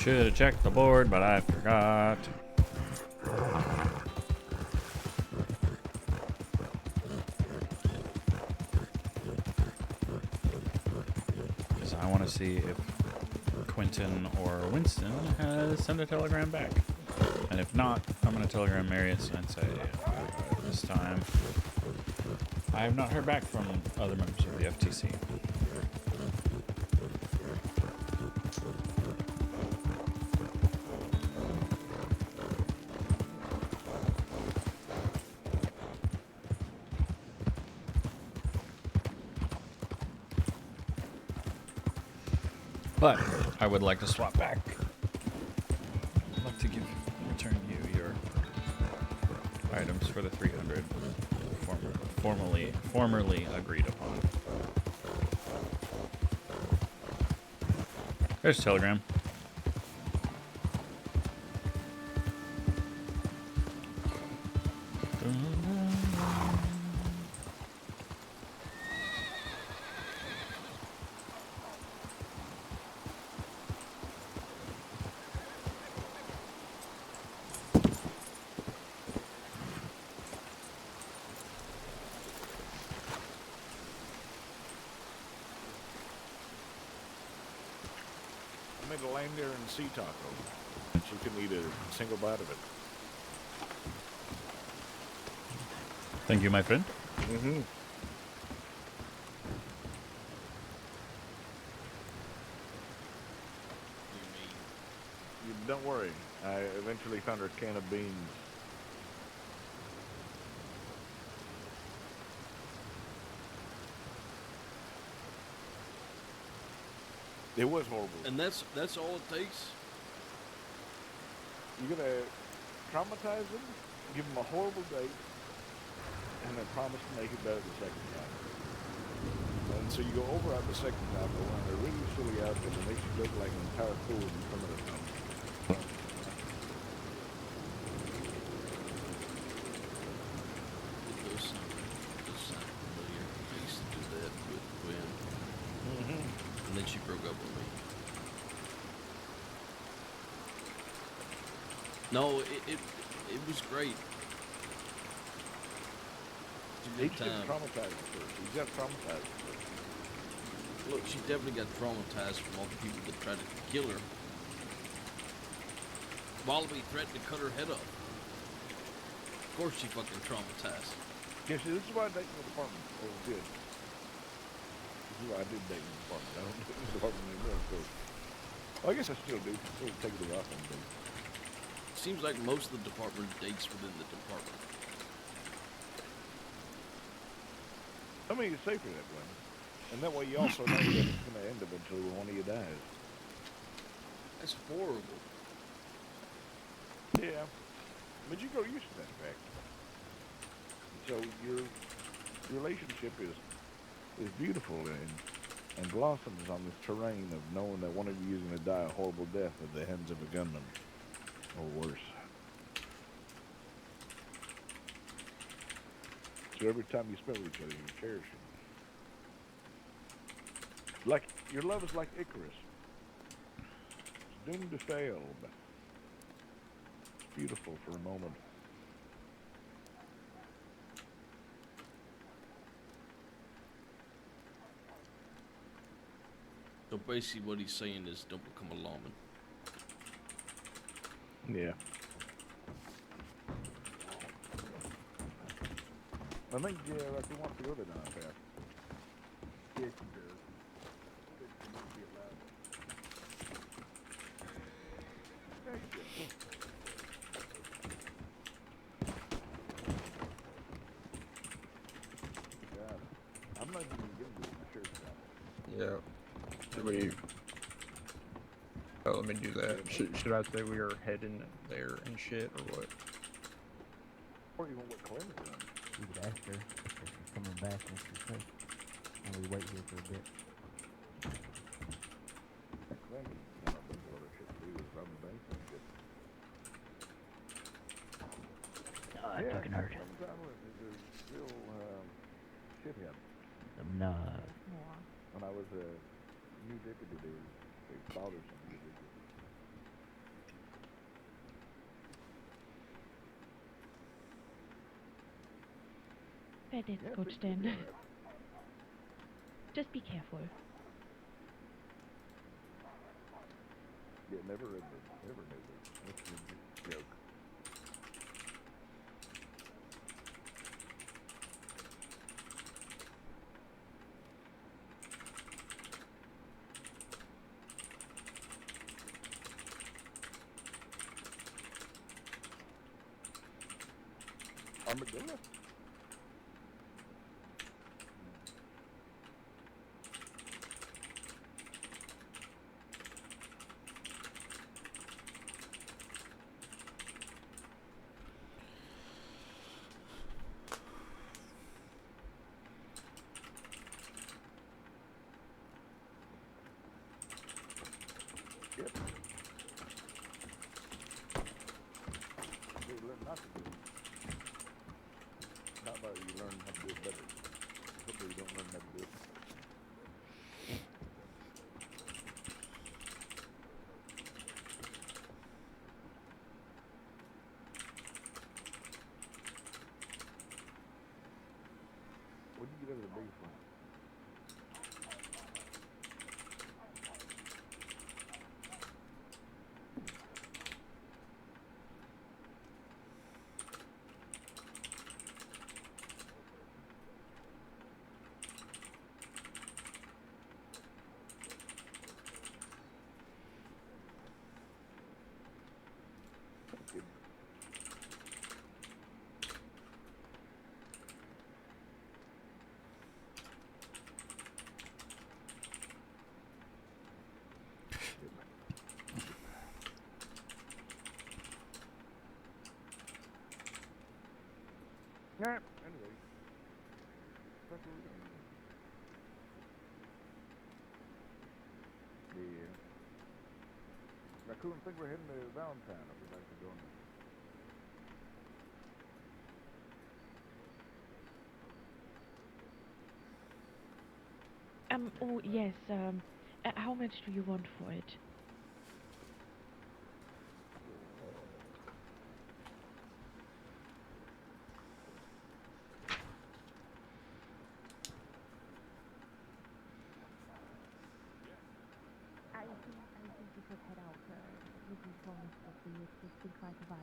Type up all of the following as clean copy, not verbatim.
Should have checked the board, but I forgot. Because I want to see if Quentin or Winston has sent a telegram back. And if not, I'm going to telegram Marius and say, this time, I have not heard back from other members of the FTC. But I would like to swap back. I'd like to return you your items for the 300 formerly agreed upon. There's a telegram. I made a lamb there and sea taco, and she couldn't eat a single bite of it. Thank you, my friend. Mm-hmm. Don't worry. I eventually found her a can of beans. It was horrible. And that's all it takes? You're going to traumatize them, give them a horrible date, and then promise to make it better the second time. And so you go over out the second time, go around a really silly outfit, and makes you look like an entire fool in front of them. It does sound familiar. I used to do that with Gwen. Mm-hmm. And then she broke up with me. No, it was great. He got traumatized first. He got traumatized first. Look, she definitely got traumatized from all the people that tried to kill her. Wallaby threatened to cut her head off. Of course she fucking traumatized. Yeah, see, this is why I date in the department. Oh, good. This is why I did date in the department. I don't do this department anymore, so. Well, I guess I still do. Still take it off on me. Seems like most of the department dates within the department. I mean, it's safer that way. And that way you also know that it's going to end eventually when one of you dies. That's horrible. Yeah. But you grow used to that fact. So your relationship is beautiful and blossoms on this terrain of knowing that one of you is going to die a horrible death at the hands of a gunman. Or worse. So every time you spend with each other, you cherish it. Like, your love is like Icarus. It's doomed to fail, but it's beautiful for a moment. So basically what he's saying is don't become a lawman. Yeah. I think, like he wants to go to down there. Yeah, he does. It might be allowed. There you go. God, I'm not even gonna do my shirt now. Yeah. Should we... Oh, let me do that. Should I say we are heading there and shit, or what? Or even what Clem's doing. We could ask her if she's coming back and she's safe. And we wait here for a bit. Clem, one of them other shit too, is on the bank and shit. No, that fucking hurt. Sometimes it's a real shithead. No. When I was a new deputy, they bothered some individuals. let it, Yeah, Coach please Dan. do that. Just be careful. Yeah, never ever, never, never. That's a joke. Armadillo? Yep. You learn not to do it. Not about you learn how to do it better. Hopefully you don't learn how to do it. What did you get out of the biggest one? Good. Yeah, anyway. That's what we're doing. Yeah. Raccoon, think we're heading to Valentine. I'll be back to doing that. Oh, yes, how much do you want for it? I think you should head out. Looking for Mr. B. It's been quite a while.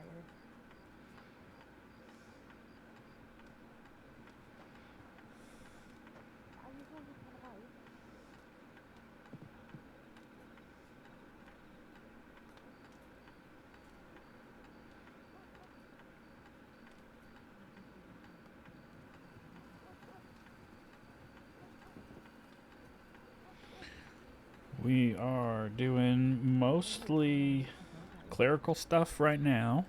Are you going to tell about it? We are doing mostly clerical stuff right now.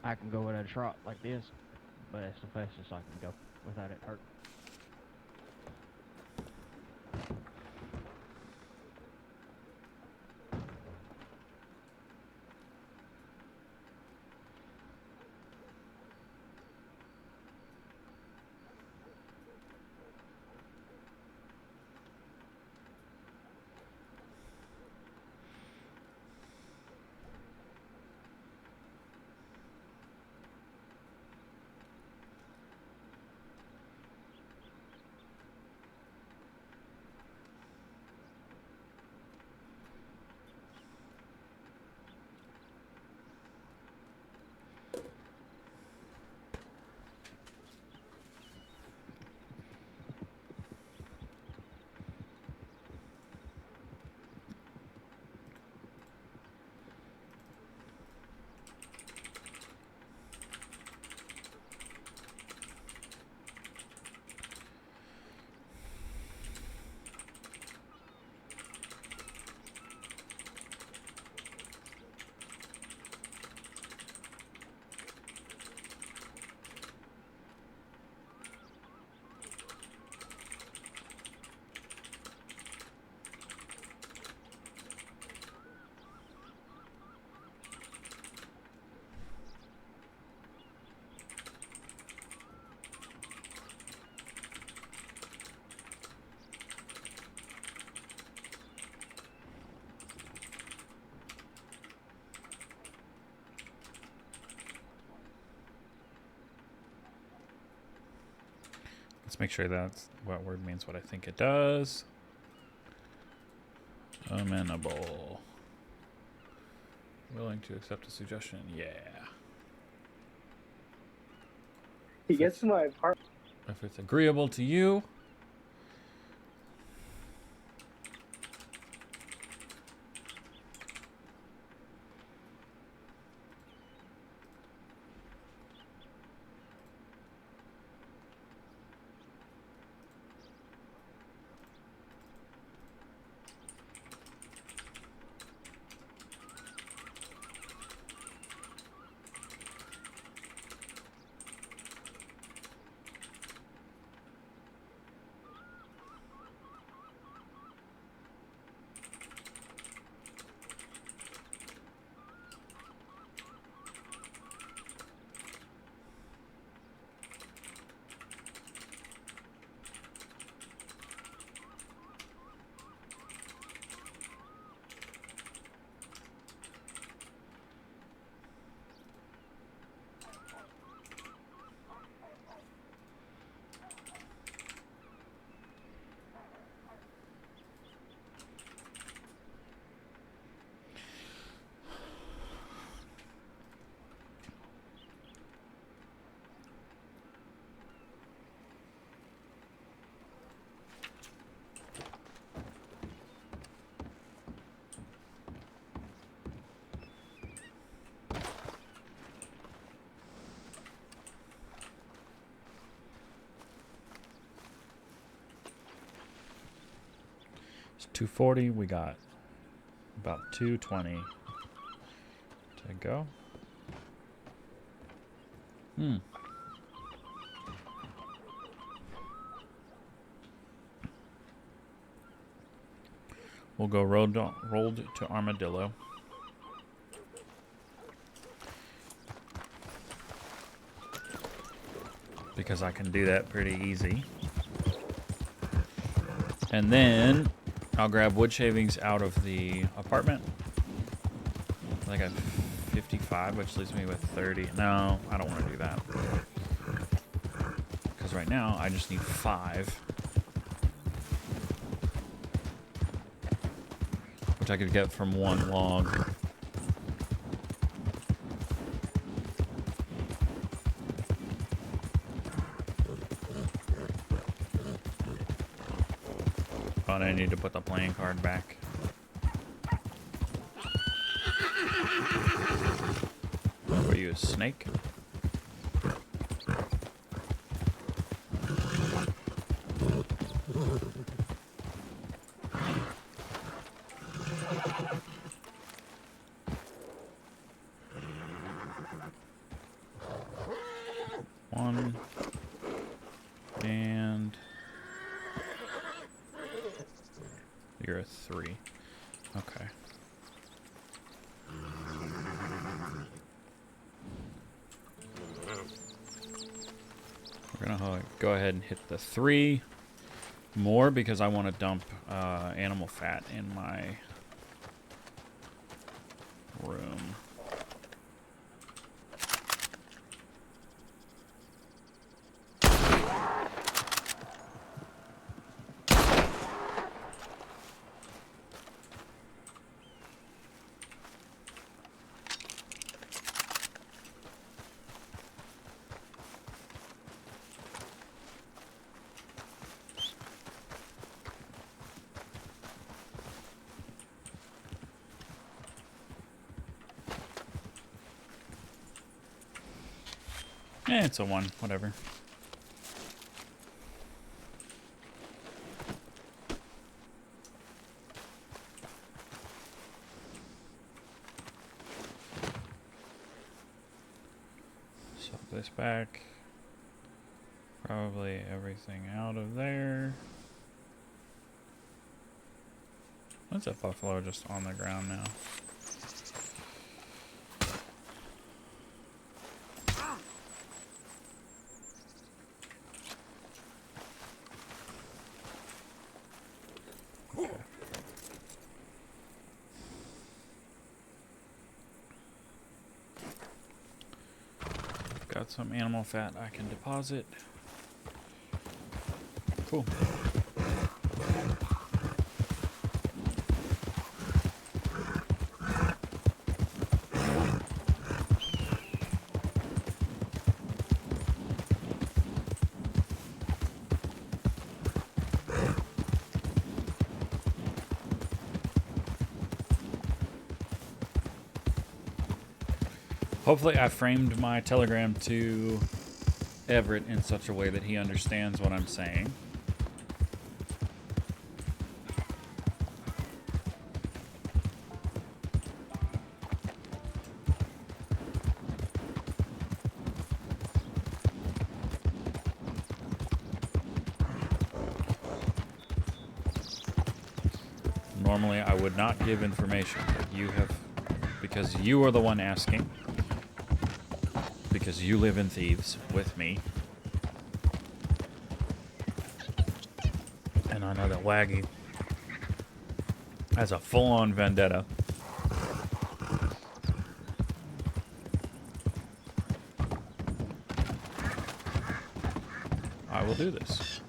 I can go at a trot like this, but it's the fastest I can go without it hurting. Let's make sure that's what word means what I think it does. Amenable. Willing to accept a suggestion. Yeah. He gets to my apartment. If it's agreeable to you. It's 240. We got about 220 to go. We'll go rolled to Armadillo. Because I can do that pretty easy. And then I'll grab wood shavings out of the apartment. I think I have 55, which leaves me with 30. No, I don't want to do that. Because right now I just need 5. Which I could get from 1 log. But I need to put the playing card back. What are you, a snake? One and you're a 3. Okay. We're gonna go ahead and hit the 3 more because I want to dump animal fat in my room. It's a 1, whatever. So this back. Probably everything out of there. What's that buffalo just on the ground now? Got some animal fat I can deposit. Cool. Hopefully I framed my telegram to Everett in such a way that he understands what I'm saying. Normally I would not give information, but you have, because you are the one asking. Because you live in Thieves with me. And I know that Waggy has a full-on vendetta. I will do this.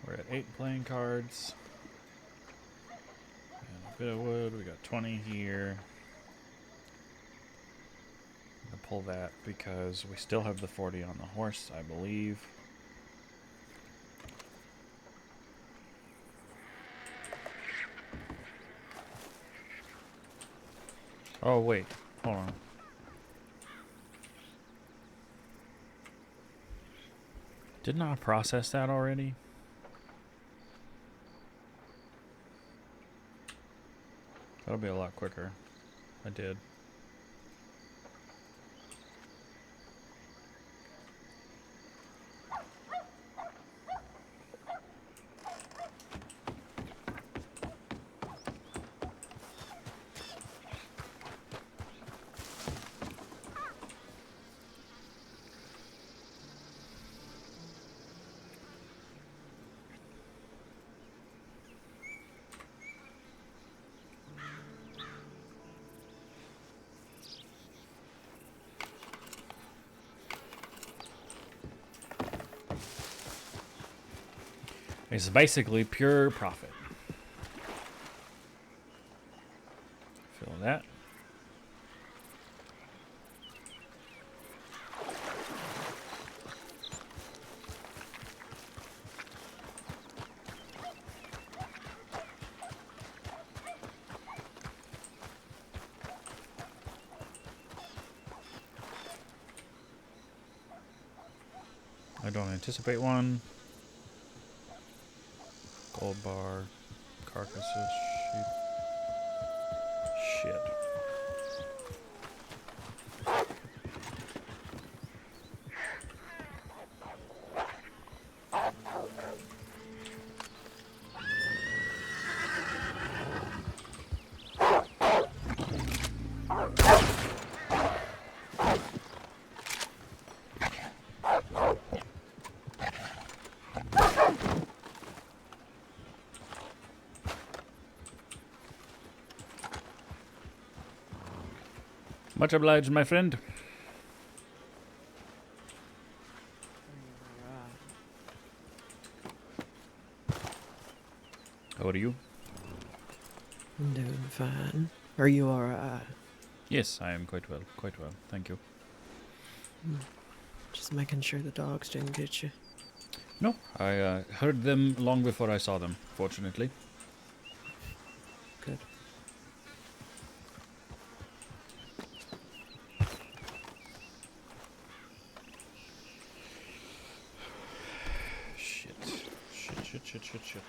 We're at 8 playing cards. And a bit of wood. We got 20 here. I'm gonna pull that because we still have the 40 on the horse, I believe. Oh, wait. Hold on. Didn't I process that already? That'll be a lot quicker. I did. It's basically pure profit. Feel that. I don't anticipate one. Gold bar, carcasses, sheep. Shit. Much obliged, my friend. How are you? I'm doing fine. Are you alright? Yes, I am quite well. Quite well. Thank you. Just making sure the dogs didn't get you. No, I heard them long before I saw them, fortunately. Good. Shit. Shit.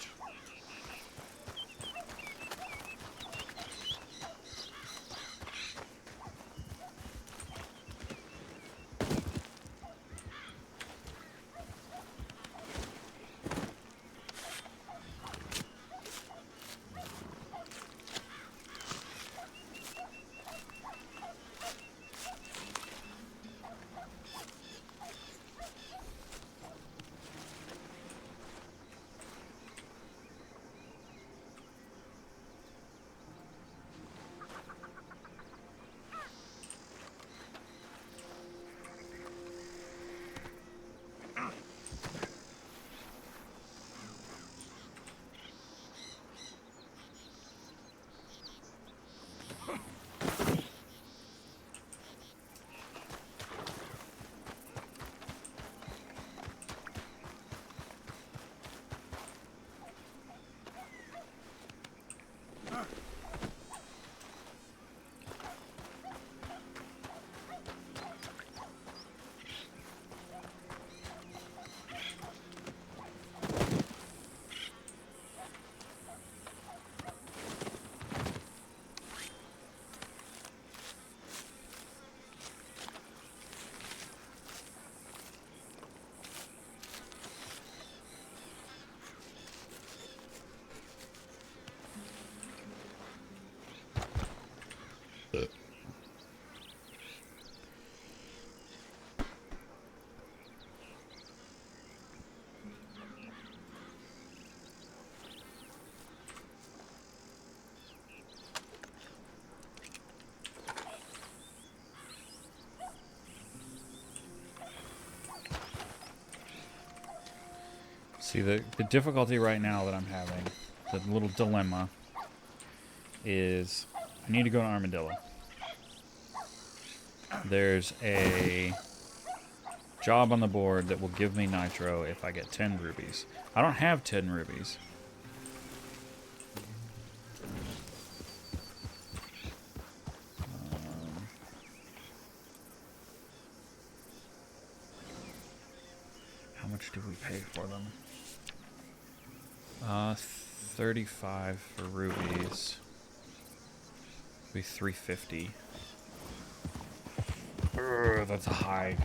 See, the difficulty right now that I'm having, the little dilemma, is I need to go to Armadillo. There's a job on the board that will give me nitro if I get 10 rubies. I don't have 10 rubies. How much do we pay for them? 35 for rubies. Be 350. That's high.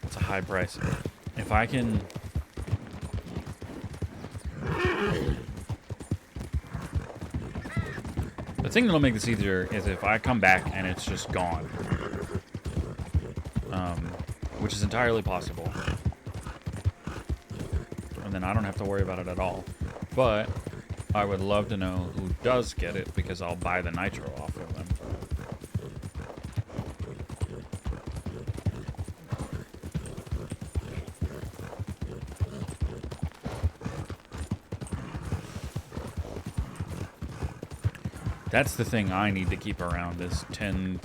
It's a high price. If I can... The thing that'll make this easier is if I come back and it's just gone. Which is entirely possible. And then I don't have to worry about it at all. But I would love to know who does get it because I'll buy the nitro off of them. That's the thing I need to keep around is 10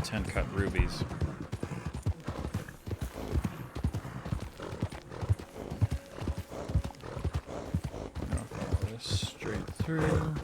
cut rubies. I'm gonna follow this straight through.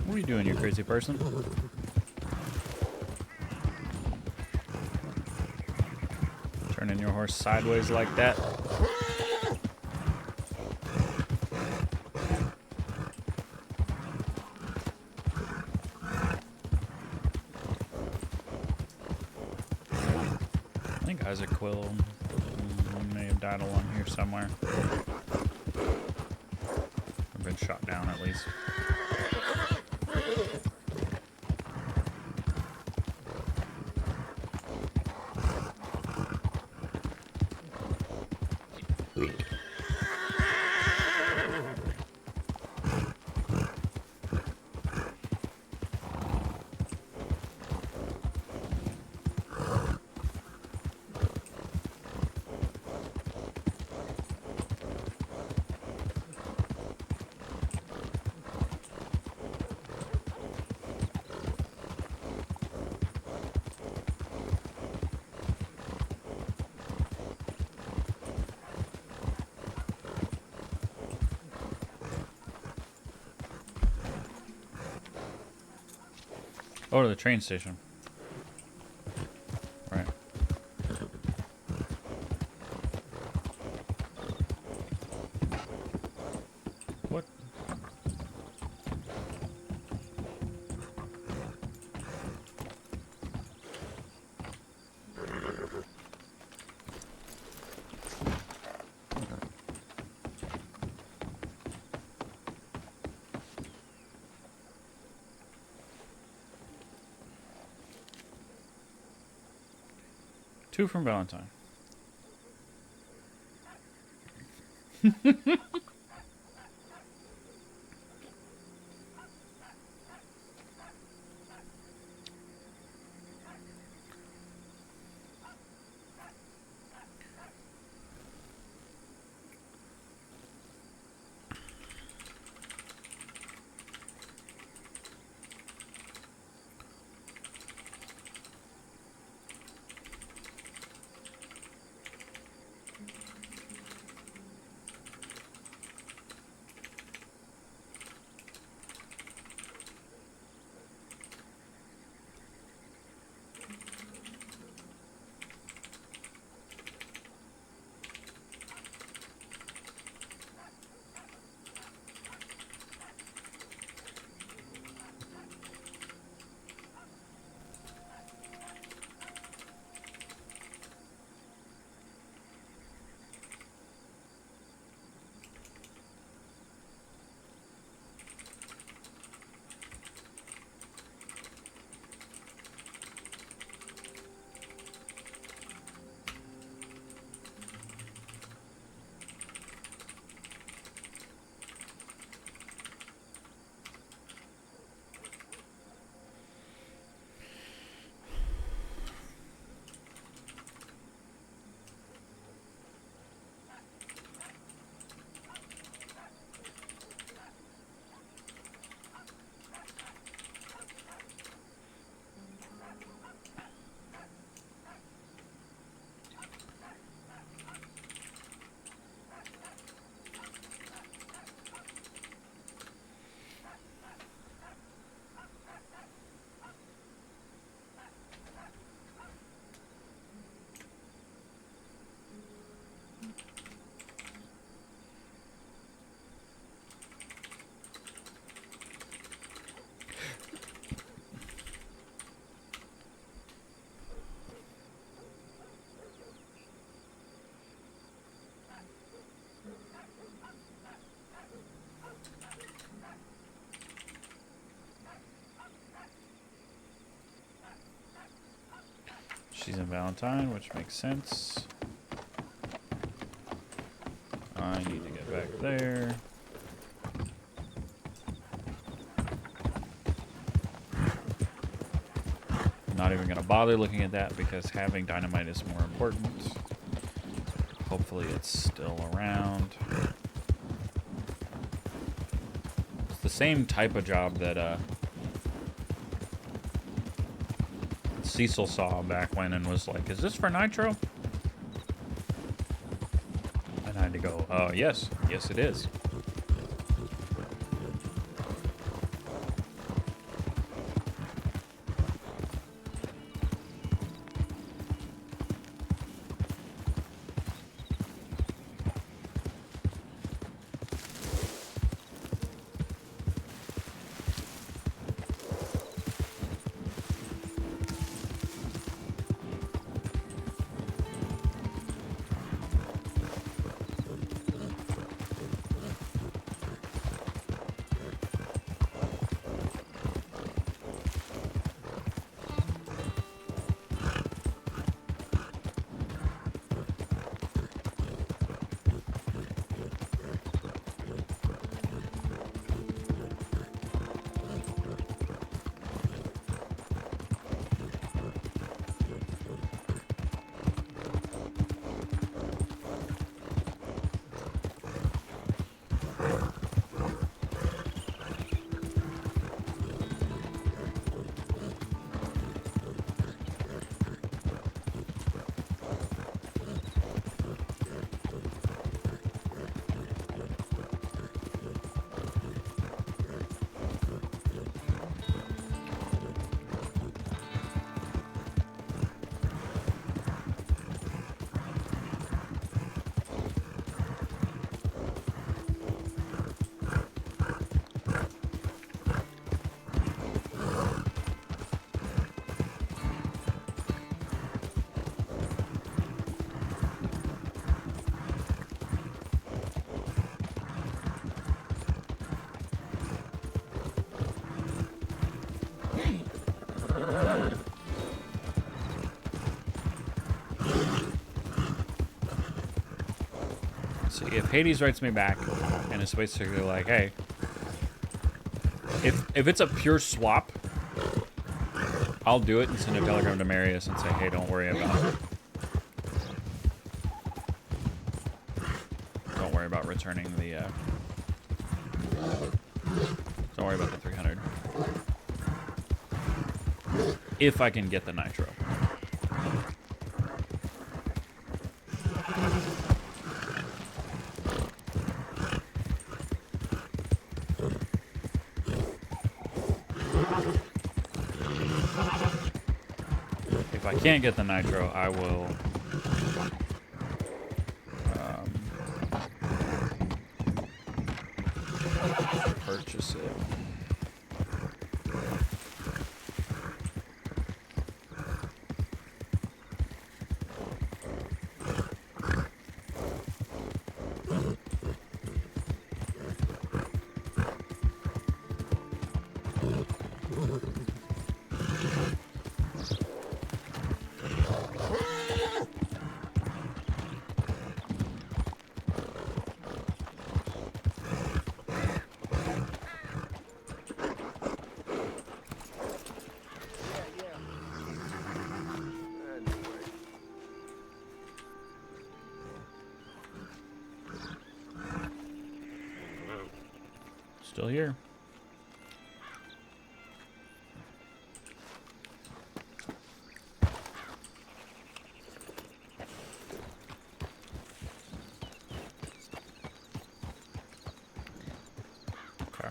What are you doing, you crazy person? Turning your horse sideways like that. I think Isaac Quill may have died along here somewhere. Or been shot down at least. Oh, to the train station. Right. What? Two from Valentine. She's in Valentine, which makes sense. I need to get back there. Not even going to bother looking at that because having dynamite is more important. Hopefully it's still around. It's the same type of job that Cecil saw back when and was like, is this for nitro? And I had to go, yes it is. if Hades writes me back and is basically like, hey, if it's a pure swap, I'll do it and send a telegram to Marius and say, hey, don't worry about returning the don't worry about the 300. If I can get the nitro. If I can't get the nitro, I will purchase it. Still here. Okay.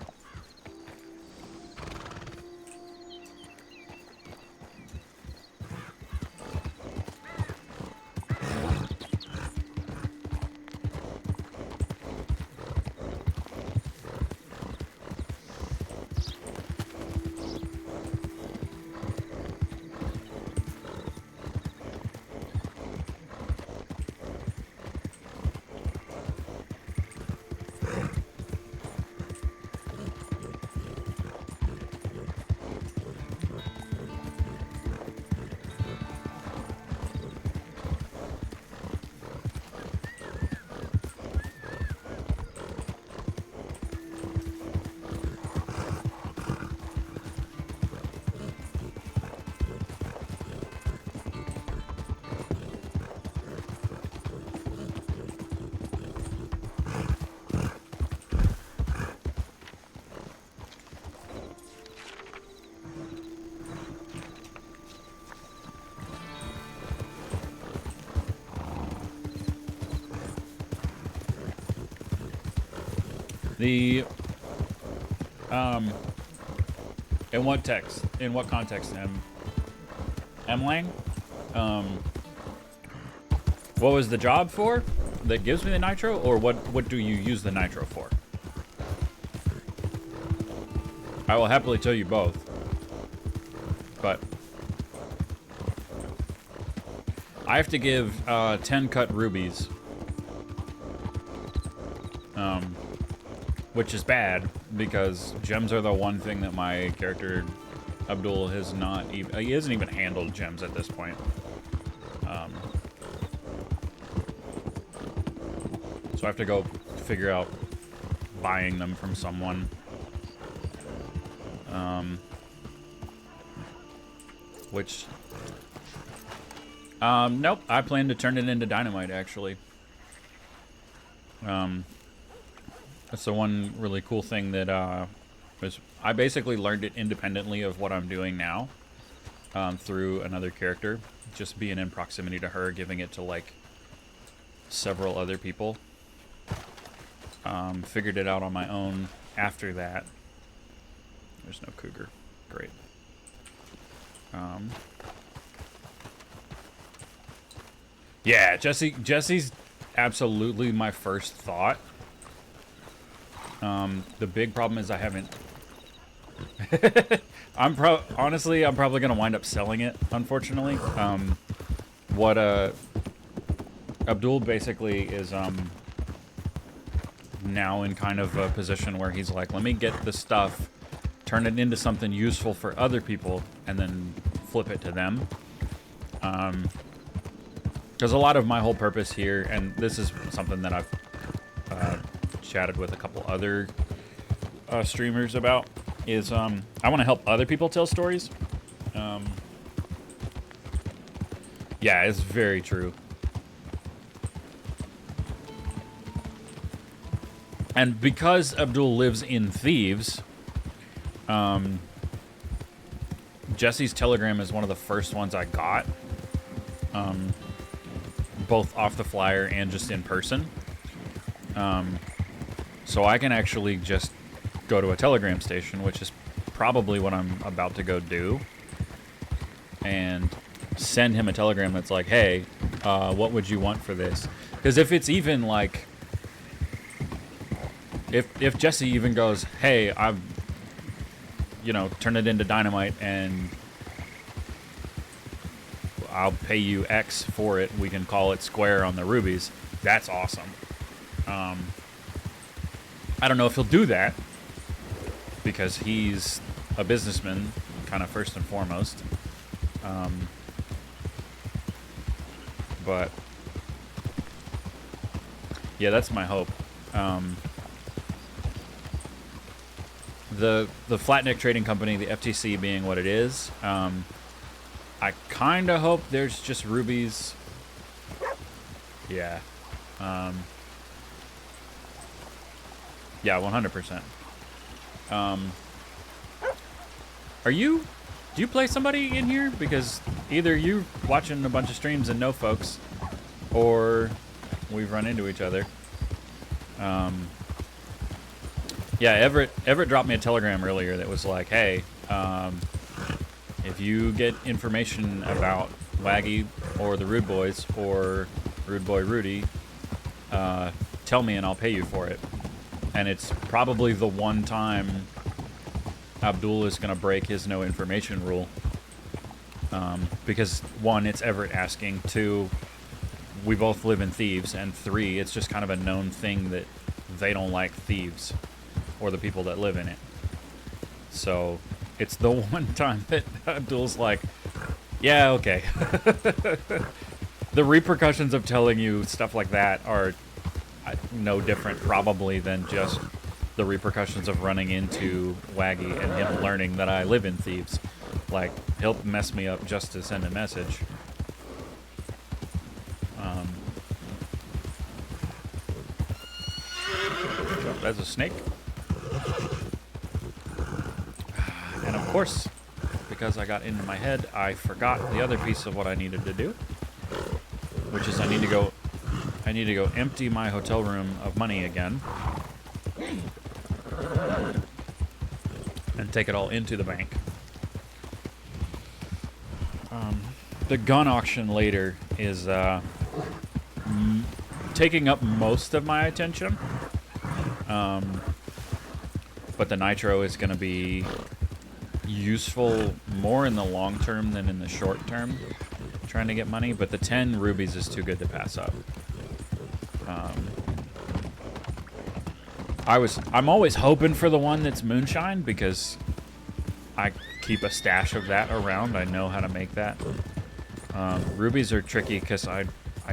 The in what text? In what context? Lang? What was the job for that gives me the nitro, or what do you use the nitro for? I will happily tell you both. But I have to give 10 cut rubies. Which is bad, because gems are the one thing that my character, Abdul, has not even... He hasn't even handled gems at this point. So I have to go figure out buying them from someone. Which... nope, I plan to turn it into dynamite, actually. That's the one really cool thing that was I basically learned it independently of what I'm doing now through another character, just being in proximity to her, giving it to like several other people. Figured it out on my own after that. There's no cougar. Great. Yeah, Jesse's absolutely my first thought. The big problem is I haven't... honestly, I'm probably going to wind up selling it, unfortunately. What Abdul basically is now in kind of a position where he's like, let me get the stuff, turn it into something useful for other people, and then flip it to them. Because a lot of my whole purpose here, and this is something that I've chatted with a couple other streamers about is I want to help other people tell stories. Yeah, it's very true. And because Abdul lives in Thieves, Jesse's Telegram is one of the first ones I got, both off the flyer and just in person. So I can actually just go to a Telegram station, which is probably what I'm about to go do, and send him a Telegram that's like, hey, what would you want for this? Because if it's even like, if Jesse even goes, hey, I've, you know, turn it into dynamite and I'll pay you X for it, we can call it square on the rubies, that's awesome. I don't know if he'll do that because he's a businessman, kind of first and foremost. But yeah, that's my hope. The Flatneck Trading Company, the FTC being what it is, I kind of hope there's just rubies. Yeah. Yeah, 100%. Do you play somebody in here? Because either you watching a bunch of streams and know folks, or we've run into each other. Yeah, Everett dropped me a telegram earlier that was like, hey, if you get information about Waggy or the Rude Boys or Rude Boy Rudy, tell me and I'll pay you for it. And it's probably the one time Abdul is going to break his no information rule. Because, one, it's Everett asking. Two, we both live in Thieves. And three, it's just kind of a known thing that they don't like Thieves or the people that live in it. So it's the one time that Abdul's like, yeah, okay. The repercussions of telling you stuff like that are no different probably than just the repercussions of running into Waggy and him learning that I live in Thieves. Like, he'll mess me up just to send a message. Oh, that's a snake. And of course, because I got into my head, I forgot the other piece of what I needed to do, which is I need to go empty my hotel room of money again and take it all into the bank. The gun auction later is taking up most of my attention, but the nitro is going to be useful more in the long term than in the short term, trying to get money, but the 10 rubies is too good to pass up. I'm always hoping for the one that's moonshine because I keep a stash of that around. I know how to make that. Rubies are tricky because I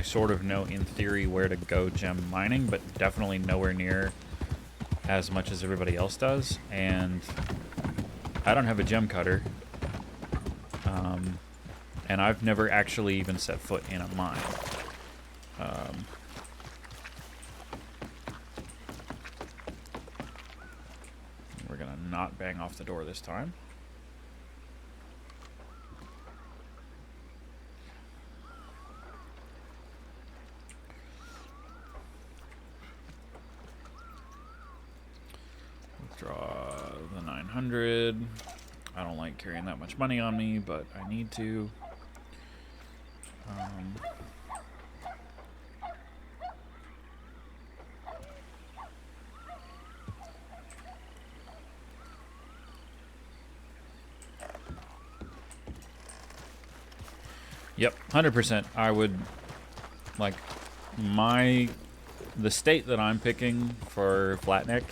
sort of know in theory where to go gem mining, but definitely nowhere near as much as everybody else does. And I don't have a gem cutter. And I've never actually even set foot in a mine. We're gonna not bang off the door this time. Draw the 900. I don't like carrying that much money on me, but I need to. Yep, 100%. I would, like, the state that I'm picking for Flatneck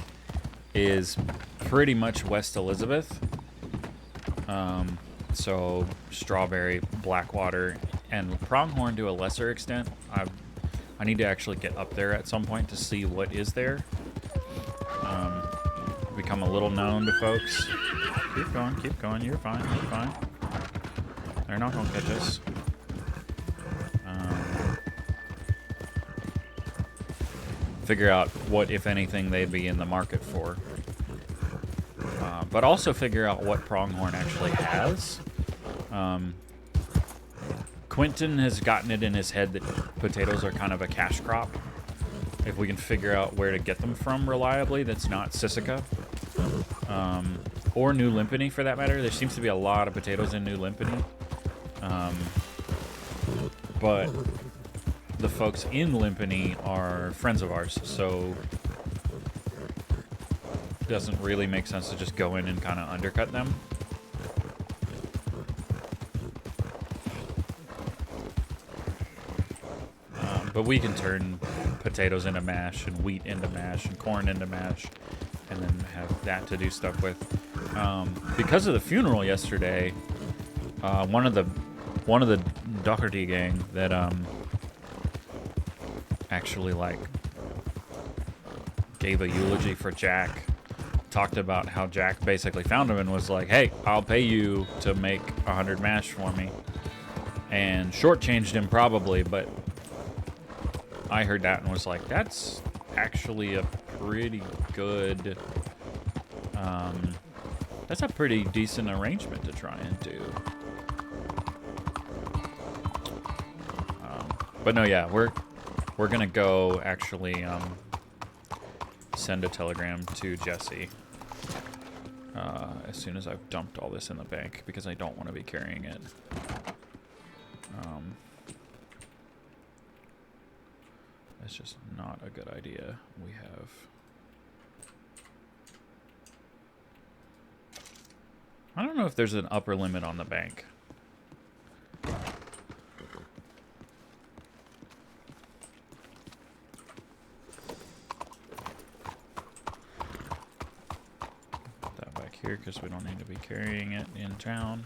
is pretty much West Elizabeth. So Strawberry, Blackwater, and Pronghorn to a lesser extent. I need to actually get up there at some point to see what is there. become a little known to folks. Keep going. You're fine. You're fine. They're not gonna catch us. Figure out what, if anything, they'd be in the market for. But also figure out what Pronghorn actually has. Quentin has gotten it in his head that potatoes are kind of a cash crop. If we can figure out where to get them from reliably, that's not Sisika. Or New Limpany, for that matter. There seems to be a lot of potatoes in New Limpany. But the folks in Limpany are friends of ours, so it doesn't really make sense to just go in and kind of undercut them. But we can turn potatoes into mash and wheat into mash and corn into mash and then have that to do stuff with. Because of the funeral yesterday, one of the Doherty gang that actually like gave a eulogy for Jack talked about how Jack basically found him and was like, hey, I'll pay you to make 100 mash for me, and shortchanged him probably, but I heard that and was like, that's actually a pretty good that's a pretty decent arrangement to try and do. But no, yeah, we're gonna go actually send a telegram to Jesse as soon as I've dumped all this in the bank, because I don't want to be carrying it. That's just not a good idea. We have I don't know if there's an upper limit on the bank. Here, because we don't need to be carrying it in town.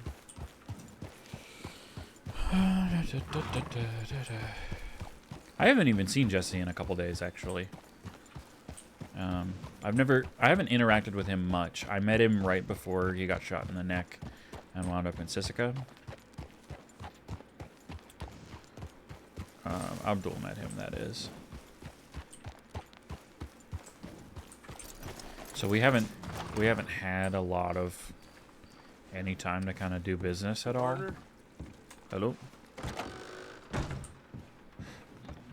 I haven't even seen Jesse in a couple days, actually. I haven't interacted with him much. I met him right before he got shot in the neck and wound up in Sisika. Abdul met him, that is. So we haven't had a lot of any time to kind of do business at all. Hello?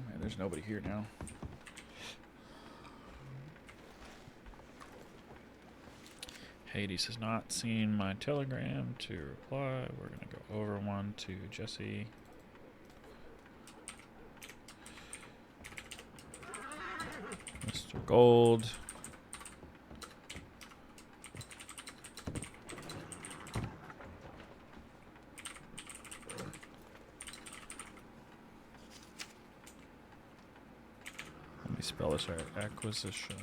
Man, there's nobody here now. Hades has not seen my telegram to reply. We're going to go over one to Jesse. Mr. Gold. Spell this right. Acquisition.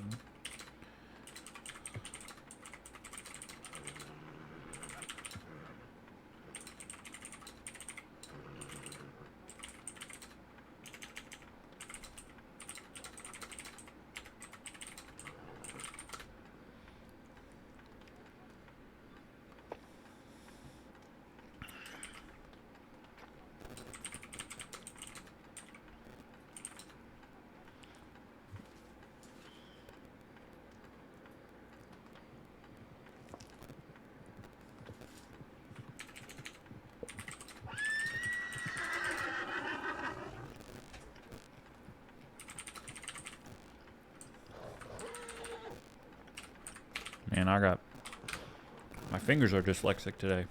Man, my fingers are dyslexic today.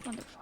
Wonderful.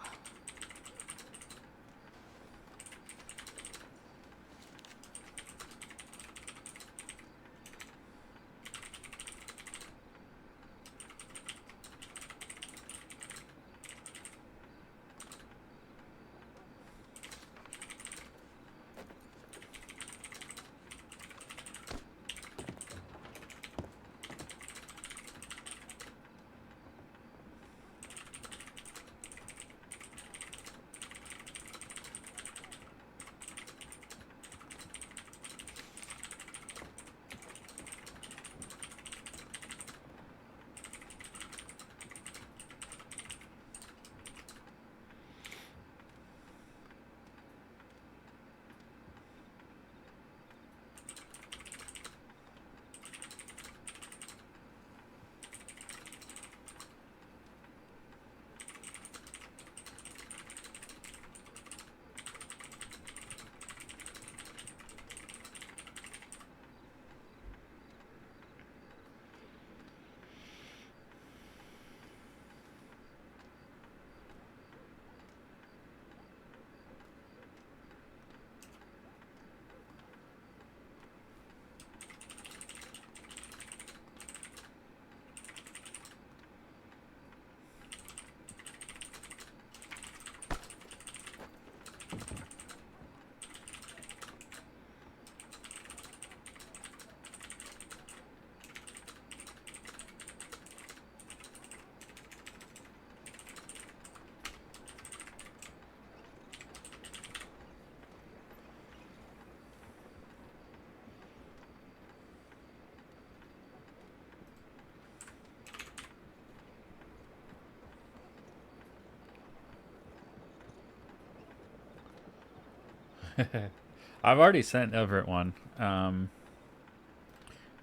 I've already sent Everett one.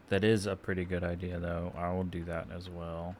That is a pretty good idea, though. I will do that as well.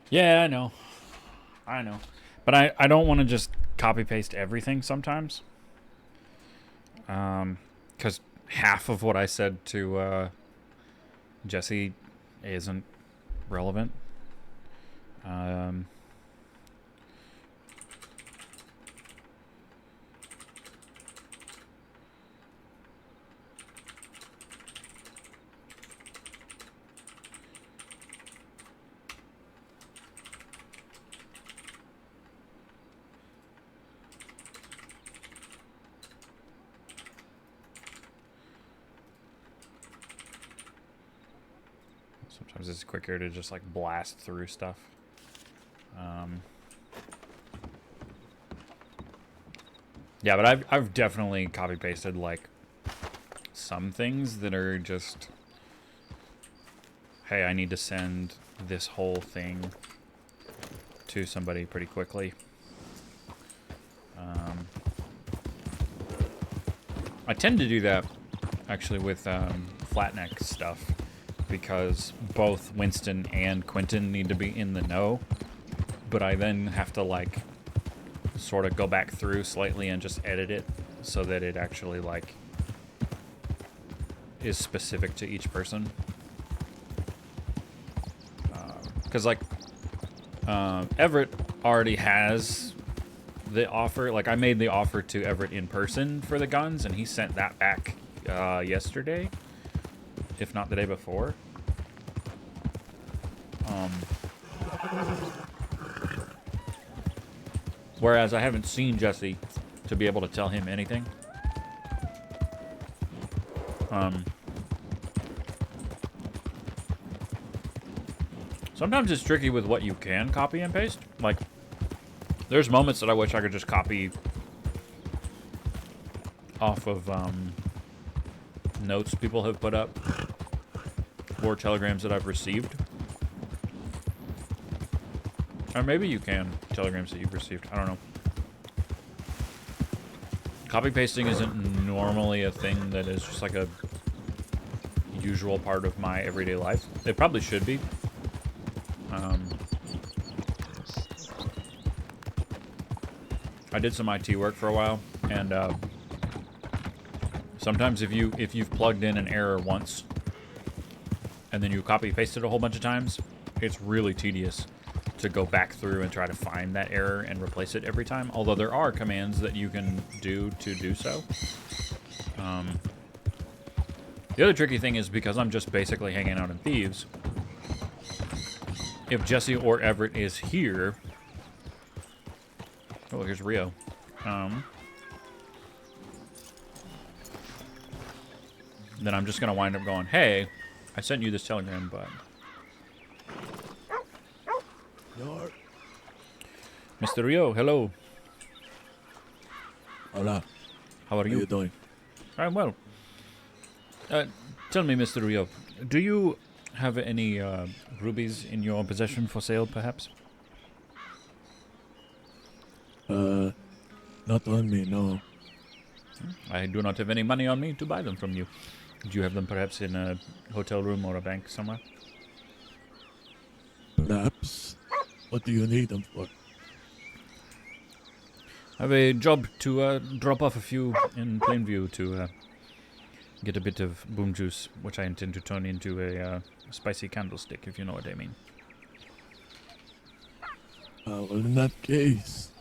Yeah, I know. I know. But I don't want to just copy paste everything sometimes. Because half of what I said to Jesse isn't relevant. Sometimes it's quicker to just like blast through stuff. Yeah, but I've definitely copy pasted like some things that are just, hey, I need to send this whole thing to somebody pretty quickly. I tend to do that actually with flatneck stuff, because both Winston and Quentin need to be in the know, but I then have to like sort of go back through slightly and just edit it so that it actually like is specific to each person. Because like Everett already has the offer. Like I made the offer to Everett in person for the guns, and he sent that back yesterday, if not the day before. Whereas I haven't seen Jesse to be able to tell him anything. Sometimes it's tricky with what you can copy and paste. Like, there's moments that I wish I could just copy off of notes people have put up or telegrams that I've received. Or maybe you can, telegrams that you've received. I don't know. Copy pasting isn't normally a thing that is just like a usual part of my everyday life. It probably should be. I did some IT work for a while, and sometimes if you've plugged in an error once and then you copy paste it a whole bunch of times, it's really tedious to go back through and try to find that error and replace it every time. Although there are commands that you can do to do so. The other tricky thing is because I'm just basically hanging out in Thieves, if Jesse or Everett is here... Oh, here's Rio. Then I'm just going to wind up going, hey, I sent you this telegram, but... Mr. Rio, hello. Hola. How are you? How you doing? I'm well. Tell me, Mr. Rio, do you have any rubies in your possession for sale, perhaps? Not on me, no. I do not have any money on me to buy them from you. Do you have them perhaps in a hotel room or a bank somewhere? Perhaps. What do you need them for? I have a job to drop off a few in Plainview to get a bit of boom juice, which I intend to turn into a spicy candlestick, if you know what I mean. Well, in that case...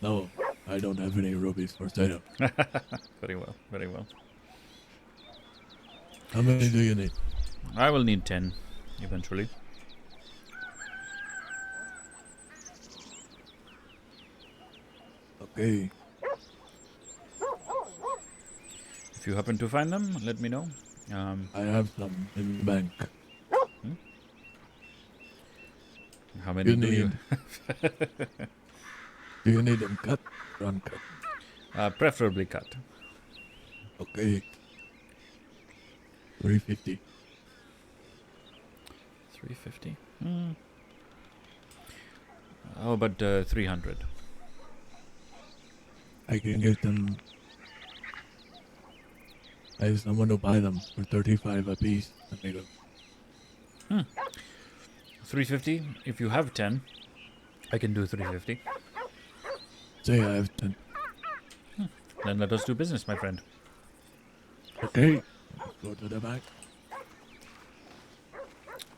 No, I don't have any rubies for sale. Very well, very well. How many do you need? I will need 10, eventually. Okay. If you happen to find them, let me know. I have some in the bank. How many do you? Do you need them cut or uncut? Preferably cut. Okay. 350. 350? How about 300? I can get them. I have someone to buy them for 35 a piece. 350? If you have 10, I can do 350. Say I have 10. Then let us do business, my friend. Okay. Let's go to the back.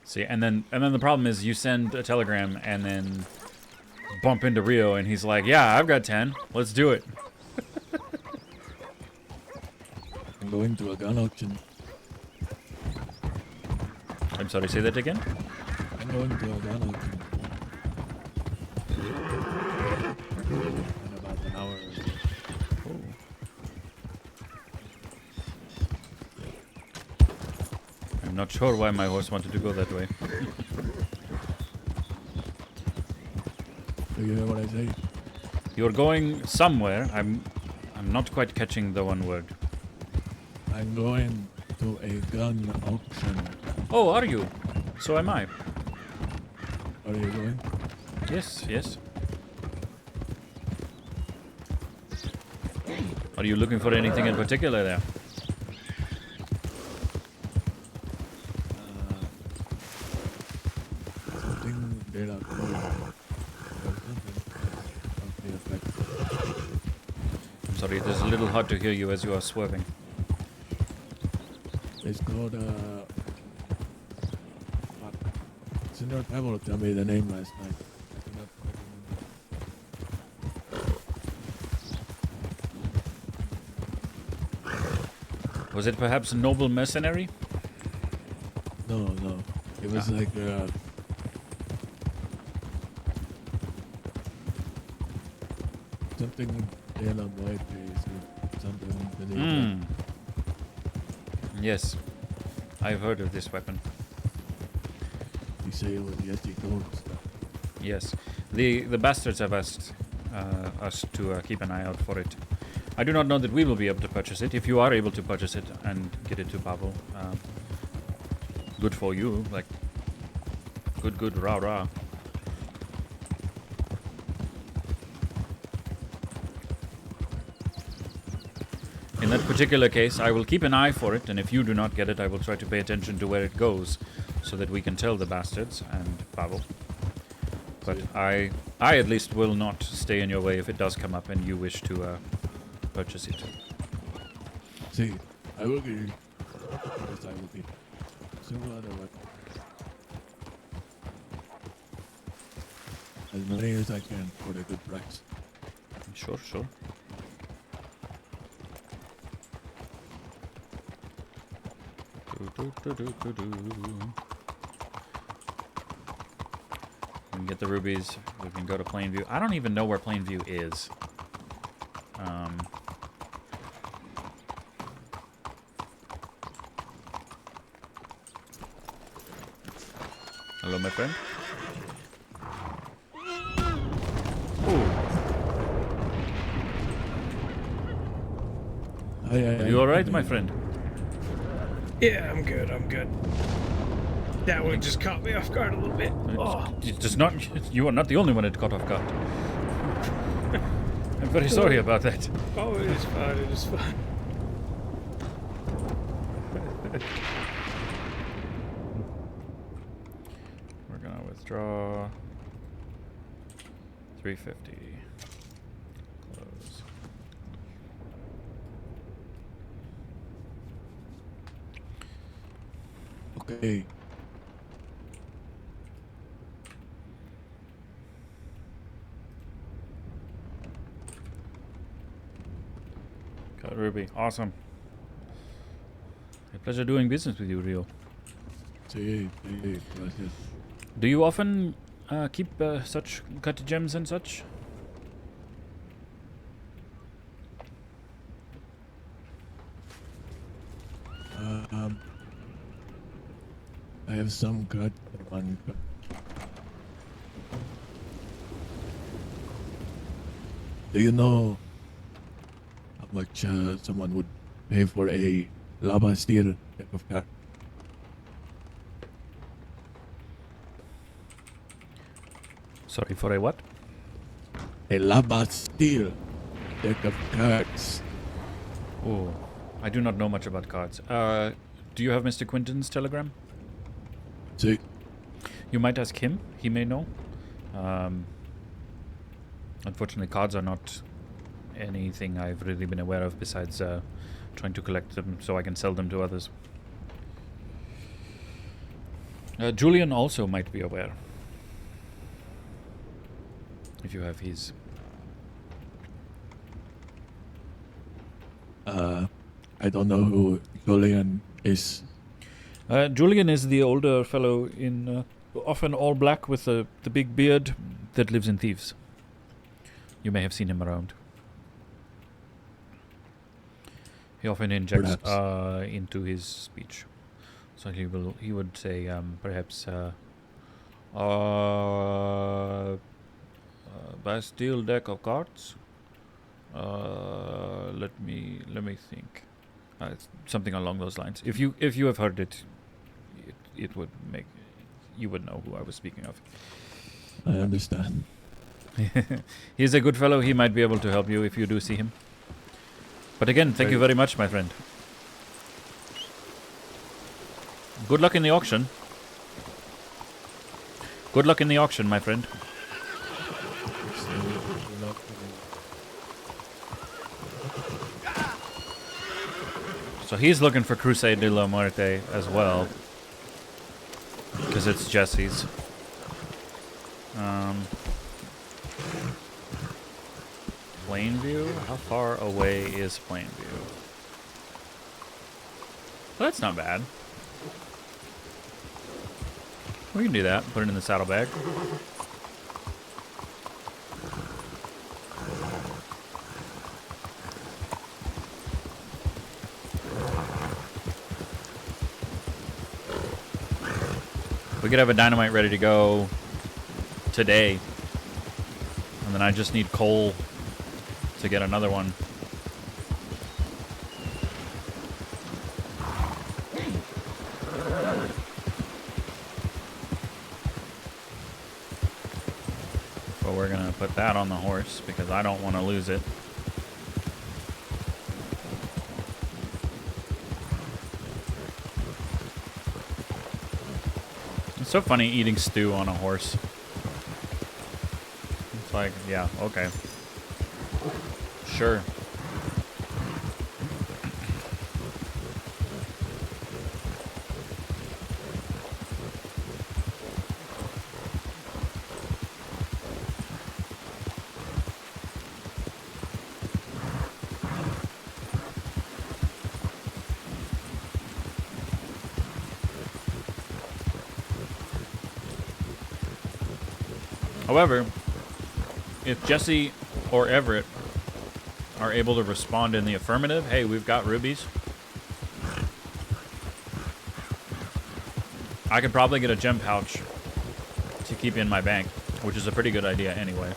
See, and then the problem is you send a telegram and then bump into Rio and he's like, yeah, I've got 10. Let's do it. I'm going to a gun auction. I'm sorry, say that again? I'm going to a gun auction. In about an hour. I'm not sure why my horse wanted to go that way. Do you hear what I say? You're going somewhere. I'm not quite catching the one word. I'm going to a gun auction. Oh, are you? So am I. Are you going? Yes, yes. Are you looking for anything in particular there? Something de la Cruz. Sorry, it is a little hard to hear you as you are swerving. It's called, fuck. Senor Pablo told me the name last night. I cannot quite remember. Was it perhaps a noble mercenary? No. It was like, something de la muerte, something to the Hmm. Yes. I've heard of this weapon. You say it was Yeti gold stuff. Yes. The bastards have asked us to keep an eye out for it. I do not know that we will be able to purchase it. If you are able to purchase it and get it to Pavel, good for you. Like, good, rah. In that particular case, I will keep an eye for it, and if you do not get it, I will try to pay attention to where it goes, so that we can tell the bastards and Pavel. But I at least will not stay in your way if it does come up and you wish to purchase it. See, I will give you. Yes, I will give several other weapons. As many as I can for a good price. Sure. We can get the rubies. We can go to Plainview. I don't even know where Plainview is. Hello, my friend. Are you alright, my friend? Yeah, I'm good. That one just caught me off guard a little bit. It does not. You are not the only one it caught off guard. I'm very sorry about that. Oh, it is fine. We're gonna withdraw 350. Close. Okay. Got Ruby. Awesome. A pleasure doing business with you, Rio. Sí, gracias. Do you often keep such cut gems and such? I have some cut on. Do you know how much someone would pay for a lava steel deck of cards? Sorry, for a what? A lava steel deck of cards. Oh, I do not know much about cards. Do you have Mr. Quinton's telegram? See, You might ask him. He may know. Unfortunately, cards are not anything I've really been aware of besides trying to collect them so I can sell them to others. Julian also might be aware. If you have his. I don't know who Julian is. Julian is the older fellow in often all black with the big beard that lives in Thieves. You may have seen him around. He often injects into his speech. So he would say perhaps Bastille deck of cards. Let me think. Something along those lines. If you have heard it, it would make you would know who I was speaking of. I understand. He's a good fellow. He might be able to help you if you do see him. But again, thank you very much, my friend. Good luck in the auction. Good luck in the auction, my friend. So he's looking for Crusade de la Muerte as well. Because it's Jesse's. Plainview? How far away is Plainview? Well, that's not bad. We can do that. Put it in the saddlebag. We could have a dynamite ready to go today. And then I just need coal to get another one. But we're gonna put that on the horse because I don't want to lose it. It's so funny eating stew on a horse. It's like, yeah, okay. Sure. However, if Jesse or Everett are able to respond in the affirmative, hey, we've got rubies, I could probably get a gem pouch to keep in my bank, which is a pretty good idea anyway.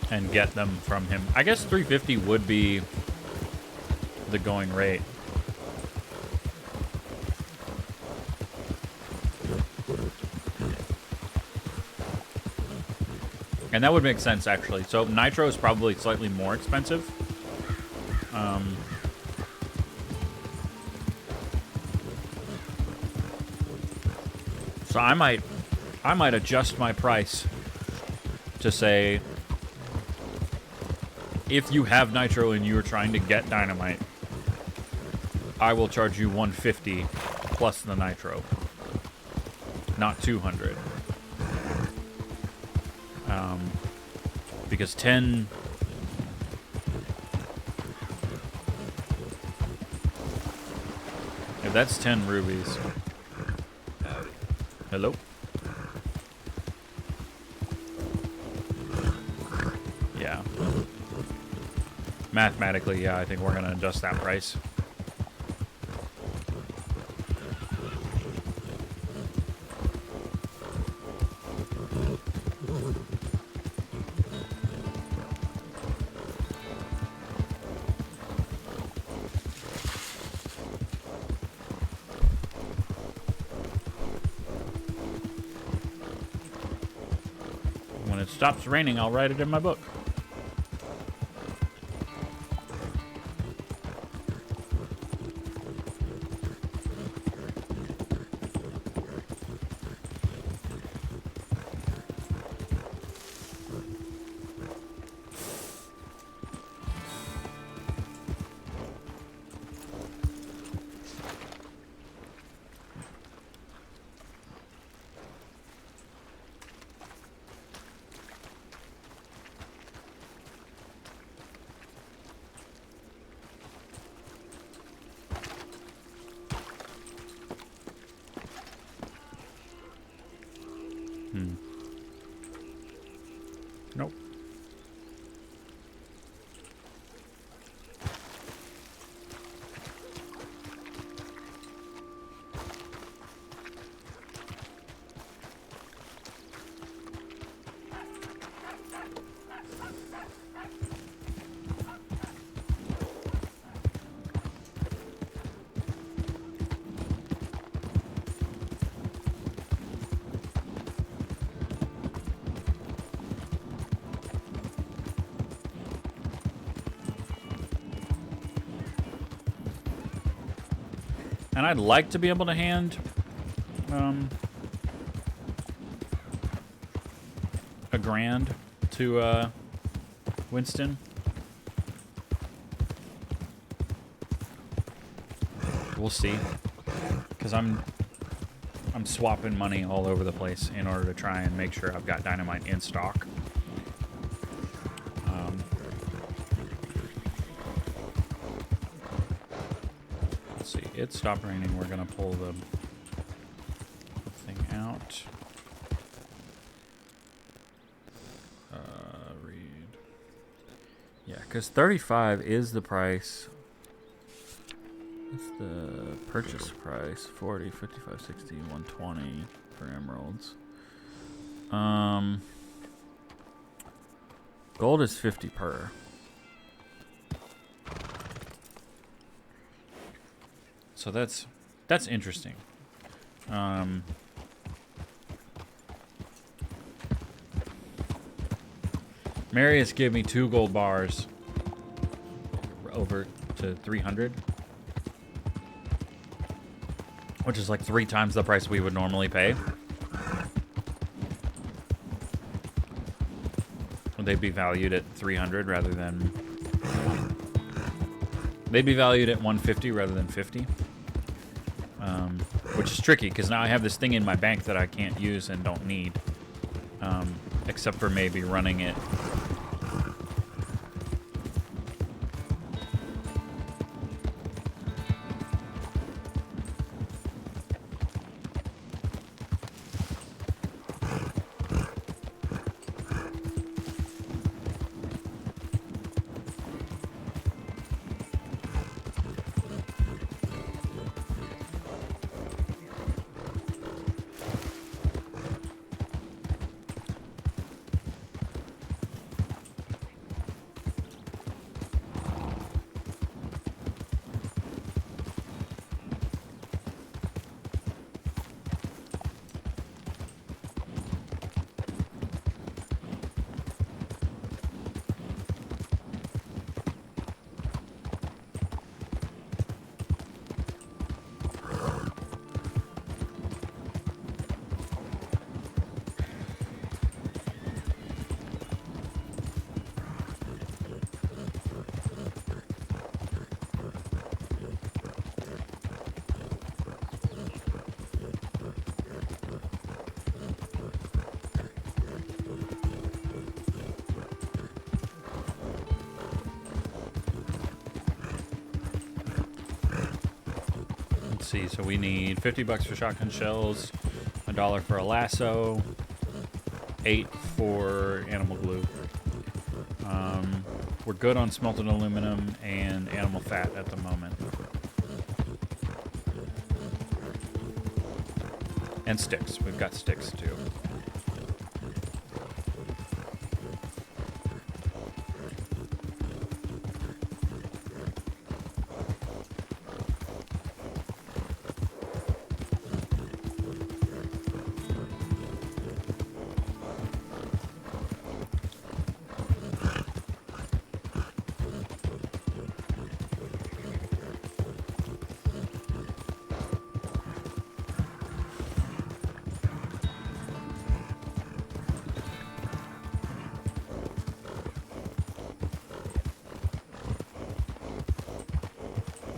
And get them from him. I guess 350 would be the going rate. And that would make sense, actually. So nitro is probably slightly more expensive. So I might adjust my price to say, if you have nitro and you are trying to get dynamite, I will charge you $150 plus the nitro, not $200. Because 10... If that's 10 rubies... Hello? Yeah. Mathematically, yeah, I think we're gonna adjust that price. When it stops raining, I'll write it in my book. Nope. And I'd like to be able to hand a grand to Winston. We'll see. Because I'm swapping money all over the place in order to try and make sure I've got dynamite in stock. Let's see. It stopped raining. We're going to pull the thing out. Read. Yeah, because 35 is the price. That's the purchase price. 40, 55, 60, 120 for emeralds. Gold is 50 per. So that's interesting. Marius gave me 2 gold bars over to 300. Which is like 3 times the price we would normally pay. Would they be valued at 300 rather than... They'd be valued at 150 rather than 50. Which is tricky, because now I have this thing in my bank that I can't use and don't need. Except for maybe running it. See, so we need 50 bucks for shotgun shells, $1 for a lasso, 8 for animal glue. We're good on smelted aluminum and animal fat at the moment. And sticks. We've got sticks too.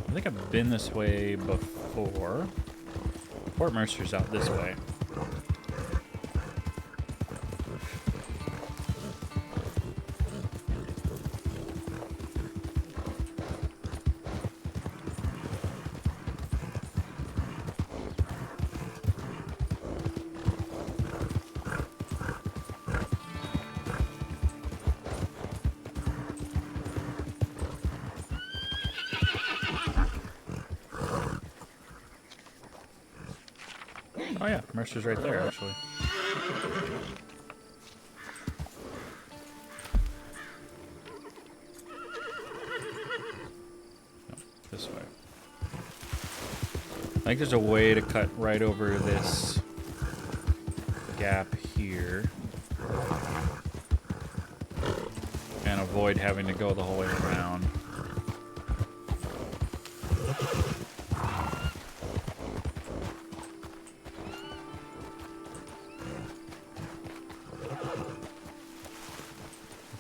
I think I've been this way before. Fort Mercer's out this way. Oh yeah, Mercer's right there, actually. No, this way. I think there's a way to cut right over this gap here and avoid having to go the whole way around.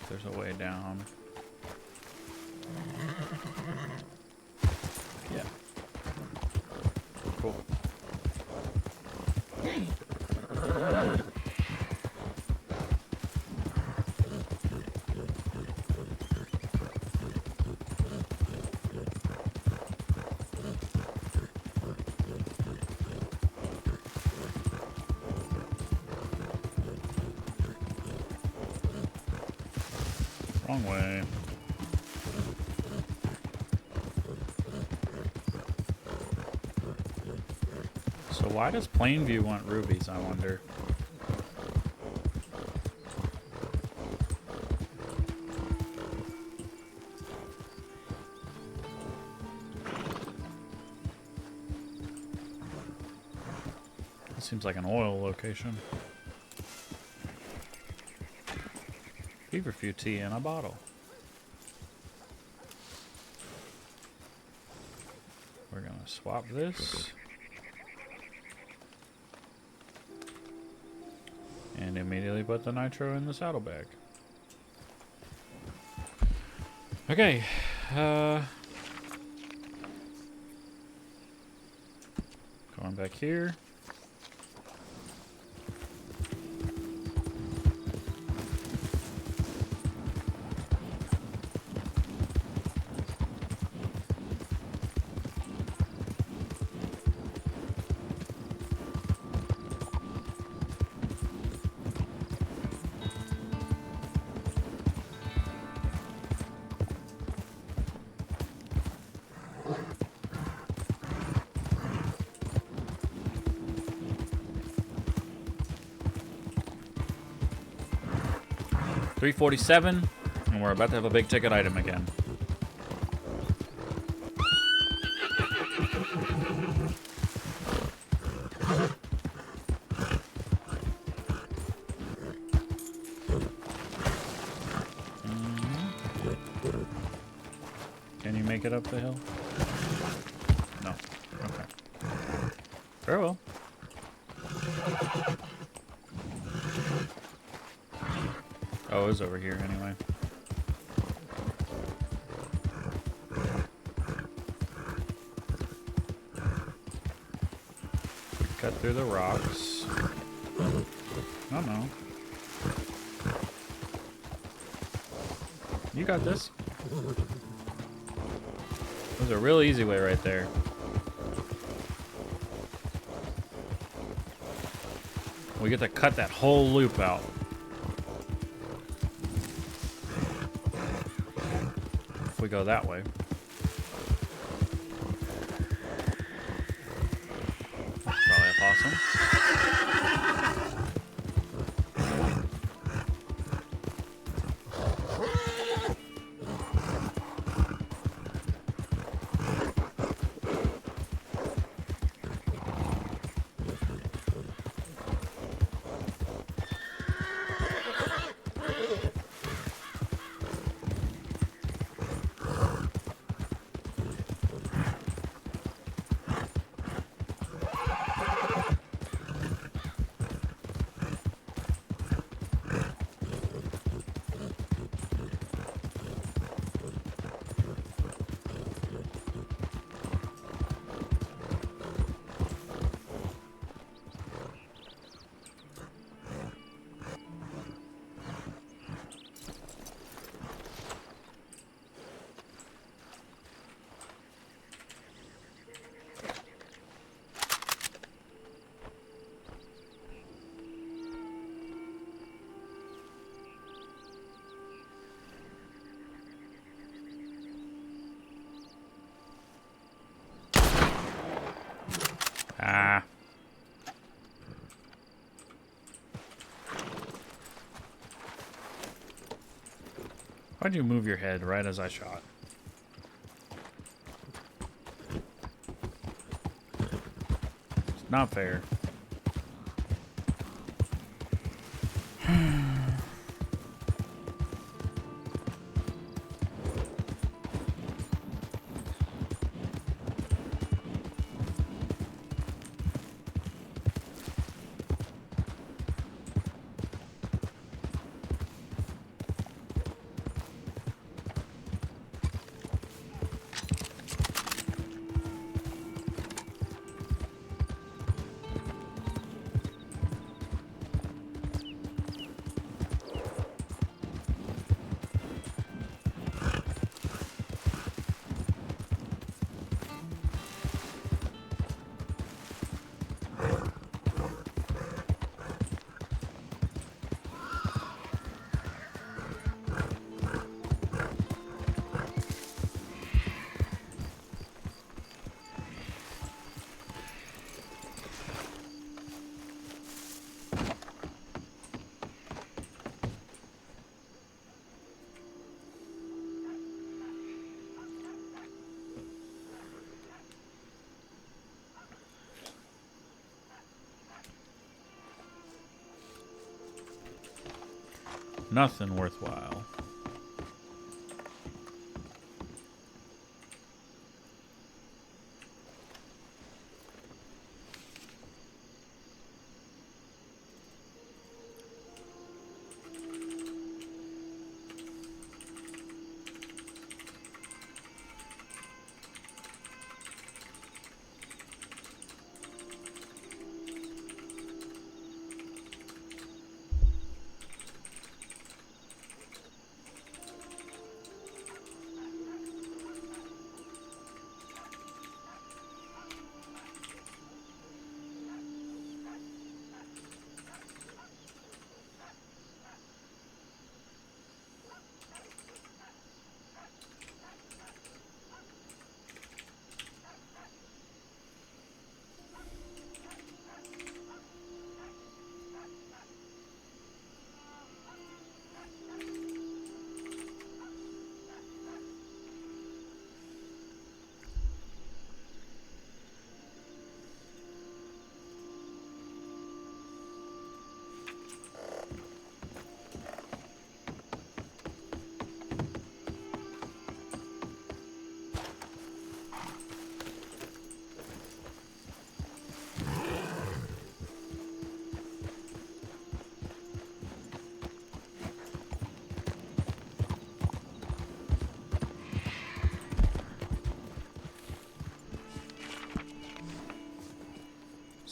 there's a way down. Yeah. Cool. Wrong way. So why does Plainview want rubies, I wonder? That seems like an oil location. Feverfew tea in a bottle. We're gonna swap this. And immediately put the nitro in the saddlebag. Okay. Going back here. $347, and we're about to have a big ticket item again. Can you make it up the hill? No. Okay. Very well. Oh, it was over here anyway. Cut through the rocks. Oh no. You got this. There's a real easy way right there. We get to cut that whole loop out. If we go that way. That's probably a possum. Ah. Why'd you move your head right as I shot? It's not fair. Nothing worthwhile.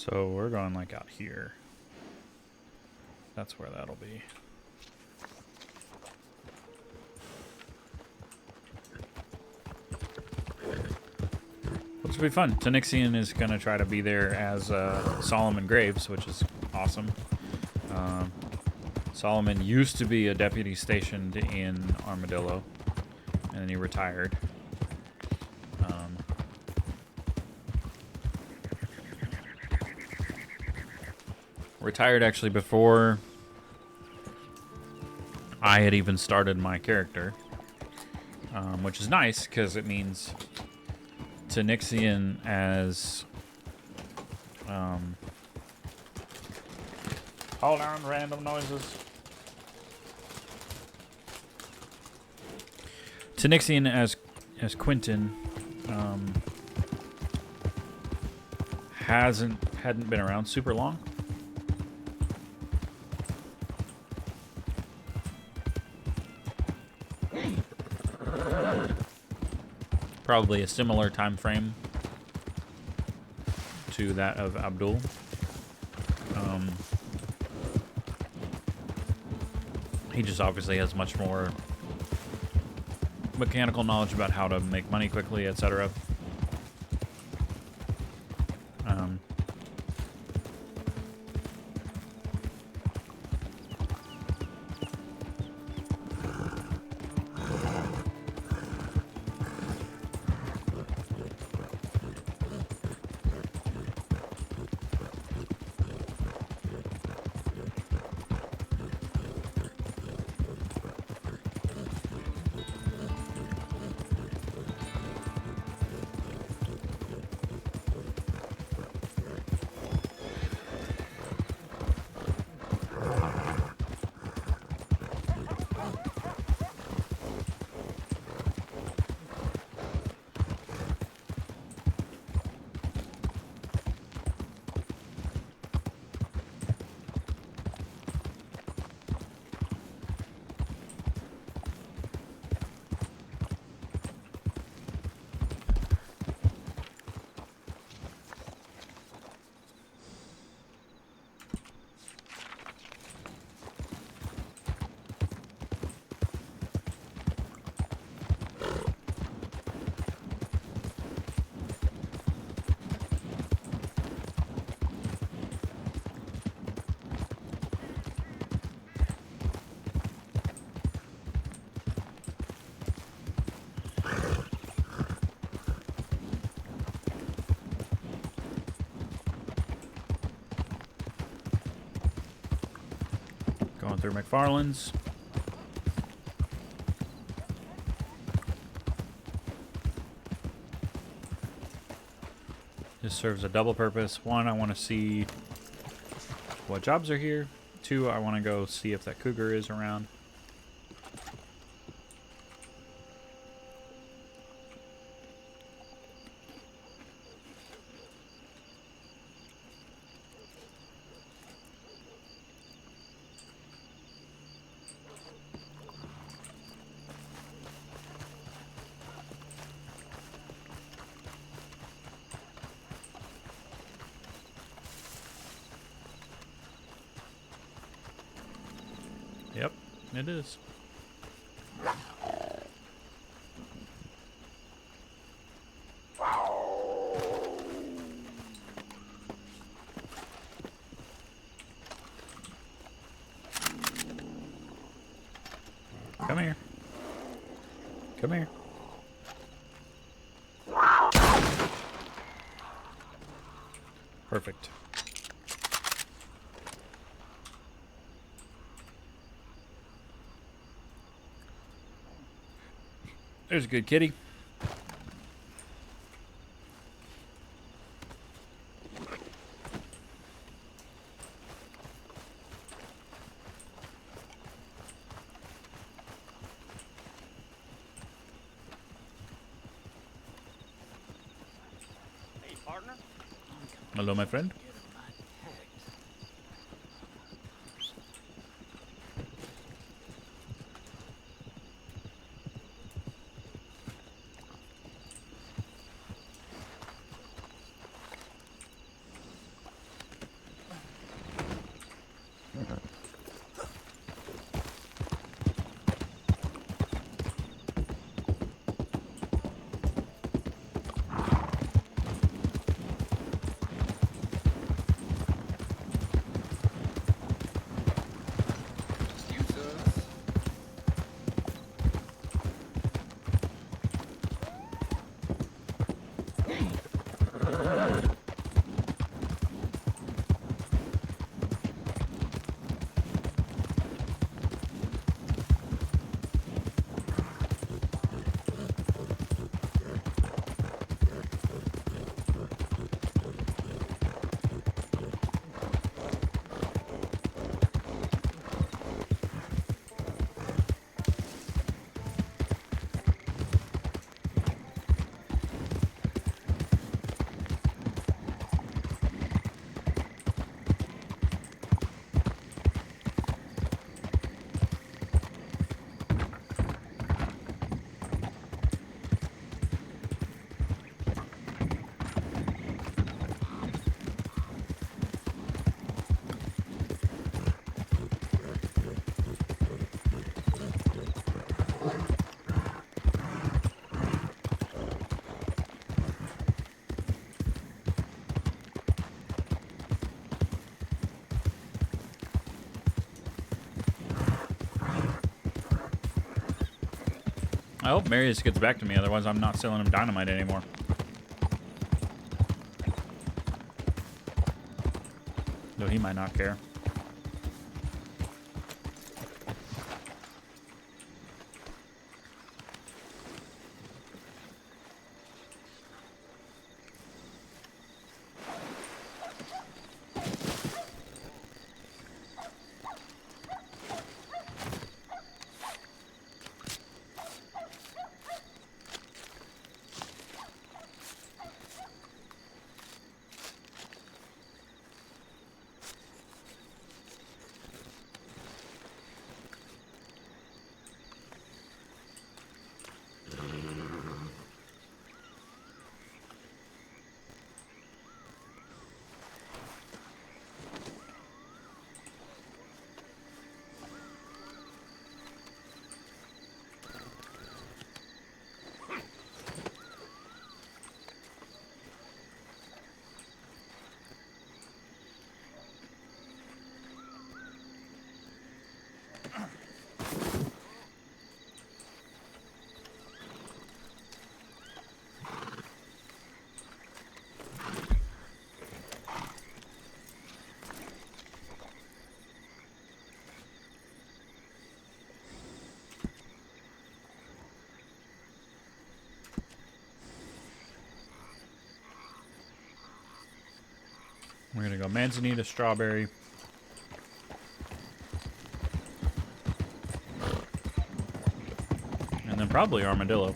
So we're going like out here. That's where that'll be. Which will be fun. Tanixian is going to try to be there as Solomon Graves, which is awesome. Solomon used to be a deputy stationed in Armadillo, and then he retired. Retired actually before I had even started my character, which is nice because it means Tanixian as hold on, random noises. Tanixian as Quentin hadn't been around super long. Probably a similar time frame to that of Abdul. He just obviously has much more mechanical knowledge about how to make money quickly, etc. Going through McFarland's. This serves a double purpose. One, I want to see what jobs are here. Two, I want to go see if that cougar is around. It is. Come here. Come here. Perfect. There's a good kitty. Hey, partner. Hello, my friend. I hope Marius gets back to me, otherwise I'm not selling him dynamite anymore. Though he might not care. We're gonna go manzanita, strawberry. And then probably armadillo.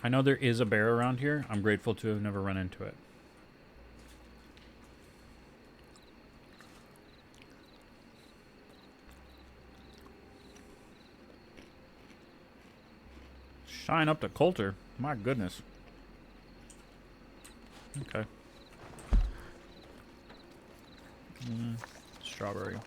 I know there is a bear around here. I'm grateful to have never run into it. Shine up to Coulter. My goodness. Okay. Strawberry.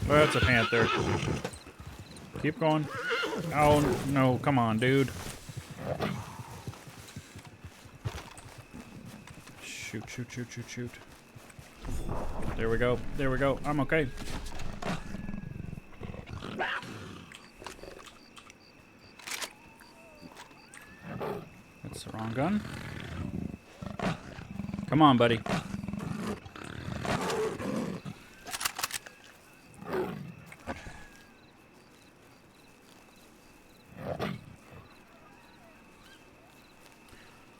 Well, that's a panther. Keep going. Oh, no. Come on, dude. Shoot, shoot, shoot, shoot, shoot. There we go. There we go. I'm okay. That's the wrong gun. Come on, buddy.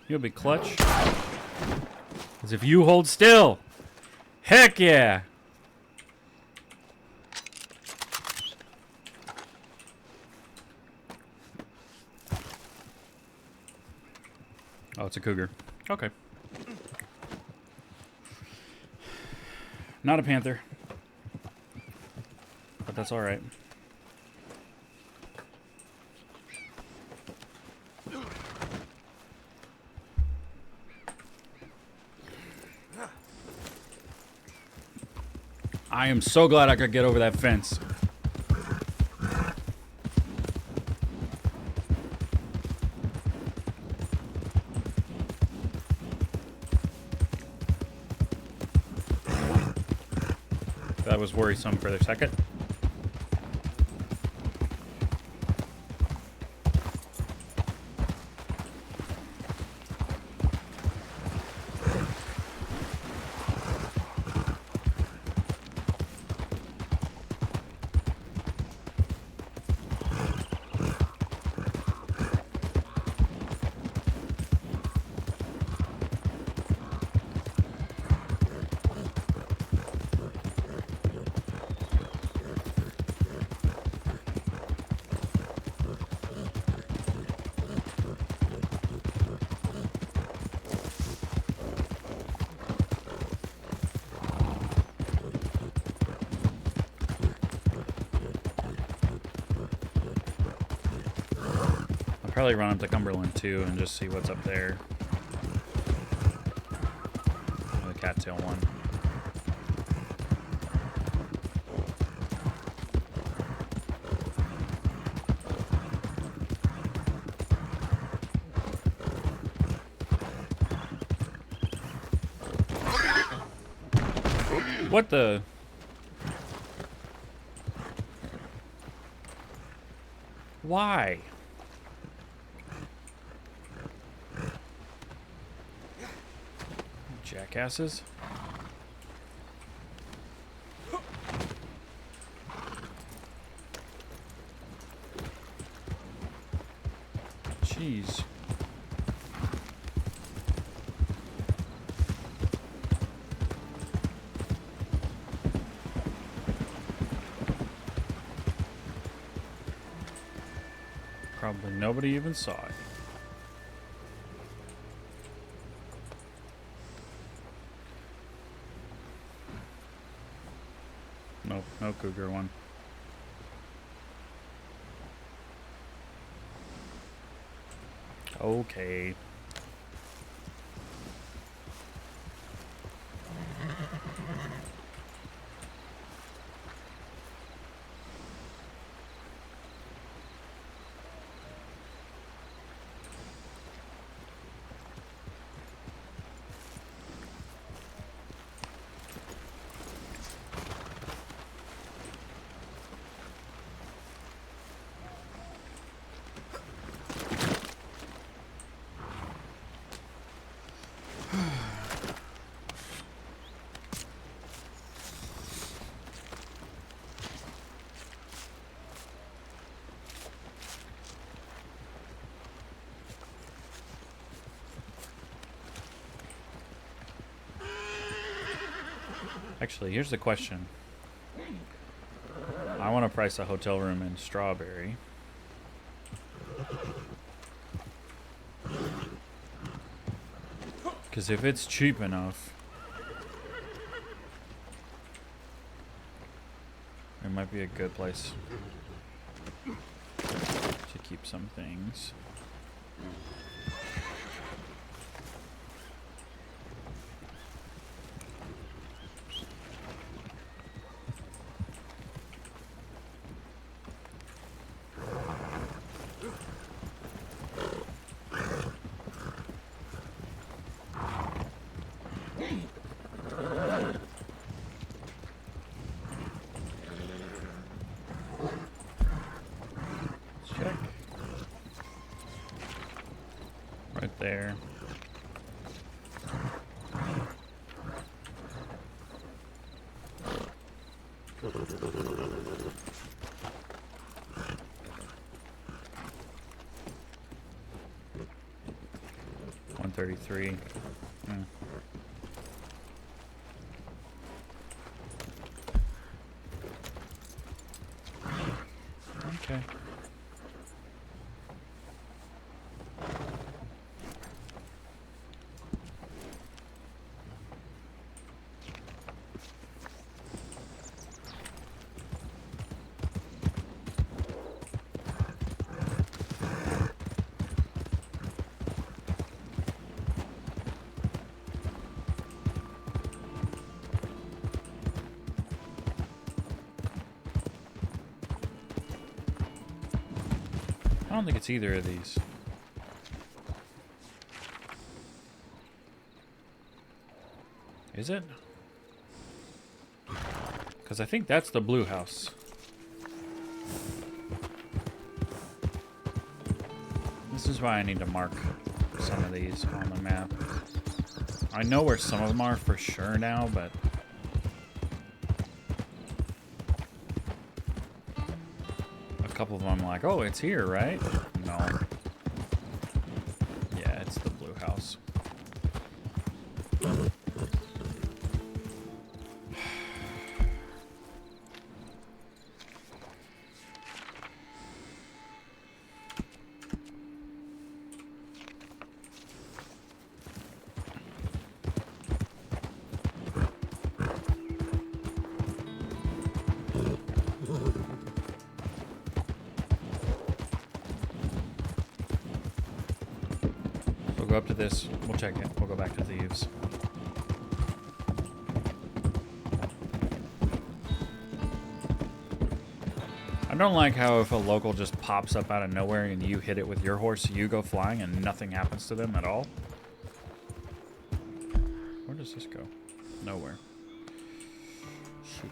You'll be clutch. As if you hold still. Heck yeah. Oh, it's a cougar. Okay. Not a panther. But that's all right. I am so glad I could get over that fence. That was worrisome for a second. Probably run up to Cumberland too and just see what's up there. The cattail one. What the? Why? Jackasses. Jeez. Probably nobody even saw it. Nope, no cougar one. Okay. Actually, here's the question. I want to price a hotel room in Strawberry. Because if it's cheap enough, it might be a good place to keep some things. Check. Right there. $133. Okay. I don't think it's either of these. Is it? Because I think that's the blue house. This is why I need to mark some of these on the map. I know where some of them are for sure now, but a couple of them I'm like, oh, it's here, right? No. Yeah, it's the blue house. We'll go up to this. We'll check it. We'll go back to thieves. I don't like how if a local just pops up out of nowhere and you hit it with your horse, you go flying and nothing happens to them at all. Where does this go? Nowhere. Shoot.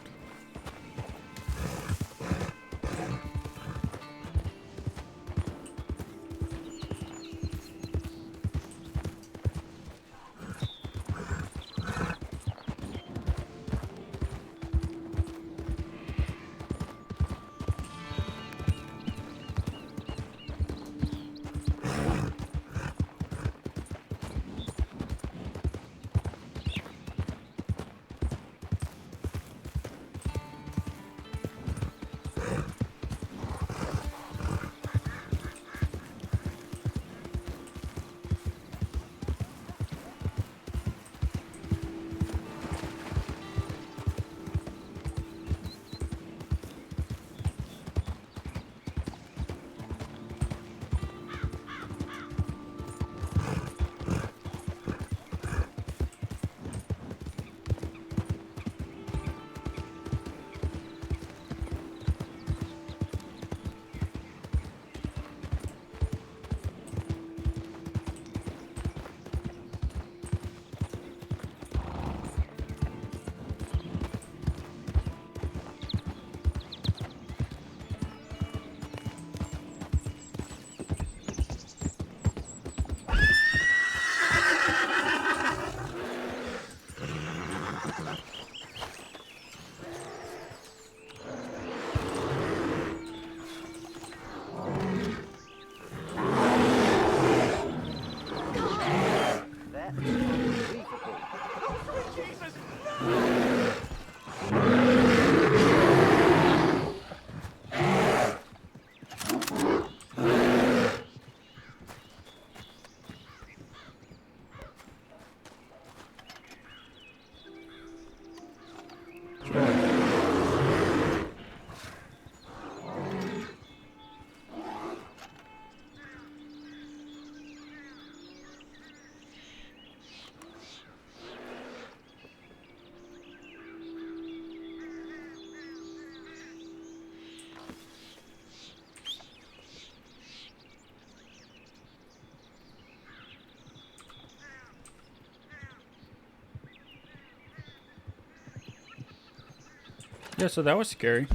Yeah, so that was scary.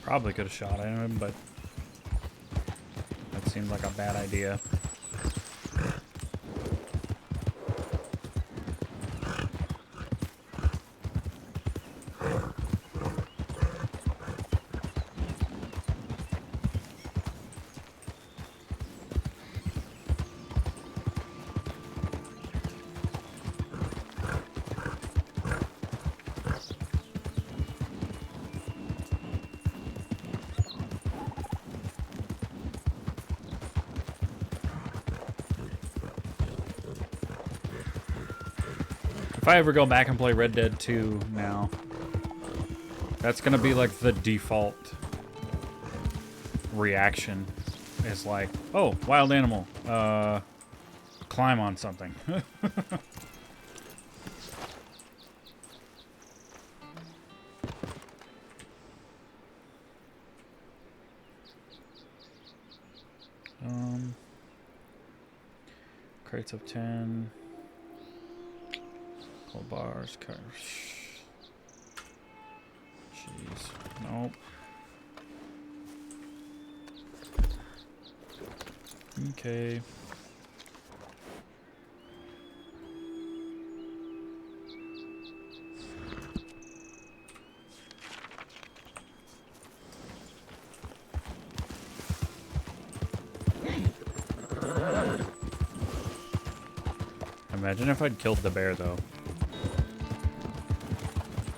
Probably could have shot at him, but that seemed like a bad idea. If I ever go back and play Red Dead 2 now, that's gonna be like the default reaction. Is like, oh, wild animal, climb on something. Crates of 10. Cold bars, cars. Jeez. Nope. Okay. Imagine if I'd killed the bear, though.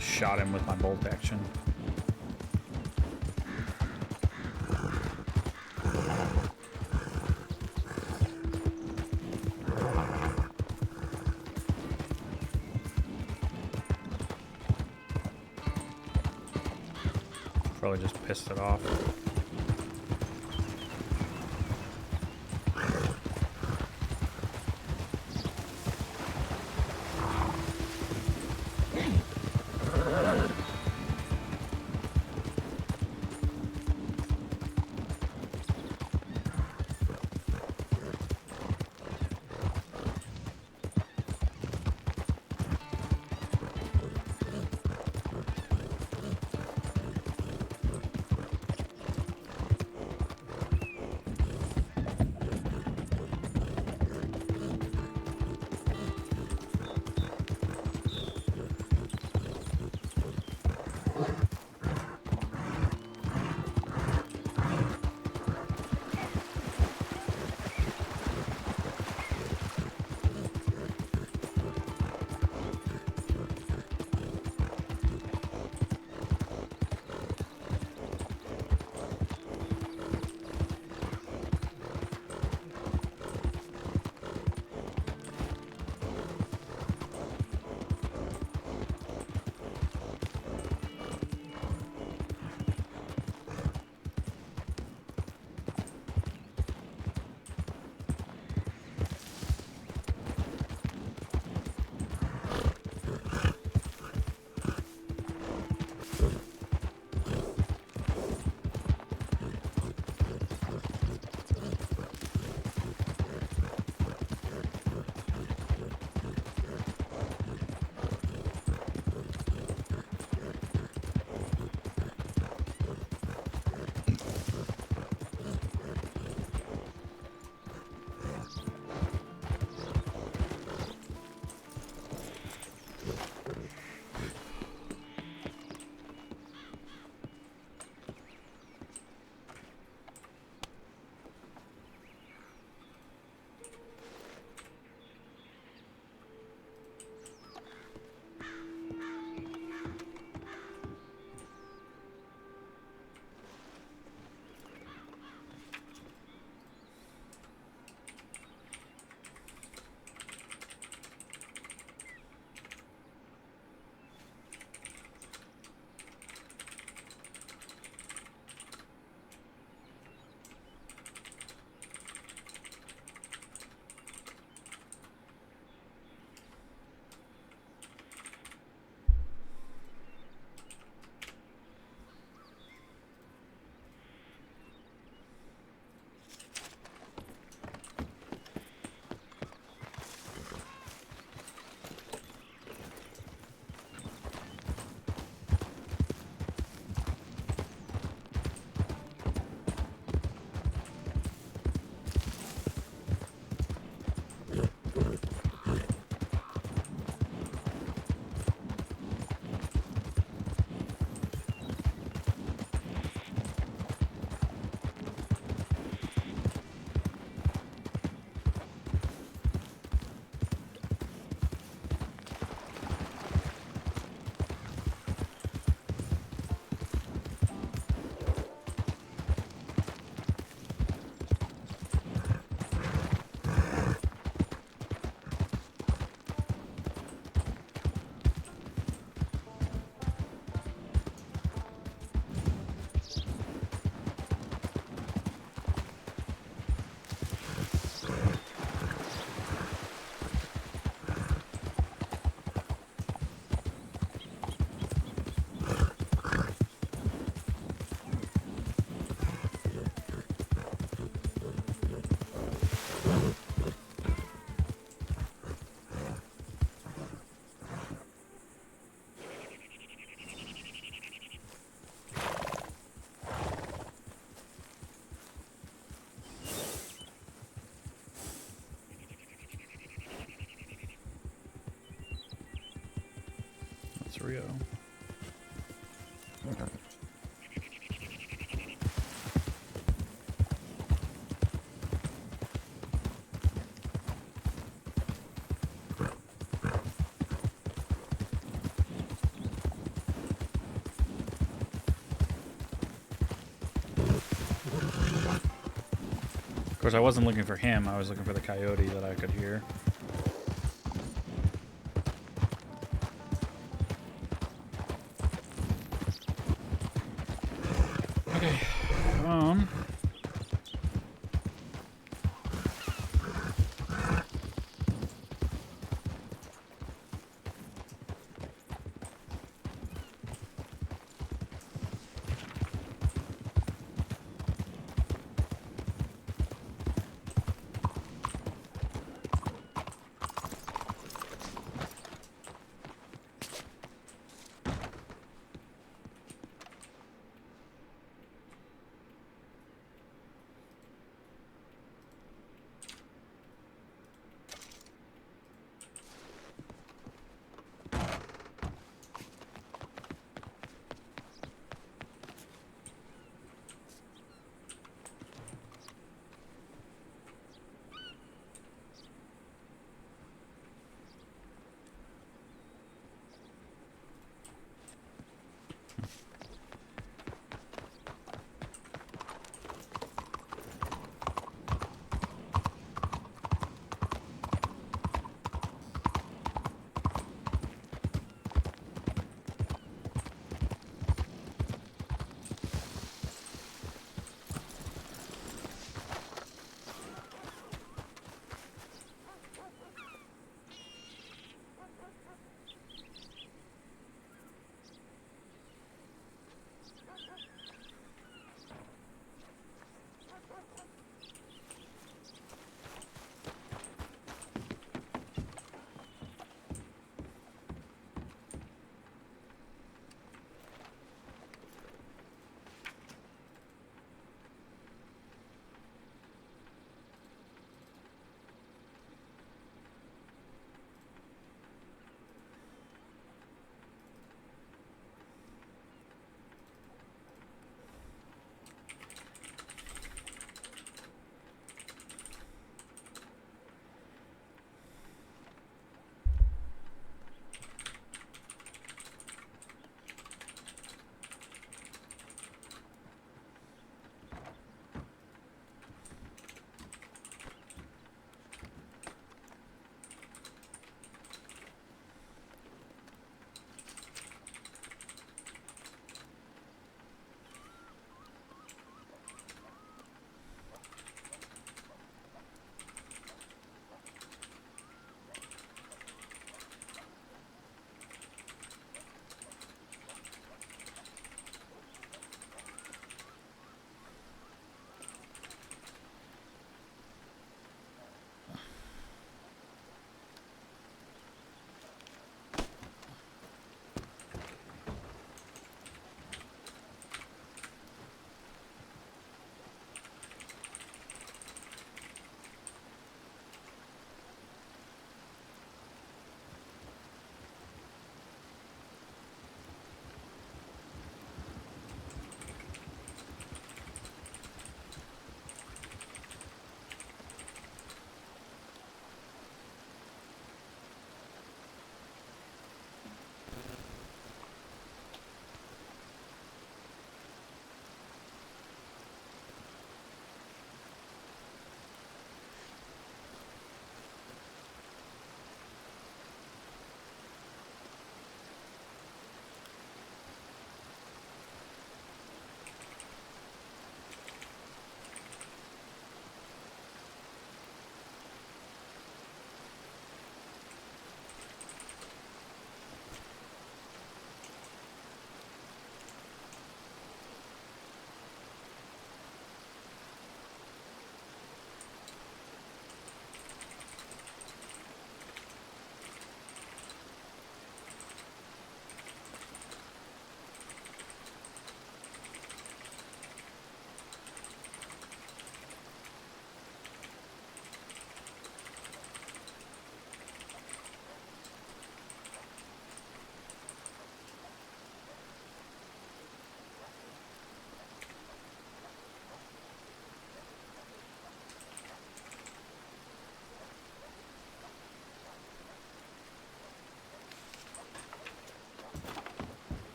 Shot him with my bolt action. Probably just pissed it off. Rio. Of course, I wasn't looking for him. I was looking for the coyote that I could hear. Okay.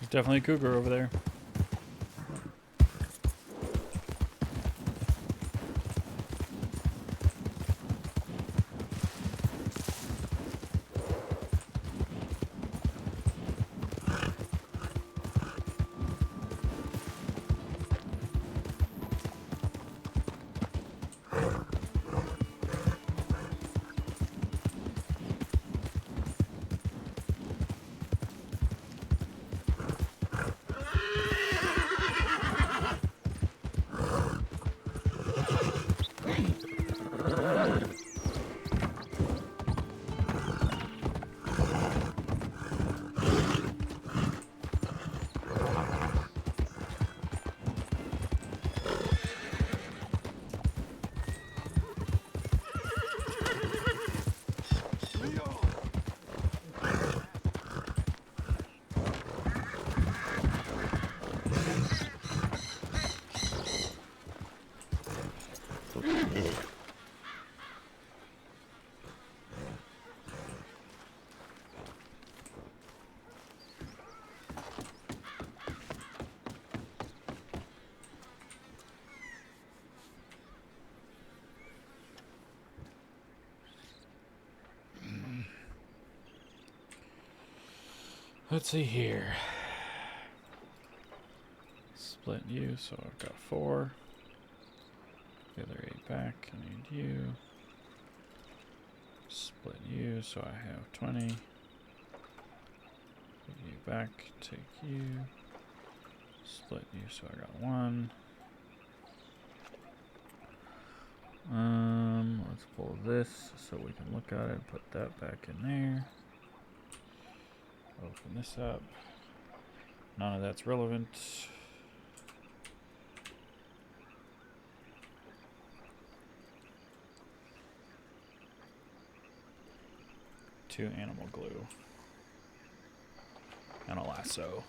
There's definitely a cougar over there. Let's see here. Split you, so I've got 4. The other 8 back. I need you. Split you, so I have 20. Put you back. Take you. Split you, so I got 1. Let's pull this so we can look at it. Put that back in there. Open this up. None of that's relevant. Two animal glue. And a lasso.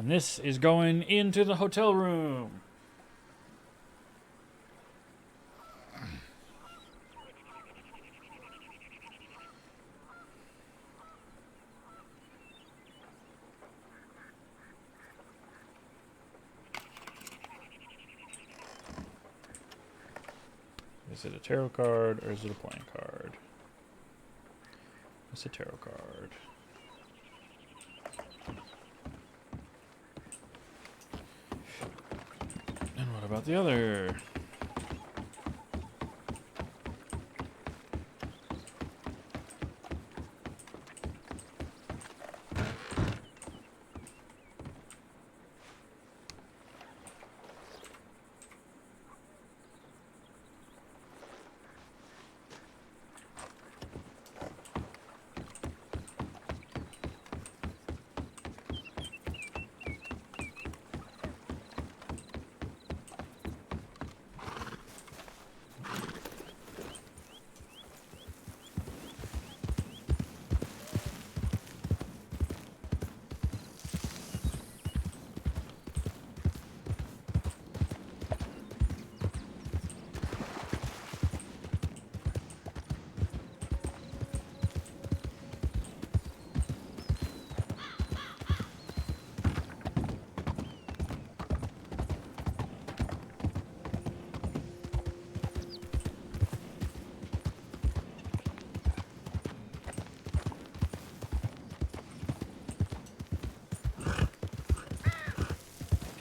And this is going into the hotel room. Is it a tarot card or is it a playing card? It's a tarot card. And what about the other?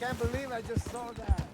Can't believe I just saw that.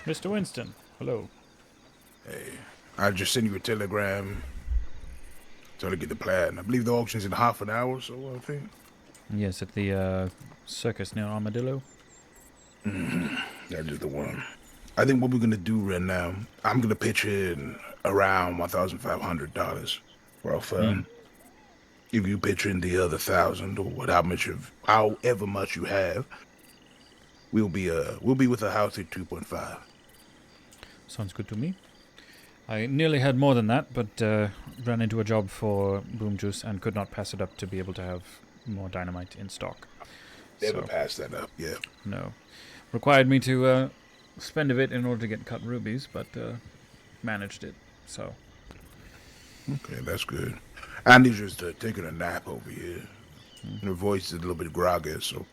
Mr. Winston, hello. Hey, I just sent you a telegram. So to get the plan. I believe the auction's in half an hour or so, I think. Yes, at the circus near Armadillo. That is the one. I think what we're gonna do right now, I'm gonna pitch in around $1,500 for our firm. If you pitch in the other 1,000 or however much you have, we'll be with a house at 2.5. Sounds good to me. I nearly had more than that, but ran into a job for Boom Juice and could not pass it up to be able to have more dynamite in stock. Never pass that up, yeah. No. Required me to spend a bit in order to get cut rubies, but managed it, so. Okay, that's good. Andy's just taking a nap over here. And her voice is a little bit groggy, so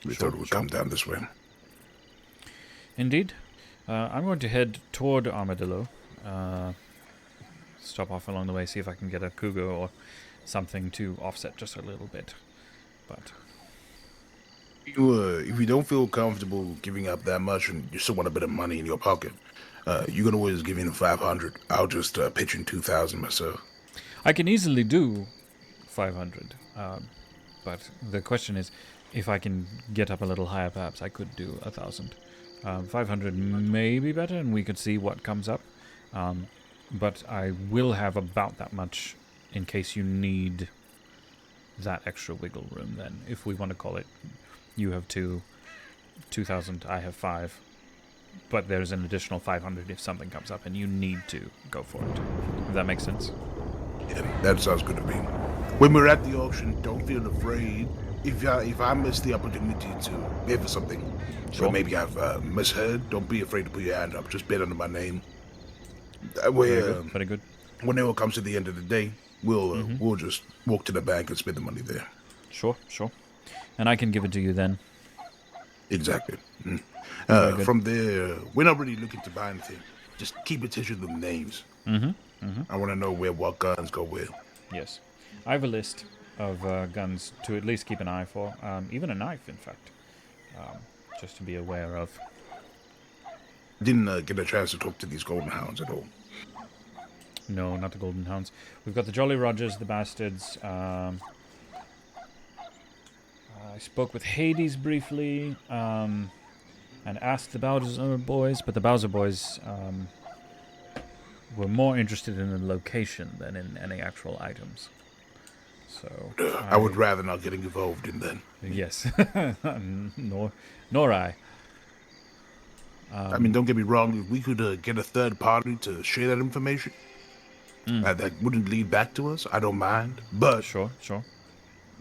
we thought it would come down this way. Indeed. I'm going to head toward Armadillo. Stop off along the way, see if I can get a cougar or something to offset just a little bit. But if you don't feel comfortable giving up that much and you still want a bit of money in your pocket, you can always give in 500. I'll just pitch in 2,000 myself. I can easily do 500. But the question is, if I can get up a little higher, perhaps I could do 1,000. 500 may be better, and we could see what comes up. But I will have about that much in case you need that extra wiggle room then, if we want to call it. You have 2,000, I have 5. But there's an additional 500 if something comes up and you need to go for it. If that makes sense. Yeah, that sounds good to me. When we're at the auction, don't feel afraid. If I miss the opportunity to bid for something, or maybe I've misheard, don't be afraid to put your hand up. Just bid under my name. That way, very good. When it all comes to the end of the day, we'll just walk to the bank and spend the money there. Sure. And I can give it to you then. Exactly. From there, we're not really looking to buy anything. Just keep attention to the names. I want to know where what guns go where. Yes. I have a list of guns to at least keep an eye for. Even a knife, in fact. Just to be aware of. Didn't get a chance to talk to these golden hounds at all. No, not the golden hounds. We've got the Jolly Rogers, the Bastards. I spoke with Hades briefly, and asked the Bowser boys, but the Bowser boys were more interested in the location than in any actual items. So I would rather not get involved in that. Yes, nor I. I mean, don't get me wrong. If we could get a third party to share that information, that wouldn't lead back to us, I don't mind. But sure.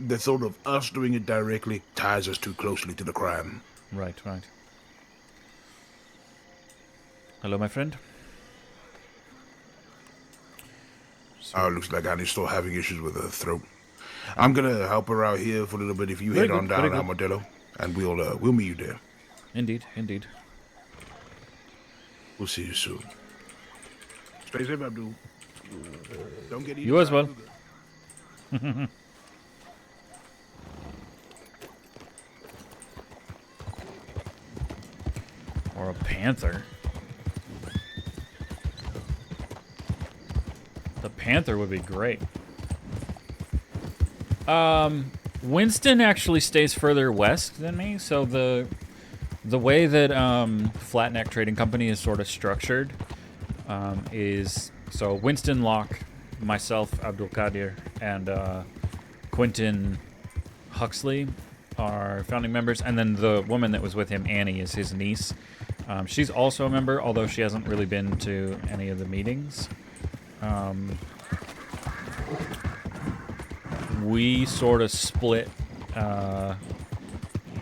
The thought of us doing it directly ties us too closely to the crime. Right. Hello, my friend. Looks like Annie's still having issues with her throat. I'm gonna help her out here for a little bit. If you head on down to Armadillo, and we'll meet you there. Indeed. We'll see you soon. Stay safe, Abdul. Don't get eaten. You as well. Or a panther. The panther would be great. Winston actually stays further west than me, so the way that Flatneck Trading Company is sort of structured is so Winston Locke, myself, Abdul-Qadir, and Quentin Huxley are founding members, and then the woman that was with him, Annie, is his niece. She's also a member, although she hasn't really been to any of the meetings. We sort of split.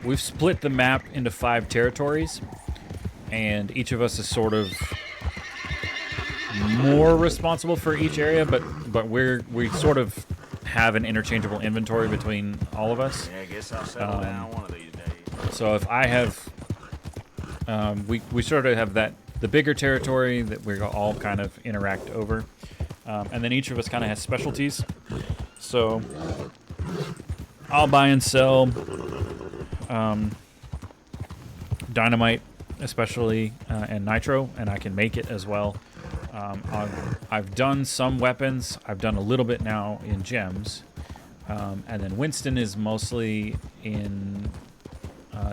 We've split the map into 5 territories, and each of us is sort of more responsible for each area, but we sort of have an interchangeable inventory between all of us. Yeah, I guess I'll settle down one of these days. So if I have, we sort of have the bigger territory that we all kind of interact over, and then each of us kind of has specialties. So I'll buy and sell dynamite, especially, and nitro, and I can make it as well. I've done some weapons. I've done a little bit now in gems, and then Winston is mostly in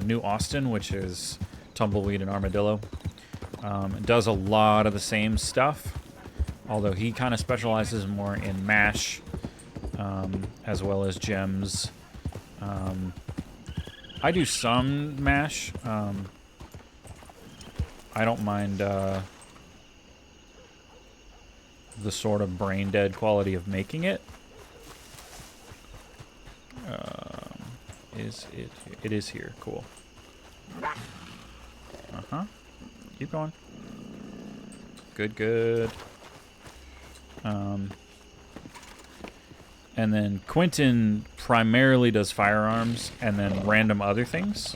New Austin, which is Tumbleweed and Armadillo. Does a lot of the same stuff, although he kind of specializes more in mash, as well as gems. I do some mash. I don't mind the sort of brain dead quality of making it. Is it? It is here. Cool. Keep going. Good. And then Quentin primarily does firearms and then random other things.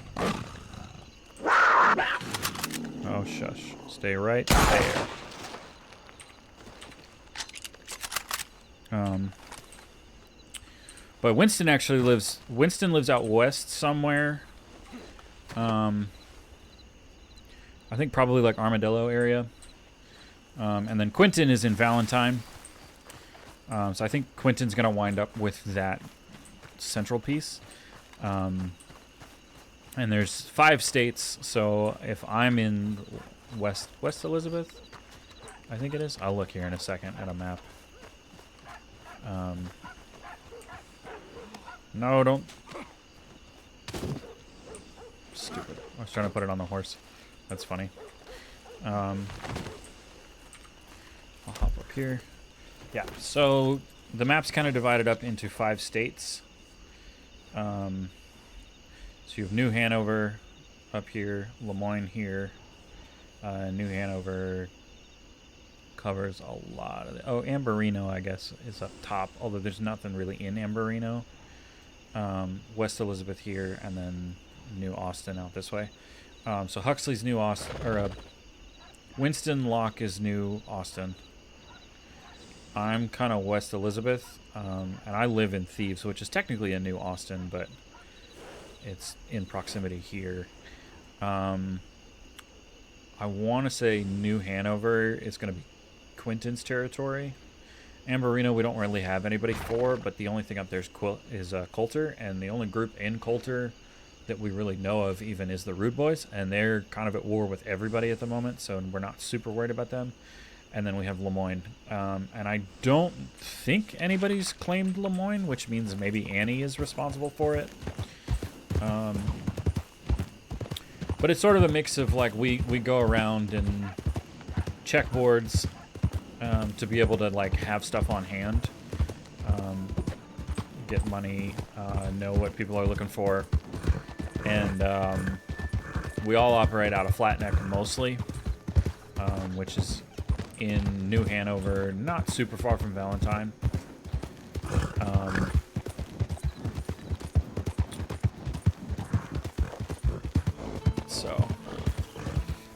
Oh, shush. Stay right there. But Winston actually lives... Winston lives out west somewhere. I think probably like Armadillo area. And then Quentin is in Valentine. So I think Quentin's going to wind up with that central piece. And there's 5 states, so if I'm in West Elizabeth, I think it is. I'll look here in a second at a map. No, don't. Stupid. I was trying to put it on the horse. That's funny. I'll hop up here. Yeah, so the map's kind of divided up into 5 states. So you have New Hanover up here, Lemoyne here. New Hanover covers a lot of it. Oh, Amberino, I guess, is up top, although there's nothing really in Amberino. West Elizabeth here, and then New Austin out this way. So Huxley's New Austin, or Winston Lock is New Austin. I'm kind of West Elizabeth, and I live in Thieves, which is technically a New Austin, but it's in proximity here. I want to say New Hanover is going to be Quentin's territory. Amberino we don't really have anybody for, but the only thing up there is Coulter, and the only group in Coulter that we really know of even is the Rude Boys, and they're kind of at war with everybody at the moment, so we're not super worried about them. And then we have Lemoyne, and I don't think anybody's claimed Lemoyne, which means maybe Annie is responsible for it. But it's sort of a mix of, like, we go around and check boards to be able to, like, have stuff on hand, get money, know what people are looking for, and we all operate out of Flatneck mostly, which is in New Hanover, not super far from Valentine.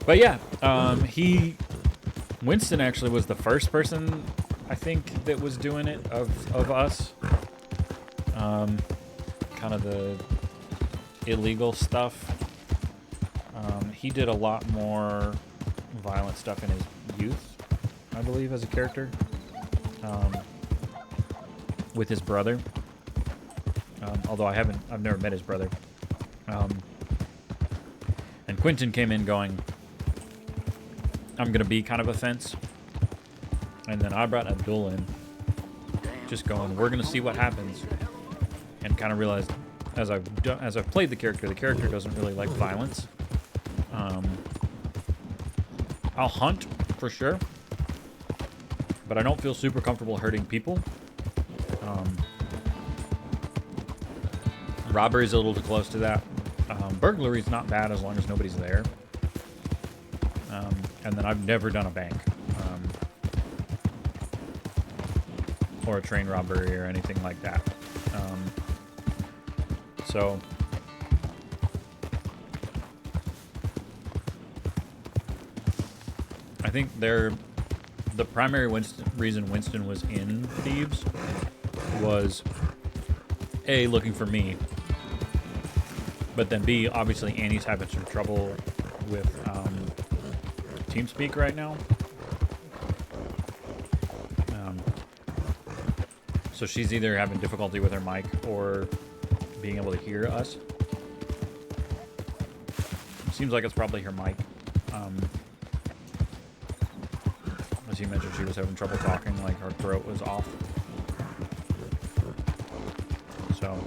But yeah, Winston actually was the first person, I think, that was doing it of us. Kind of the illegal stuff. He did a lot more violent stuff in his youth, I believe, as a character. With his brother. Although I've never met his brother. And Quentin came in going, I'm gonna be kind of a fence, and then I brought Abdul in, just going, we're gonna see what happens, and kind of realized as I've played the character doesn't really like violence. I'll hunt for sure, but I don't feel super comfortable hurting people. Robbery's a little too close to that. Burglary's not bad as long as nobody's there. And then I've never done a bank, or a train robbery or anything like that. So I think the primary reason Winston was in Thieves was A, looking for me, but then B, obviously Annie's having some trouble with TeamSpeak right now. So she's either having difficulty with her mic or being able to hear us. It seems like it's probably her mic. As you mentioned, she was having trouble talking, like her throat was off. So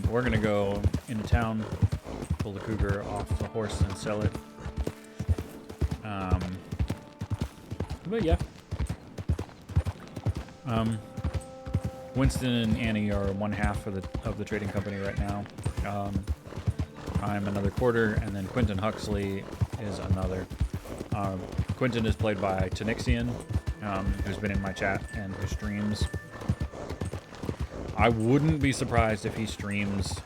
we're gonna go into town, pull the cougar off the horse and sell it. But yeah. Winston and Annie are one half of the trading company right now. I'm another quarter, and then Quentin Huxley is another. Quentin is played by Tanixian, who's been in my chat and who streams. I wouldn't be surprised if he streams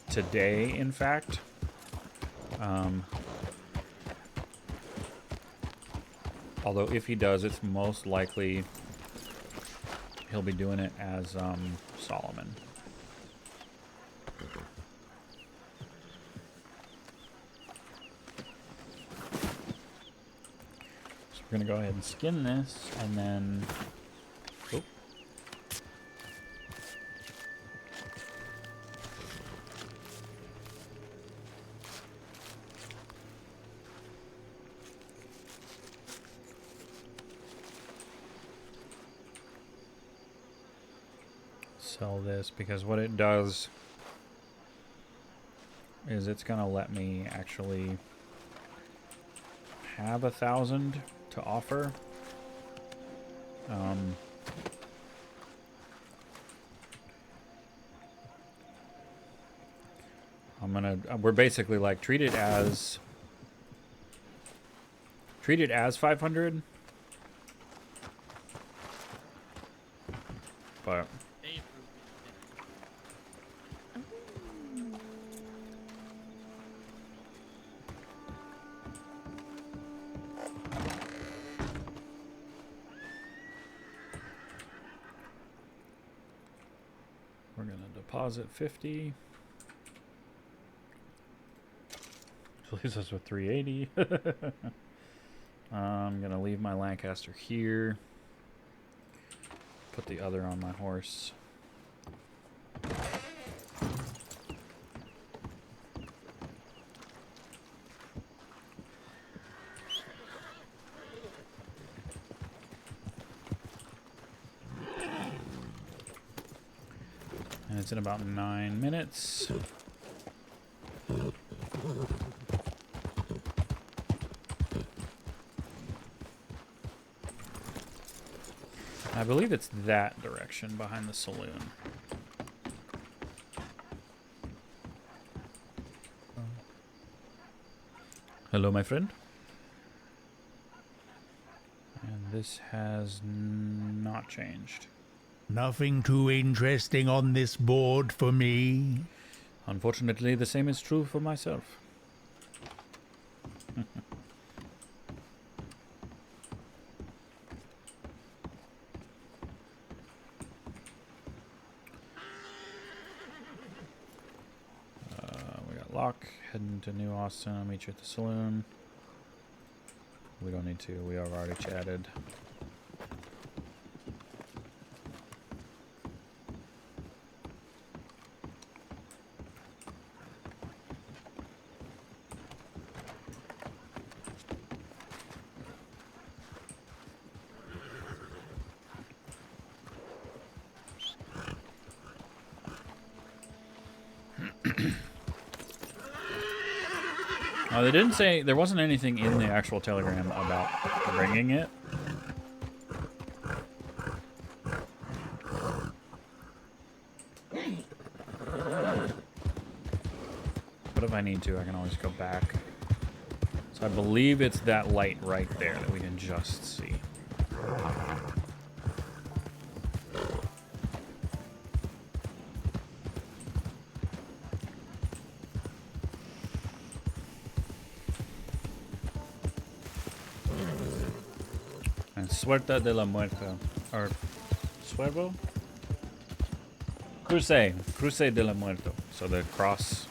today, in fact. Although if he does, it's most likely he'll be doing it as Solomon. So we're gonna go ahead and skin this, and then oh. Sell this, because what it does is it's gonna let me actually have 1,000 to offer. We're basically like treat it as 500, but we're gonna deposit 50. Leaves us with 380. I'm gonna leave my Lancaster here. Put the other on my horse. And it's in about 9 minutes. I believe it's that direction behind the saloon. Hello, my friend. And this has not changed. Nothing too interesting on this board for me. Unfortunately, the same is true for myself. We got Locke heading to New Austin. I'll meet you at the saloon. We don't need to. We have already chatted. They didn't say, there wasn't anything in the actual telegram about bringing it. But if I need to, I can always go back. So I believe it's that light right there that we can just see. Suerta de la Muerta, or Suervo? Cruce de la Muerto. So the cross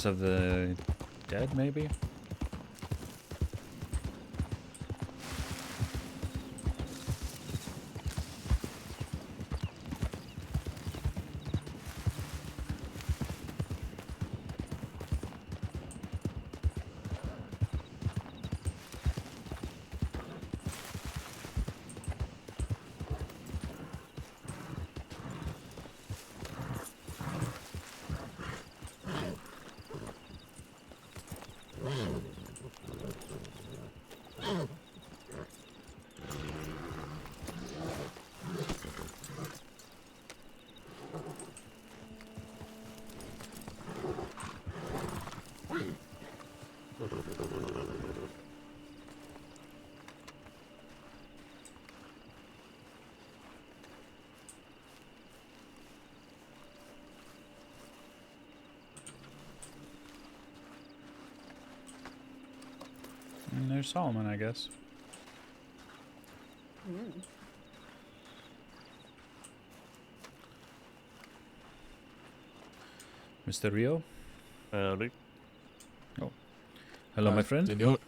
of the dead, maybe? And there's Solomon, I guess. Mr. Rio? Howdy. Oh. Hello, my friend. Senor.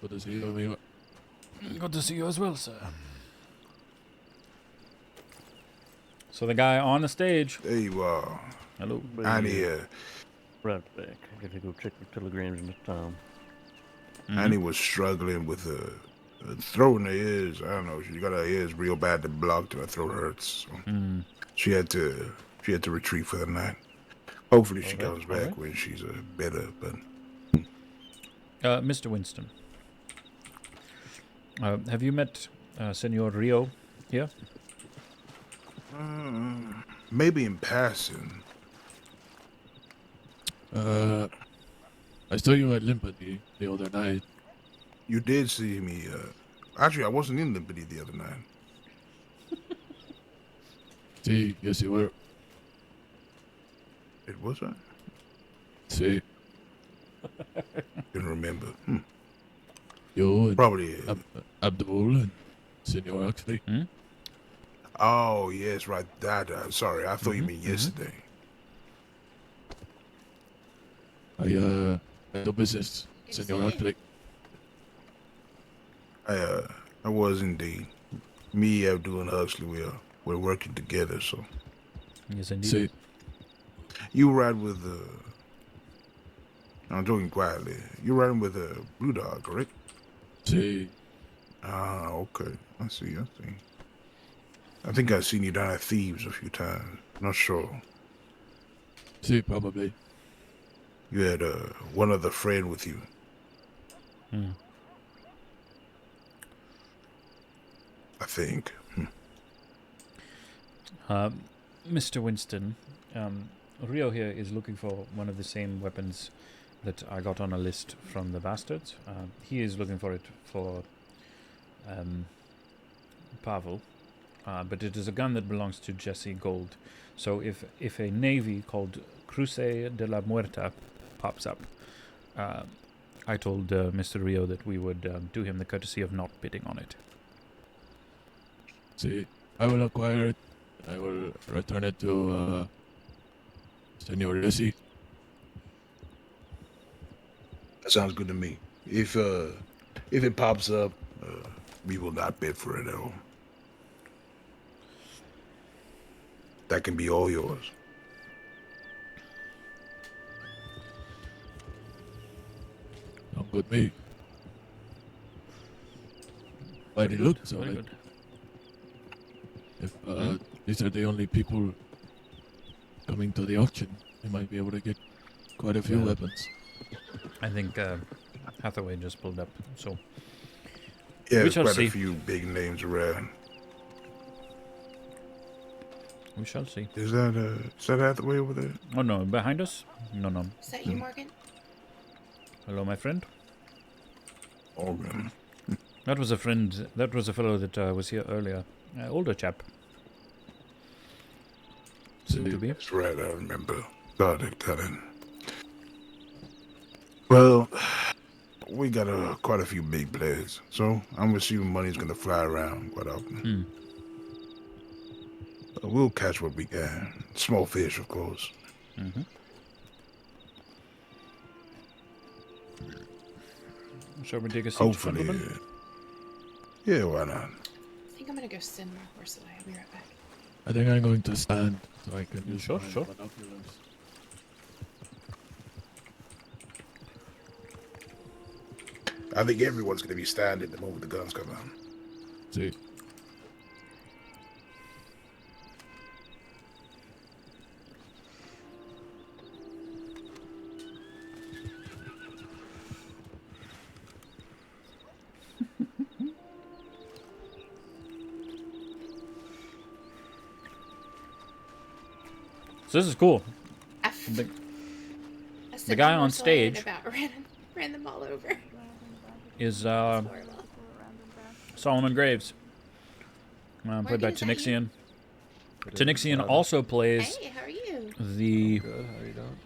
Good to see you, amigo. Good to see you as well, sir. So the guy on the stage. There you are. Hello. And he, Right back. I gotta go check the telegrams in the town. and he was struggling with a throat in her ears. I don't know. She got her ears real bad and blocked, and her throat hurts. So she had to retreat for the night. Hopefully, she comes back when she's better. But Mr. Winston. Have you met Senor Rio here? maybe in passing. I saw you at Limpity the other night. You did see me. Actually, I wasn't in Limpity the other night. See, yes you were. It was I? See, Didn't remember. you and Probably. Abdul and Senor Oxley. Oh yes, right. That. Sorry, I thought you meant yesterday. I do business, Senor Oxley. I was indeed. Me, Abdul, and Huxley, we're working together. So. Yes, indeed. See, You ride with I'm joking quietly. You're riding with a blue dog, correct? see, Ah, okay. I see. I think I've seen you down at Thieves a few times. Not sure. see, probably. You had one other friend with you. I think. Mr. Winston, Rio here is looking for one of the same weapons that I got on a list from the bastards. He is looking for it for Pavel, but it is a gun that belongs to Jesse Gold. So if a navy called Cruce de la Muerta pops up, I told Mr. Rio that we would do him the courtesy of not bidding on it. See, I will acquire it. I will return it to Senor Jesse. That sounds good to me. If it pops up, we will not bid for it at all. That can be all yours. Sound good me. By the looks of Very it, good. if these are the only people coming to the auction, they might be able to get quite a few Yeah. weapons. I think Hathaway just pulled up, so Yeah, we there's shall quite see. a few big names around. We shall see. Is that Hathaway over there? Oh no, behind us? No. Is that you, Morgan? Hello, my friend. Morgan. That was a friend. That was a fellow that was here earlier. Older chap. Seemed to be. That's right, I remember. Got it. Well, we got quite a few big players, so I'm assuming money's gonna fly around quite often. We'll catch what we can. Small fish, of course. Shall we take a seat, Hopefully. gentlemen? Yeah, why not? I think I'm gonna go send my horse away. I'll be right back. I think I'm going to stand so I can use Sure. my binoculars. I think everyone's gonna be standing the moment the guns come out. See, So this is cool. I The sent guy my on horse away and stage about ran them all over. is It's horrible. Solomon Graves, played by is that you? Tanixian. Tanixian also plays Hey, how are you? the Good. How you doing?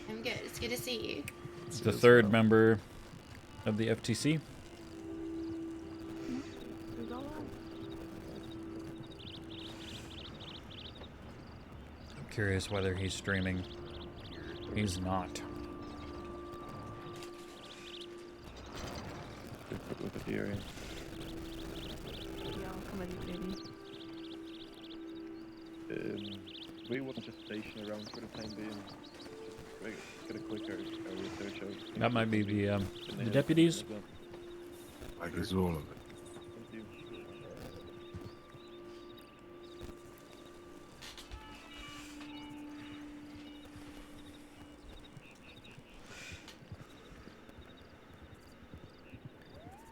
I'm good. It's good to see you. the third member of the FTC. He's all right. I'm curious whether he's streaming. He's not. Look at the area. Yeah, I'll come with you, baby. We want to station around for the time being. Just get a quick research of. That might be the deputies. Like it's all of it. Thank you.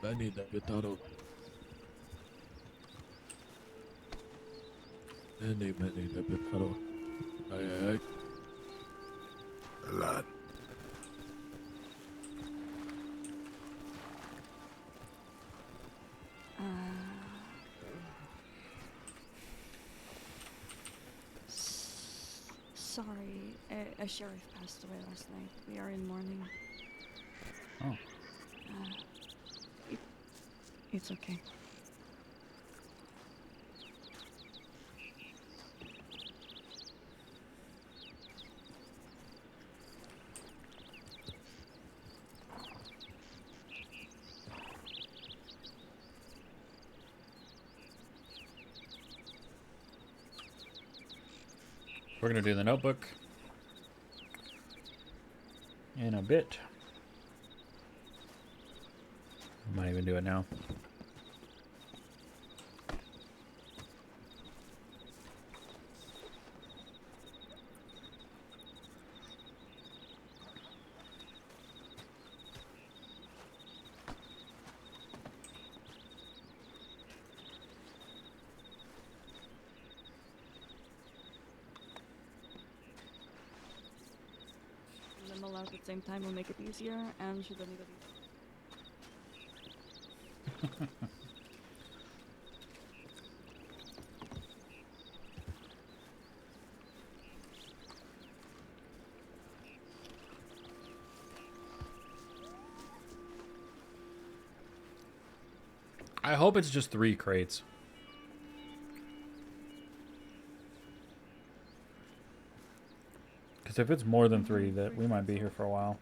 Benny the Guitarro. Benny the Guitarro. Ay. A lot. Sorry, a sheriff passed away last night. We are in mourning. Oh. It's okay. We're gonna do the notebook in a bit. Might even do it now. Them all out at the same time will make it easier, and should anybody... I hope it's just 3 crates. Because if it's more than 3, that we might be here for a while.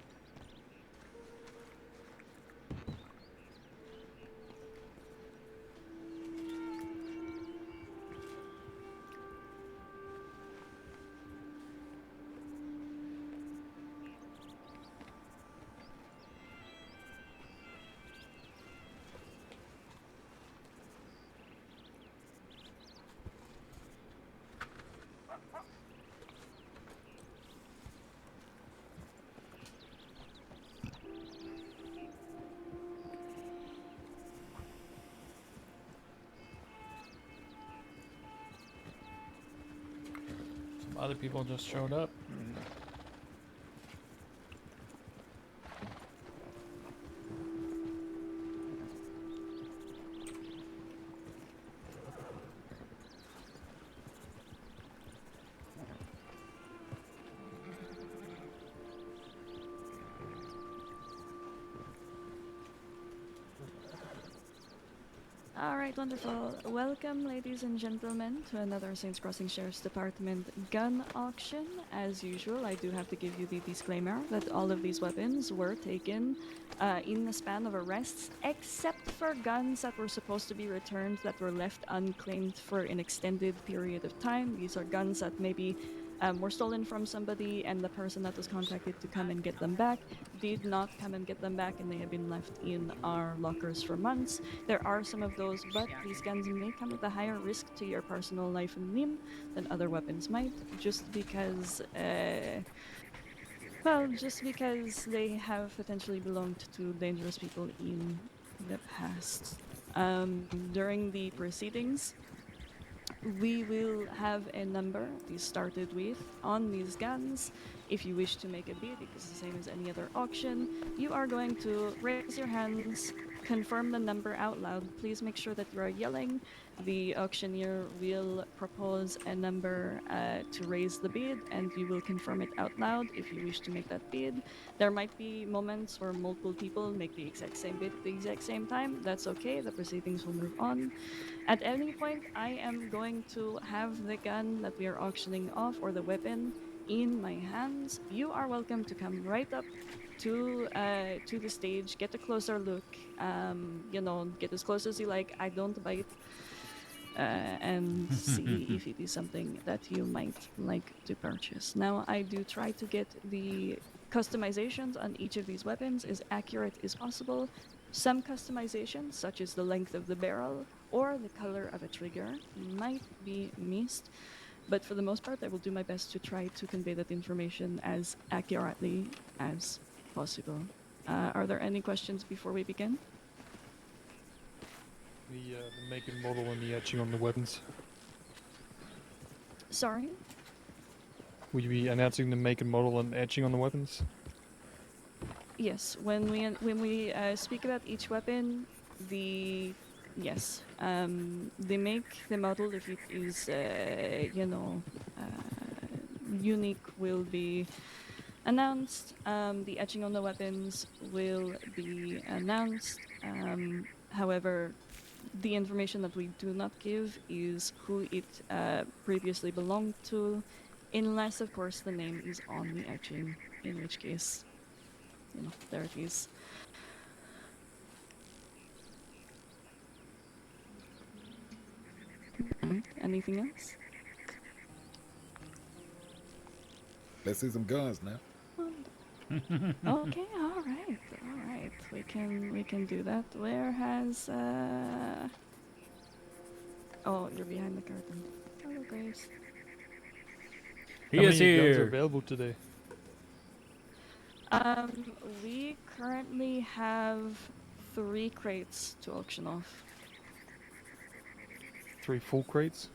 Other people just showed up. Alright, wonderful. Welcome, ladies and gentlemen, to another Saints Crossing Sheriff's Department gun auction. As usual, I do have to give you the disclaimer that all of these weapons were taken in the span of arrests, except for guns that were supposed to be returned that were left unclaimed for an extended period of time. These are guns that maybe were stolen from somebody, and the person that was contacted to come and get them back did not come and get them back, and they have been left in our lockers for months. There are some of those, but these guns may come with a higher risk to your personal life and limb than other weapons might, just because just because they have potentially belonged to dangerous people in the past. During the proceedings, we will have a number to started with on these guns. If you wish to make a bid, it's the same as any other auction. You are going to raise your hands confirm the number out loud, please make sure that you are yelling. The auctioneer will propose a number to raise the bid, and you will confirm it out loud if you wish to make that bid. There might be moments where multiple people make the exact same bid at the exact same time. That's okay, the proceedings will move on. At any point, I am going to have the gun that we are auctioning off, or the weapon, in my hands. You are welcome to come right up to the stage, get a closer look, get as close as you like. I don't bite, and see if it is something that you might like to purchase. Now, I do try to get the customizations on each of these weapons as accurate as possible. Some customizations, such as the length of the barrel or the color of a trigger, might be missed, but for the most part, I will do my best to try to convey that information as accurately as possible. Are there any questions before we begin? The make and model and the etching on the weapons. Sorry? Will you be announcing the make and model and etching on the weapons? Yes, when we speak about each weapon, the make, the model, if it is unique, will be announced. The etching on the weapons will be announced. However, the information that we do not give is who it previously belonged to, unless, of course, the name is on the etching, in which case, there it is. Anything else? Let's see some guns now. Okay, all right. We can do that. Where has Oh, you're behind the curtain. Hello, Grace. How many guns are available today? We currently have 3 crates to auction off. 3 full crates?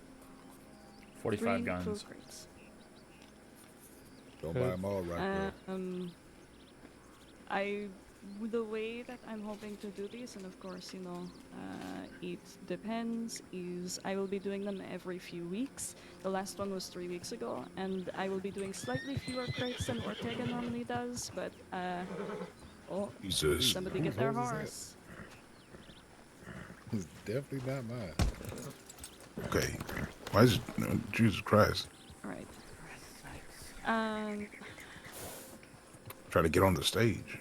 45 3 guns. full crates. Don't buy them all right The way that I'm hoping to do this, and of course, it depends, is I will be doing them every few weeks. The last one was 3 weeks ago, and I will be doing slightly fewer crates than Ortega normally does, but, Jesus. somebody get their horse. It's definitely not mine. Okay. Why is it, Jesus Christ. Alright. Try to get on the stage.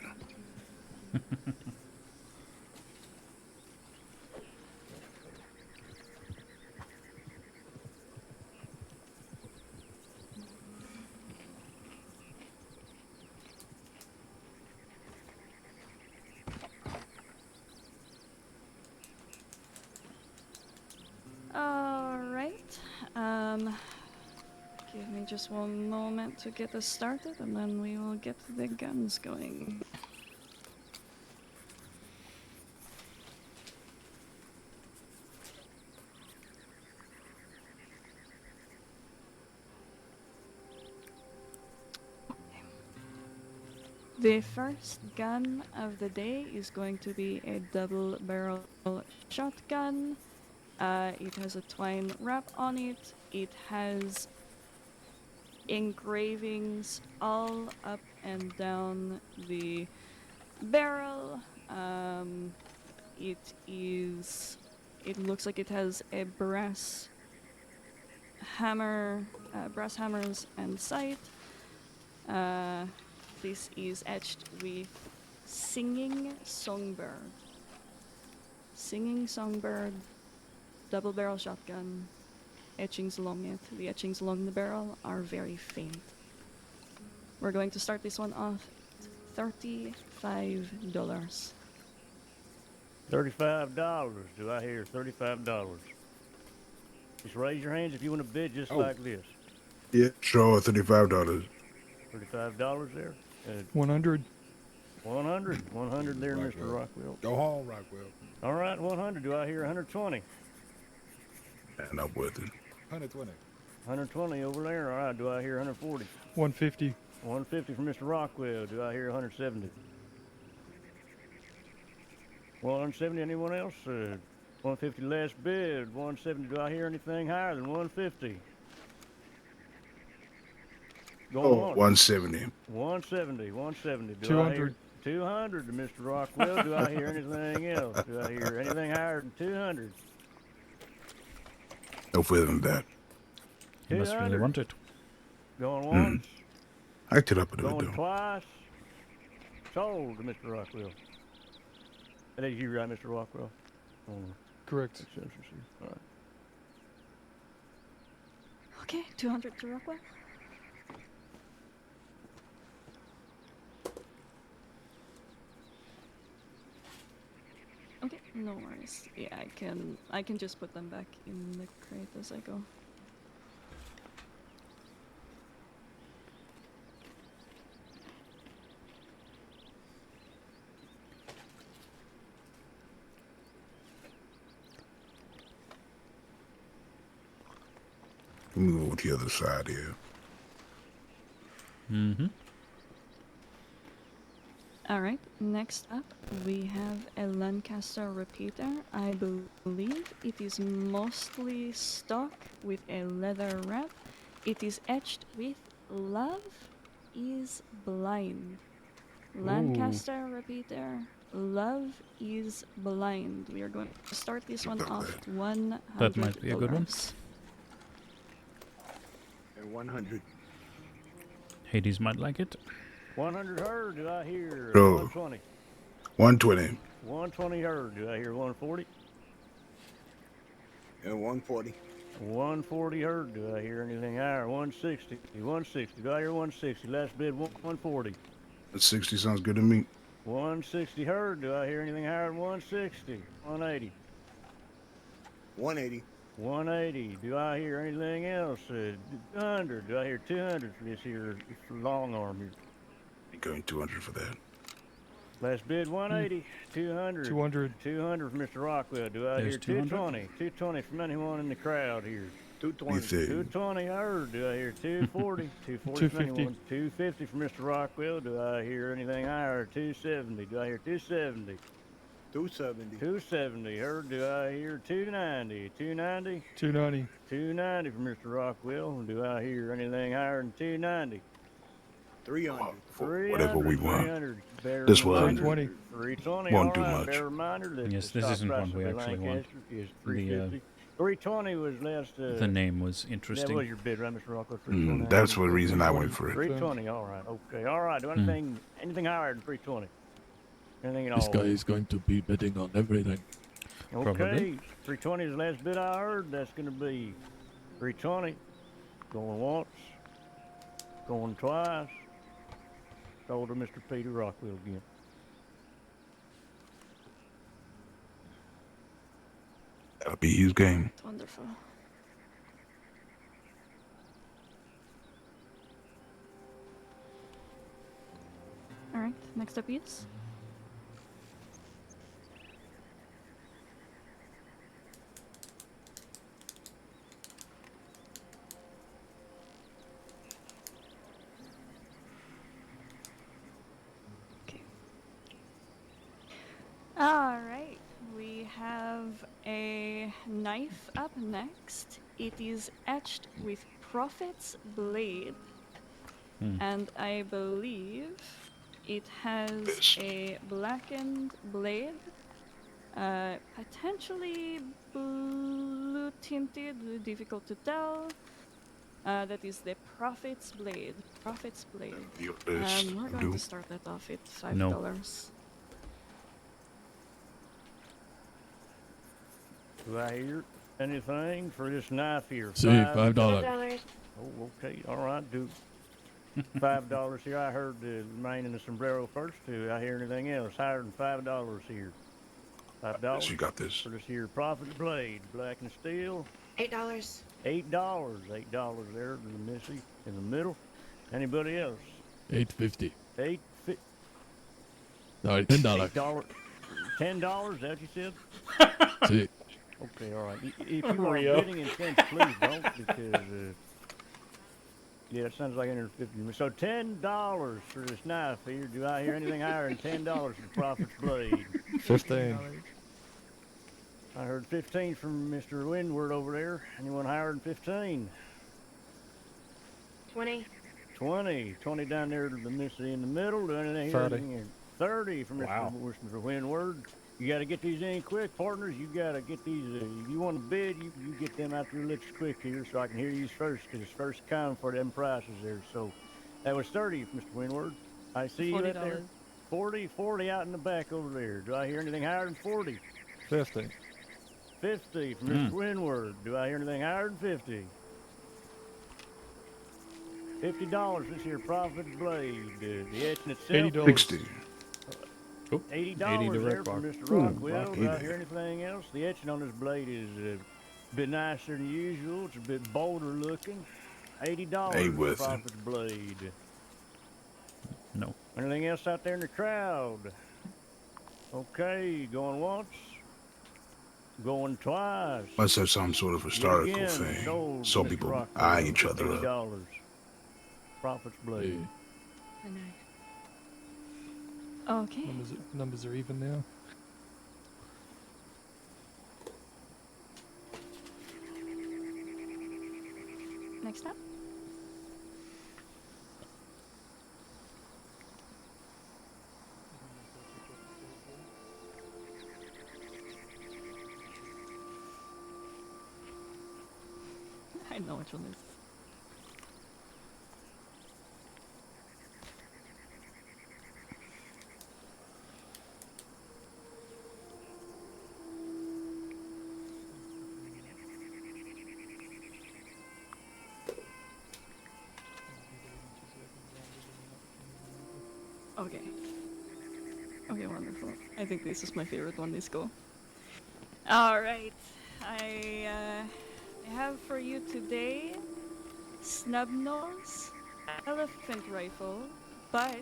Alright. Give me just one moment to get us started, and then we will get the guns going. The first gun of the day is going to be a double barrel shotgun. It has a twine wrap on it. It has engravings all up and down the barrel. It looks like it has a brass hammer, brass hammers and sight. This is etched with Singing Songbird. Singing Songbird, double barrel shotgun, etchings along it. The etchings along the barrel are very faint. We're going to start this one off at $35. $35. Do I hear $35? Just raise your hands if you want to bid just like this. Yeah, sure, $35. $35 there? 100. 100. 100 there, Mr. Rockwell. Go home, Rockwell. All right, 100. Do I hear 120? And I'm with it. 120. 120 over there. All right, do I hear 140? 150. 150 from Mr. Rockwell. Do I hear 170? 170. Anyone else? 150 last bid. 170. Do I hear anything higher than 150? Going Oh, once. 170. 170. 170. Do 200. I hear 200 to Mr. Rockwell? Do I hear anything else? Do I hear anything higher than 200? No further than that. You must really 200. want it. Going once. Act it up a little Going bit. twice. Sold to Mr. Rockwell. And did you right, Mr. Rockwell? Correct. All right. Okay, 200 to Rockwell. Okay, no worries. Yeah, I can just put them back in the crate as I go. Move over to the other side here. Mm-hmm. Alright, next up we have a Lancaster repeater. I believe it is mostly stock with a leather wrap. It is etched with "Love is Blind." Lancaster repeater, "Love is Blind." We are going to start this one off $100. That might be a good one. And 100. Hades might like it. 100 herd. Do I hear Bro. 120? 120. 120 herd. Do I hear 140? And 140. 140 herd. Do I hear anything higher? 160. 160. Do I hear 160? Last bid 140. 60 sounds good to me. 160 herd. Do I hear anything higher than 160? 180. 180. 180. Do I hear anything else? 200. Do I hear 200 for this here long arm here? You're going 200 for that. Last bid 180. 200. 200. 200 for Mr. Rockwell. Do I There's hear 200? 220? 220 from anyone in the crowd here. 220. 220 herd. Do I hear 240? 240 from anyone. 250 for Mr. Rockwell. Do I hear anything higher? 270. Do I hear 270? 270. 270 herd. Do I hear 290? 290? 290. 290 for Mr. Rockwell. Do I hear anything higher than 290? 300. Whatever we want. 300. This one. 320. 320. Won't all do right. much. Bear reminder that Yes, the this stock isn't price one we of the actually want. Lancaster is 350. 320 was last. The name was That interesting. was your bid, right, Mr. Rockwell? 320. That's the reason I went for it. 320. All right. Okay. All right. Do anything higher than 320? Anything at all? This guy is going to be betting on everything. Okay, Probably. 320 is the last bid I heard. That's going to be 320. Going once. Going twice. Sold to Mr. Peter Rockwell again. That'll be his game. Wonderful. Alright, next up is Alright, we have a knife up next. It is etched with Prophet's Blade, and I believe it has a blackened blade, potentially blue tinted, difficult to tell. That is the Prophet's Blade. Prophet's Blade. We're going to start that off at $5. No. Do I hear anything for this knife here? See, $5. Oh, okay. All right. Do $5 here. I heard the remaining the sombrero first. Do I hear anything else higher than $5 here? $5. You got this. For this here Prophet Blade, black and steel. $8. $8. $8 there in the Missy in the middle. Anybody else? $8.50. $8.50. Sorry, $10. $10. $10. Is that what you said? See. Okay, all right. If you are bidding in cents, please don't, because Yeah, that sounds like 150. So $10 for this knife here. Do I hear anything higher than $10 for the Prophet's blade? 15. I heard 15 from Mr. Windward over there. Anyone higher than 15? 20. 20 down there to the Missy in the middle. Do anything 30. here? 30 from Wow. Mr. Windward. You got to get these in quick, partners. You got to get these. If you want to bid, you get them out your lips quick here so I can hear these first, because it's first come for them prices there. So that was 30, Mr. Windward. I see you right there. 40 out in the back over there. Do I hear anything higher than 40? 50. 50 from Mr. Windward. Do I hear anything higher than 50? $50 this here Prophet's blade. The etching itself. $80. 60. Oh, $80 to there Rick from Rock. Mr. Rockwell. Rock, Do I $80. hear anything else? The etching on this blade is a bit nicer than usual. It's a bit bolder looking. $80 Ain't for worth it. Prophet's blade. No. Anything else out there in the crowd? Okay, going once. Going twice. Must have some sort of historical Again, thing. sold So Mr. people Rockwell eye each for other up. $80. Prophet's blade. Okay. Numbers are even now. Next up. I know which one this is. Okay. Okay, wonderful. I think this is my favorite one, this go. Alright. I have for you today Snubnose Elephant Rifle, but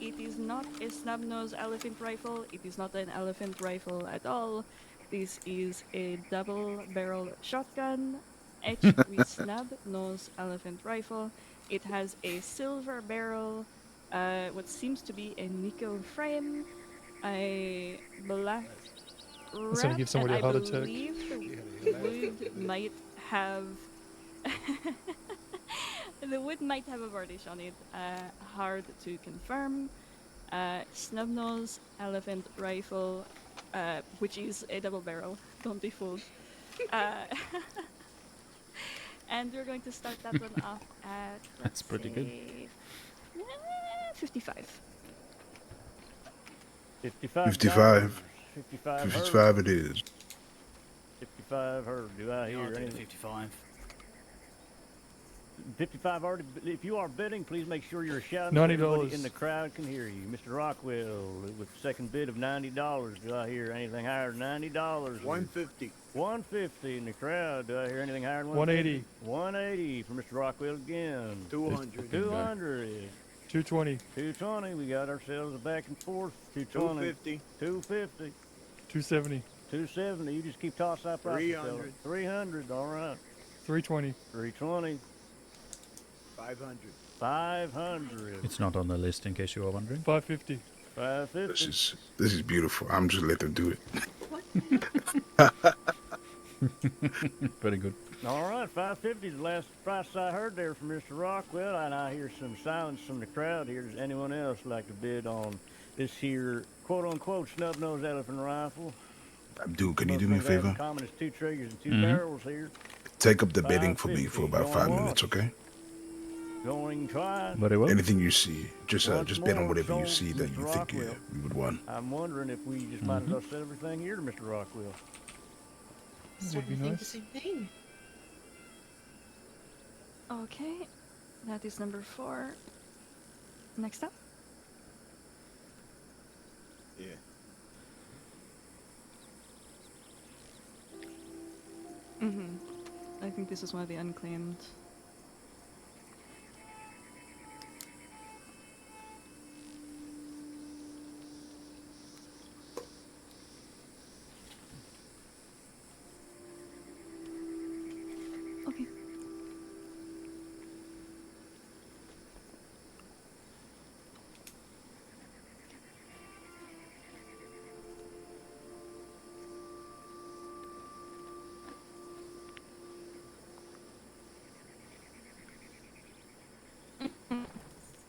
it is not a Snubnose Elephant Rifle. It is not an elephant rifle at all. This is a double-barrel shotgun etched with Snub-Nose Elephant Rifle. It has a silver barrel, what seems to be a Nico frame, a black It's gonna give somebody a heart attack. I believe the wood might have the wood might have a varnish on it. Hard to confirm. Snubnose Elephant Rifle, which is a double barrel. Don't be fooled. And we're going to start that one off at That's pretty good. 55. 55. 55. 55. 55 it is. 55 heard. Do I hear anything? 55. 55 already. If you are bidding, please make sure you're shouting. $90. So everybody in the crowd can hear you. Mr. Rockwell with the second bid of $90. Do I hear anything higher than $90? 150. 150 in the crowd. Do I hear anything higher than 180. 180 for Mr. Rockwell again. 200. 200. 220. 220. We got ourselves a back and forth. 220. 250. 250. 270. 270. You just keep tossing that price. 300. 300. All right. 320. 320. 500. 500. It's not on the list in case you were wondering. 550. 550. This is beautiful. I'm just let them do it. Very good. All right, 550 is the last price I heard there from Mr. Rockwell, and I hear some silence from the crowd here. Does anyone else like to bid on this here quote-unquote snub-nosed elephant rifle? Abdul, can you do me a favor? Common is 2 triggers and 2 Mhm. barrels here. Take up the bidding for me for 550. about 5 Going minutes, once. okay? Going twice. Very well. Anything you see, just Once bid on more, whatever you so, see that Mr. you think Rockwell. we would want. I'm wondering if we just might as well set everything here to Mr. Rockwell. Would be I think the nice. same thing. Okay, that is number 4. Next up. Yeah. I think this is one of the unclaimed. Okay.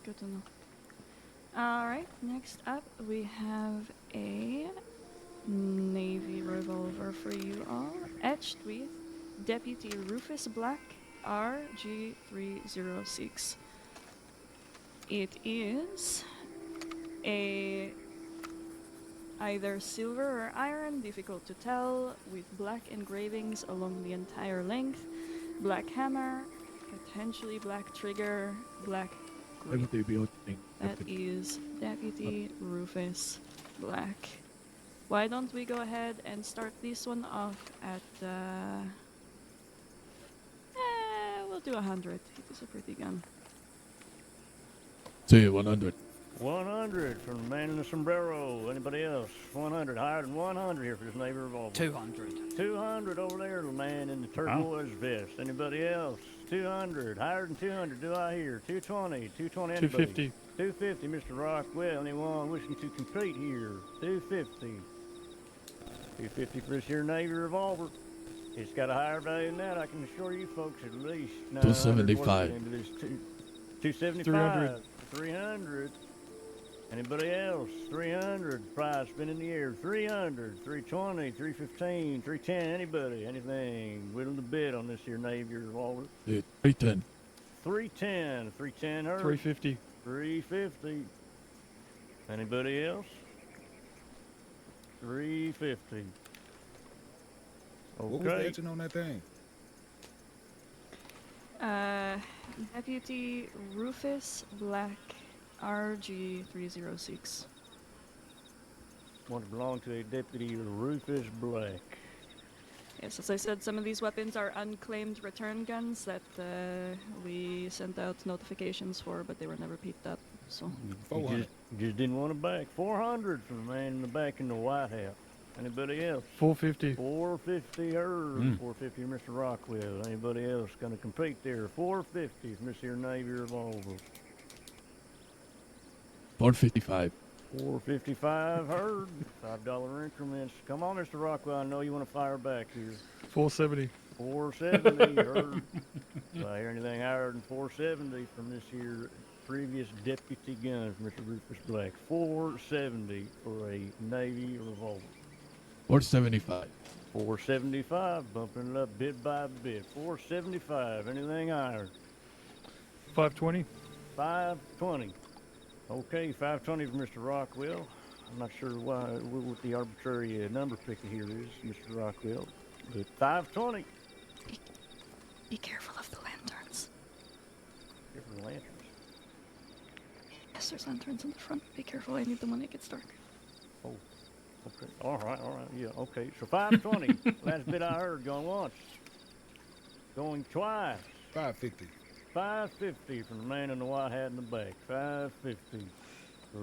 Good to know. Alright, next up we have a navy revolver for you all, etched with Deputy Rufus Black, RG306. It is a either silver or iron, difficult to tell, with black engravings along the entire length, black hammer, potentially black trigger, black grip. That is Deputy Rufus Black. Why don't we go ahead and start this one off at, we'll do 100. It is a pretty gun. Say 100. 100 from the man in the sombrero. Anybody else? 100. Higher than 100 here for this navy revolver. 200. 200 over there, the man in the turquoise vest. Anybody else? 200. Higher than 200, do I hear? 220. 220, anybody? 250. 250, Mr. Rockwell. Anyone wishing to compete here? 250. 250 for this here navy revolver. It's got a higher value than that, I can assure you folks, at least. 275. 275. 300. Anybody else? 300. Prize spin in the air. 300. 320. 315. 310. Anybody? Anything? Willing to bid on this here navy revolver? 310. 310. 310 heard. 350. 350. Anybody else? 350. What was the etching on that thing? Deputy Rufus Black, RG306. Want to belong to a Deputy Rufus Black. Yes, as I said, some of these weapons are unclaimed return guns that we sent out notifications for, but they were never picked up. So You just didn't want it back. 400 from the man in the back in the white hat. Anybody else? 450. 450 heard. 450 Mr. Rockwell. Anybody else gonna compete there? 450 from this here Navy revolver. 455. 455 heard. $5 increments. Come on, Mr. Rockwell. I know you want to fire back here. 470. 470 heard. Do I hear anything higher than 470 from this here previous deputy gun from Mr. Rufus Black? 470 for a Navy revolver. 475. 475, bumping it up bit by bit. 475, anything higher? 520. 520. Okay, 520 for Mr. Rockwell. I'm not sure what the arbitrary number picker here is, Mr. Rockwell, but 520. Be careful of the lanterns. Careful of the lanterns. Yes, there's lanterns in the front. Be careful, I need them when it gets dark. Oh, okay. All right, yeah, okay. So 520, last bit I heard, going once. Going twice. 550. 550 from the man in the white hat in the back. 550.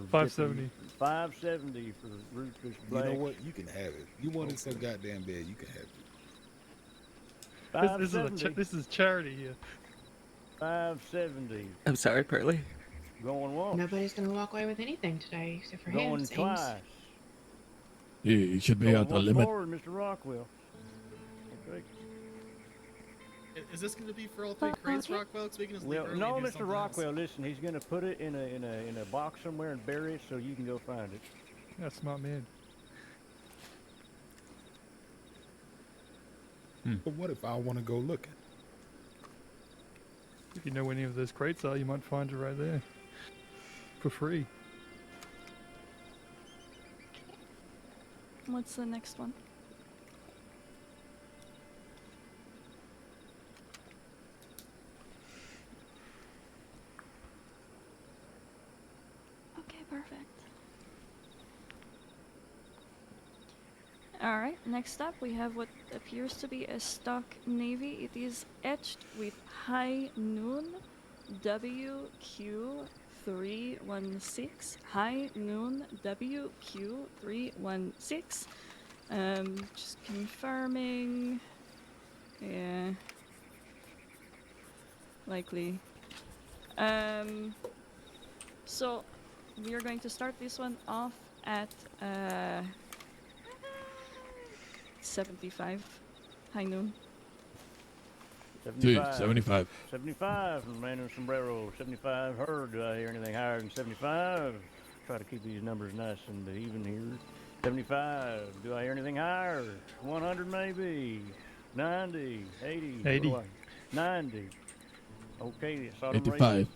570. 570 for Rufus Black. You know what? You can have it. You want it so goddamn bad, you can have it. This is charity here. 570. I'm sorry, Pearly. Going once. Nobody's gonna walk away with anything today except for him. Going twice. Yeah, you should be at the once limit. forward, Mr. Rockwell. Okay. Is this going to be for all three crates, Rockwell? So we can just leave early No, and do Mr. something Rockwell. else? Listen, he's gonna put it in a box somewhere and bury it so you can go find it. That's smart man. But what if I want to go looking? If you know where any of those crates are, you might find it right there. For free. What's the next one? Okay, perfect. Alright, next up we have what appears to be a stock navy. It is etched with High Noon WQ316. High Noon WQ316. Just confirming. Yeah. Likely. So we are going to start this one off at 75. High Noon. Dude, 75. 75 from the man in the sombrero. 75 heard. Do I hear anything higher than 75? Try to keep these numbers nice and even here. 75. Do I hear anything higher? 100 maybe. 90. 80. 80. 90. Okay, it's autumn 85.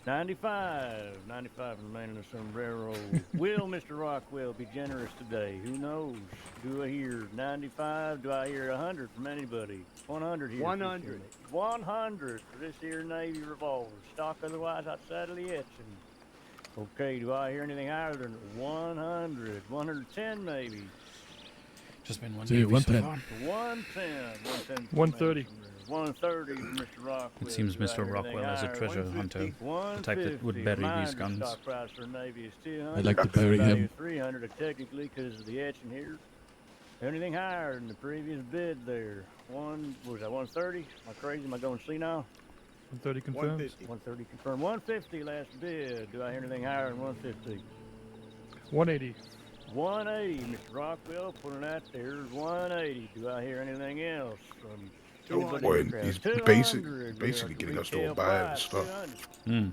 95. 95 from the man in the sombrero. Will Mr. Rockwell be generous today? Who knows? Do I hear 95? Do I hear 100 from anybody? 100 here. 100. 100 for this here Navy revolver. Stock otherwise outside of the etching. Okay, do I hear anything higher than 100? 110 maybe. Just been one. Dude, 110. 110. 130. 130 from Mr. Rockwell. It seems Do I Mr. hear Rockwell anything is a higher? treasure hunter, the type that would 150. bury Reminder, these guns. stock price for Navy is 200. I'd like to bury him. 300 technically because of the etching here. Anything higher than the previous bid there? What was that, 130? Am I crazy? Am I going senile? 130 confirmed. 150. 130 confirmed. 150 last bid. Do I hear anything higher than 150? 180. 180, Mr. Rockwell putting that there. 180. Do I hear anything else from 200. Boy, crowd? he's 200. basically getting us to Retail buy price, stuff. 200. Hmm.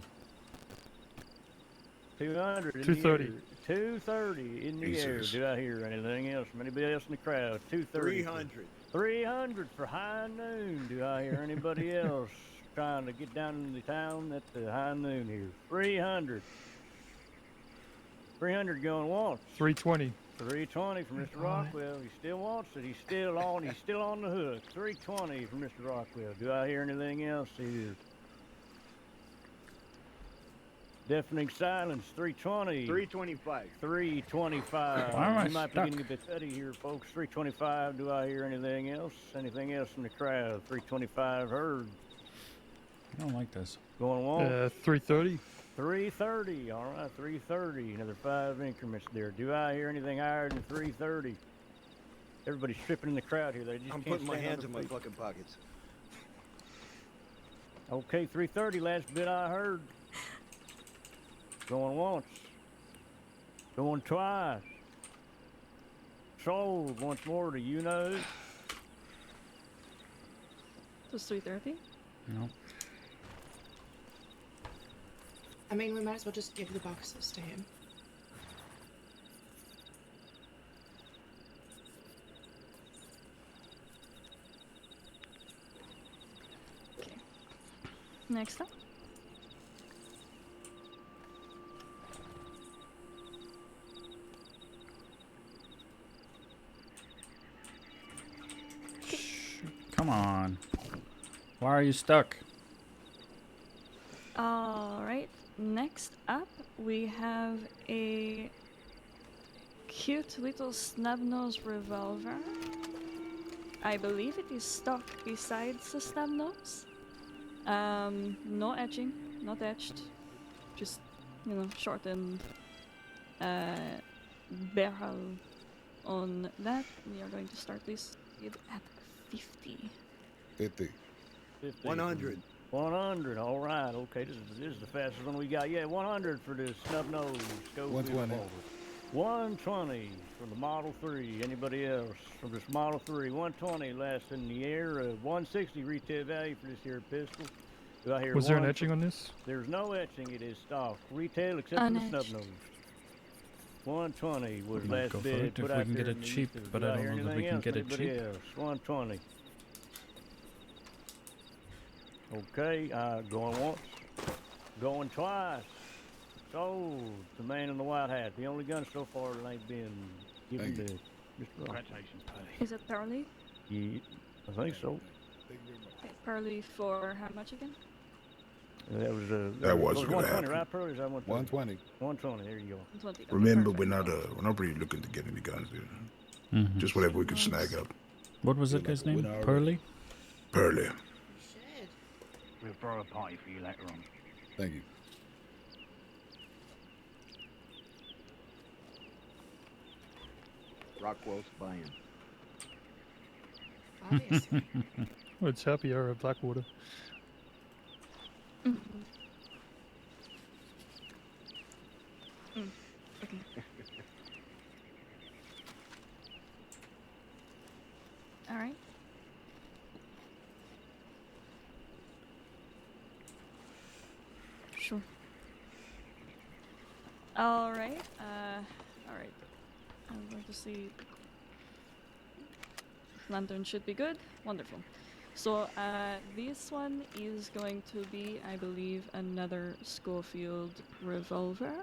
200 in 230. the air. 230 in the Jesus. air. Do I hear anything else from anybody else in the crowd? 230. 300. 300 for high noon. Do I hear anybody else trying to get down into the town at the high noon here? 300. 300 going once. 320. 320 from Mr. Rockwell. He still wants it. He's still on. He's still on the hook. 320 from Mr. Rockwell. Do I hear anything else here? Deafening silence. 320. 325. 325. Why am I We might stuck? be getting a bit petty here, folks. 325. Do I hear anything else? Anything else from the crowd? 325 heard. I don't like this. Going on. 330. 330. All right, 330. Another 5 increments there. Do I hear anything higher than 330? Everybody's stripping in the crowd here. They just I'm can't putting my stand hands on in their my feet. fucking pockets. Okay, 330. Last bit I heard. Going once. Going twice. Sold once more to you know. It was 330. No. I mean, we might as well just give the boxes to him. Next up. Come on. Why are you stuck? Alright, next up we have a cute little snub-nose revolver. I believe it is stock besides the snub-nose. No etching, not etched. Just, shortened barrel on that. We are going to start this at 50. 50. 100. 100. All right. Okay. This is the fastest one we got. Yeah, 100 for this snub nose. 120. 120 for the Model 3. Anybody else for this Model 3? 120 last in the air. 160 retail value for this here pistol. Do I hear Was there an etching on this? There's no etching. It is stock retail except for the snub nose. 120 was last Go for bid. it Put if out we can there get in it the cheap, ether. but Do I hear don't know that we anything can get it Anybody cheap. else? 120. Okay, going once, going twice. Sold. The man in the white hat. The only gun so far that ain't been given to Mr. Ross. Congratulations, Paddy. Is it Pearly? Yeah, I think so. Okay, Pearly for how much again? That was That wasn't gonna 120, happen. right, Pearly? Is that 120? 120. 120. There you go. 120. Okay, Remember, perfect. we're not really looking to get any guns, dude. Mhm. Just whatever we can snag up. What was that guy's name? Pearly? Pearly. We'll throw a party for you later on. Thank you. Rockwell's buying. Obviously. Well, it's happy hour at Blackwater. Mm. Mm. Okay. All right. Alright, alright. I'm going to see. Lantern should be good. Wonderful. So, this one is going to be, I believe, another Schofield revolver.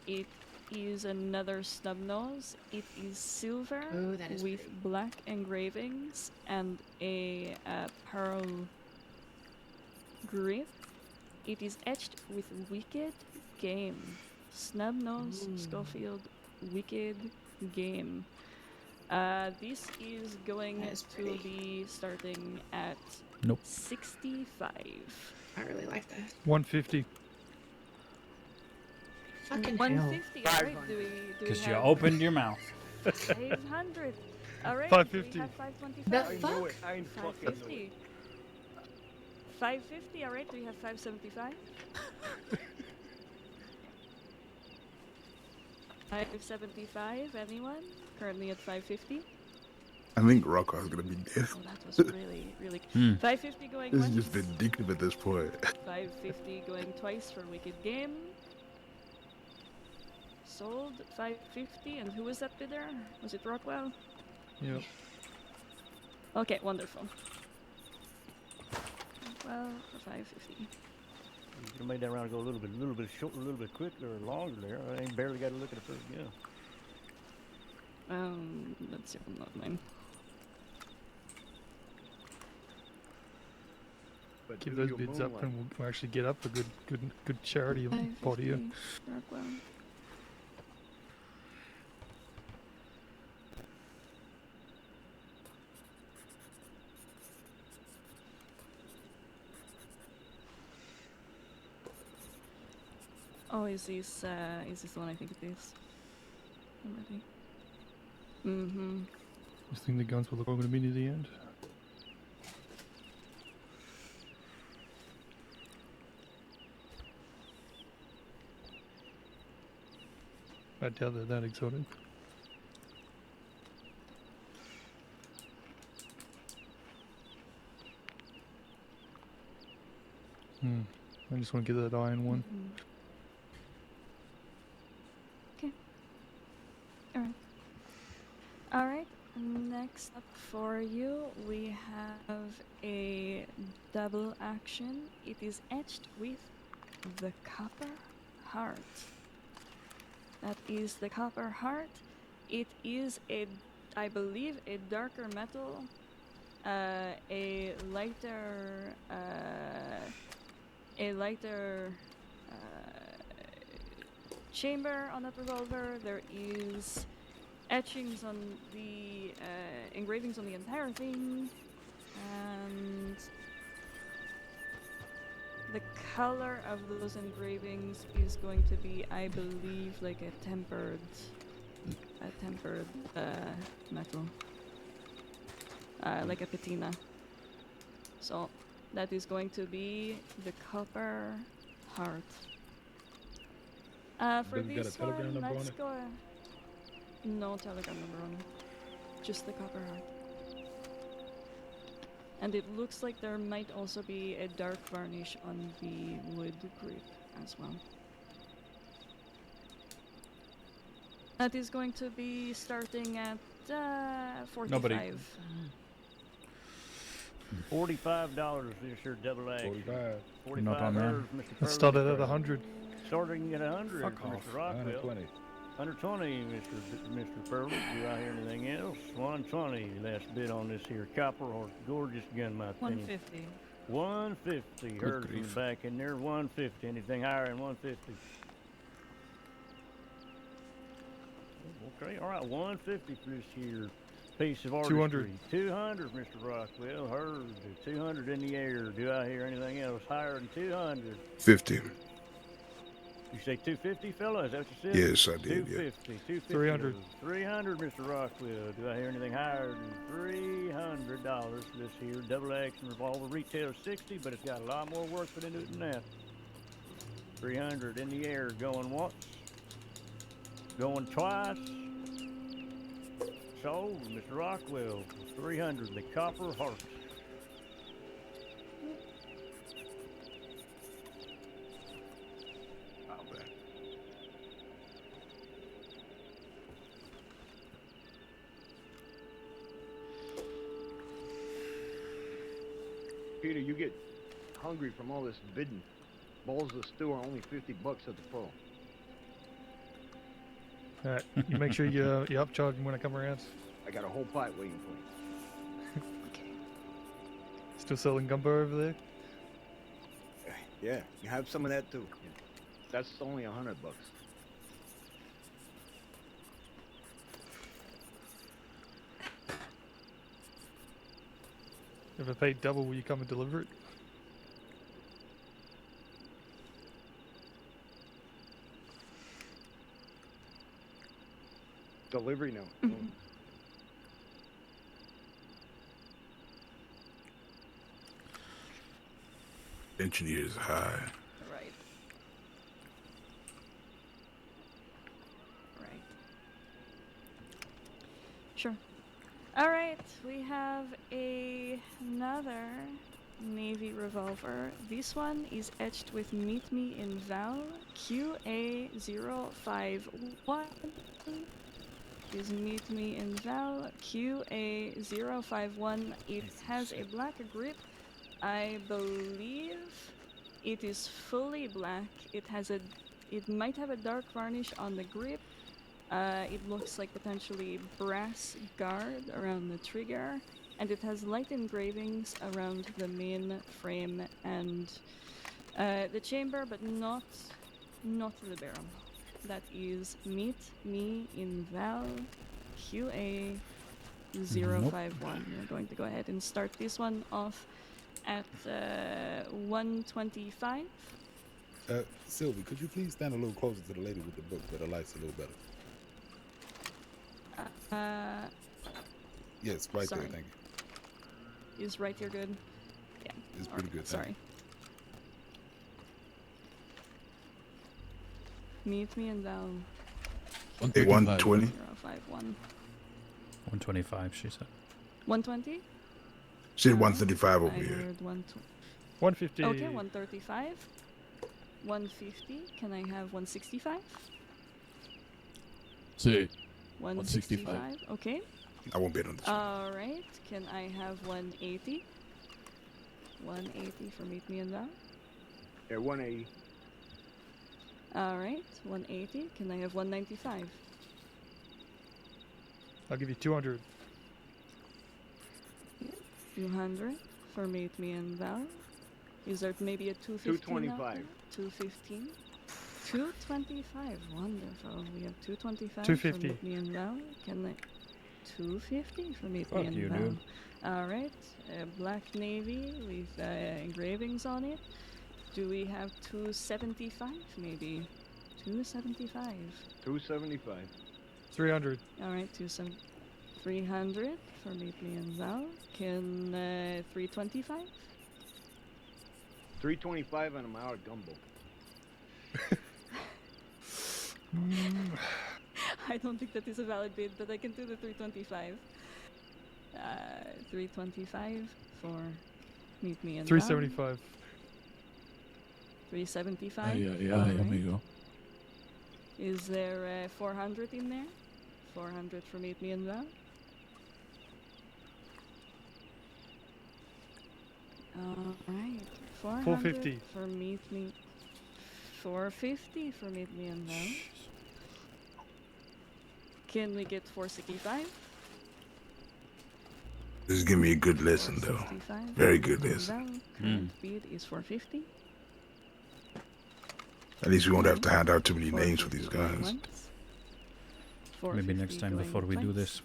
It is another snub nose. It is silver Ooh, that is with pretty. black engravings and a pearl grip. It is etched with Wicked Game. Snub nose, Schofield, Wicked Game. This is going to be starting at Nope. 65. I really like that. 150. Fucking 150. All right. Do we Because you have opened your mouth. 500? All right. 550. Do we have 525? The I knew it. fuck? I ain't fucking knew it. 550. 550. All right. Do we have 575? 575. Anyone? Currently at 550. I think Rocco's gonna be dead. Oh, that was really, really. 550 going This is once. just vindictive at this point. 550 going twice for Wicked Game. Sold 550, and who was that bidder? Was it Rockwell? Yep. Okay, wonderful. Well, for 550. You could have made that round go a little bit short, a little bit quicker or longer there. I ain't barely got to look at it first. Yeah. Let's see. Not mine. But Keep do those your bids up, moonlight. and we'll actually get up a good charity body here. 550, Rockwell. Oh, is this the one I think it is? Already. Mm-hmm. You think the guns will look all going to be near the end? I doubt they're that exotic. I just want to get that iron one. Okay. Alright. Alright, next up for you, we have a double action. It is etched with the Copper Heart. That is the Copper Heart. It is I believe, a darker metal, a lighter chamber on that revolver. There is etchings on the engravings on the entire thing, and the color of those engravings is going to be, I believe, like a tempered metal, like a patina. So that is going to be the Copper Heart. For Does it got a this telegram one, number on let's it? go. No telegram number on it. Just the Copper Heart. And it looks like there might also be a dark varnish on the wood grip as well. That is going to be starting at 45. Nobody. $45 this year, double A. 45. 45 Not on there. Mr. Let's start it Purdy. at 100. Starting at 100, Fuck off. Mr. Rockwell. 120. 120, Mr. Purdy. Do I hear anything else? 120, last bid on this here copper horse. Gorgeous gun, my opinion. 150. 150. Good Heard from grief. back in there. 150. Anything higher than 150? Okay, all right. 150 for this here piece of artistry. 200. 200, Mr. Rockwell. Heard. 200 in the air. Do I hear anything else higher than 200? 50. You say 250, fella? Is that what you said? Yes, I did, yeah. 250. 300. 300, Mr. Rockwell. Do I hear anything higher than $300 for this here double action revolver? Retail 60, but it's got a lot more work put into it than that. 300 in the air, going once, going twice. Sold, Mr. Rockwell. 300, the Copper Heart. Peter, you get hungry from all this bidding. Bowls of stew are only $50 at the pro. Alright, you make sure you upcharge them when I come around. I got a whole pot waiting for you. Still selling gumbo over there? Yeah, you have some of that too. That's only $100. If I pay double, will you come and deliver it? Delivery now. Engineer is high. Right. Right. Sure. Alright, we have another Navy revolver. This one is etched with Meet Me in Val QA051. Is Meet Me in Val QA051. It has a black grip. I believe it is fully black. It might have a dark varnish on the grip. It looks like potentially brass guard around the trigger, and it has light engravings around the main frame and the chamber, but not the barrel. That is Meet Me in Val QA051. We're going to go ahead and start this one off at 125. Sylvie, could you please stand a little closer to the lady with the book where the light's a little better? Yes, right sorry. there, thank you. Is right here good? Yeah. It's pretty good, thank Sorry. Meet Me in Val 120. 051. 125, she said. 120? She said 135 over I here. heard 150. Okay, 135. 150. Can I have 165? See. 165. Okay. I won't bid on this. All right. Can I have 180? 180 for Meet Me in Val. Yeah, 180. All right. 180. Can I have 195? I'll give you 200. 200 for Meet Me in Val. Is there maybe a 215? 225. 215. 225. Wonderful. We have 225 250. for Meet Me in Val. Can I? 250 for Meet Fuck Me in you, Val. dude. All right. Black navy with engravings on it. Do we have 275 maybe? 275. 275. 300. All right. 300 for Meet Me in Val. Can 325? 325 and I'm out of gumbo. I don't think that is a valid bid, but I can do the 325. 325 for Meet Me in 375. 375. Yeah, All amigo. Is there 400 in there? 400 for Meet Me in Val. All right. 450 for Meet Me. 450 for Meet Me in Val. Can we get 465? This is giving me a good lesson, though. 465. Very good Val. lesson. Current bid is 450. At least we won't have to hand out too many names for these guys. Maybe next time before we do this,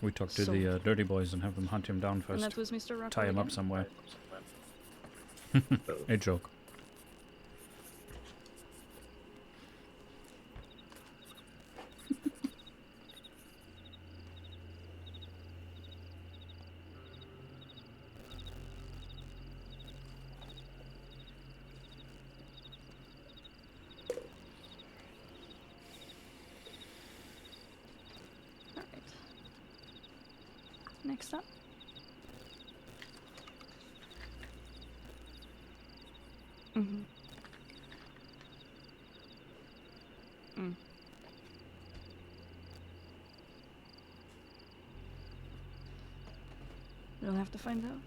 we talk to So- the Dirty Boys and have them hunt him down And first. that was Mr. Rockwell Tie him up again? somewhere. A joke. Alright. Next up. Mm-hmm. Mm. We'll have to find out.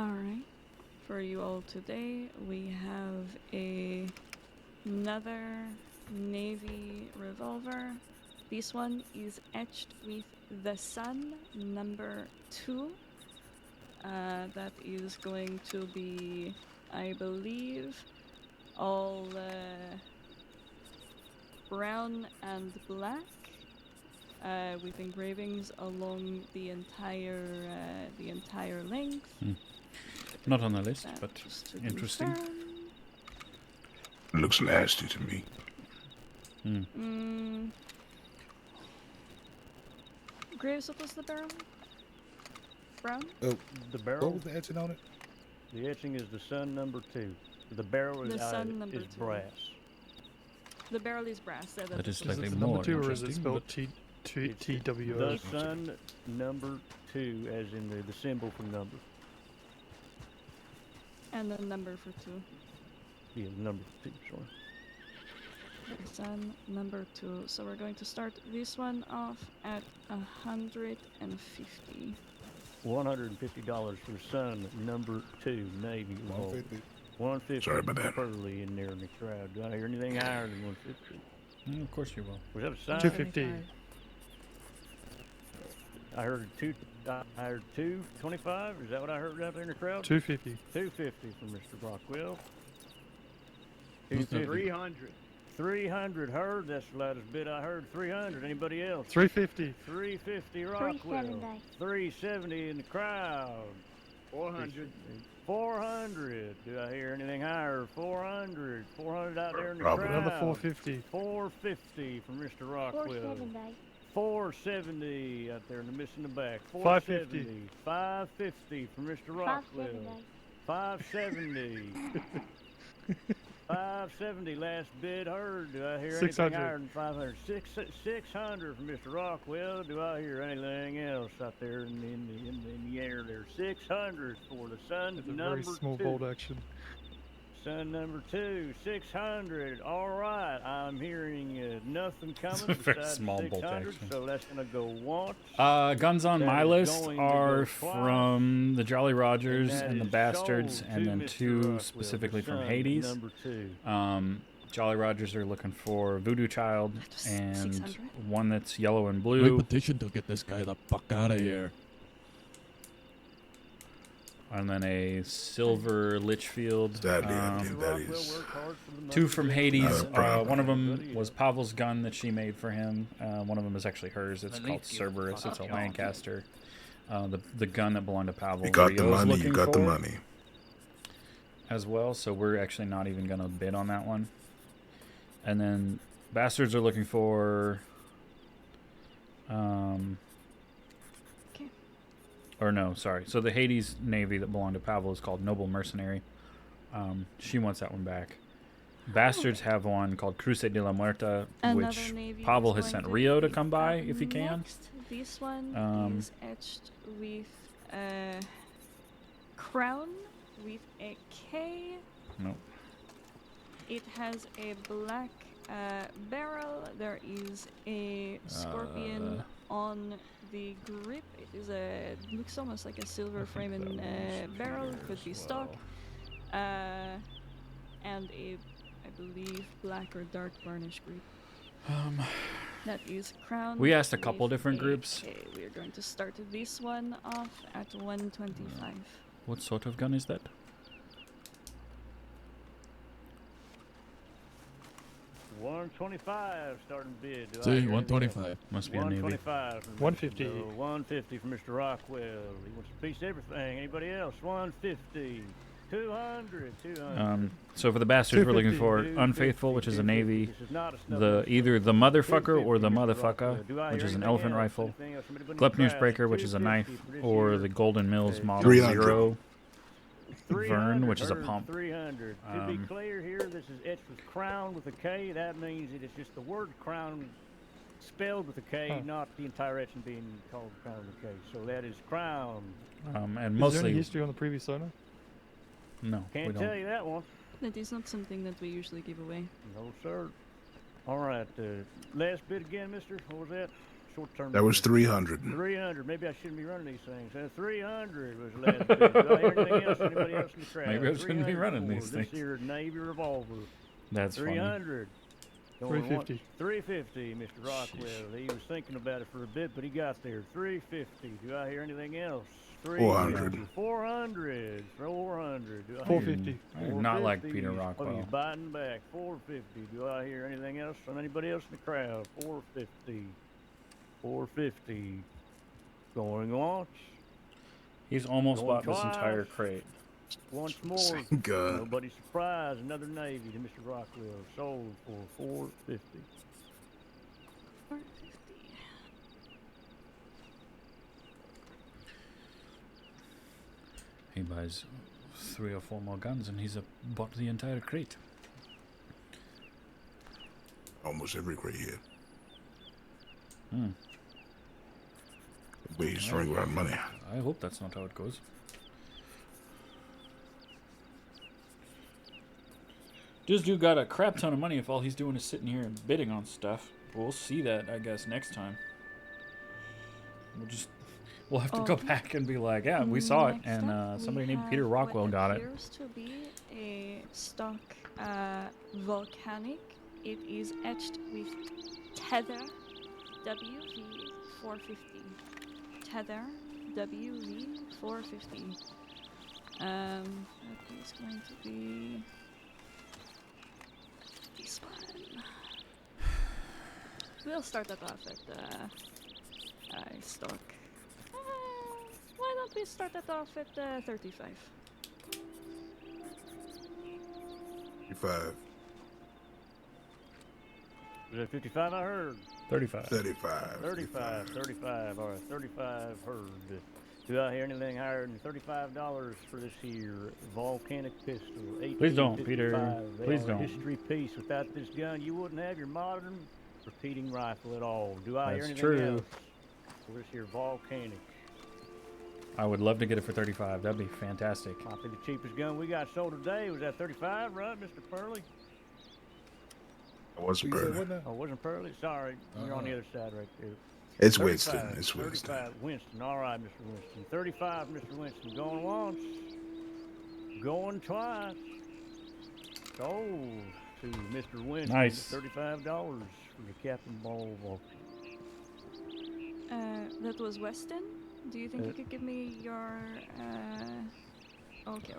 Alright. For you all today, we have another navy revolver. This one is etched with the sun, number 2. That is going to be, I believe, all brown and black, with engravings along the entire length. Not on the list, That but just to interesting. confirm. Looks nasty to me. Graves, what was the barrel? Brown? The What barrel. was the etching on it? The etching is the sun number 2. The barrel The is, sun number 2. brass. The barrel is brass. Yeah, That is Is slightly it the more number 2 or is it interesting, spelled but TWO? The sun number 2, as in the symbol for number. And the number for 2. Yeah, number 2. Sorry. The sun number 2. So we're going to start this one off at 150. $150 for sun number 2 Navy. 150. 150. Sorry about that. Early in there in the crowd. Do I hear anything higher than 150? of course you will. Was that a sign? 250. I heard 225. Is that what I heard out there in the crowd? 250. 250 from Mr. Rockwell. 300. 300 heard. That's the loudest bid I heard. 300. Anybody else? 350. 350 Rockwell. 370 in the crowd. 400. 400. Do I hear anything higher? 400. 400 out there in the Probably. crowd. Another 450. 450 from Mr. Rockwell. 470 out there in the mist in the back. 550. 550 from Mr. Rockwell. 570. 570 last bid heard. Do I hear anything 600. higher than 500? 600 from Mr. Rockwell. Do I hear anything else out there in the air there? 600 for the sun It's a number very small 2. bold action. Sun number 2, 600. All right, I'm hearing nothing coming. a very besides small bolt 600, action. so that's gonna go once. Guns on That my is list going to are go twice, from the Jolly Rogers that and the is Bastards, sold and to then Mr. 2 Rockwell, specifically the from sun Hades. Number 2. Jolly Rogers are looking for Voodoo Child, and 600? one that's yellow and We blue, petition to get this guy the fuck out of here. and then a silver Litchfield. That is. 2 from Hades. Not a problem. One of them was Pavel's gun that she made for him. One of them is actually hers. It's called Cerberus. It's a Lancaster. The gun that belonged to Pavel. You got the Rio's money. looking You got the for money. as well. So we're actually not even gonna bid on that one. And then Bastards are looking for. Okay. Or no, sorry. So the Hades Navy that belonged to Pavel is called Noble Mercenary. She wants that one back. Bastards have one called Crusade de la Muerta, Another which navy Pavel is has going sent to Rio to be come by up if he can. next. This one Um, is etched with a crown with a K. Nope. It has a black barrel. There is a scorpion on the grip. It is looks almost like a silver frame and barrel. Could be stock. And a, I believe, black or dark varnish grip. That is crown. We asked a couple with different a groups. K. We are going to start this one off at 125. What sort of gun is that? $125 starting bid. Do I See, hear anything 125. else? Must be a Navy. 125. from 150. Mr. 150 from Mr. Rockwell. He wants a piece of everything. Anybody else? 150. 200. 200. So for the Bastards, we're looking for 250, Unfaithful, which is a 250. Navy. This is not a snub The nose. either the Motherfucker or the 250, Mr. Motherfucker, Rockwell. Do I which hear is an anything elephant else? rifle. Anything else from anybody in the Glup crowd? Newsbreaker, which is a 250 knife, for this or year. the Golden Mills Model 300. 0 300, Vern, which is a heard pump. 300. To be clear here, this is etched with crown with a K. That means it is just the word crown spelled with a K, Huh. not the entire etching being called crown with a K. So that is crown. And Is there mostly any history on the previous owner? no. we Can't don't. tell you that one. That is not something that we usually give away. No, sir. All right. Last bid again, mister. What was that? short-term. That was 300. 300. Maybe I shouldn't be running these things. 300 was the last bid. Do I hear anything else? Anybody else in the crowd? Maybe I shouldn't be running these This things. here Navy revolver. That's funny. 300. 350. 350, Mr. Rockwell. He was thinking about it for a bit, but he got there. 350. Do I hear anything else? 400. 400. 400. Do I 450. I do not like 450. Peter Oh, Rockwell. he's biting back. 450. Do I hear anything else from anybody else in the crowd? 450. 450. Going once. He's almost Going bought this twice. entire crate. Once more. Same gun. Nobody surprised. Another Navy to Mr. Rockwell. Sold for 450. 450. He buys 3 or 4 more guns, and he's bought the entire crate. Almost every crate here. Hmm. But he's throwing around money. I hope that's not how it goes. This dude got a crap ton of money if all he's doing is sitting here and bidding on stuff. We'll see that, I guess, next time. We'll have to go back and be like, yeah, we saw it, Next and up, somebody we named have Peter Rockwell what got it. appears to be a stock volcanic. It is etched with Tether WV 450. Tether WV 450. That is going to be this one. We'll start that off at stock. Why don't we start that off at 35? 55. Was that 55 I heard? 35. 35. 35. 35. All right, 35 heard. Do I hear anything higher than $35 for this here volcanic pistol? Please don't, Peter. 1855. They Please are don't. A history piece. Without this gun, you wouldn't have your modern repeating rifle at all. Do I hear That's anything true. else for this here volcanic? I would love to get it for 35. That'd be fantastic. I think the cheapest gun we got sold today was at 35, right, Mr. Purley? I wasn't You said burning. what now? Oh, wasn't Purley? Sorry, you're on the other side right there. It's 35, Winston. It's Winston. 35, Winston. All right, Mr. Winston. 35, Mr. Winston. Going once. Going twice. Sold to Mr. Winston. Nice. $35 for the Captain Ball Vulcan. That was Weston. Do you think you could give me your? Okay.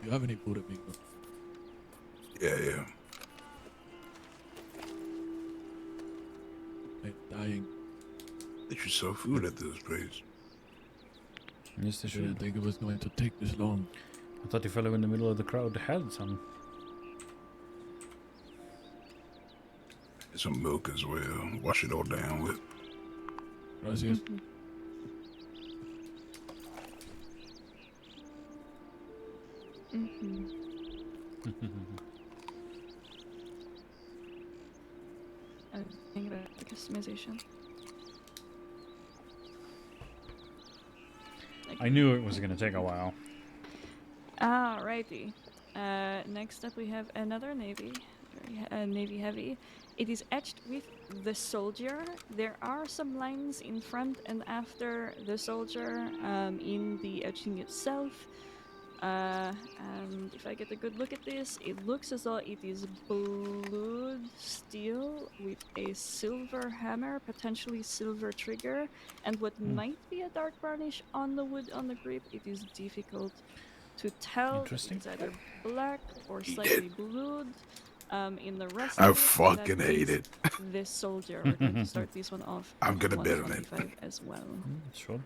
Do you have any food, amigo? Yeah. I'm dying. They should sell food at this place. Yes, they I didn't should. think it was going to take this long. I thought the fellow in the middle of the crowd had some. Some milk as well. Wash it all down with. Gracias. Think about the customization. I knew it was going to take a while. Alrighty. Next up we have another Navy. Navy Heavy. It is etched with the soldier. There are some lines in front and after the soldier in the etching itself. And if I get a good look at this, it looks as though it is blued steel with a silver hammer, potentially silver trigger, and what might be a dark brownish on the wood on the grip. It is difficult to tell. Interesting. It's either black or slightly blued. In the rest I of it, fucking that hate is it. This soldier. We're going to start this one off. I'm at gonna bet on it. 125 as well. Sure.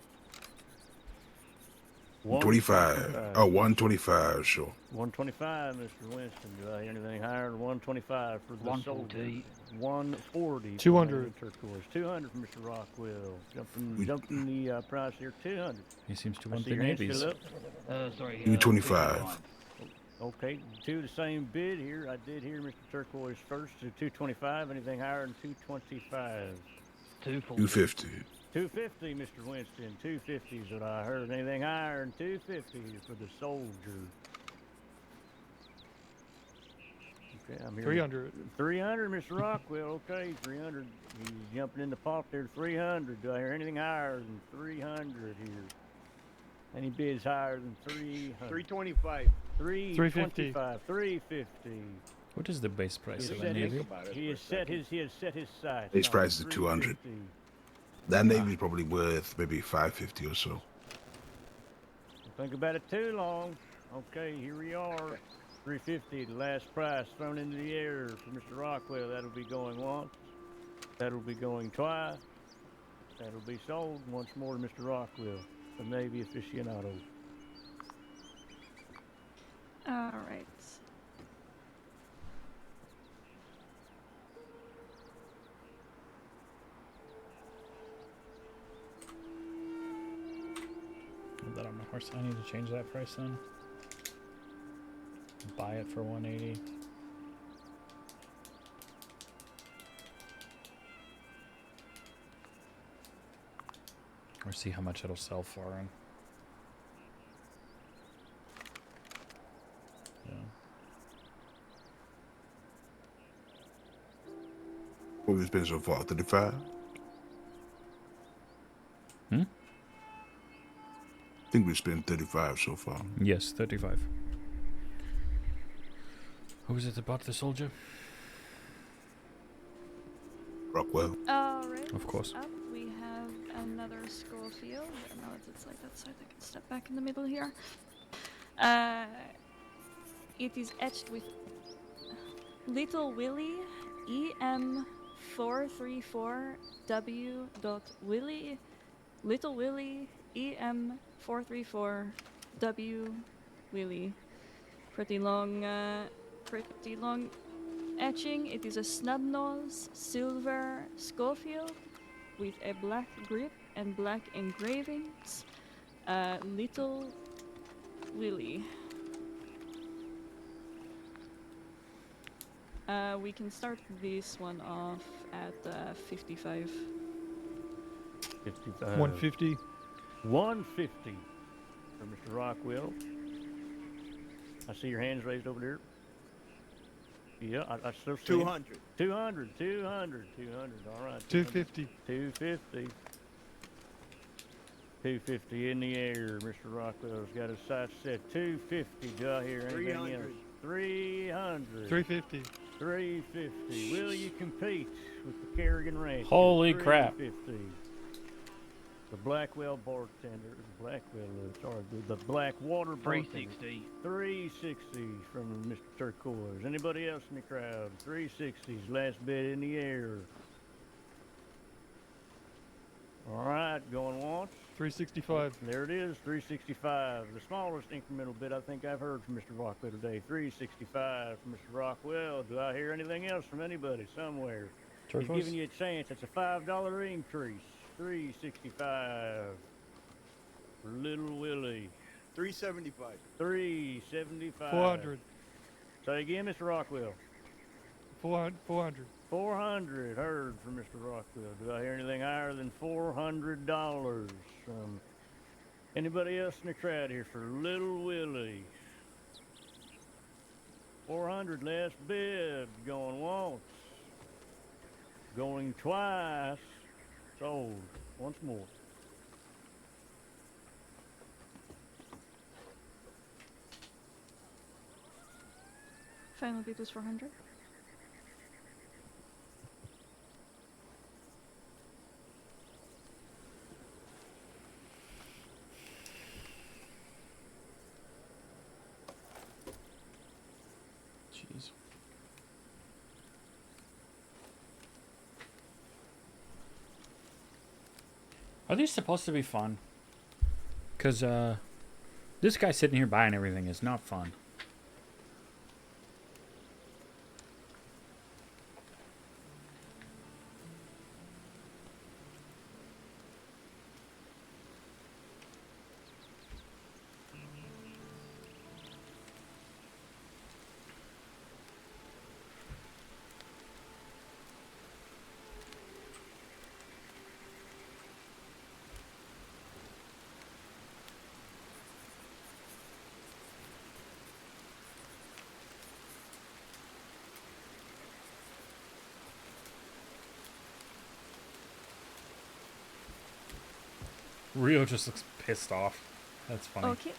25. Oh, 125, sure. 125, Mr. Winston. Do I hear anything higher than 125 for the 140. 140. 200. Turquoise. 200 for Mr. Rockwell. Jumping the price here. 200. He seems to I want see the your hand navies. still up. Sorry. Give me 25. Okay, two the same bid here. I did hear Mr. Turquoise first to 225. Anything higher than 225? 250. 250, Mr. Winston. 250 is what I heard. Anything higher than 250 for the soldier. Okay, I'm here. 300. 300, Mr. Rockwell. Okay, 300. He's jumping in the pot there. 300. Do I hear anything higher than 300 here? Any bids higher than 300? 325. 325. 350. What is the base price of a He navy? has set his sights. Base on price is 200. 350. That Navy's probably worth maybe 550 or so. Don't think about it too long. Okay, here we are. 350, the last price thrown into the air for Mr. Rockwell. That'll be going once. That'll be going twice. That'll be sold once more to Mr. Rockwell, the Navy aficionado. All right. Put that on my horse. I need to change that price then. Buy it for 180. Or see how much it'll sell for. And yeah. What have we spent so far? 35? Hmm? I think we spent 35 so far. Yes, 35. Who was it that bought the soldier? Rockwell. All right. Of course. Up we have another Schofield. Now it's like that side. I can step back in the middle here. It is etched with Little Willie EM434W.Willie. Little Willie EM434W Willie. Pretty long etching. It is a snub-nose silver Schofield with a black grip and black engravings. Little Willie. We can start this one off at 55. 55. 150. 150 for Mr. Rockwell. I see your hands raised over there. Yeah, I still see 200. 200. All right. 250. 250. 250 in the air. Mr. Rockwell's got his sights set. 250. Do I hear anything else? 300. 350. 350. Will you compete with the Kerrigan Ranch? Holy crap. 350. The Blackwell bartender, the Blackwater bartender. 360. 360 from Mr. Turquoise. Anybody else in the crowd? 360s, last bid in the air. All right, going once. 365. There it is, 365. The smallest incremental bid I think I've heard from Mr. Rockwell today. 365 from Mr. Rockwell. Do I hear anything else from anybody somewhere? Turquoise? He's giving you a chance. It's a $5 increase. 365 for Little Willie. 375. 375. 400. Say again, Mr. Rockwell. 400. 400 heard from Mr. Rockwell. Do I hear anything higher than $400 from anybody else in the crowd here for Little Willie? 400 last bid. Going once. Going twice. Sold. Once more. Final bid was 400. Jeez. Are these supposed to be fun? Because, This guy sitting here buying everything is not fun. Rio just looks pissed off. That's funny. Okay,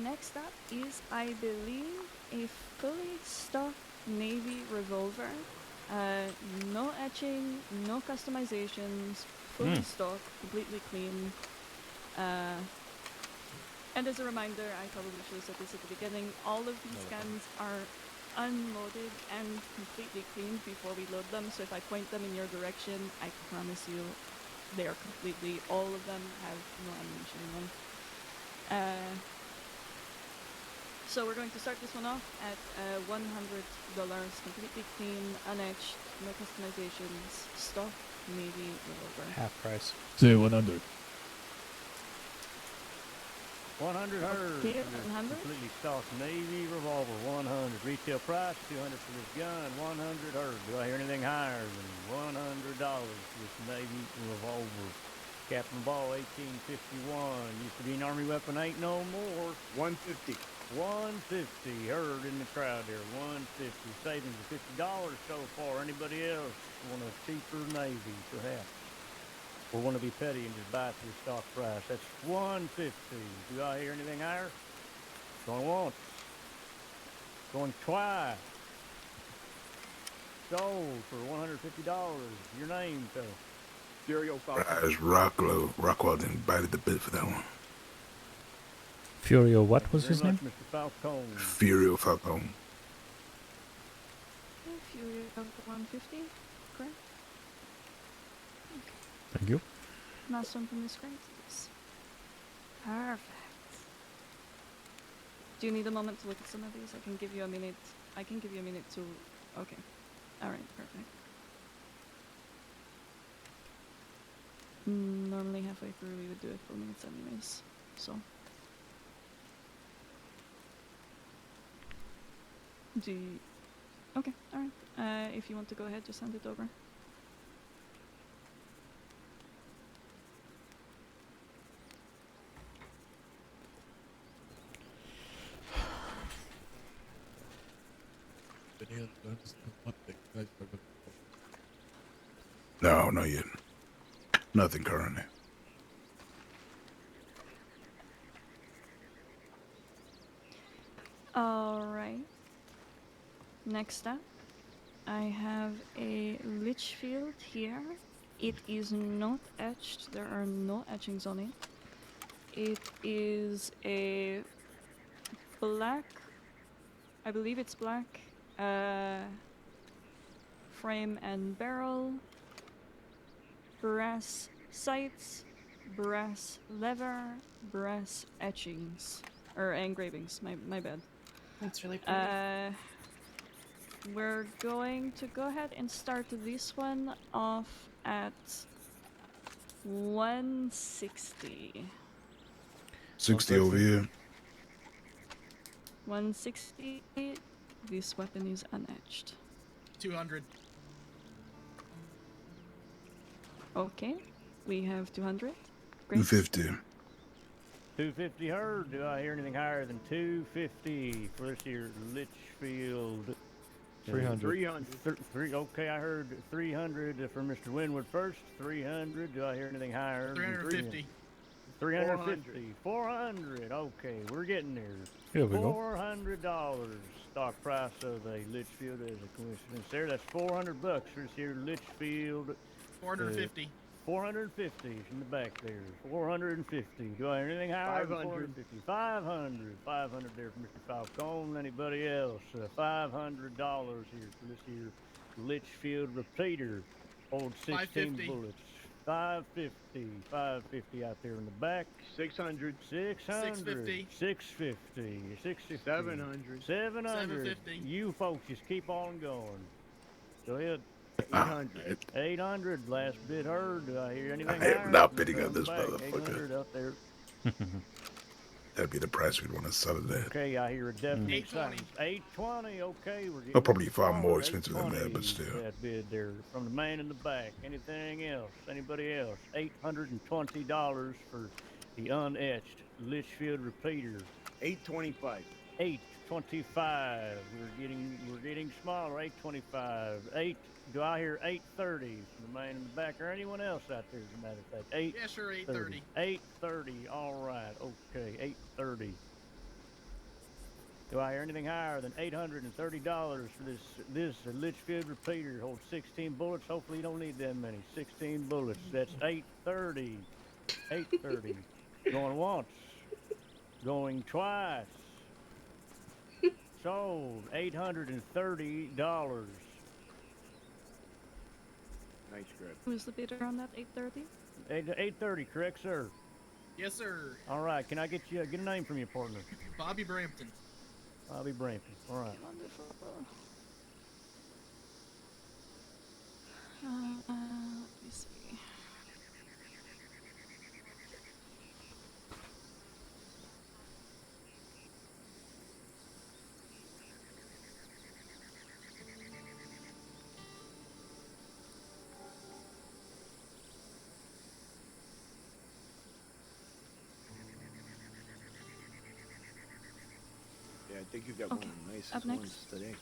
next up is, I believe, a fully stocked Navy revolver. No etching, no customizations, fully stocked, completely clean. And as a reminder, I probably should have said this at the beginning, all of these guns are unloaded and completely cleaned before we load them, so if I point them in your direction, I promise you they are completely, all of them have no ammunition in them. So we're going to start this one off at $100, completely clean, unetched, no customizations, stock, Navy revolver. Half price. Say 100. 100 heard. Here, 100. Completely stocked Navy revolver, 100. Retail price, 200 for this gun, 100 heard. Do I hear anything higher than $100 for this Navy revolver? Captain Ball, 1851. Used to be an Army weapon, ain't no more. 150. 150 heard in the crowd there. 150 savings of $50 so far. Anybody else want a cheaper Navy, perhaps? Or want to be petty and just buy it to the stock price? That's 150. Do I hear anything higher? Going once. Going twice. Sold for $150. Your name, fella. Rise Rockwell didn't bite at the bit for that one. Furio, what was his name? Mr. Falcone. Furio Falcone. Fury of 150, correct? Thank you. Last one from this crate, please. Perfect. Do you need a moment to look at some of these? I can give you a minute. I can give you a minute to... Okay. Alright, perfect. Normally halfway through we would do it 4 minutes anyways, so... Okay, alright. If you want to go ahead, just hand it over. No, not yet. Nothing currently. Alright. Next up, I have a Litchfield here. It is not etched. There are no etchings on it. It is a black, I believe it's black, frame and barrel, brass sights, brass lever, brass etchings, or engravings, my bad. That's really pretty. We're going to go ahead and start this one off at 160. 60 over here. 160. This weapon is unetched. 200. Okay, we have 200. Great. 250. 250 heard. Do I hear anything higher than 250 for this here Litchfield? 300. Okay, I heard 300 for Mr. Winwood first. 300. Do I hear anything higher? 350. 350. 400. Okay, we're getting there. Here we go. $400 stock price of a Litchfield as a coincidence there. That's $400 for this here Litchfield. 450. 450 in the back there. 450. Do I hear anything higher? 500. 500. 500 there for Mr. Falcone. Anybody else? $500 here for this here Litchfield repeater. Old 16 550. bullets. 550 out there in the back. 600. 600. 650. 650. 700. 700. 750. You folks just keep on going. Go ahead. 800. 800. Last bid heard. Do I hear anything I am higher? not From the bidding on front this back? motherfucker. 800 out there. That'd be the price we'd want to sell it at. Okay, I hear a definite 820. silence. 820. Okay, we're getting Well, probably far closer. more expensive than that, 820 but still. That bid there from the man in the back. Anything else? Anybody else? $820 for the unetched Litchfield repeater. 825. 825. We're getting smaller. 825. Do I hear 830 from the man in the back or anyone else out there? As a matter of fact, Yeah, sure, 830. 830. All right. Okay, 830. Do I hear anything higher than $830 for this Litchfield repeater? Holds 16 bullets. Hopefully you don't need that many. 16 bullets. That's 830. 830. Going once. Going twice. Sold. $830. Nice grab. Who's the bidder on that 830? 830, correct, sir? Yes, sir. All right. Can I get a name from your partner? Bobby Brampton. Bobby Brampton. All right. Wonderful. Let me see. Yeah, I think you got Okay. one of the nicest Up ones next. today.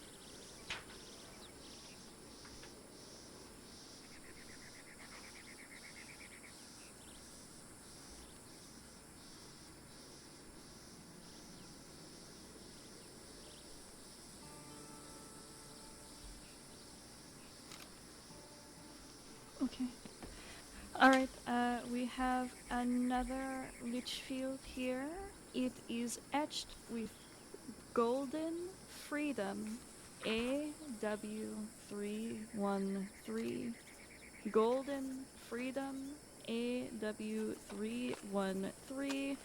Okay. Alright, we have another Litchfield here. It is etched with Golden Freedom AW313. Golden Freedom AW313.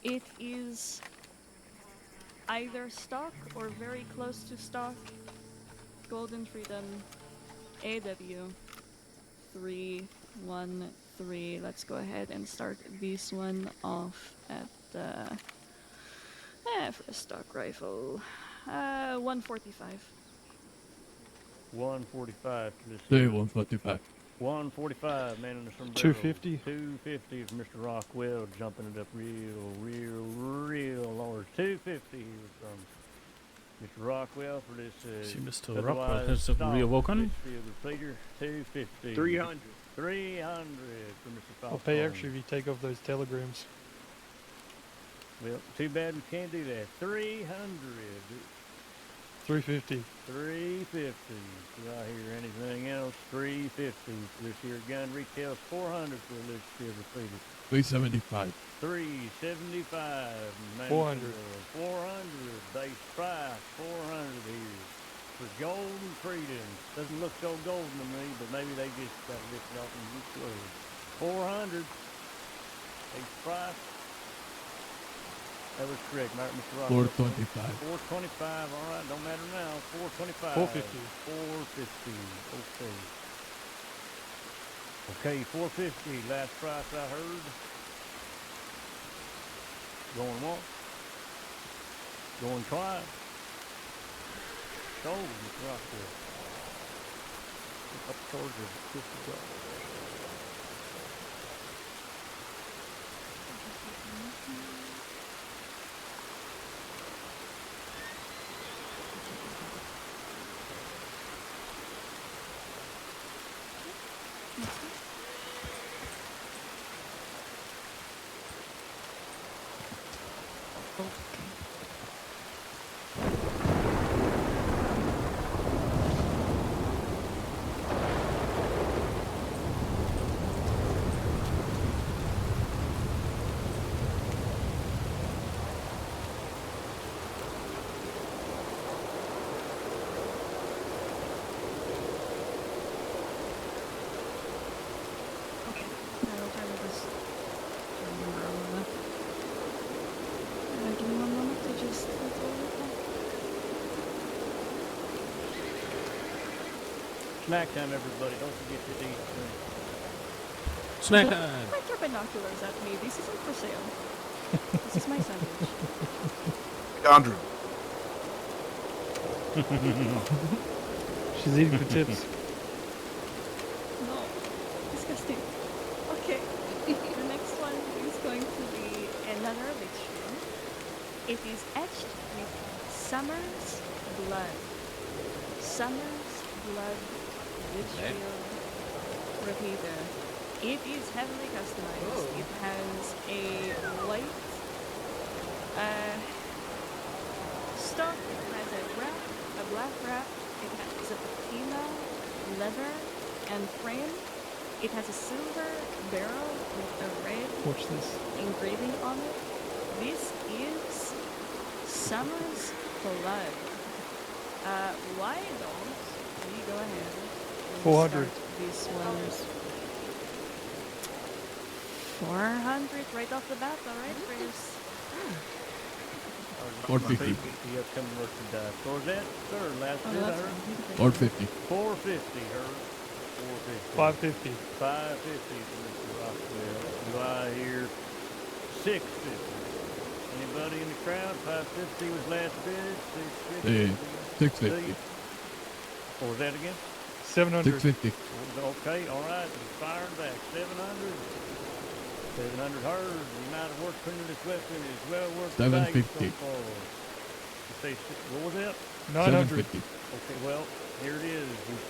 It is either stock or very close to stock. Golden Freedom AW313. Let's go ahead and start this one off at for a stock rifle. 145. 145 for this. Say 145. 145, man in the sombrero. 250. 250 for Mr. Rockwell, jumping it up real large. 250 here from Mr. Rockwell for this. See, Mr. otherwise Rockwell has stock reawoken. Litchfield repeater. 250. 300. 300 for Mr. I'll Falcone. pay extra if you take off those telegrams. Well, too bad we can't do that. 300. 350. 350. Do I hear anything else? 350 for this here gun. Retails 400 for a Litchfield repeater. 375. 375. 400. 400. Base price. 400 here. For Golden Freedom. Doesn't look so golden to me, but maybe they just got lifted off in this way. 400. Base price. That was correct, Mr. Rockwell. 425. 425. All right, don't matter now. 425. 450. 450. Okay. Okay, 450. Last price I heard. Going once. Going twice. Sold, Mr. Rockwell. Up towards the $50. Snack time, everybody. Don't forget to eat. Snack time. Point your binoculars at me. This isn't for sale. This is my sandwich. Andrew. She's eating for tips. No. Disgusting. Okay. The next one is going to be another vitriol. It is etched with Summer's blood. Summer's blood vitriol repeater. It is heavily customized. It has a white stock. It has a wrap, a black wrap. It has a patina, leather, and frame. It has a silver barrel with a red Watch this. engraving on it. This is Summer's blood. Why don't we go ahead and 400. start this one? 400 right off the bat, alright, Chris? 450. The upcoming merchandise. What was that, sir? Last bid, I that's heard? 450. 450, heard. 450. 550. 550 for Mr. Rockwell. Do I hear 650? Anybody in the crowd? 550 was last bid. 650. 650. What was that again? 700. 650. Okay, all right. It's firing back. 700. 700 hers. The amount of work put into this weapon is well worth the value so 750. far. You say, what was that? 900. 750. Okay, well, here it is. He's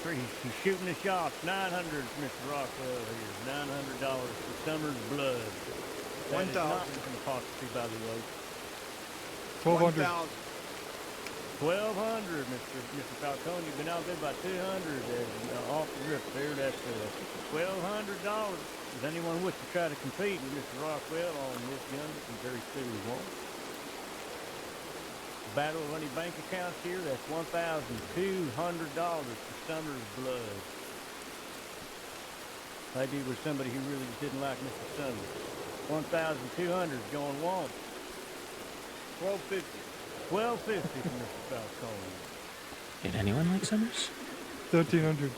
shooting the shots. 900, Mr. Rockwell here. $900 for Summer's blood. That is not an apostrophe, by the way. 1200. 1200, Mr. Falcone. You've been out there by 200. Off the rip there. That's $1,200. Does anyone wish to try to compete with Mr. Rockwell on this gun that he very clearly wants? Battle of any bank accounts here, that's $1,200 for Summer's blood. Maybe it was somebody who really just didn't like Mr. Summers. 1,200 going once. 1250. 1250 for Mr. Falcone. Did anyone like Summers? 1300.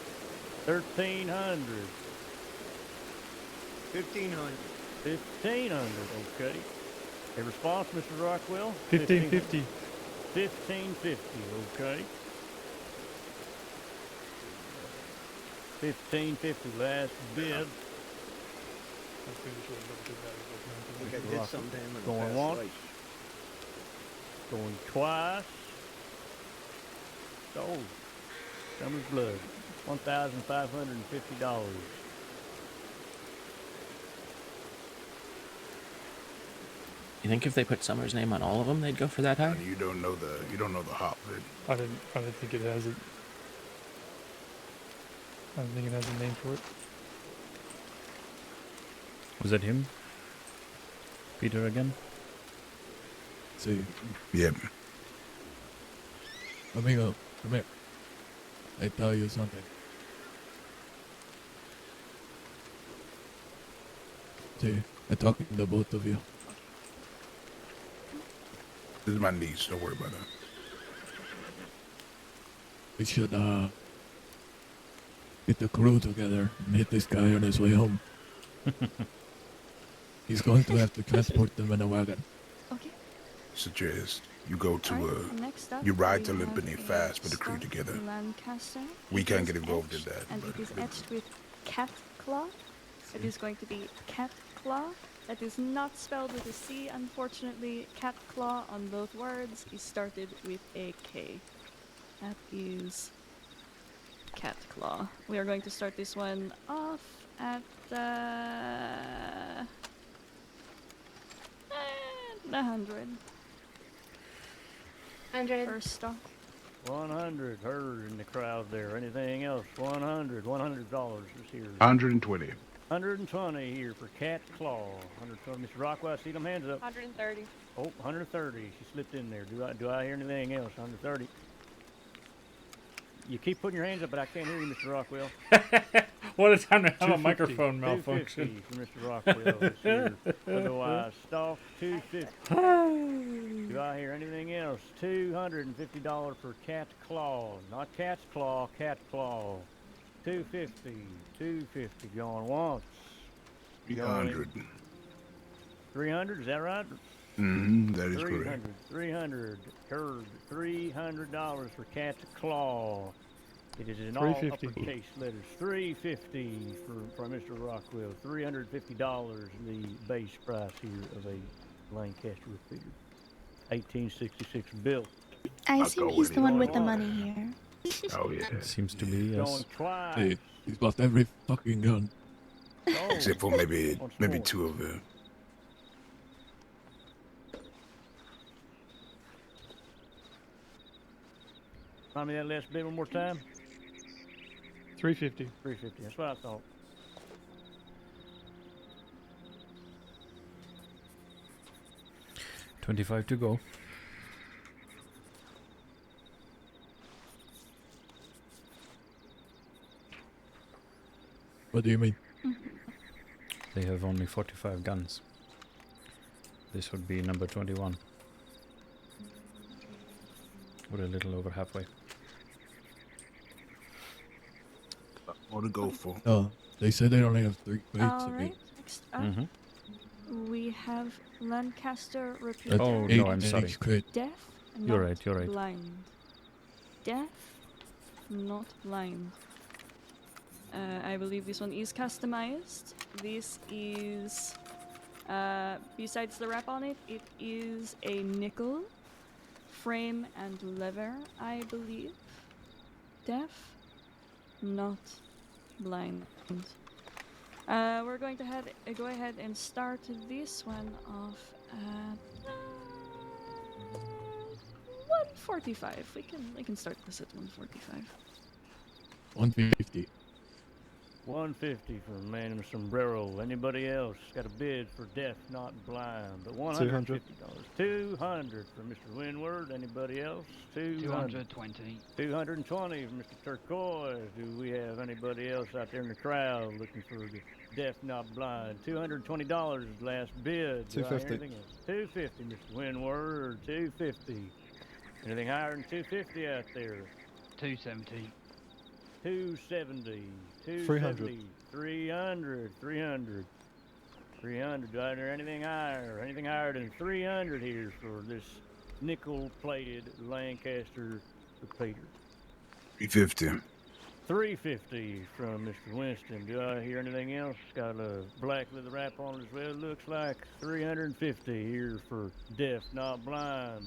1,300. 1500. 1,500, okay. A response, Mr. Rockwell? 1550. 1,550, okay. 1,550, last bid. I'm pretty sure it's not too bad. We got did sometime in the Going past once. life. Going twice. Sold. Summer's blood. $1,550. You think if they put Summer's name on all of them, they'd go for that high? You don't know the hop, dude. I didn't think it has it. I don't think it has a name for it. Was that him? Peter again? See. Yep. Amigo, come here. I tell you something. See, I'm talking to both of you. This is my niece. Don't worry about that. We should, get the crew together and hit this guy on his way home. He's going to have to transport them in a wagon. Okay. Suggest you go to Alright, next up you ride we to have Limpany a fast, put the crew stock together. Lancaster. We It can't is get involved in etched, that, and but it is etched with cat claw. It is going to be cat claw. That is not spelled with a C, unfortunately. Cat claw on both words is started with a K. That is cat claw. We are going to start this one off at 100. 100. First stock. 100. Her in the crowd there. Anything else? 100. $100 is here. 120. 120 here for Cat Claw. 120. Mr. Rockwell, I see them hands up. 130. Oh, 130. She slipped in there. Do I hear anything else? 130. You keep putting your hands up, but I can't hear you, Mr. Rockwell. What a time to have a 250. microphone malfunction. 250 for Mr. Rockwell this year. Otherwise, stock 250. Do I hear anything else? $250 for Cat Claw. Not Cat's Claw, Cat Claw. 250 going once. 300. 300, is that right? That is correct. 300. Curved. $300 for Cat's Claw. It is in all 350. uppercase letters. $350 for Mr. Rockwell. $350 the base price here of a Lancaster repeater. 1866 built. I'll I assume go he's with the it. one with the money here. Oh yeah. It seems to be, yes. Going twice. Hey, he's lost every fucking gun. Oh, Except for maybe once maybe more. 2 of them. Remind me that last bit one more time. 350. 350. That's what I thought. $25 to go. What do you mean? They have only 45 guns. This would be number 21. We're a little over halfway. More to go for. They said they only have 3 crates. Alright, next up, we have Lancaster Repeater. Oh, no, I'm sorry. Deaf, You're not right. blind. Deaf, not blind. I believe this one is customized. This is, besides the wrap on it, it is a nickel frame and leather, I believe. Deaf, not blind. We're going to go ahead and start this one off at 145. We can start this at 145. 150. 150 for the man in the sombrero. Anybody else got a bid for deaf, not blind? But $150. 200 for Mr. Windward. Anybody else? 220. 220 for Mr. Turquoise. Do we have anybody else out there in the crowd looking for the deaf, not blind? $220 is the last bid. Do I hear 250. anything else? 250, Mr. Windward. 250. Anything higher than 250 out there? 270. 270. 300. 300. Do I hear anything higher? Anything higher than 300 here for this nickel-plated Lancaster repeater? 350. 350 from Mr. Winston. Do I hear anything else? Got a black leather wrap on it as well. Looks like 350 here for deaf, not blind.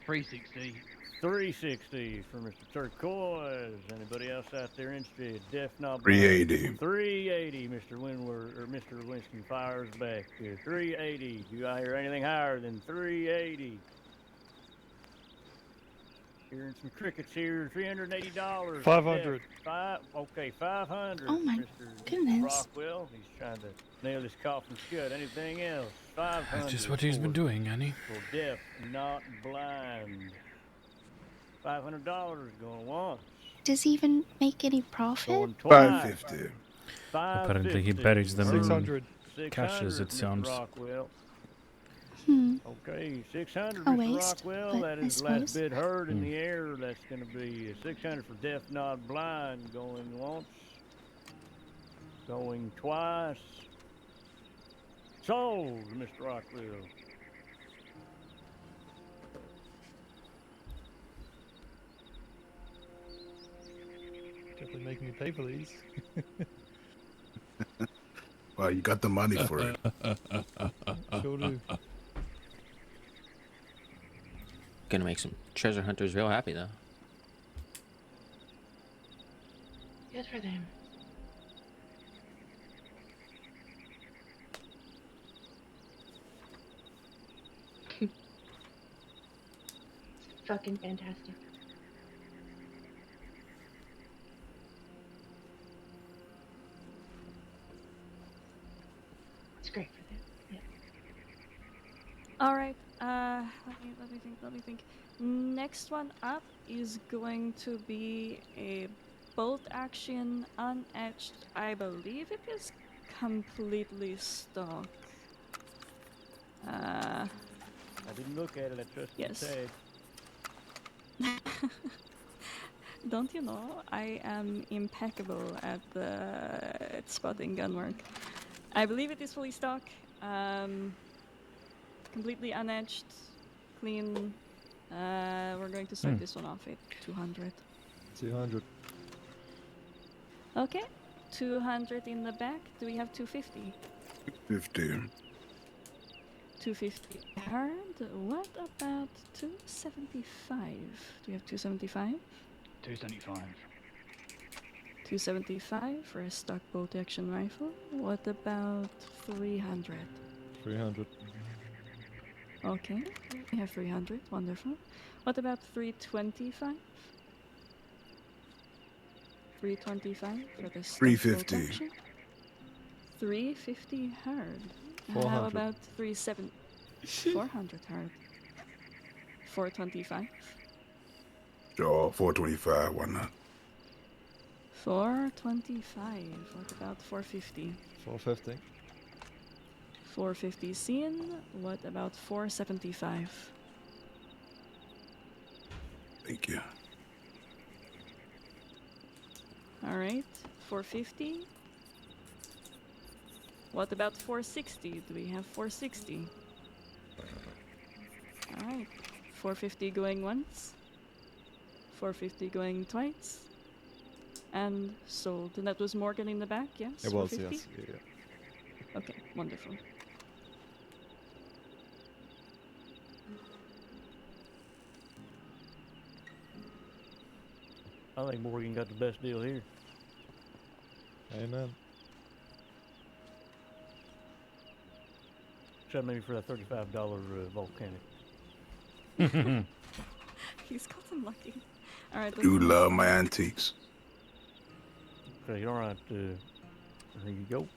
360. 360 for Mr. Turquoise. Anybody else out there interested? Deaf, not blind. 380. 380, Mr. Windward, or Mr. Winston fires back here. 380. Do I hear anything higher than 380? Hearing some crickets here. $380. 500. Okay, 500. Oh my Mr. goodness. Rockwell. He's trying to nail this coffin shut. Anything else? 500. That's just what he's been doing, Annie. For deaf, not blind. $500 going once. Does he even make any profit? Going twice. 550. Apparently he buries them 600. in caches, it Mr. sounds. Rockwell. Okay, 600, A Mr. waste, Rockwell. but That I is the last suppose. bid heard in the air. That's going to be 600 for deaf, not blind. Going once. Going twice. Sold, Mr. Rockwell. Definitely making me pay for these. Well, you got the money for it. Sure do. Gonna make some treasure hunters real happy though. Good for them. Fucking fantastic. It's great for them. Yeah. All right. Let me think. Next one up is going to be a bolt action unetched. I believe it is completely stock. I didn't look at it. I trust Yes. the tag. Don't you know, I am impeccable at spotting gun work. I believe it is fully stock, completely unedged, clean. We're going to start this one off at 200. 200. Okay, 200 in the back. Do we have 250? 50. 250 hard. What about 275? Do we have 275? 275. 275 for a stock bolt action rifle. What about 300? 300. Okay, we have 300. Wonderful. What about 325? 325 for the stock 350. bolt action. 350 hard. 400. How about 370? 400 hard. 425. Sure, 425. Why not? 425. What about 450? 450. 450 seen. What about 475? Thank you. All right, 450. What about 460? Do we have 460? All right, 450 going once. 450 going twice. And sold. And that was Morgan in the back, yes? It was, 450? yes. Yeah. Okay, wonderful. I think Morgan got the best deal here. Amen. Except maybe for that $35 volcanic. He's gotten lucky. All right. You love my antiques. Okay, all right. There you go.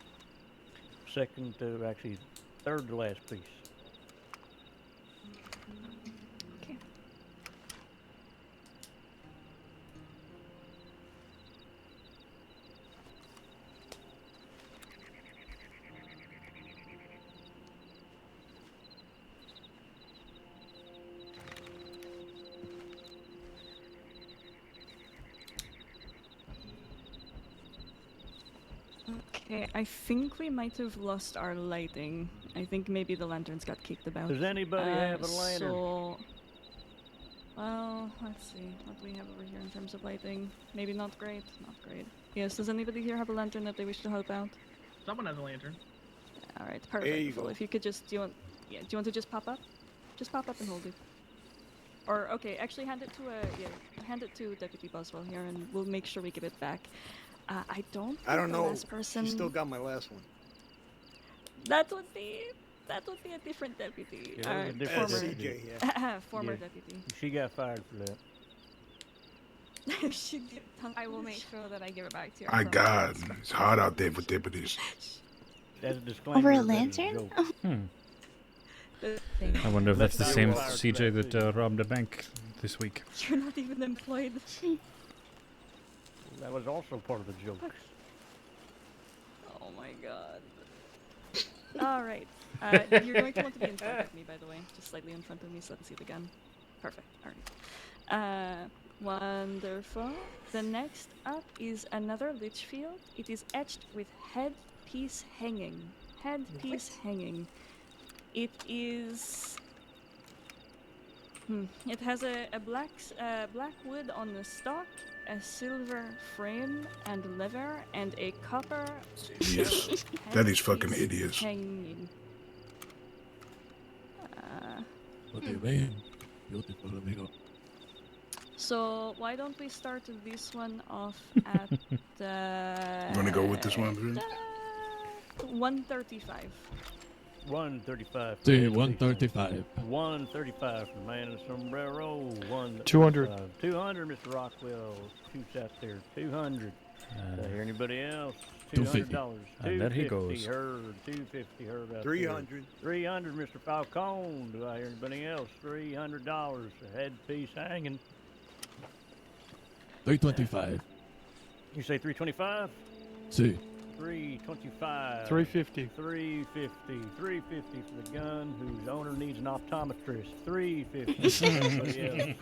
Second, actually, third to last piece. Okay. Okay, I think we might have lost our lighting. I think maybe the lanterns got kicked about. Does anybody have a lantern? So, well, let's see. What do we have over here in terms of lighting? Maybe not great. Not great. Yes, does anybody here have a lantern that they wish to help out? Someone has a lantern. All right, perfect. you Well, go. if you could just, do you want to just pop up? Just pop up and hold it. Or okay, actually hand it to Deputy Boswell here, and we'll make sure we give it back. I don't I don't think the know. last person. She still got my last one. That would be a different deputy. Yeah, that was a different former deputy. CJ, former Yeah. deputy. She got fired for that. She did. I will make sure that I give it back to you. My God, it's hard out there for deputies. That's a disclaimer. Over a that is lantern? joke. I wonder if that's the Let's same not go CJ fired for that robbed a bank this week. You're not even employed. That was also part of the joke. Oh my god. All right. You're going to want to be in front of me, by the way. Just slightly in front of me so I can see the gun. Perfect. All right. Wonderful. The next up is another Litchfield. It is etched with headpiece hanging. Headpiece hanging. It is... It has a black wood on the stock, a silver frame and lever, and a copper. Yes, that is fucking headpiece idiots. hanging. Okay, man. Beautiful, amigo. So why don't we start this one off at You want to go with this one, bro? 135. 135. See, 135. 135 for the man in the sombrero. 200. 200, Mr. Rockwell. Shoots out there. 200. Did I hear anybody else? $250. $200. And there he 250 goes. Heard. 250 heard out 300. there. 300, Mr. Falcone. Do I hear anybody else? $300. A headpiece hanging. 325. You say 325? See. 325. 350. 350. 350 for the gun whose owner needs an optometrist. 350. Anybody else?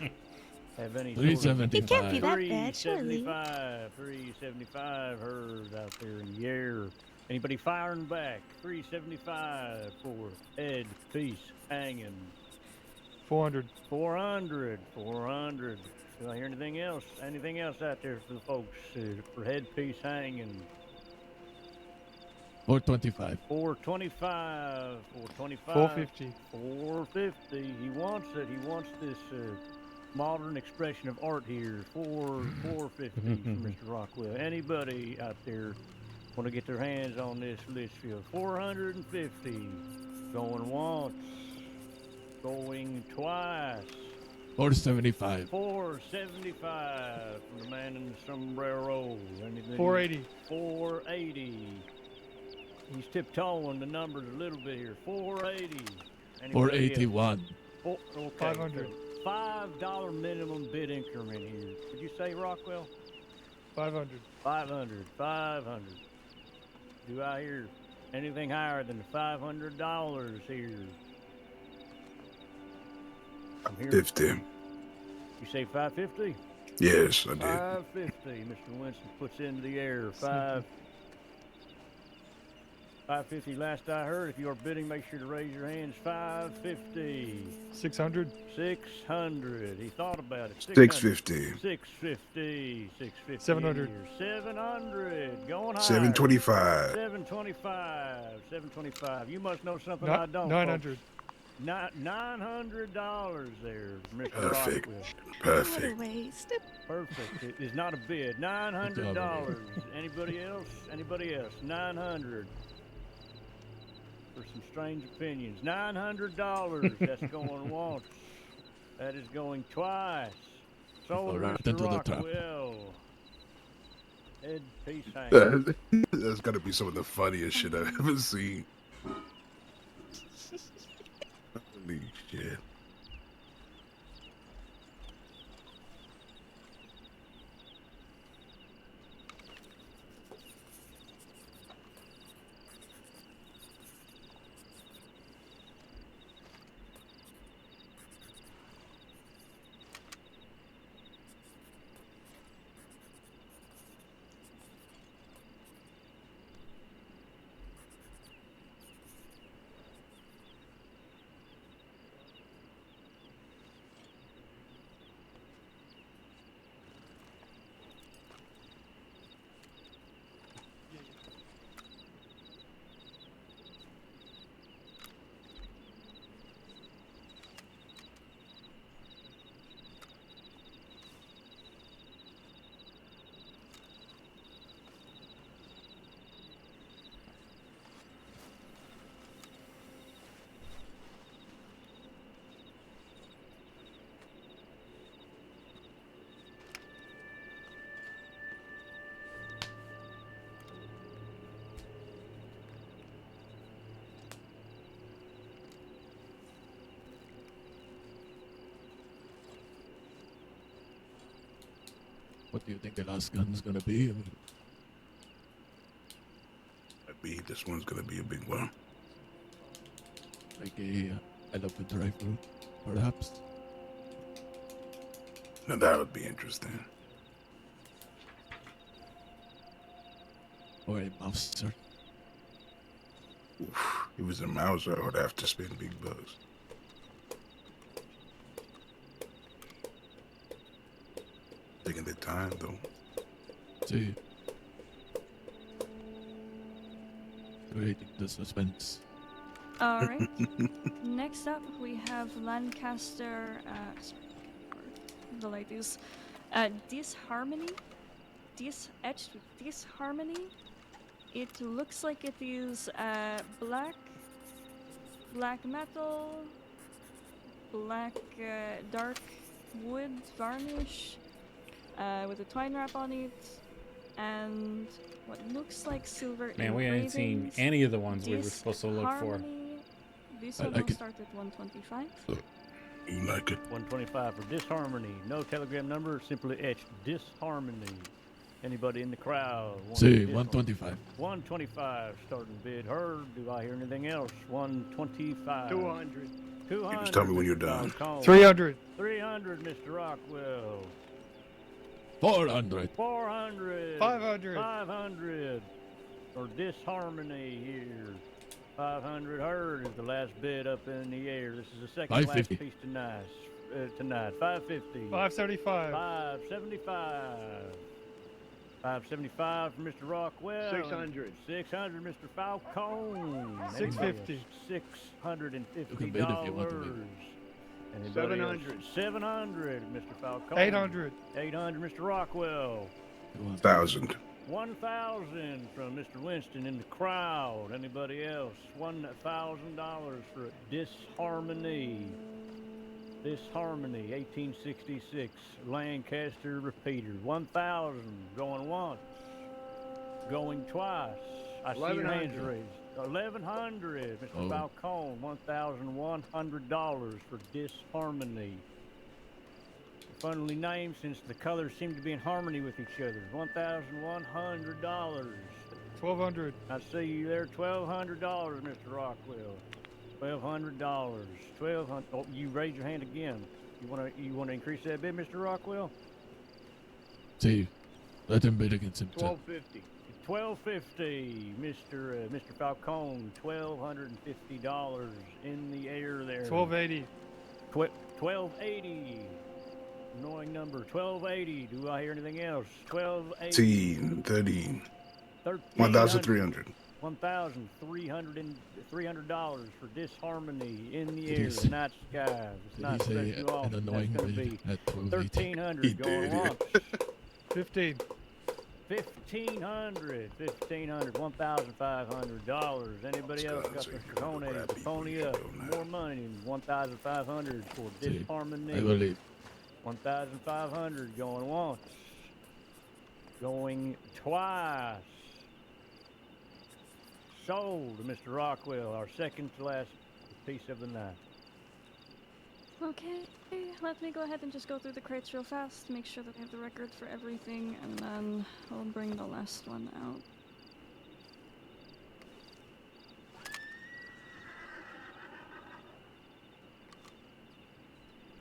Have any 375. It can't be that bad, surely. 375 heard out there in the air. Anybody firing back? 375 for Ed Peace hanging. 400. 400. Do I hear anything else? Anything else out there for the folks for Head Piece hanging? 425. 425. 450. 450. He wants it. He wants this modern expression of art here. 450 from Mr. Rockwell. Anybody out there want to get their hands on this Litchfield? 450. Going once. Going twice. 475. 475 from the man in the sombrero. 480. 480. He's tiptoeing the numbers a little bit here. 480. 481. Okay, 500. so $5 minimum bid increment here. Did you say, Rockwell? 500. 500. Do I hear anything higher than $500 here? I'm hearing 50. You say 550? Yes, I did. 550. Mr. Winston puts into the air. 550 last I heard. If you're bidding, make sure to raise your hands. 550. 600. 600. He thought about it. 650. 650. 650. 700. 700. Going higher. 725. 725. 725. You must know something I don't. 900. $900 there, Mr. Perfect. Rockwell. Perfect. What a waste. Perfect. It is not a bid. $900. Anybody else? 900. For some strange opinions. $900. That's going once. That is going twice. So, Right Mr. into the trap. Rockwell. Ed Peace hanging. That's got to be some of the funniest shit I've ever seen. Holy shit. What do you think the last gun's gonna be? This one's gonna be a big one. Like a elephant rifle, perhaps? Now that would be interesting. Or a mouser. Oof, if it was a mouser, I would have to spend big bucks. Taking the time though. See. Creating the suspense. All right. Next up, we have Lancaster. The ladies. Disharmony. Etched with Disharmony. It looks like it is black metal, black dark wood varnish with a twine wrap on it, and what looks like silver. Man, we haven't seen any of the ones we were supposed to look for. Disharmony. This I one like will it. start at 125. You like it? 125 for Disharmony. No telegram number, simply etched Disharmony. Anybody in the crowd? See, 125. 125 starting bid. Heard. Do I hear anything else? 125. 200. 200. You just tell me when you're Mr. done. Falcone. 300. 300, Mr. Rockwell. 400. 400. 500. 500. Or disharmony here. 500 heard is the last bid up in the air. This is the second last 550. piece tonight. 550. 575. 575. 575 for Mr. Rockwell. 600. 600, Mr. Falcone. 650. You can bid if you want to $650. bid. Anybody else? 700. 700, Mr. Falcone. 800. 800, Mr. Rockwell. 1,000. 1,000 from Mr. Winston in the crowd. Anybody else? $1,000 for Disharmony. Disharmony, 1866. Lancaster repeater. 1,000. Going once. Going twice. I see your hands 1,100. raised. 1,100. Mr. Oh. Falcone. $1,100 for Disharmony. Funnily named since the colors seem to be in harmony with each other. $1,100. 1,200. I see you there. $1,200, Mr. Rockwell. $1,200. 1,200. Oh, you raised your hand again. You want to increase that bid, Mr. Rockwell? See, let him bid against himself. 1250. 1250, Mr. Falcone. $1,250 in the air there. 1280. 1280. Annoying number. 1280. Do I hear anything else? 1280. 13. 1,300. 1,300. $300 for Disharmony in the air, the night sky. It's Did not he say special off. an That's annoying going to bid be at 1280? 1,300 going once. 15. 1,500. 1,500. $1,500. Anybody else got Mr. Cone to pony up more money than 1,500 for See, Disharmony? I believe. 1,500 going once. Going twice. Sold to Mr. Rockwell, our second to last piece of the night. Okay, let me go ahead and just go through the crates real fast, make sure that we have the record for everything, and then I'll bring the last one out.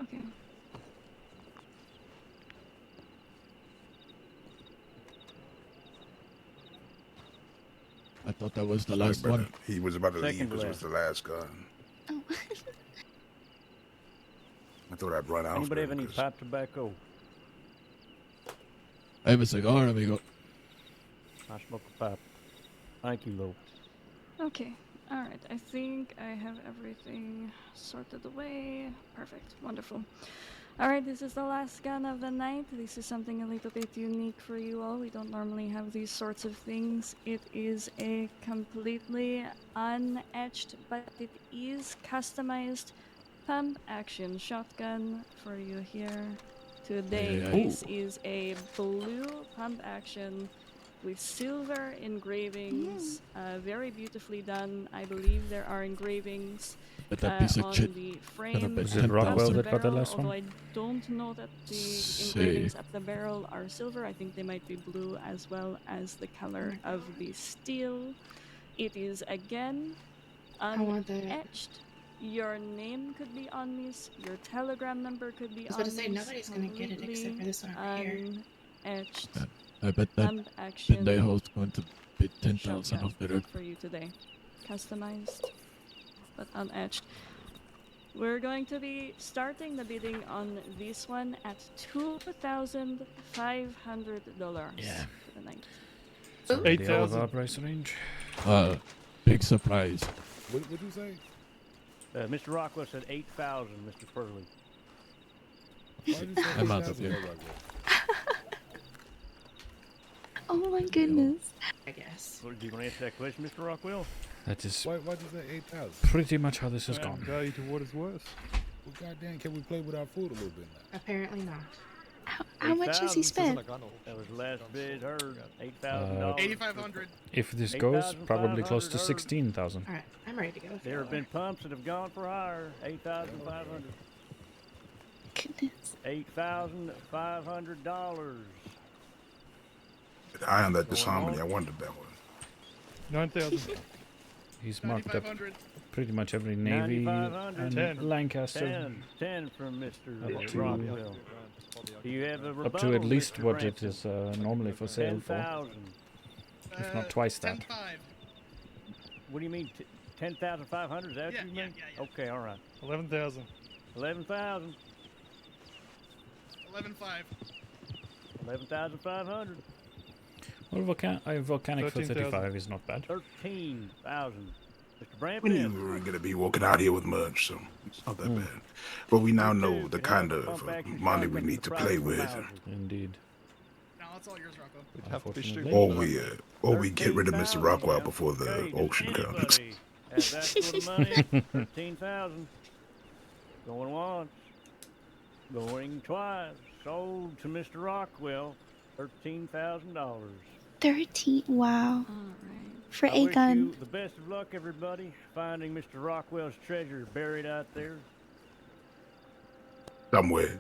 Okay. I thought that was the Sorry, last brother. one. He was about to Second leave. This was last. the last gun. I thought I'd run out. Anybody have any pipe tobacco? I have a cigar, amigo. I smoke a pipe. Thank you, Lo. Okay, alright, I think I have everything sorted away. Perfect, wonderful. Alright, this is the last gun of the night. This is something a little bit unique for you all. We don't normally have these sorts of things. It is a completely unetched, but it is customized pump action shotgun for you here today. Yeah. This is a blue pump action with silver engravings, very beautifully done. I believe there are engravings But that piece of on shit. the Gonna frame bet Was it of Rockwell the that got the barrel, last one? although I don't know that the See. engravings of the barrel are silver. I think they might be blue as well as the color of the steel. It is again want that. unetched. Your name could be on this. Your telegram number could be I was on about to say, this. nobody's gonna get it except for this one over here. Unetched I bet that pump action Pendejo's going to bid 10,000 shotgun off the record. for you today. Customized, but unetched. We're going to be starting the bidding on this one at $2,500 Yeah. for the night. So the 8,000. other price range. Big surprise. What would you say? Mr. Rockwell said 8,000, Mr. Purley. Why did you say I'm out of 8,000, here. Rockwell? Oh my goodness. I guess. Do you want to answer that question, Mr. Rockwell? That is Why'd you say 8,000? pretty much how this has Add gone. value to what it's worth. Well, goddamn, can we play with our food a little bit now? Apparently not. How much has he 8,000. spent? That was the last bid heard. $8,000. 8,500. If this goes, probably close to 8,500. 16,000. Alright, I'm ready to go. There have been pumps that have gone for higher. 8,500. Goodness. $8,500. Eye on that disharmony. I wondered that one. 9,000. He's marked up. 9,500. pretty much every navy 9,500. and Lancaster. 10 from Mr. Up to- Rockwell. Do you have a Up to rebuttal, at least Mr. what it Branson? is normally for sale for, 10,000. if not twice that. 10.5. What do you mean, 10,500? Is that what you mean? Okay, all right. 11,000. 11,000. 11.5. 11,500. Well, volcanic for 13,000. 35 is not bad. 13,000. Mr. We Brampton. knew we weren't going to be walking out here with much, so it's not that bad. But we now know the kind of money we need to play with. Indeed. No, it's all yours, Rocco. Unfortunately. Or we get rid of Mr. Rockwell before the auction comes. Anybody have that sort of money? 13,000. Going once. Going twice. Sold to Mr. Rockwell. $13,000. 13. Wow. For I a wish gun. you the best of luck, everybody, finding Mr. Rockwell's treasure buried out there. Somewhere.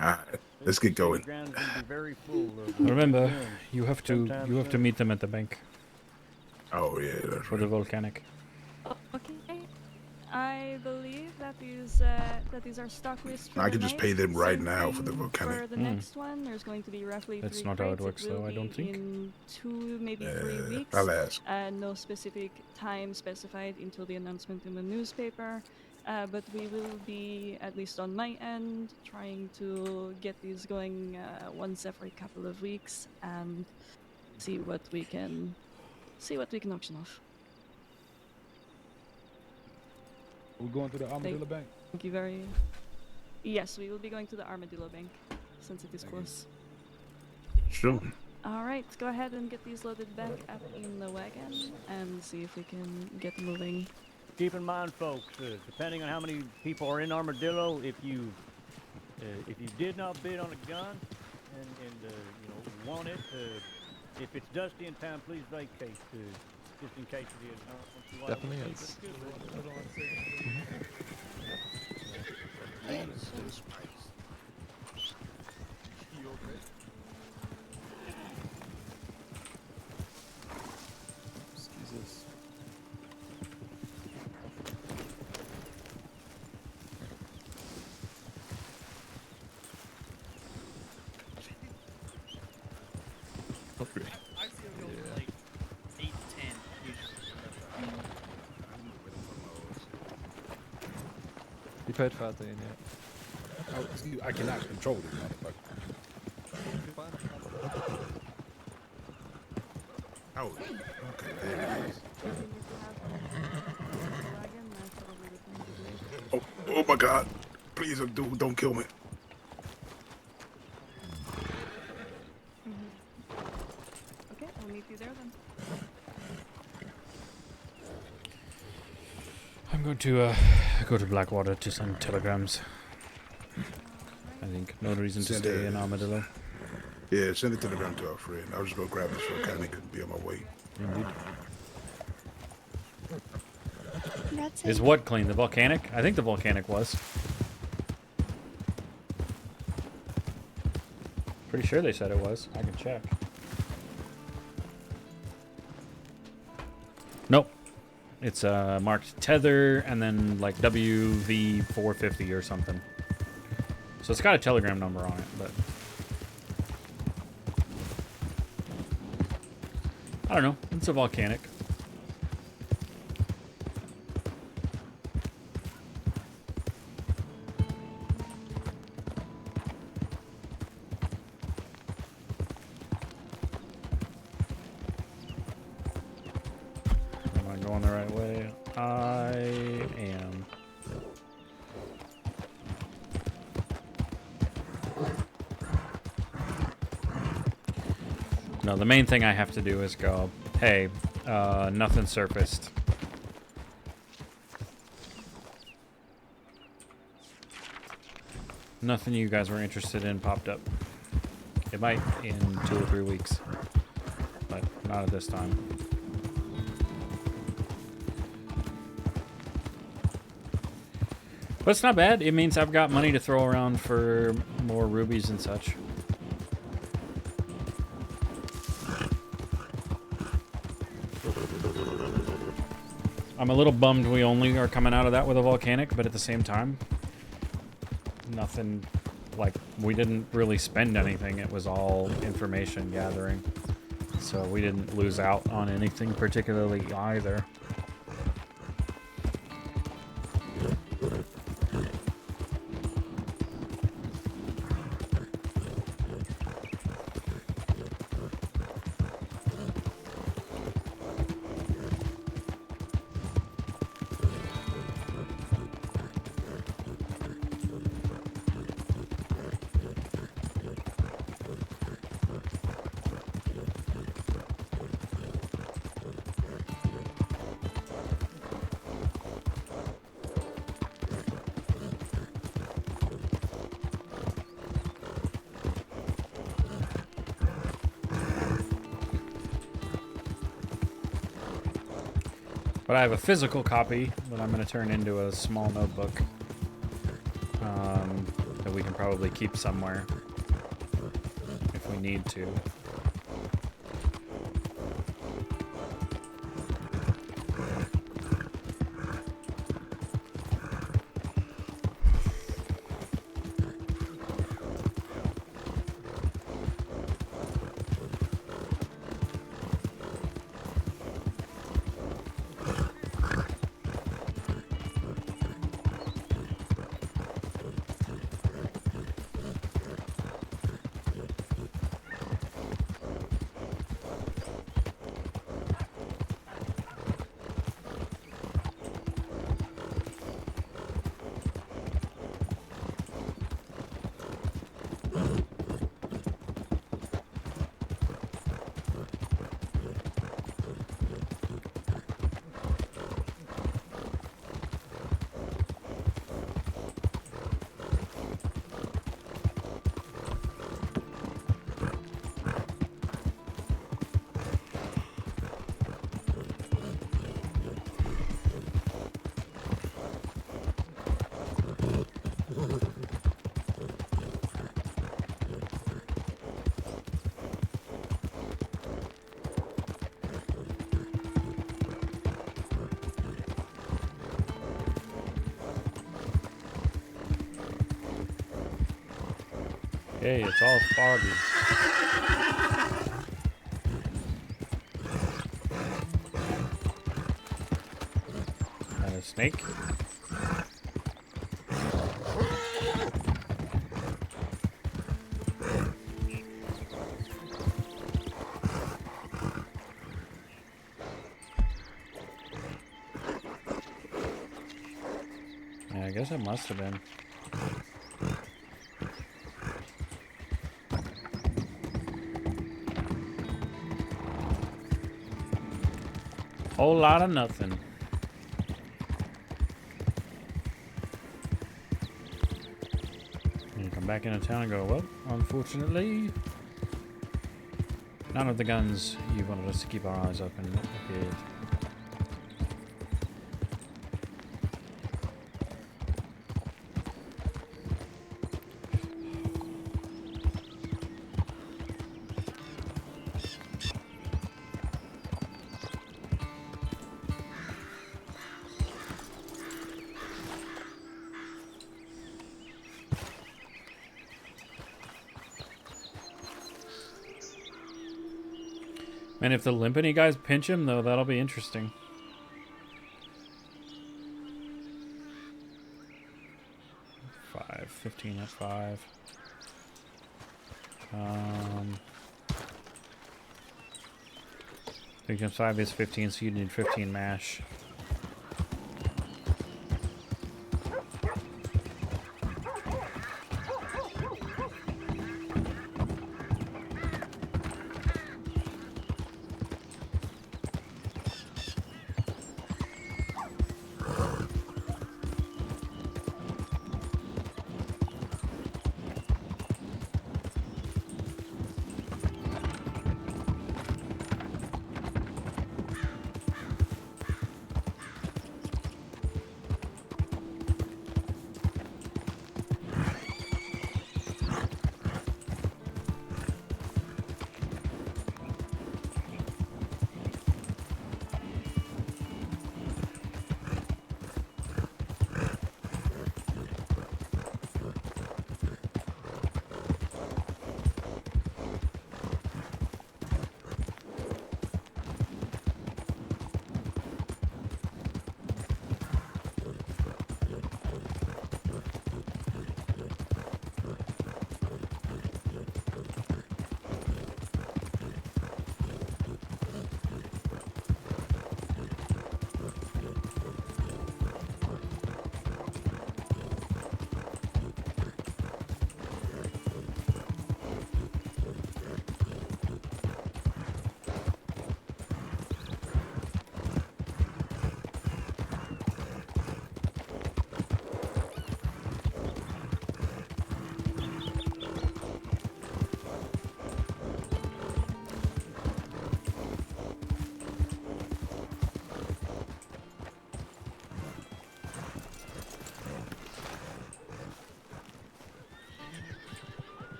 Alright, let's get going. The ground's gonna be very full of Remember, guns. you have to meet them at the bank Oh yeah, that's for the volcanic. Okay. I believe that these are stock lists for I the can just night. pay them right Same now for the thing volcanic. For the next one, there's going to be roughly That's 3 not how it crates. works, will though, I don't be think. In 2, maybe 3 weeks. I'll ask. No specific time specified until the announcement in the newspaper. But we will be, at least on my end, trying to get these going once every couple of weeks and see what we can auction off. We're going to the Armadillo Bank. Thank you very. Yes, we will be going to the Armadillo Bank since it is close. Sure. All right, go ahead and get these loaded back up in the wagon and see if we can get moving. Keep in mind, folks, depending on how many people are in Armadillo, if you did not bid on a gun and want it, if it's dusty in time, please vacate. Just in case it is. Definitely is. Excuse us. Okay. I see it go for like 8 to 10 usually. You paid 13, yeah. Oh, excuse me, I cannot control this motherfucker. Oh, okay, there it is. Oh my God! Please, don't kill me. Okay, we'll meet you there then. I'm going to go to Blackwater to send telegrams. I think no reason to Send stay it. in Armadillo. Yeah, send it to the ground to our friend. I'll just go grab this volcanic and be on my way. Indeed. That's Is it. what clean? The volcanic? I think the volcanic was. Pretty sure they said it was. I can check. Nope. It's marked tether and then like WV450 or something. So it's got a telegram number on it, but I don't know. It's a volcanic. Am I going the right way? I am. No, the main thing I have to do is go, hey, nothing surfaced. Nothing you guys were interested in popped up. It might in 2 or 3 weeks, but not at this time. But it's not bad. It means I've got money to throw around for more rubies and such. I'm a little bummed we only are coming out of that with a volcanic, but at the same time, nothing, like, we didn't really spend anything. It was all information gathering. So we didn't lose out on anything particularly either. But I have a physical copy that I'm going to turn into a small notebook that we can probably keep somewhere if we need to. Hey, it's all foggy. And a snake. Yeah, I guess it must have been. Whole lot of nothing. And you come back into town and go, well, unfortunately, none of the guns you wanted us to keep our eyes open appeared. And if the Limpany guys pinch him, though, that'll be interesting. Five, 15 at 5. 3 times 5 is 15, so you need 15 mash.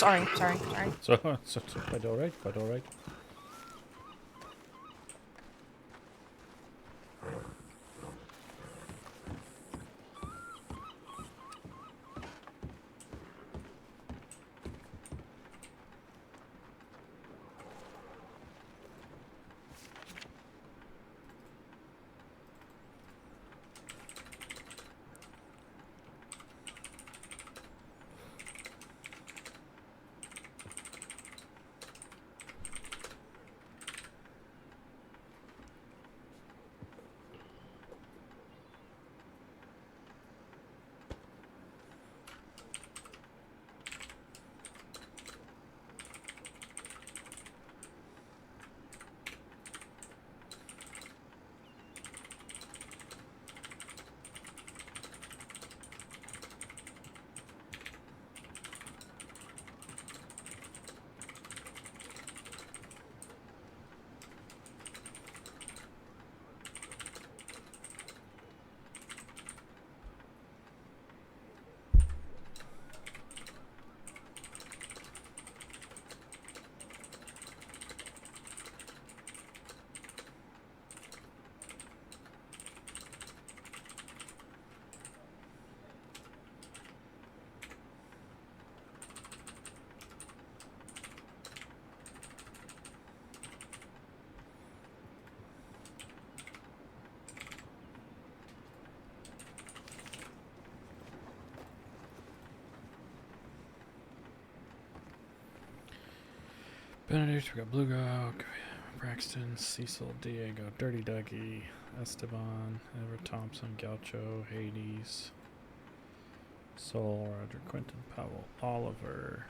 sorry. So quite alright, quite alright. Benedict, we got Blue Gawk, Braxton, Cecil, Diego, Dirty Dougie, Esteban, Everett Thompson, Gaucho, Hades, Soul, Roger Quinton, Powell, Oliver.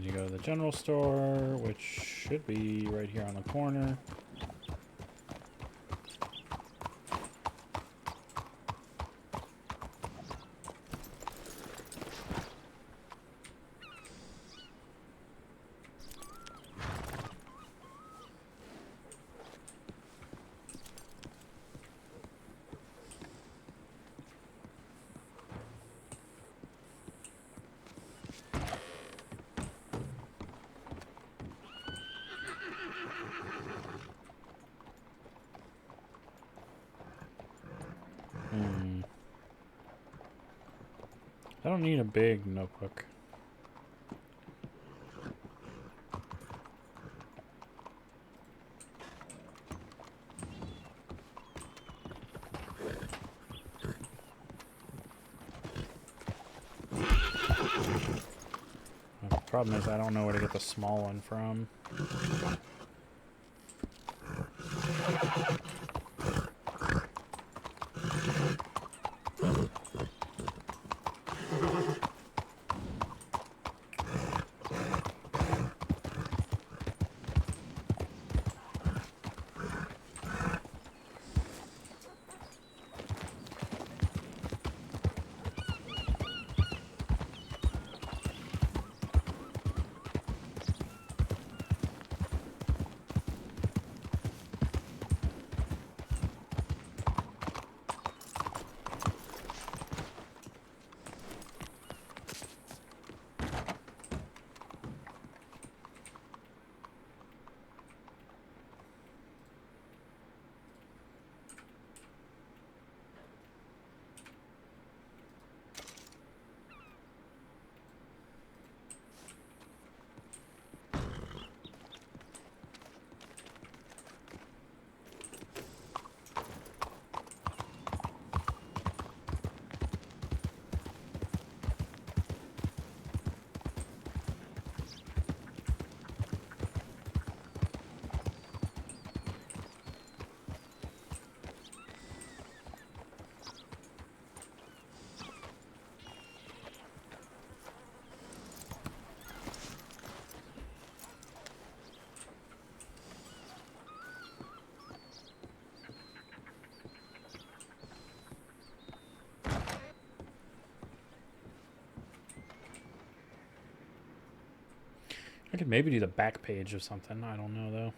You go to the general store, which should be right here on the corner. I don't need a big notebook. The problem is I don't know where to get the small one from. I could maybe do the back page of something. I don't know, though.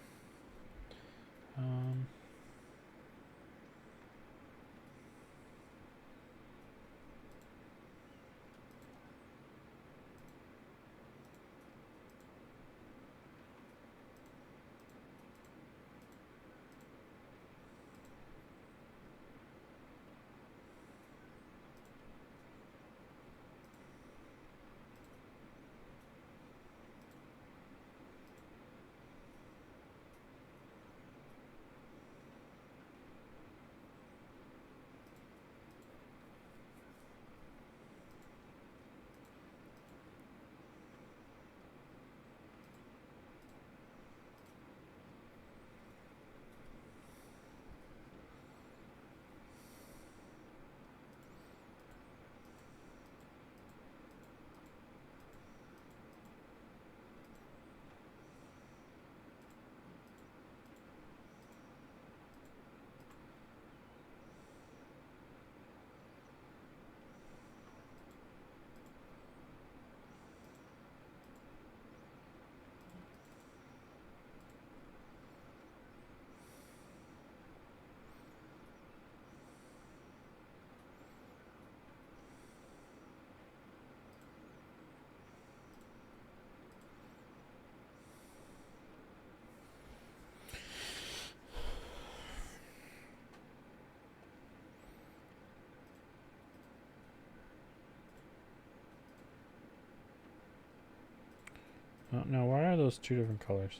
No, why are those two different colors?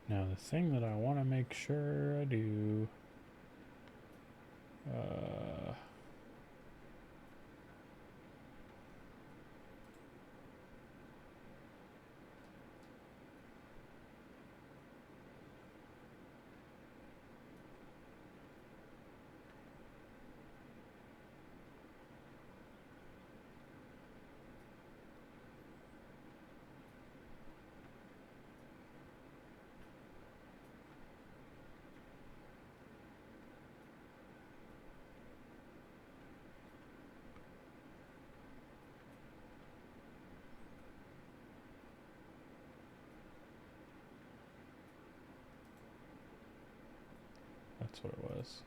Now the thing that I want to make sure I do. That's what it was.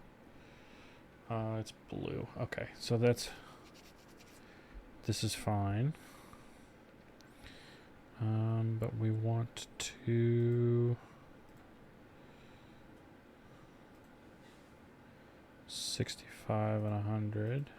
It's blue. Okay, so this is fine. But we want to 65 and 100.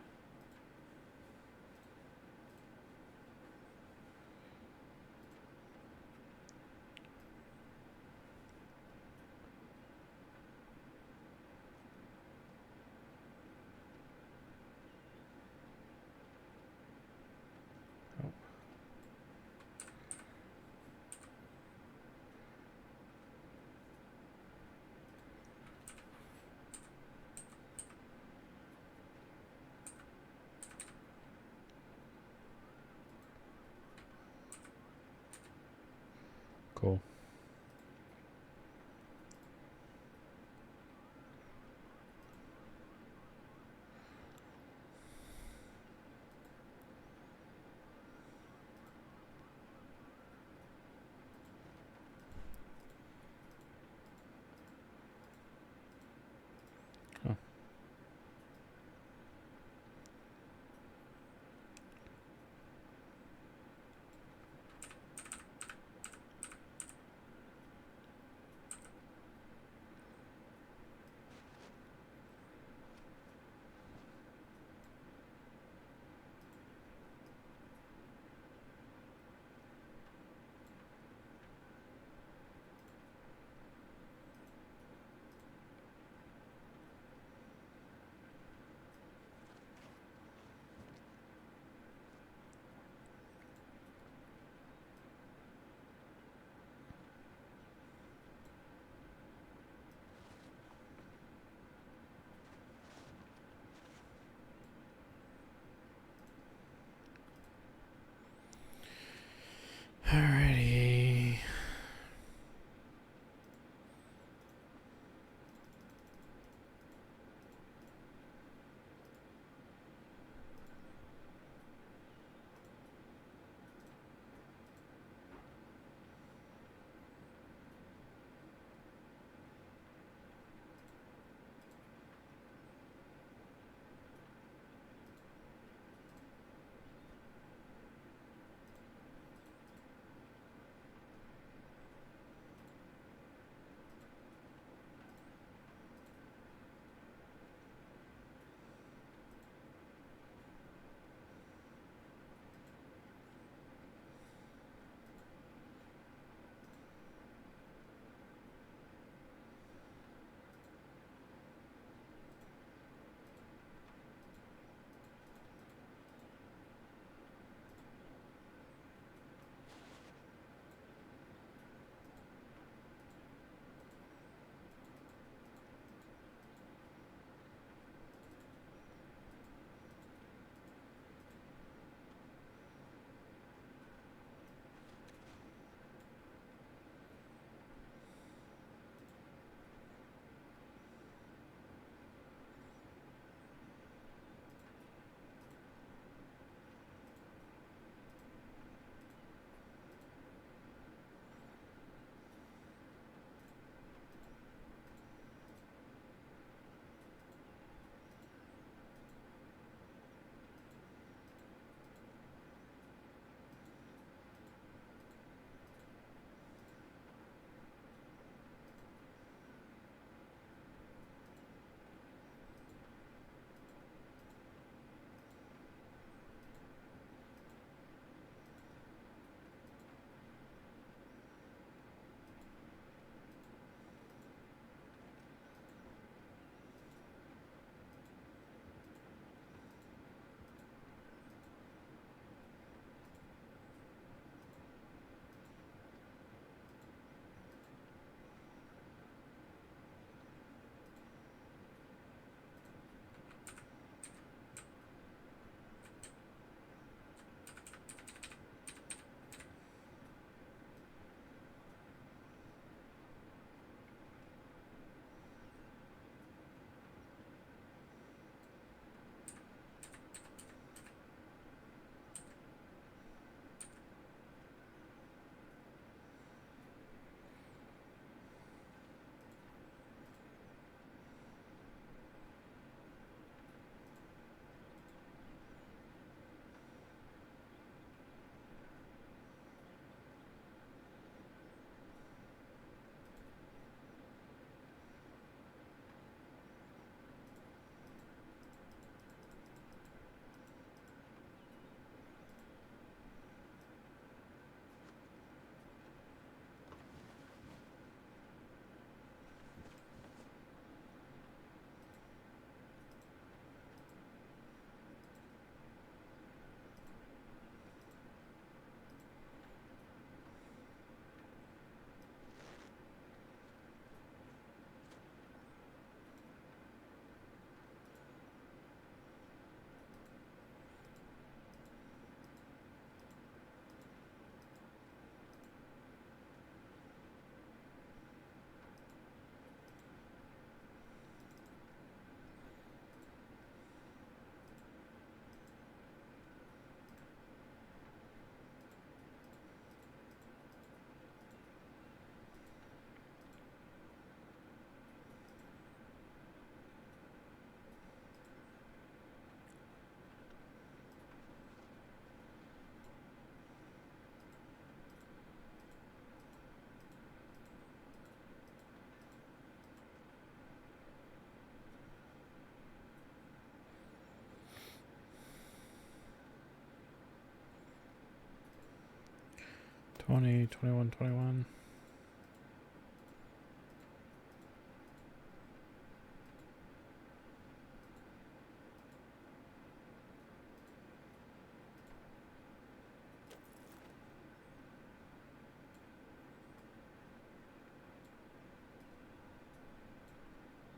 20, 21, 21.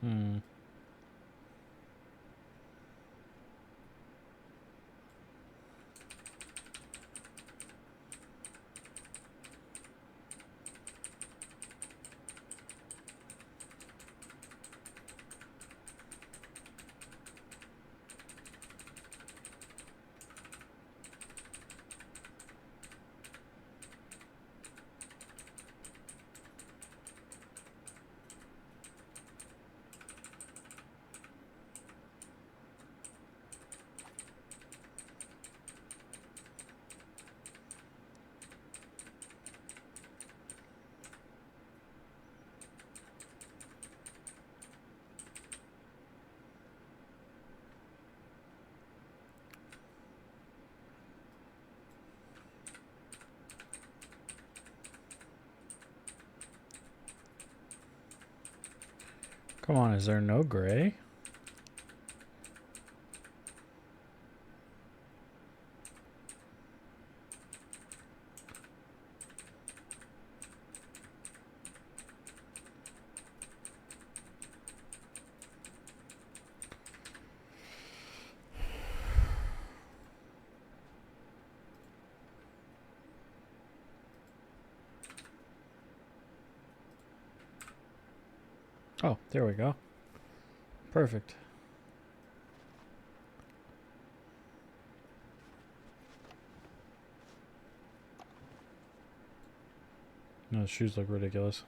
Hmm. Come on, is there no gray? Oh, there we go. Perfect. No, the shoes look ridiculous.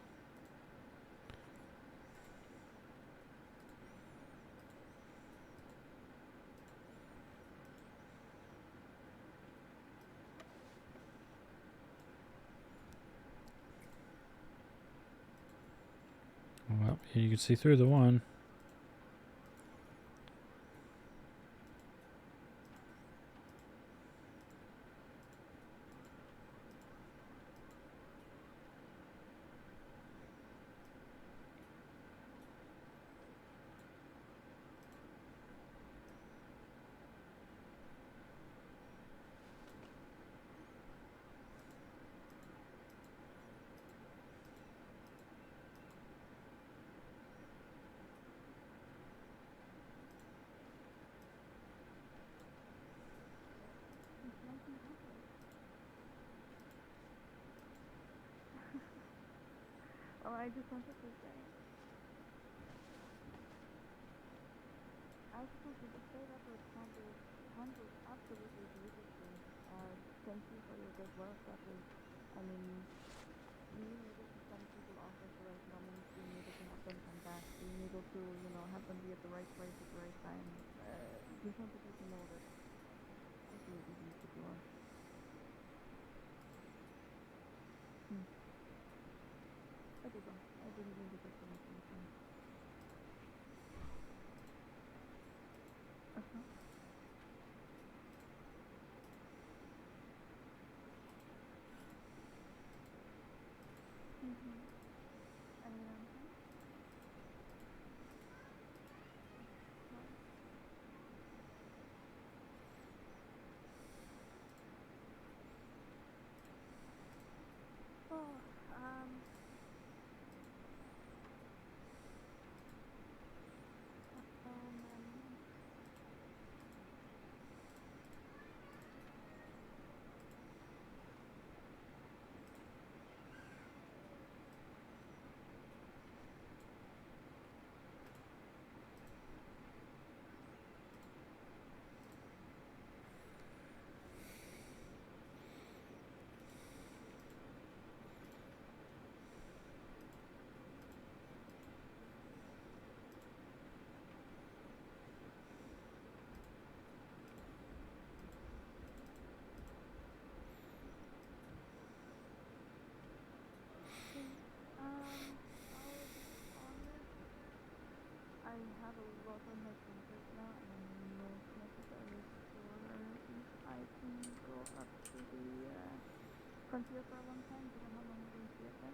Well, you can see through the one. Well, I just wanted to say, I just wanted to say that was handled absolutely beautifully. Thank you for your good work. That was, I mean, being able to send people off at the right moment, being able to have them come back, being able to, you know, have them be at the right place at the right time. Just wanted you to know that absolutely beautiful work. I did wrong. I didn't mean to take so much of your time. Uh-huh. Mm-hmm. Any answer? Oh, I have a lot on my plate right now, and I'm not necessarily sure if I can go up to the haven't here for a long time, given how long you're going to be up there?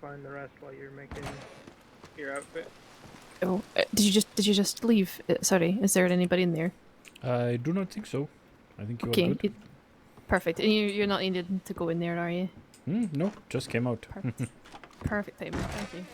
Find the rest while you're making your outfit. Oh, did you just leave? Sorry, is there anybody in there? I do not think so. I think you are Okay, good. perfect. And you're not needed to go in there, are you? Nope, just came out. Perfect payment, thank you.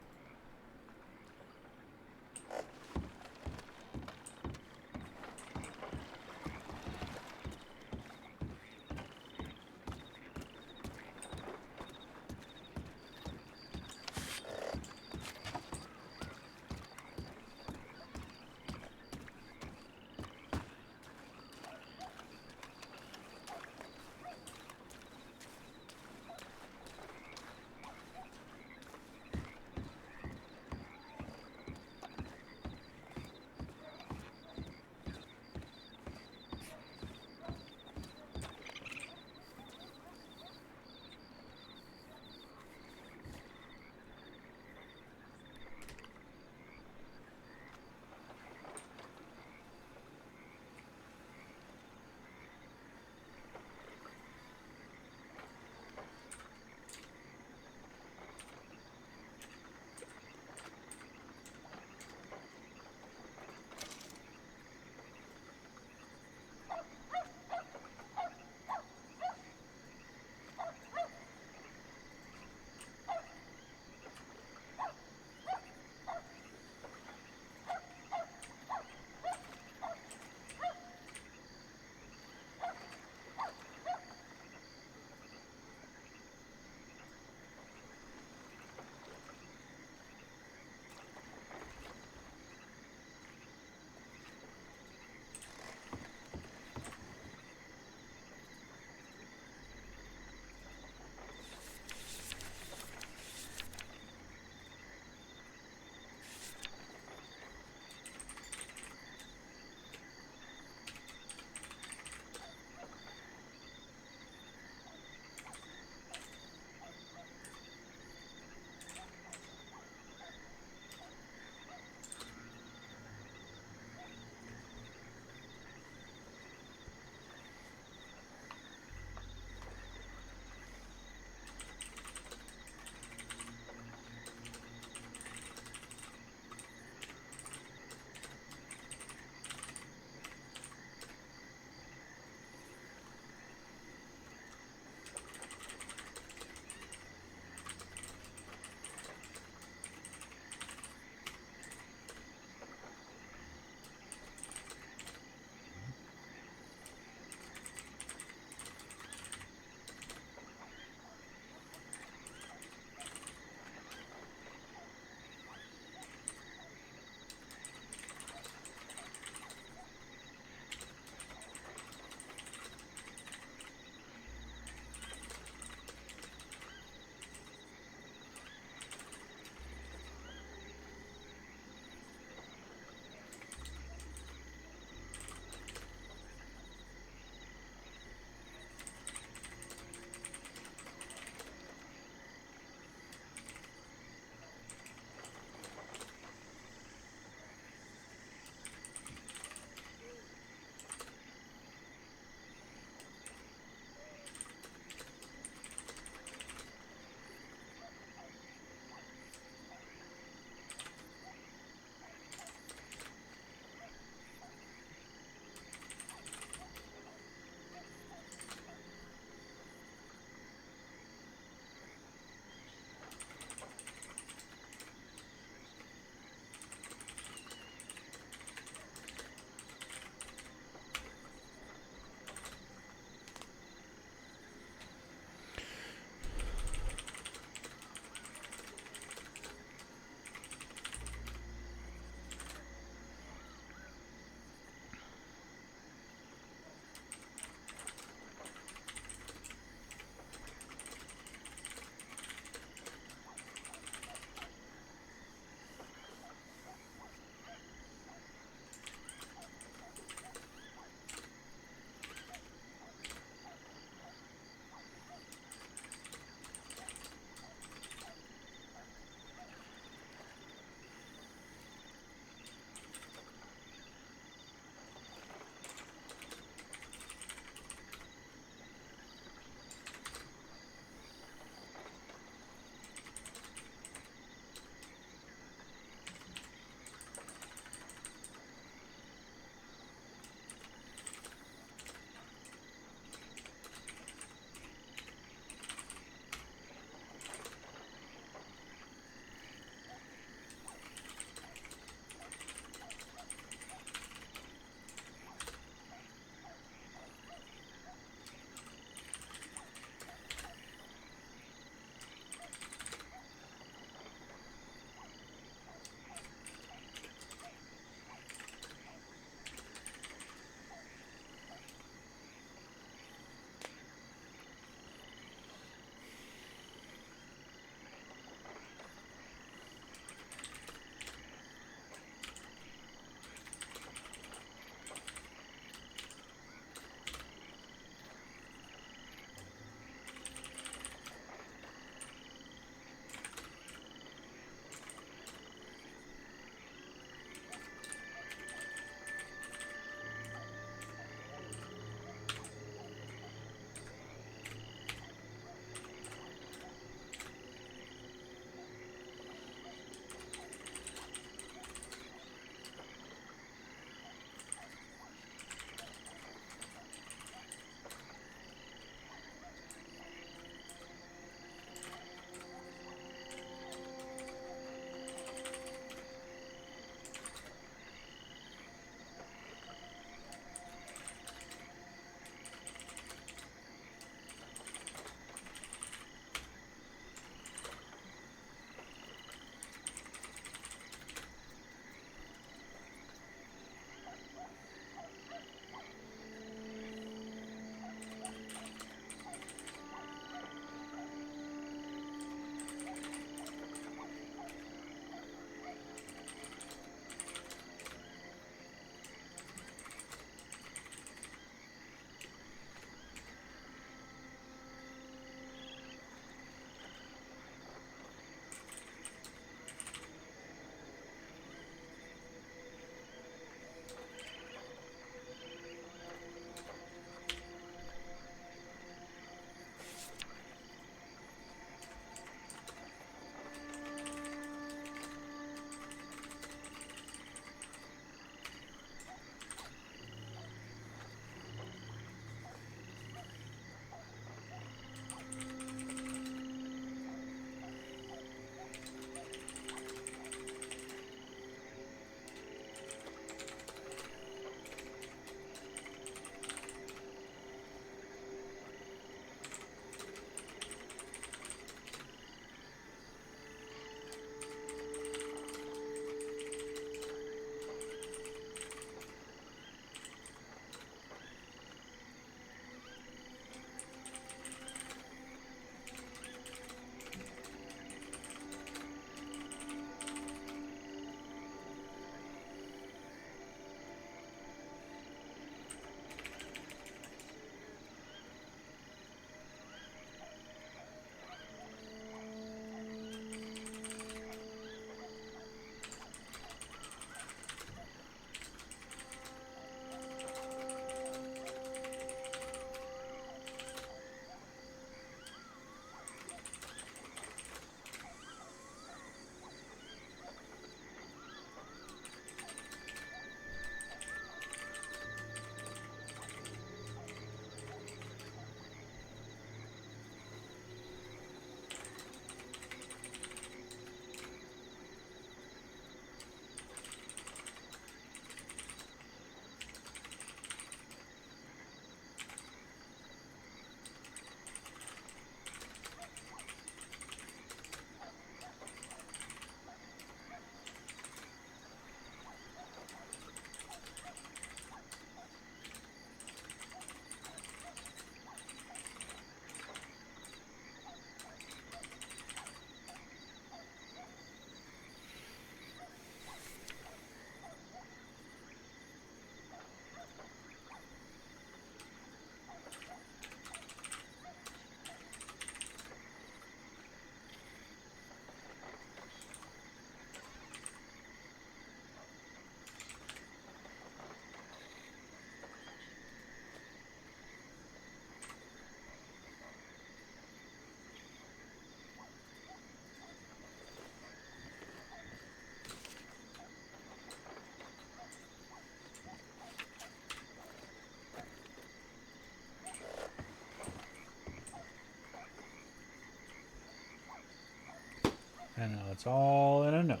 And now it's all in a note.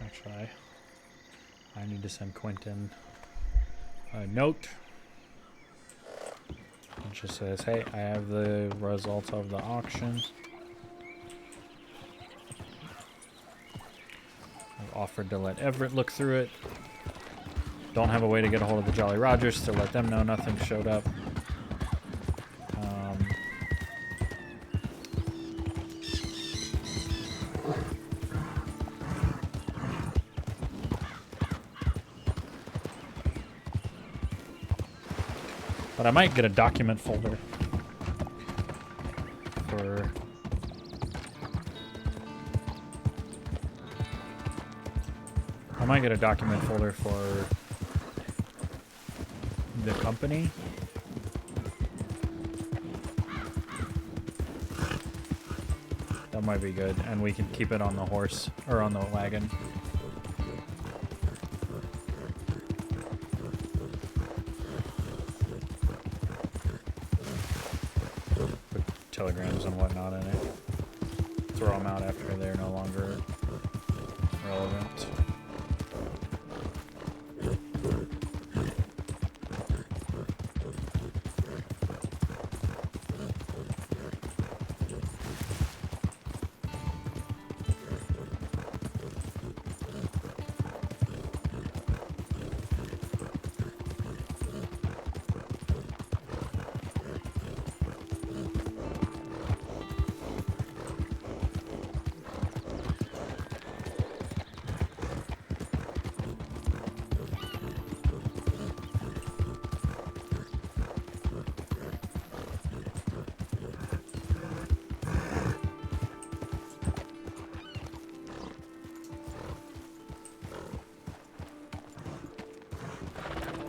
Actually, I need to send Quentin a note. It just says, hey, I have the results of the auction. I've offered to let Everett look through it. Don't have a way to get a hold of the Jolly Rogers to let them know nothing showed up. But I might get a document folder for the company. That might be good, and we can keep it on the horse or on the wagon. Telegrams and whatnot in it. Throw them out after they're no longer relevant.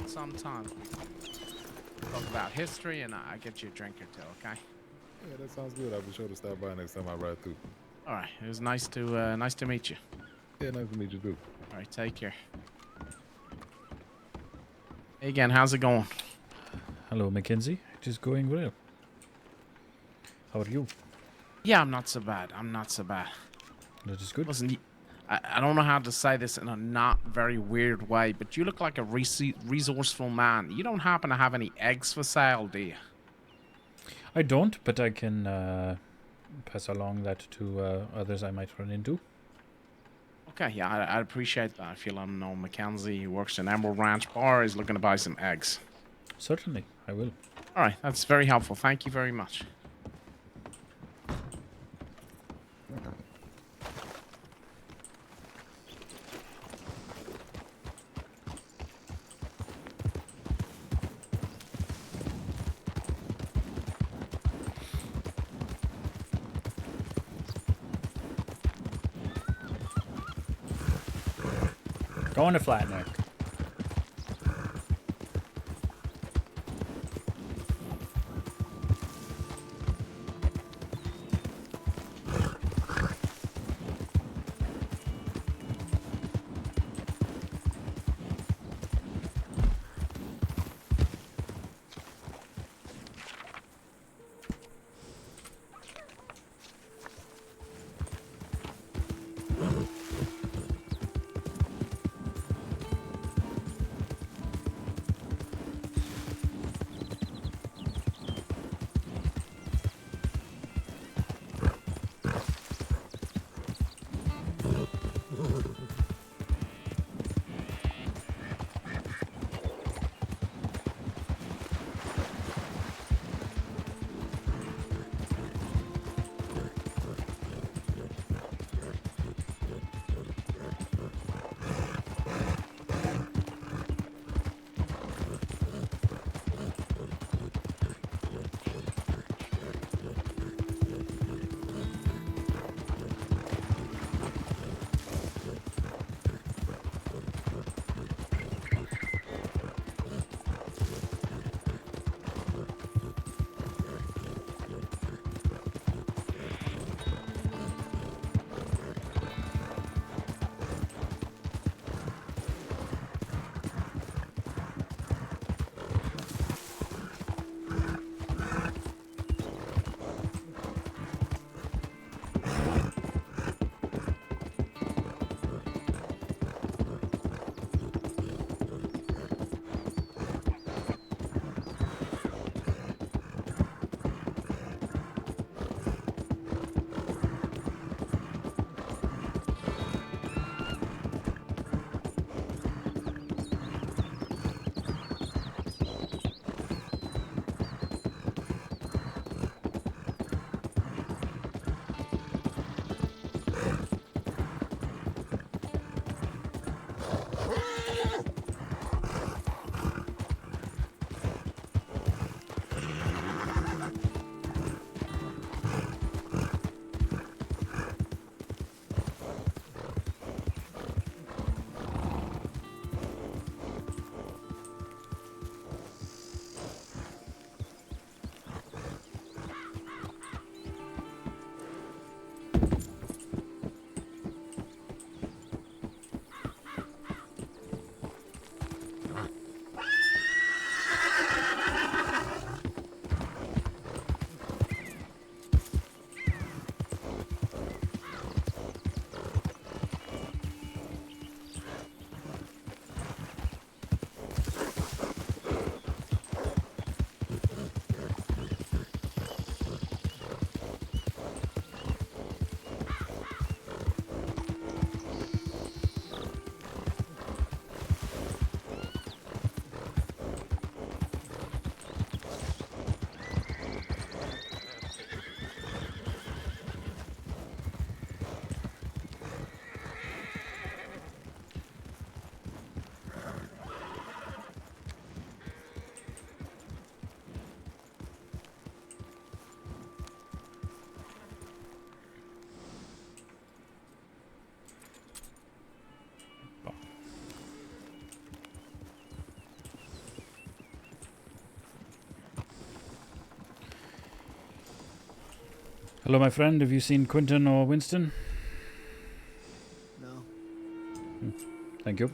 Sometimes we talk about history, and I get you a drink or two, okay? Yeah, that sounds good. I'll be sure to stop by next time I ride through. All right. It was nice to meet you. Yeah, nice to meet you too. All right. Take care. Hey again. How's it going? Hello, Mackenzie. It is going well. How are you? Yeah, I'm not so bad. That is good. Listen, I don't know how to say this in a not very weird way, but you look like a resourceful man. You don't happen to have any eggs for sale, do you? I don't, but I can pass along that to others I might run into. Okay, yeah, I'd appreciate that. If you let him know Mackenzie, who works in Emerald Ranch Bar, is looking to buy some eggs. Certainly, I will. All right, that's very helpful. Thank you very much. Going to Flatneck. Hello, my friend. Have you seen Quentin or Winston? No. Thank you.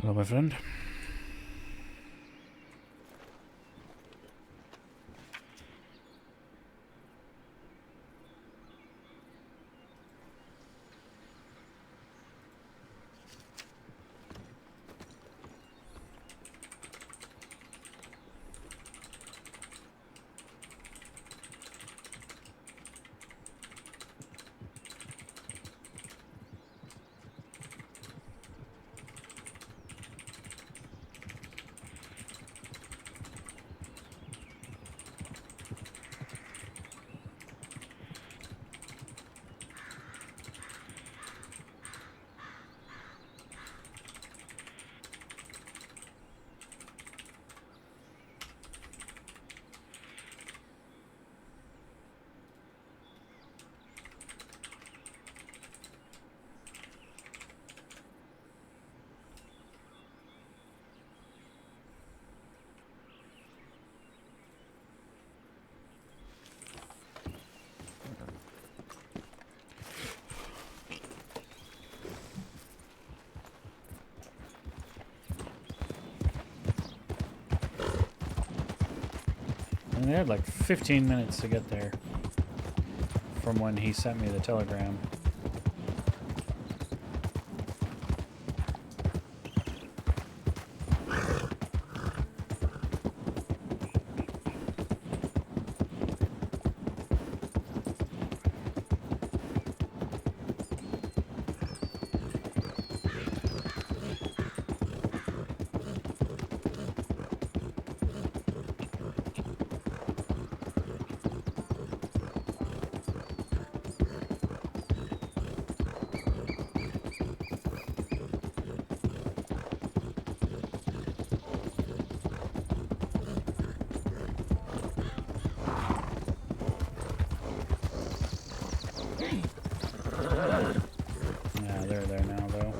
Hello, my friend. And they had like 15 minutes to get there from when he sent me the telegram. Yeah, they're there now, though.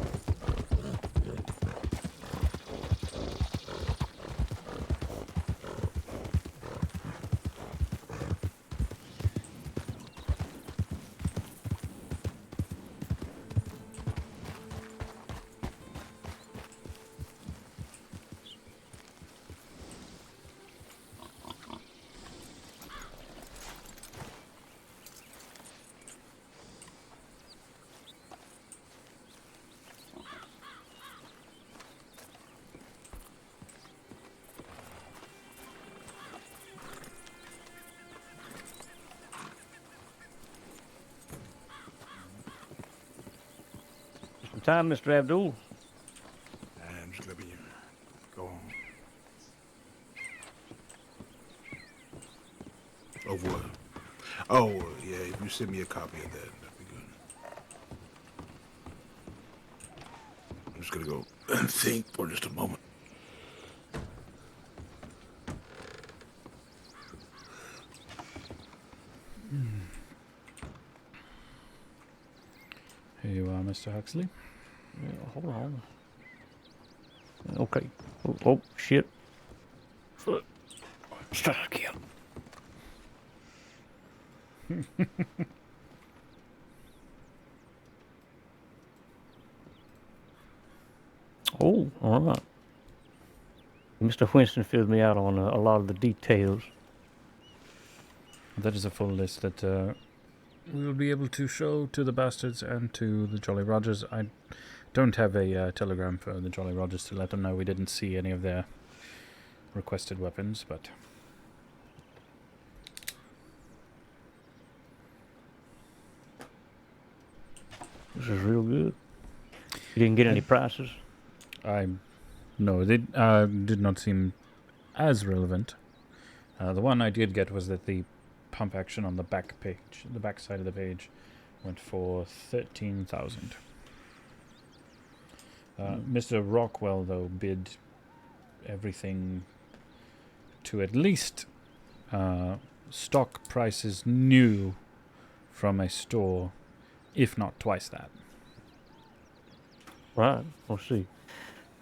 Some time, Mr. Abdul. I'm just letting you go on. Of what? Oh, yeah, if you send me a copy of that, that'd be good. I'm just gonna go and think for just a moment. Here you are, Mr. Huxley. Yeah, hold on. Okay. Oh, shit. Start again. Oh, all right. Mr. Winston filled me out on a lot of the details. That is a full list that we will be able to show to the bastards and to the Jolly Rogers. I don't have a telegram for the Jolly Rogers to let them know we didn't see any of their requested weapons, but... This is real good. You didn't get any prices? No, they did not seem as relevant. The one I did get was that the pump action on the back page, the back side of the page, went for 13,000. Mr. Rockwell, though, bid everything to at least stock prices new from a store, if not twice that. Right, I'll see.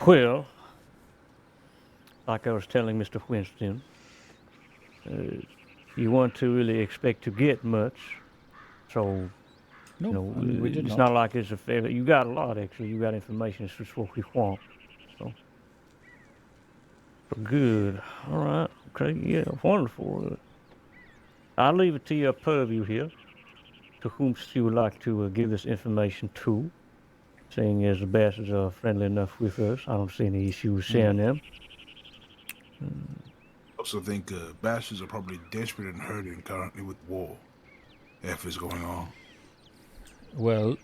Well, like I was telling Mr. Winston, you want to really expect to get much, so No, you know, we did it's not. not like it's a fair. You got a lot, actually. You got information. It's just what we want. So good. All right. Okay. Yeah. Wonderful. I'll leave it to your purview here, to whom you would like to give this information to. Seeing as the bastards are friendly enough with us, I don't see any issue with sharing them. I also think bastards are probably desperate and hurting currently with war efforts going on. Well,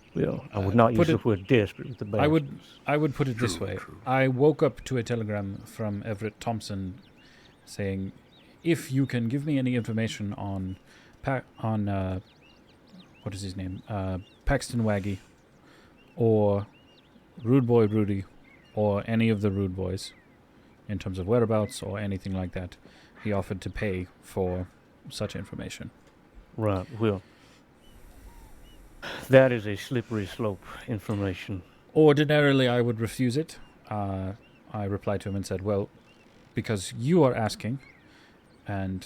I would not use the word desperate with the bastards. I would put it this way. I woke up to a telegram from Everett Thompson saying, if you can give me any information on what is his name? Paxton Waggy, or Rude Boy Rudy, or any of the Rude Boys, in terms of whereabouts or anything like that, he offered to pay for such information. Right, well, that is a slippery slope information. Ordinarily, I would refuse it. I replied to him and said, well, because you are asking, and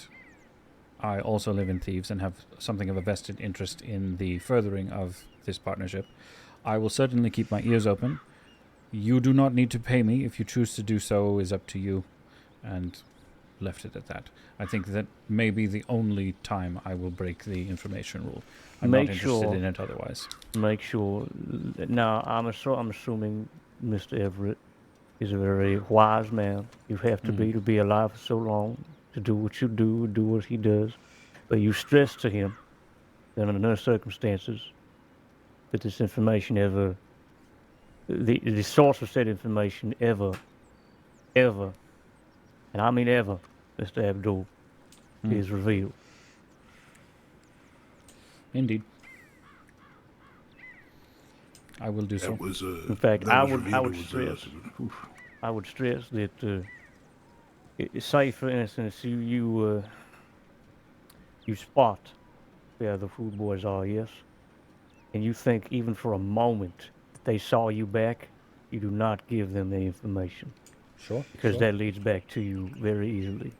I also live in Thieves and have something of a vested interest in the furthering of this partnership, I will certainly keep my ears open. You do not need to pay me. If you choose to do so, is up to you. And left it at that. I think that may be the only time I will break the information rule. I'm Make not interested sure- in it otherwise. Make sure. Now, I'm assuming Mr. Everett is a very wise man. You have to be alive for so long, to do what you do what he does. But you stress to him that under no circumstances that this information ever, the source of said information ever, and I mean ever, Mr. Abdul, is revealed. Indeed. I will do so. That was, In fact, that I was would revealed, stress. I would stress that say, for instance, you spot where the food boys are, yes, and you think even for a moment that they saw you back, you do not give them the information. Sure. Because sure. that leads back to you very easily.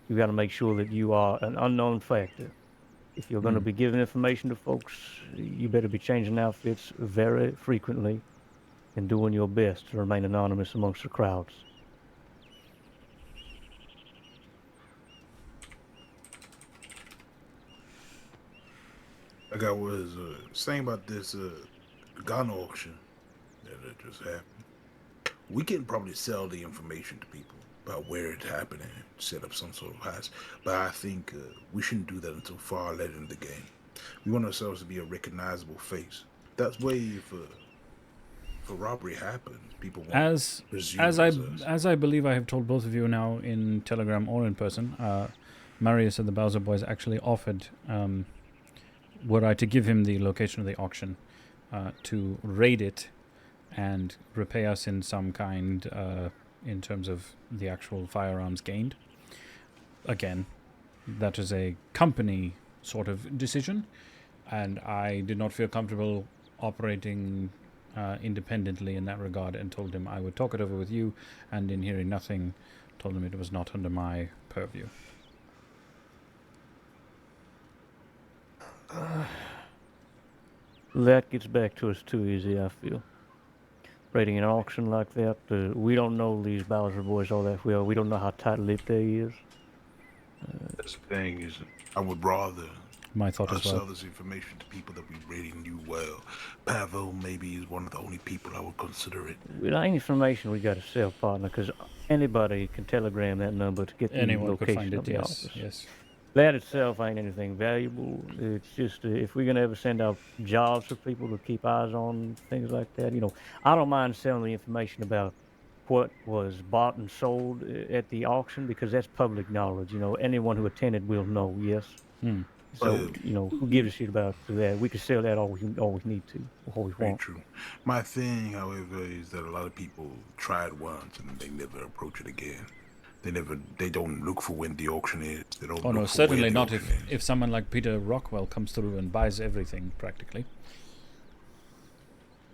You got to make sure that you are an unknown factor. If you're going to be giving information to folks, you better be changing outfits very frequently and doing your best to remain anonymous amongst the crowds. Like I was saying about this gun auction that just happened, we can probably sell the information to people about where it's happening, set up some sort of house. But I think we shouldn't do that until far later in the game. We want ourselves to be a recognizable face. That's way if robbery happens, people won't presume as us. I believe I have told both of you now in Telegram or in person, Marius and the Bowser Boys actually offered, were I to give him the location of the auction, to raid it and repay us in some kind in terms of the actual firearms gained. Again, that is a company sort of decision, and I did not feel comfortable operating independently in that regard, and told him I would talk it over with you, and in hearing nothing, told him it was not under my purview. That gets back to us too easy, I feel. Raiding an auction like that, we don't know these Bowser Boys all that well. We don't know how tight-lipped they is. That's the thing, is I would rather my thought as well. sell this information to people that we really knew well. Pavo maybe is one of the only people I would consider it. Well, ain't information we got to sell, partner, because anybody can telegram that number to get the Anyone could location find of it, the yes, office. yes. That itself ain't anything valuable. It's just if we're gonna ever send out jobs for people to keep eyes on things like that, I don't mind selling the information about what was bought and sold at the auction because that's public knowledge. Anyone who attended will know. Yes. So who gives a shit about that? We can sell that all we need to, all we Very want. true. My thing, however, is that a lot of people try it once and they never approach it again. They don't look for when the auction is. They don't. Oh no, look for certainly where the not auction if someone like Peter Rockwell comes through and buys everything practically.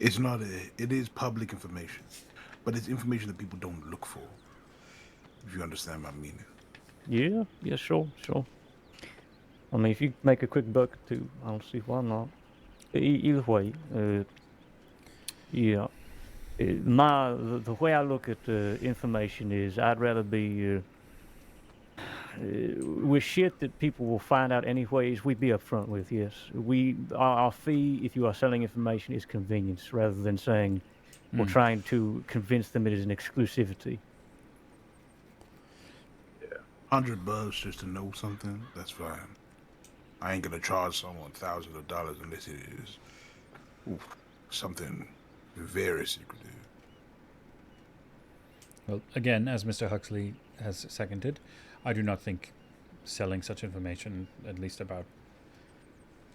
It's not it is public information, but it's information that people don't look for. If you understand my meaning. Yeah, sure. I mean, if you make a quick buck or two, I don't see why not. Either way, yeah. The way I look at information is I'd rather be with shit that people will find out anyways. We'd be upfront with, yes. Our fee, if you are selling information, is convenience rather than saying we're trying to convince them it is an exclusivity. Yeah, $100 just to know something, that's fine. I ain't gonna charge someone thousands of dollars unless it is something very secretive. Well, again, as Mr. Huxley has seconded, I do not think selling such information, at least about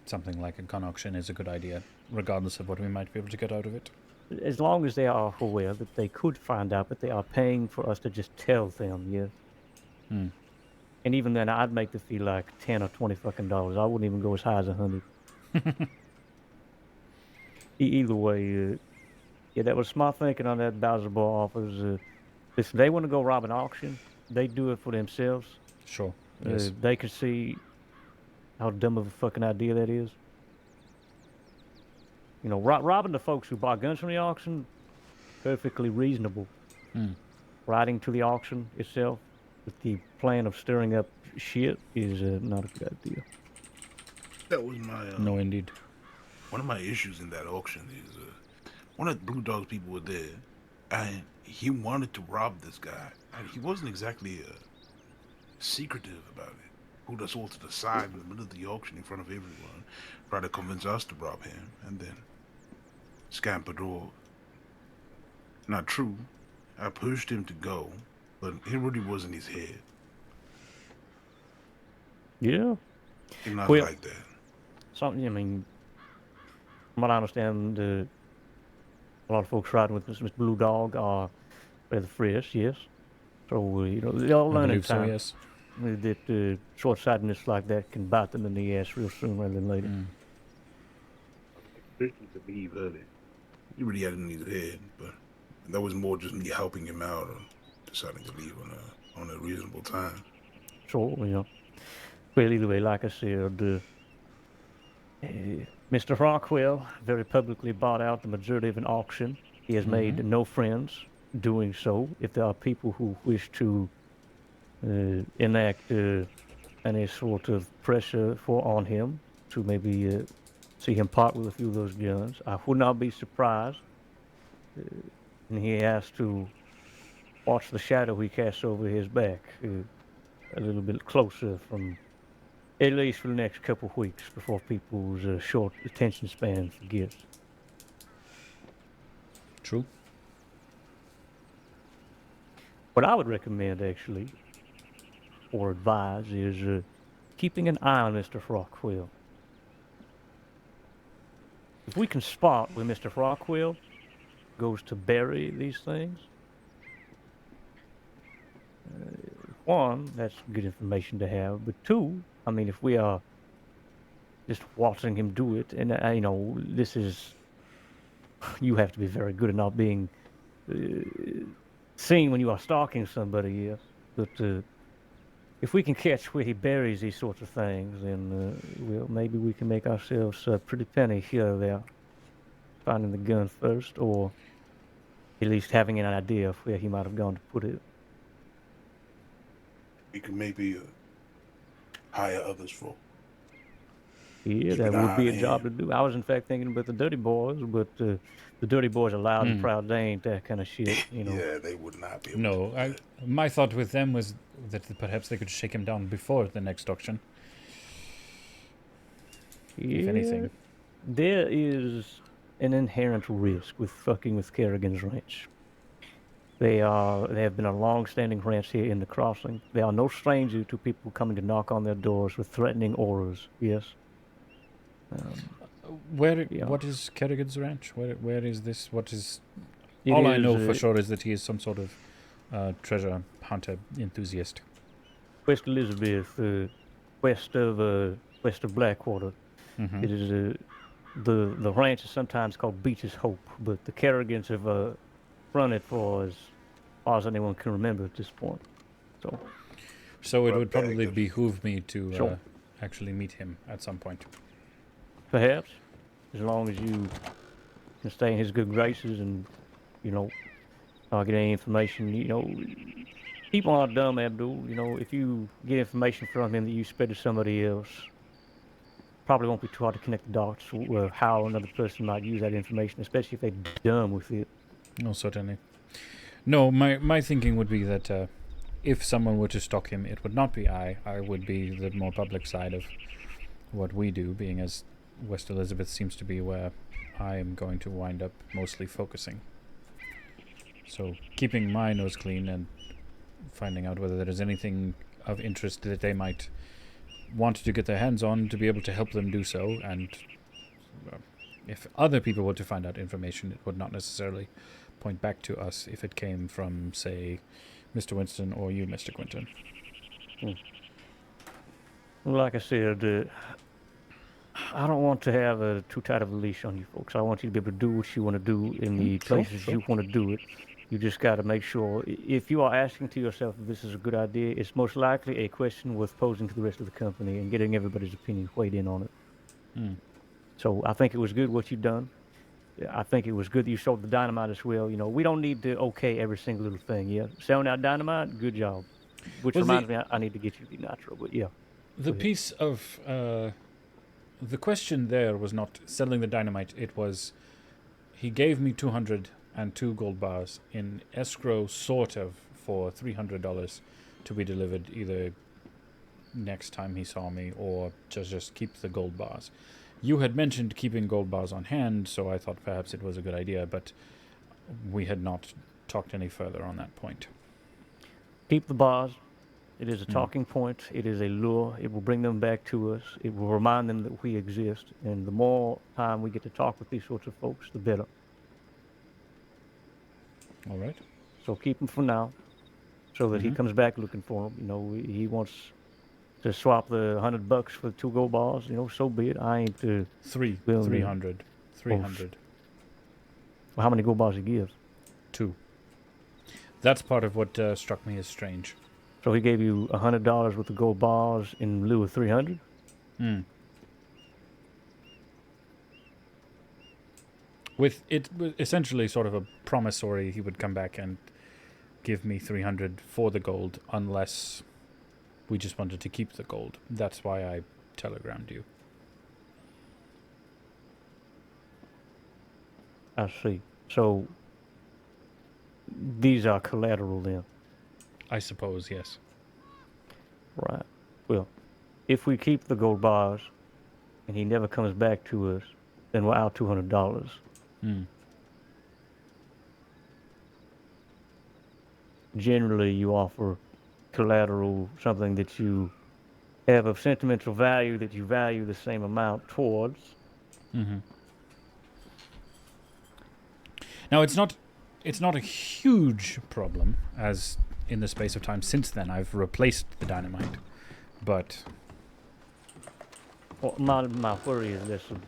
something like a gun auction, is a good idea, regardless of what we might be able to get out of it. As long as they are aware that they could find out, but they are paying for us to just tell them, yes. And even then, I'd make the fee like $10 or $20 fucking dollars. I wouldn't even go as high as 100. Either way, yeah, that was smart thinking on that Bowser Ball offers. If they want to go rob an auction, they do it for themselves. Sure. Yes. They can see how dumb of a fucking idea that is. Robbing the folks who buy guns from the auction, perfectly reasonable. riding to the auction itself with the plan of stirring up shit is not a good idea. That was my No, indeed. one of my issues in that auction is one of the Blue Dogs people were there, and he wanted to rob this guy, and he wasn't exactly secretive about it. Pulled us all to the side in the middle of the auction in front of everyone, tried to convince us to rob him, and then scampered off. Not true. I pushed him to go, but it really was in his head. Yeah. He's not Well, like that. Something, I mean, from what I understand, a lot of folks riding with Mr. Blue Dog are rather fresh, yes. So, you know, they all I learn in believe so, time yes. that short-sightedness like that can bite them in the ass real soon rather than later. To leave early. He really had it in his head, but that was more just me helping him out or deciding to leave on a reasonable time. So, you know, well, either way, like I said, Mr. Rockwell very publicly bought out the majority of an auction. He has made no friends doing so. If there are people who wish to enact any sort of pressure on him to maybe see him part with a few of those guns, I would not be surprised. And he has to watch the shadow he casts over his back a little bit closer from at least for the next couple of weeks before people's short attention span forgets. True. What I would recommend, actually, or advise, is keeping an eye on Mr. Rockwell. If we can spot where Mr. Rockwell goes to bury these things, one, that's good information to have, but two, I mean, if we are just watching him do it, and you know, this is, you have to be very good at not being seen when you are stalking somebody, yes, but if we can catch where he buries these sorts of things, then well, maybe we can make ourselves a pretty penny here or there, finding the gun first, or at least having an idea of where he might have gone to put it. We could maybe hire others for. Yeah, that would be a job to do. I was in fact thinking about the Dirty Boys, but the Dirty Boys are loud and proud. They ain't that kind of shit, you know. Yeah, they would not be able No, my thought with them was that perhaps they could shake him down before the next auction. If anything. There is an inherent risk with fucking with Kerrigan's Ranch. They have been a long-standing ranch here in the crossing. They are no stranger to people coming to knock on their doors with threatening auras. Yes. What is Kerrigan's Ranch? Where is this? What is? All I know for sure is that he is some sort of treasure hunter enthusiast. West Elizabeth, west of Blackwater. It is the ranch is sometimes called Beach's Hope, but the Kerrigans have run it for as far as anyone can remember at this point. So it would probably behoove me to actually meet him at some point. Perhaps, as long as you can stay in his good graces and, you know, not get any information. You know, people aren't dumb, Abdul. You know, if you get information from him that you spread to somebody else, probably won't be too hard to connect the dots or how another person might use that information, especially if they're dumb with it. No, certainly. No, my thinking would be that if someone were to stalk him, it would not be I. I would be the more public side of what we do, being as West Elizabeth seems to be where I am going to wind up mostly focusing. So keeping my nose clean and finding out whether there is anything of interest that they might want to get their hands on, to be able to help them do so, and if other people were to find out information, it would not necessarily point back to us if it came from, say, Mr. Winston or you, Mr. Quinton. Like I said, I don't want to have too tight of a leash on you folks. I want you to be able to do what you want to do in the places you want to do it. You just got to make sure, if you are asking to yourself if this is a good idea, it's most likely a question worth posing to the rest of the company and getting everybody's opinion weighed in on it. So I think it was good what you've done. I think it was good that you sold the dynamite as well. We don't need to okay every single little thing. Yeah, selling out dynamite, good job. Which Well, reminds me, I need to get you the nitro. But yeah, the piece of the question there was not selling the dynamite. It was he gave me 202 gold bars in escrow, sort of, for $300 to be delivered either next time he saw me or just keep the gold bars. You had mentioned keeping gold bars on hand, so I thought perhaps it was a good idea, but we had not talked any further on that point. Keep the bars. It is a talking point. It is a lure. It will bring them back to us. It will remind them that we exist. And the more time we get to talk with these sorts of folks, the better. All right. So keep them for now, so that he comes back looking for them. He wants to swap the $100 for 2 gold bars. So be it. I ain't 300. Well, how many gold bars he gives? 2. That's part of what struck me as strange. So he gave you $100 worth of gold bars in lieu of 300. With it essentially sort of a promissory, he would come back and give me 300 for the gold, unless we just wanted to keep the gold. That's why I telegrammed you. I see. So these are collateral then? I suppose, yes. Right. Well, if we keep the gold bars and he never comes back to us, then we're out $200. Generally, you offer collateral, something that you have of sentimental value that you value the same amount towards. Now, it's not a huge problem, as in the space of time since then I've replaced the dynamite, but well, my worry is less of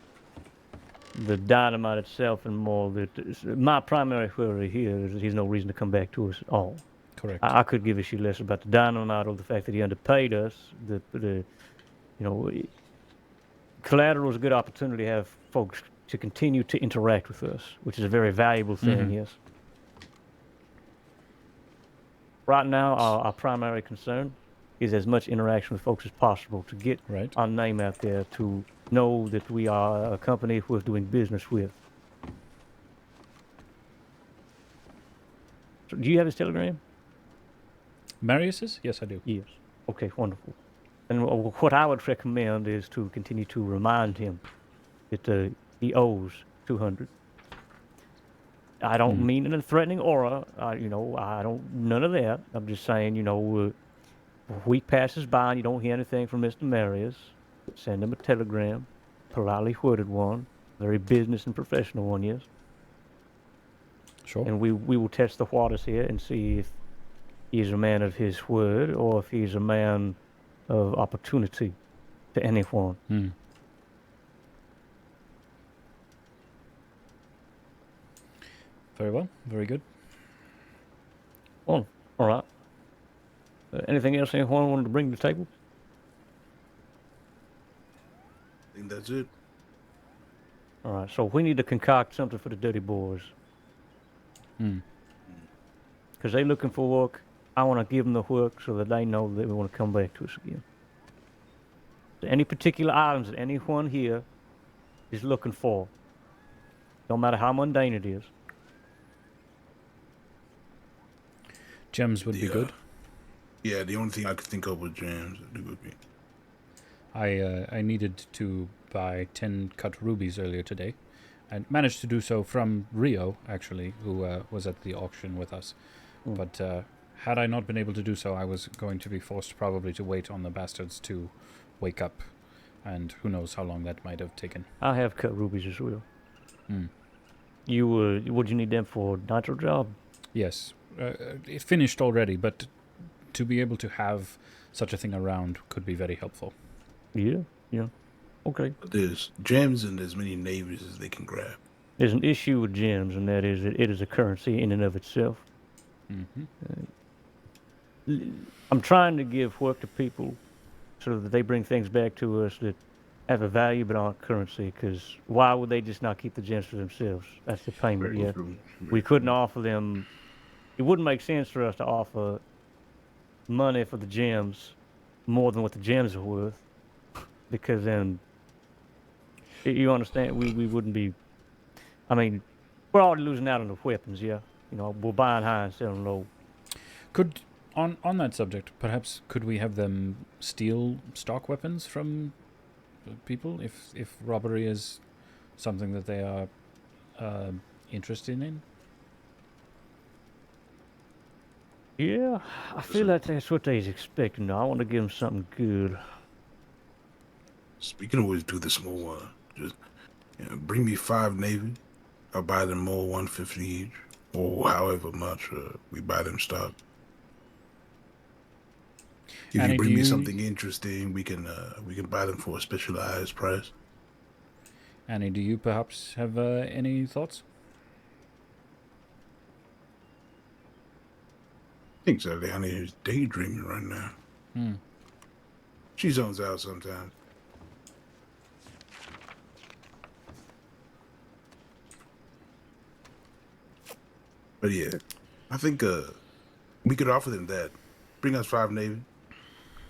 the dynamite itself and more that my primary worry here is that he's no reason to come back to us at all. Correct. I could give a shit less about the dynamite or the fact that he underpaid us. Collateral is a good opportunity to have folks to continue to interact with us, which is a very valuable thing, yes. Right now, our primary concern is as much interaction with folks as possible to get our name out there, to know that we are a company worth doing business with. So do you have his telegram? Marius's? Yes, I do. Yes. Okay, wonderful. And what I would recommend is to continue to remind him that he owes 200. I don't mean in a threatening aura. I don't, none of that. I'm just saying, a week passes by and you don't hear anything from Mr. Marius. Send him a telegram, politely worded one, very business and professional one, yes. Sure. And we will test the waters here and see if he's a man of his word or if he's a man of opportunity to anyone. Very well. Very good. Well, all right. Anything else anyone wanted to bring to the table? I think that's it. All right, so we need to concoct something for the dirty boys. Because they're looking for work. I want to give them the work so that they know that they want to come back to us again. So any particular items that anyone here is looking for, no matter how mundane it is. Gems would be good. Yeah, the only thing I could think of was gems. It would be. I needed to buy 10 cut rubies earlier today, and managed to do so from Rio, actually, who was at the auction with us. But had I not been able to do so, I was going to be forced probably to wait on the bastards to wake up, and who knows how long that might have taken. I have cut rubies as well. You would you need them for nitro job? Yes, it finished already, but to be able to have such a thing around could be very helpful. Yeah. Okay. There's gems and as many navies as they can grab. There's an issue with gems, and that is that it is a currency in and of itself. I'm trying to give work to people so that they bring things back to us that have a value but aren't currency, because why would they just not keep the gems for themselves? That's the payment, Very yeah. true. We couldn't offer them. It wouldn't make sense for us to offer money for the gems more than what the gems are worth, because then you understand we wouldn't be. I mean, we're already losing out on the weapons, yeah. You know, we're buying high and selling low. Could on that subject, perhaps could we have them steal stock weapons from people if robbery is something that they are interested in? Yeah, I feel like that's what they's expecting. I want to give them something good. Speaking of which, do the small one. Just bring me 5 Navy. I'll buy them all 150 each, or however much we buy them stock. If Annie, you bring do me you- something interesting, we can buy them for a specialized price. Annie, do you perhaps have any thoughts? I think so. Annie is daydreaming right now. Hmm. She zones out sometimes. But yeah, I think we could offer them that. Bring us 5 Navy.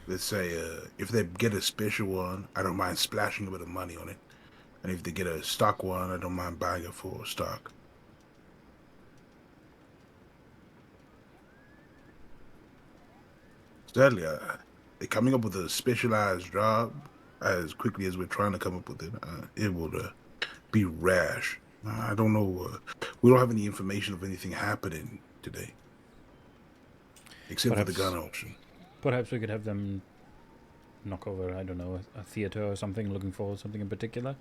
Let's say if they get a special one, I don't mind splashing a bit of money on it. And if they get a stock one, I don't mind buying it for stock. Sadly, coming up with a specialized job as quickly as we're trying to come up with it would be rash. I don't know. We don't have any information of anything happening today, except for the gun auction. Perhaps we could have them knock over, I don't know, a theater or something, looking for something in particular.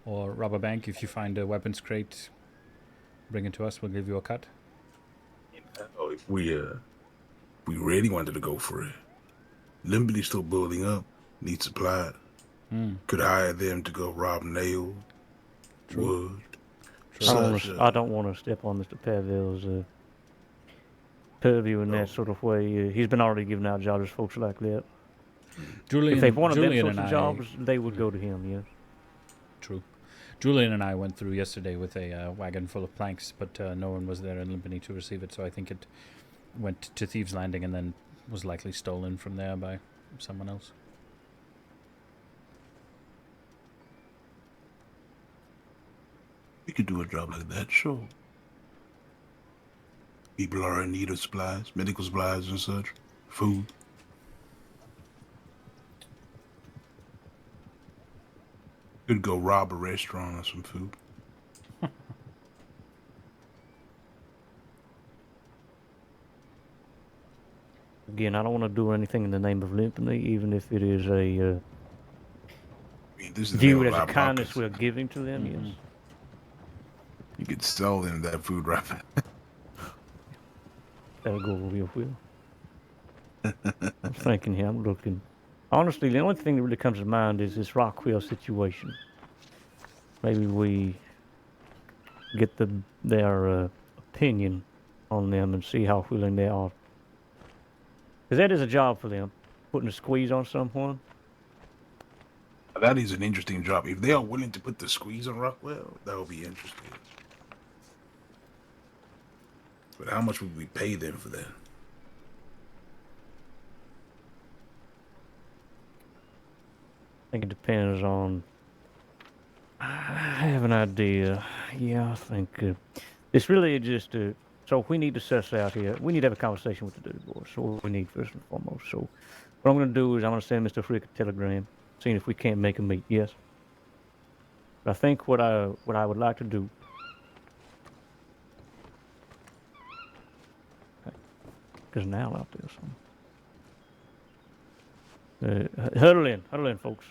Or rob a bank. If you find a weapons crate, bring it to us, we'll give you a cut. Oh, if we really wanted to go for it, Limberty's still building up, needs supply. Could hire them to go rob nail, wood. I don't want to step on Mr. Pavel's purview in that sort of way. He's been already giving out jobs to folks like that. If they wanted them sorts of jobs, they would go to him, yes. True. Julian and I went through yesterday with a wagon full of planks, but no one was there in Limpany to receive it, so I think it went to Thieves' Landing and then was likely stolen from there by someone else. We could do a job like that, sure. People are in need of supplies, medical supplies and such, food. Could go rob a restaurant or some food. Again, I don't want to do anything in the name of Limpany, even if it is a viewed as a kindness we're giving to them, yes. You could sell them that food right now. That'll go real well. I'm thinking here, I'm looking. Honestly, the only thing that really comes to mind is this Rockwell situation. Maybe we get their opinion on them and see how willing they are. Because that is a job for them, putting a squeeze on someone. That is an interesting job. If they are willing to put the squeeze on Rockwell, that would be interesting. But how much would we pay them for that? I think it depends on. I have an idea. Yeah, I think it's really just so we need to suss out here. We need to have a conversation with the Dirty Boys. So what we need first and foremost. So what I'm going to do is I'm going to send Mr. Frick a telegram, seeing if we can't make a meet. Yes. But I think what I would like to do. There's an owl out there. Huddle in, folks.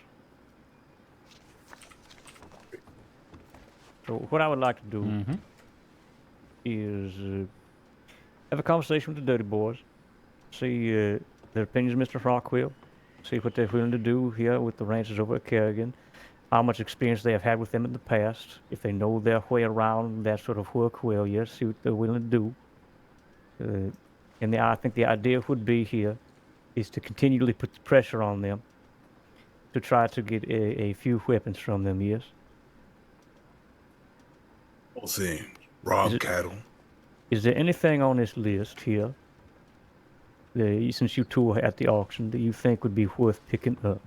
So what I would like to do is have a conversation with the Dirty Boys, see their opinions of Mr. Rockwell, see what they're willing to do here with the ranchers over at Kerrigan, how much experience they have had with them in the past, if they know their way around that sort of work well, yes, see what they're willing to do. And I think the idea would be here is to continually put the pressure on them to try to get a few weapons from them, yes? Whole thing. Rob cattle. Is there anything on this list here, since you two were at the auction, that you think would be worth picking up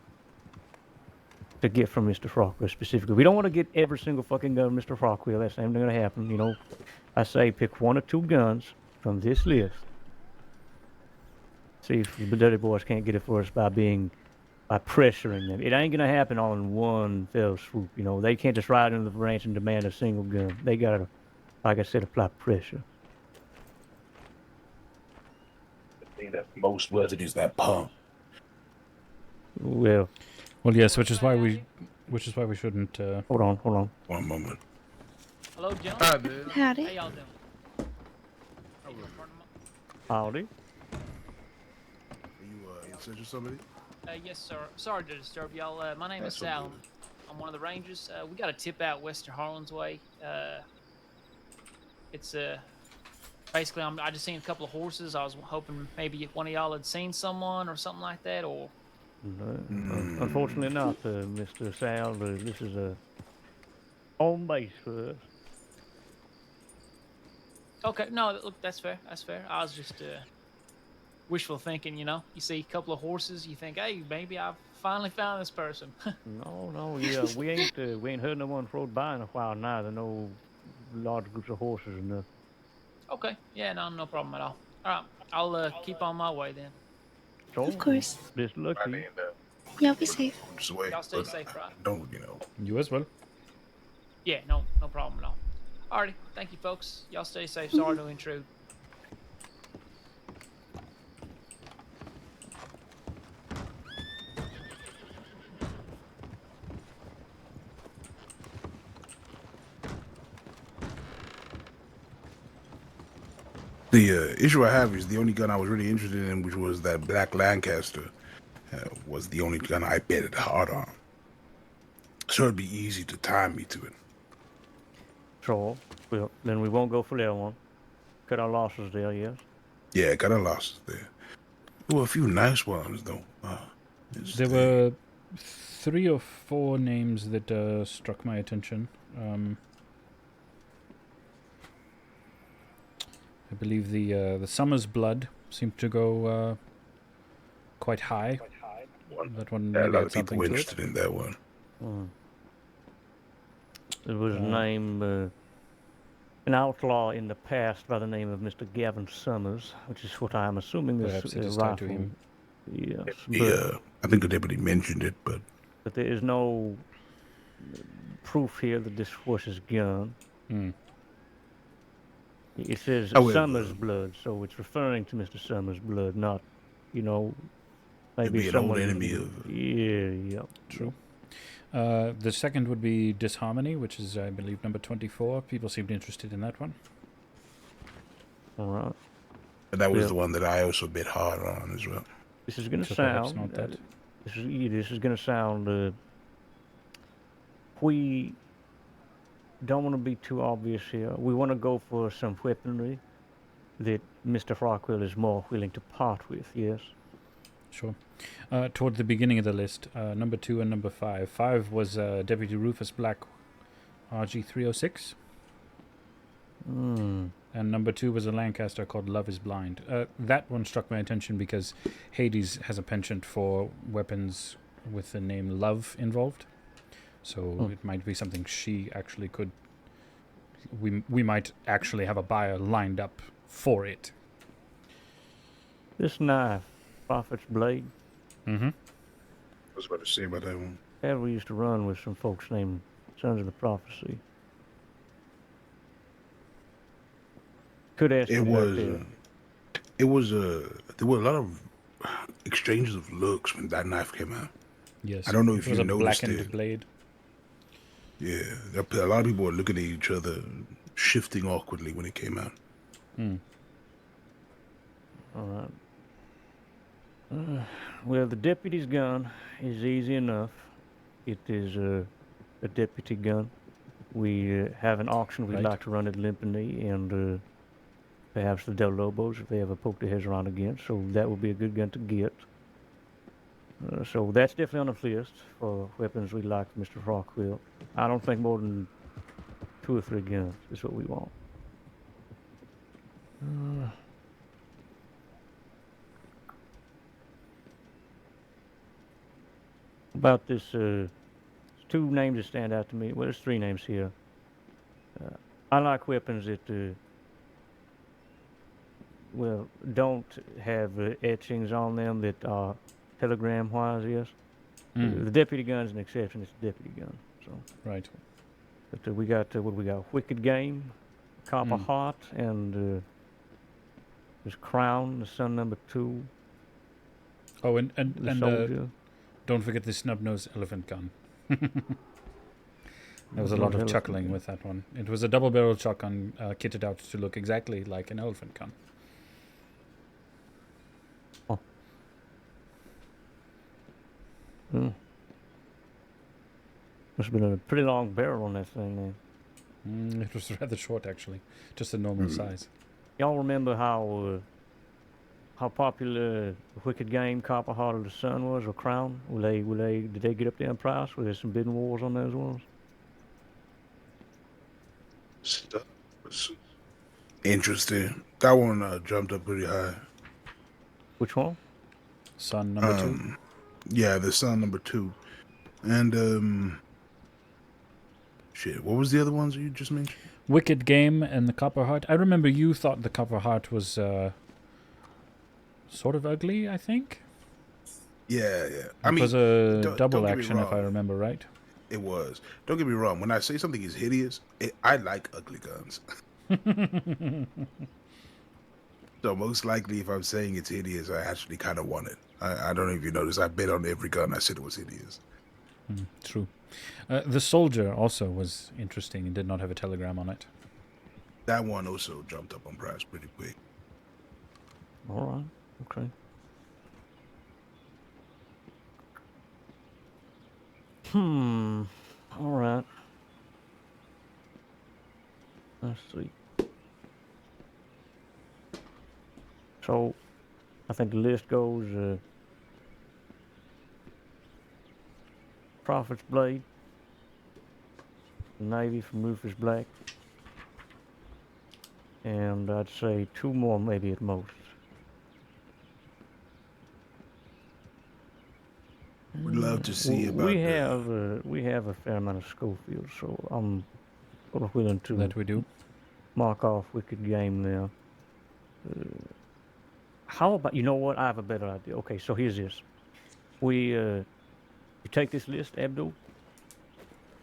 to get from Mr. Rockwell specifically? We don't want to get every single fucking gun Mr. Rockwell. That's not going to happen, you know. I say pick 1 or 2 guns from this list. See if the dirty boys can't get it for us by pressuring them. It ain't going to happen all in one fell swoop, you know. They can't just ride into the ranch and demand a single gun. They got to, like I said, apply pressure. The thing that's most worth it is that pump. Well, yes, which is why we shouldn't. Hold on. One moment. Hello, John. Hi, man. Howdy. How y'all doing? Howdy. Are you in search of somebody? Yes, sir. Sorry to disturb y'all. My name is That's so Sal. good. I'm one of the rangers. We got a tip out West of Harlan's way. It's basically I just seen a couple of horses. I was hoping maybe one of y'all had seen someone or something like that, or. No, unfortunately not, Mr. Sal. This is a home base for us. Okay, no, look, that's fair. That's fair. I was just wishful thinking, you know. You see a couple of horses, you think, hey, maybe I've finally found this person. No, yeah, we ain't heard no one rode by in a while neither. No large groups of horses or nothing. Okay, yeah, no problem at all. All right, I'll keep on my way then. So, Of course. Best luck to you. Y'all be safe. Just wait. Y'all stay safe, right? Don't, you know. You as well. Yeah, no problem at all. Alrighty, thank you, folks. Y'all stay safe. Sorry to intrude. The issue I have is the only gun I was really interested in, which was that Black Lancaster, was the only gun I betted hard on. So it'd be easy to tie me to it. Sure. Well, then we won't go for that one. Cut our losses there, yes? Yeah, got a loss there. There were a few nice ones, though. There were 3 or 4 names that struck my attention. I believe the Summer's Blood seemed to go quite high. That one Yeah, a maybe lot had of something people to interested it. in that one. There was a name, an outlaw in the past by the name of Mr. Gavin Summers, which is what I'm assuming this Perhaps it is tied to rifle. him. Yes, Yeah, I think the deputy mentioned it, but there is no proof here that this was his gun. It says However, Summers' blood, so it's referring to Mr. Summers' blood, not, you know, maybe be an old someone enemy of. Yeah. True. The second would be Disharmony, which is, I believe, number 24. People seemed interested in that one. All right. And that was Yeah. the one that I also bet hard on as well. This is going to So perhaps sound. not that. This is going to sound. We don't want to be too obvious here. We want to go for some weaponry that Mr. Rockwell is more willing to part with. Yes. Sure. Toward the beginning of the list, number 2 and number 5. 5 was Deputy Rufus Black, RG306. And number 2 was a Lancaster called Love is Blind. That one struck my attention because Hades has a penchant for weapons with the name Love involved. So it might be something she actually could... We might actually have a buyer lined up for it. This knife, Prophet's Blade. Mm-hmm. I was about to say about that one. Yeah, we used to run with some folks named Sons of the Prophecy. Could ask It you was. about that. It was. There were a lot of exchanges of looks when that knife came out. Yes. I don't know it if was you a noticed blackened it. blade. Yeah, a lot of people were looking at each other, shifting awkwardly when it came out. All right. Well, the deputy's gun is easy enough. It is a deputy gun. We have an auction we'd Right. like to run at Limpany and perhaps the Del Lobos if they ever poke their heads around again. So that would be a good gun to get. So that's definitely on the list for weapons we'd like, Mr. Rockwell. I don't think more than 2 or 3 guns is what we want. About this, 2 names that stand out to me. Well, there's 3 names here. I like weapons that, well, don't have etchings on them that are telegram-wise, yes. The deputy gun's an exception. It's a deputy gun. So right. But we got what do we got? Wicked Game, Copper Heart, and there's Crown, the Sun number 2. Oh, and Soldier. don't forget the snub-nosed elephant gun. There was a Not lot of elephant chuckling gun. with that one. It was a double-barrel shotgun kitted out to look exactly like an elephant gun. Oh. Must have been a pretty long barrel on that thing then. It was rather short, actually. Just a normal size. Y'all remember how popular Wicked Game, Copper Heart of the Sun was, or Crown? Did they get up there in price? Were there some bidding wars on those ones? Stuff was interesting. That one jumped up pretty high. Which one? Sun number 2. Yeah, the Sun number 2. And shit, what was the other ones you just mentioned? Wicked Game and the Copper Heart. I remember you thought the Copper Heart was sort of ugly, I think. Yeah. It was a double don't get me action, if I wrong. remember right. It was. Don't get me wrong. When I say something is hideous, I like ugly guns. So most likely, if I'm saying it's hideous, I actually kind of want it. I don't know if you noticed. I bet on every gun I said it was hideous. True. The Soldier also was interesting and did not have a telegram on it. That one also jumped up on price pretty quick. All right. Okay. All right. Let's see. So, I think the list goes, Prophet's Blade, Navy from Rufus Black, and I'd say 2 more maybe at most. We'd love to see about we have a fair amount of Schofield, so I'm willing to That we do. mark off Wicked Game now. How about, you know what? I have a better idea. Okay, so here's this. You take this list, Abdul.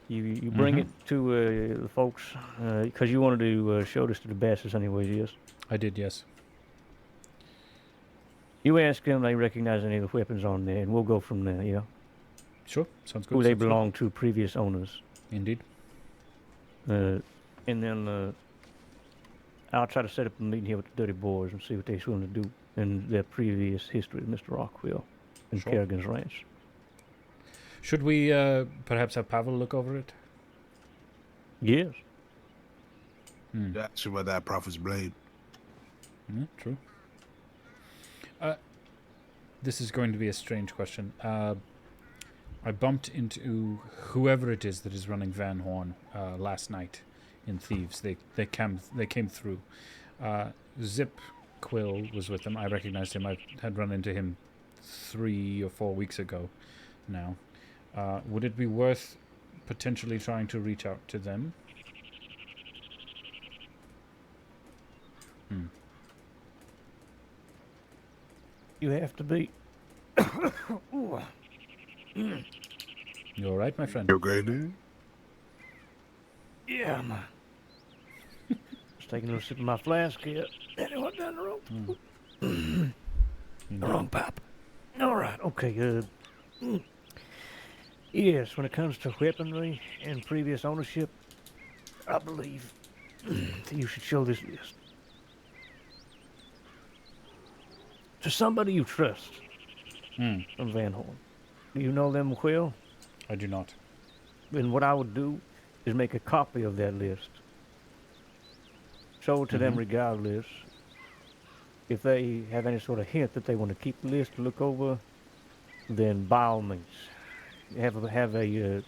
You bring it to the folks because you wanted to show this to the bastards anyways, yes? I did, yes. You ask them they recognize any of the weapons on there, and we'll go from there, yeah? Sure, sounds good. Who they sounds good. belong to, previous owners. Indeed. And then I'll try to set up a meeting here with the Dirty Boys and see what they're willing to do in their previous history with Mr. Rockwell and Sure. Kerrigan's Ranch. Should we perhaps have Pavel look over it? Yes. That's about that Prophet's Blade. True. This is going to be a strange question. I bumped into whoever it is that is running Van Horn last night in Thieves. They came through. Zip Quill was with them. I recognized him. I had run into him 3 or 4 weeks ago now. Would it be worth potentially trying to reach out to them? You have to be. You all right, my friend? You're great, dude. Yeah, I'm just taking a little sip of my flask here. Anyone down the road? Wrong pipe. All right, okay, yes, when it comes to weaponry and previous ownership, I believe that you should show this list to somebody you trust from Van Horn. Do you know them well? I do not. And what I would do is make a copy of that list. Show it to them regardless. If they have any sort of hint that they want to keep the list to look over, then by all means, have a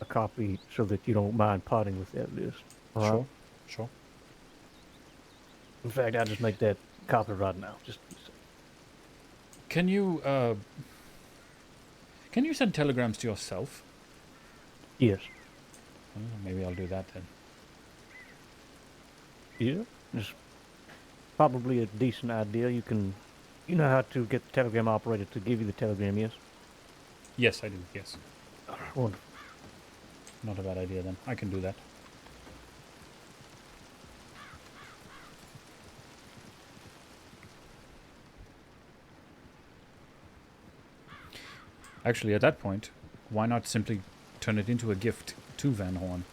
copy so that you don't mind parting with that list. All right? Sure, sure. In fact, I'll just make that copy right now. Just Can you send telegrams to yourself? yes. Maybe I'll do that then. Yeah, it's probably a decent idea. You know how to get the telegram operator to give you the telegram, yes? Yes, I do. Yes. Wonderful. Not a bad idea then. I can do that. Actually, at that point, why not simply turn it into a gift to Van Horn?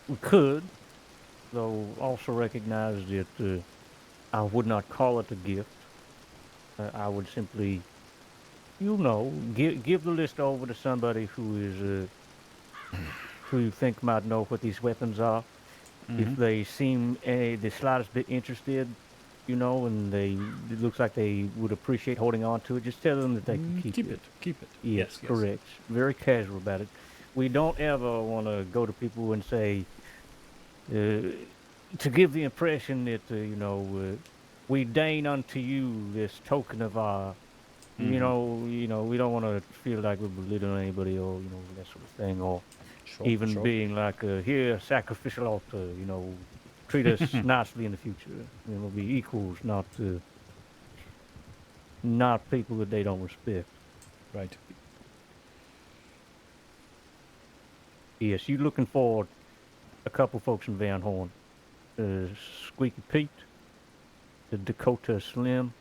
We could, though also recognize that I would not call it a gift. I would simply, give the list over to somebody who you think might know what these weapons are. If they seem the slightest bit interested, and it looks like they would appreciate holding on to it, just tell them that they can keep it. Keep it. Yes, Yes, yes. correct. Very casual about it. We don't ever want to go to people and say, to give the impression that, we deign unto you this token of our, we don't want to feel like we're belittling anybody or, that sort of thing, or even being like, here, sacrificial altar, treat us nicely in the future. We'll be equals, not people that they don't respect. Right. Yes, you looking for a couple folks in Van Horn. Squeaky Pete, the Dakota Slim,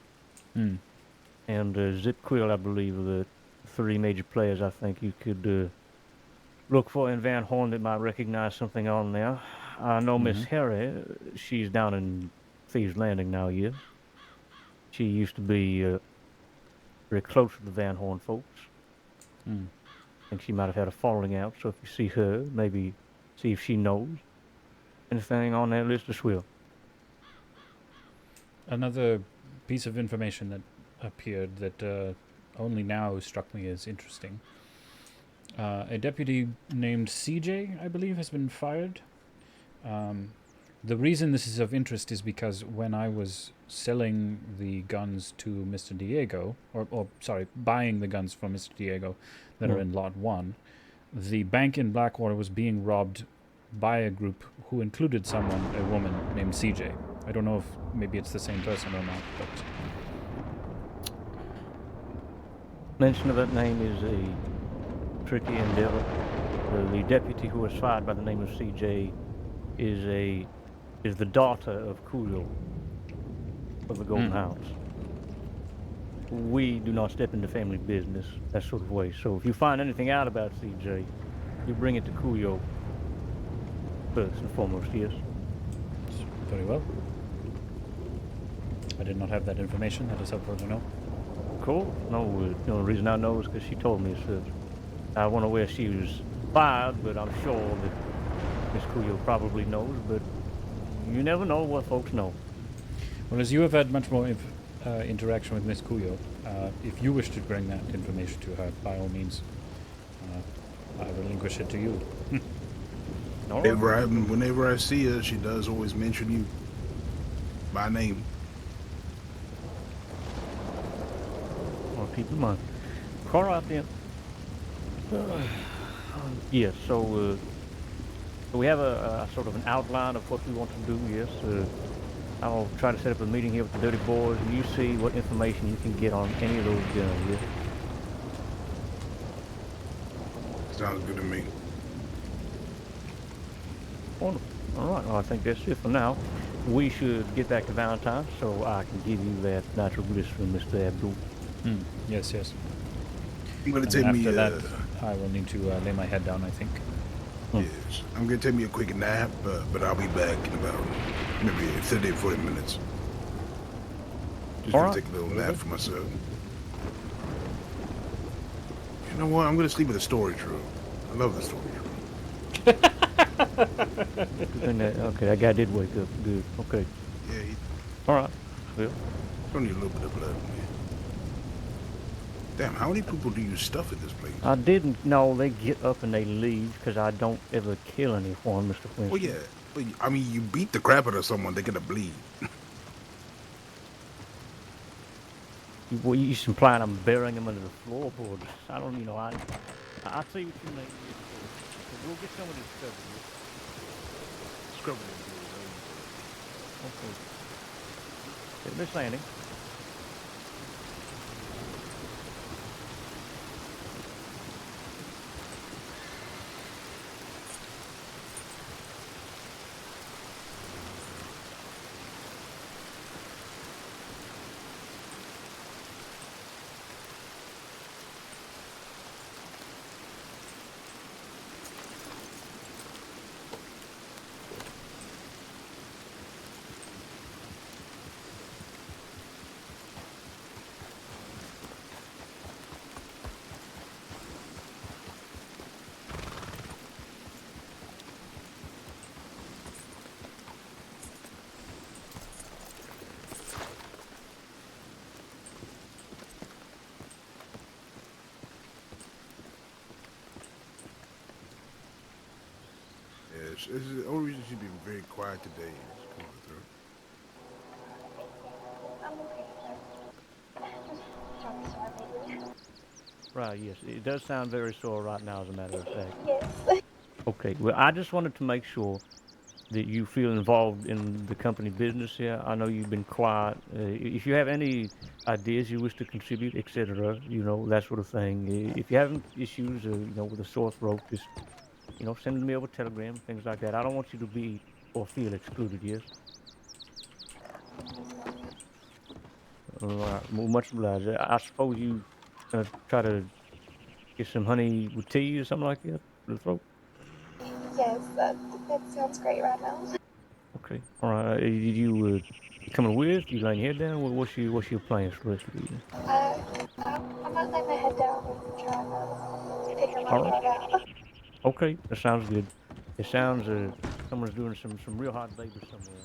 and Zip Quill, I believe, are the three major players I think you could look for in Van Horn that might recognize something on there. I know Miss Harry, she's down in Thieves Landing now, yes. She used to be very close to the Van Horn folks. I think she might have had a falling out, so if you see her, maybe see if she knows anything on that list as well. Another piece of information that appeared that only now struck me as interesting. A deputy named CJ, I believe, has been fired. The reason this is of interest is because when I was selling the guns to Mr. Diego, buying the guns from Mr. Diego that are in Lot 1, the bank in Blackwater was being robbed by a group who included a woman named CJ. I don't know if maybe it's the same person or not, but... Mention of that name is a tricky endeavor. The deputy who was fired by the name of CJ is the daughter of Coolio of the Golden House. We do not step into family business that sort of way. So if you find anything out about CJ, you bring it to Coolio first and foremost, yes? Very well. I did not have that information. That is helpful to know. Cool. No, the only reason I know is because she told me so. I wonder where she was fired, but I'm sure that Miss Coolio probably knows, but you never know what folks know. Well, as you have had much more interaction with Miss Cuyo, if you wish to bring that information to her, by all means, I relinquish it to you. Whenever I see her, she does always mention you by name. I'll keep in mind. All right then. Yes, so we have a sort of an outline of what we want to do, yes. I'll try to set up a meeting here with the Dirty Boys, and you see what information you can get on any of those guns, yes? Sounds good to me. Wonderful. All right, well, I think that's it for now. We should get back to Valentine, so I can give you that nitro bliss from Mr. Abdul. Yes, yes. I'm going to and take me... after that, I will need to lay my head down, I think. Yes. I'm going to take me a quick nap, but I'll be back in about maybe 30 or 40 minutes. Just going to take a little nap for myself. You know what? I'm going to sleep in the storage room. I love the storage room. Okay, that guy did wake up. Good. Okay. Yeah, all right. Well, only a little bit of blood, man. Damn, how many people do you stuff at this place? I didn't know they get up and they leave because I don't ever kill anyone, Mr. Winston. Well, yeah. But, I mean, you beat the crap out of someone, they're gonna bleed. Well, you implying I'm burying them under the floorboards. I don't, I see what you mean. We'll get some of this stuff. Scrubbing Okay. Miss Lanning. This is the only reason she's been very quiet today. Is coming through. Right, yes. It does sound very sore right now, as a matter of fact. Yes. Okay, well, I just wanted to make sure that you feel involved in the company business here. I know you've been quiet. If you have any ideas you wish to contribute, etc., that sort of thing. If you have issues, with a sore throat, just, send me over telegram, things like that. I don't want you to be or feel excluded, yes? All right, well, much obliged. I suppose you try to get some honey with tea or something like that for the throat? Yes, that sounds great right now. Okay. All right. You coming with? You laying your head down? What's your plans for the rest of the evening? I might lay my head down and try to figure my head out. Okay, that sounds good. It sounds someone's doing some real hard labor somewhere.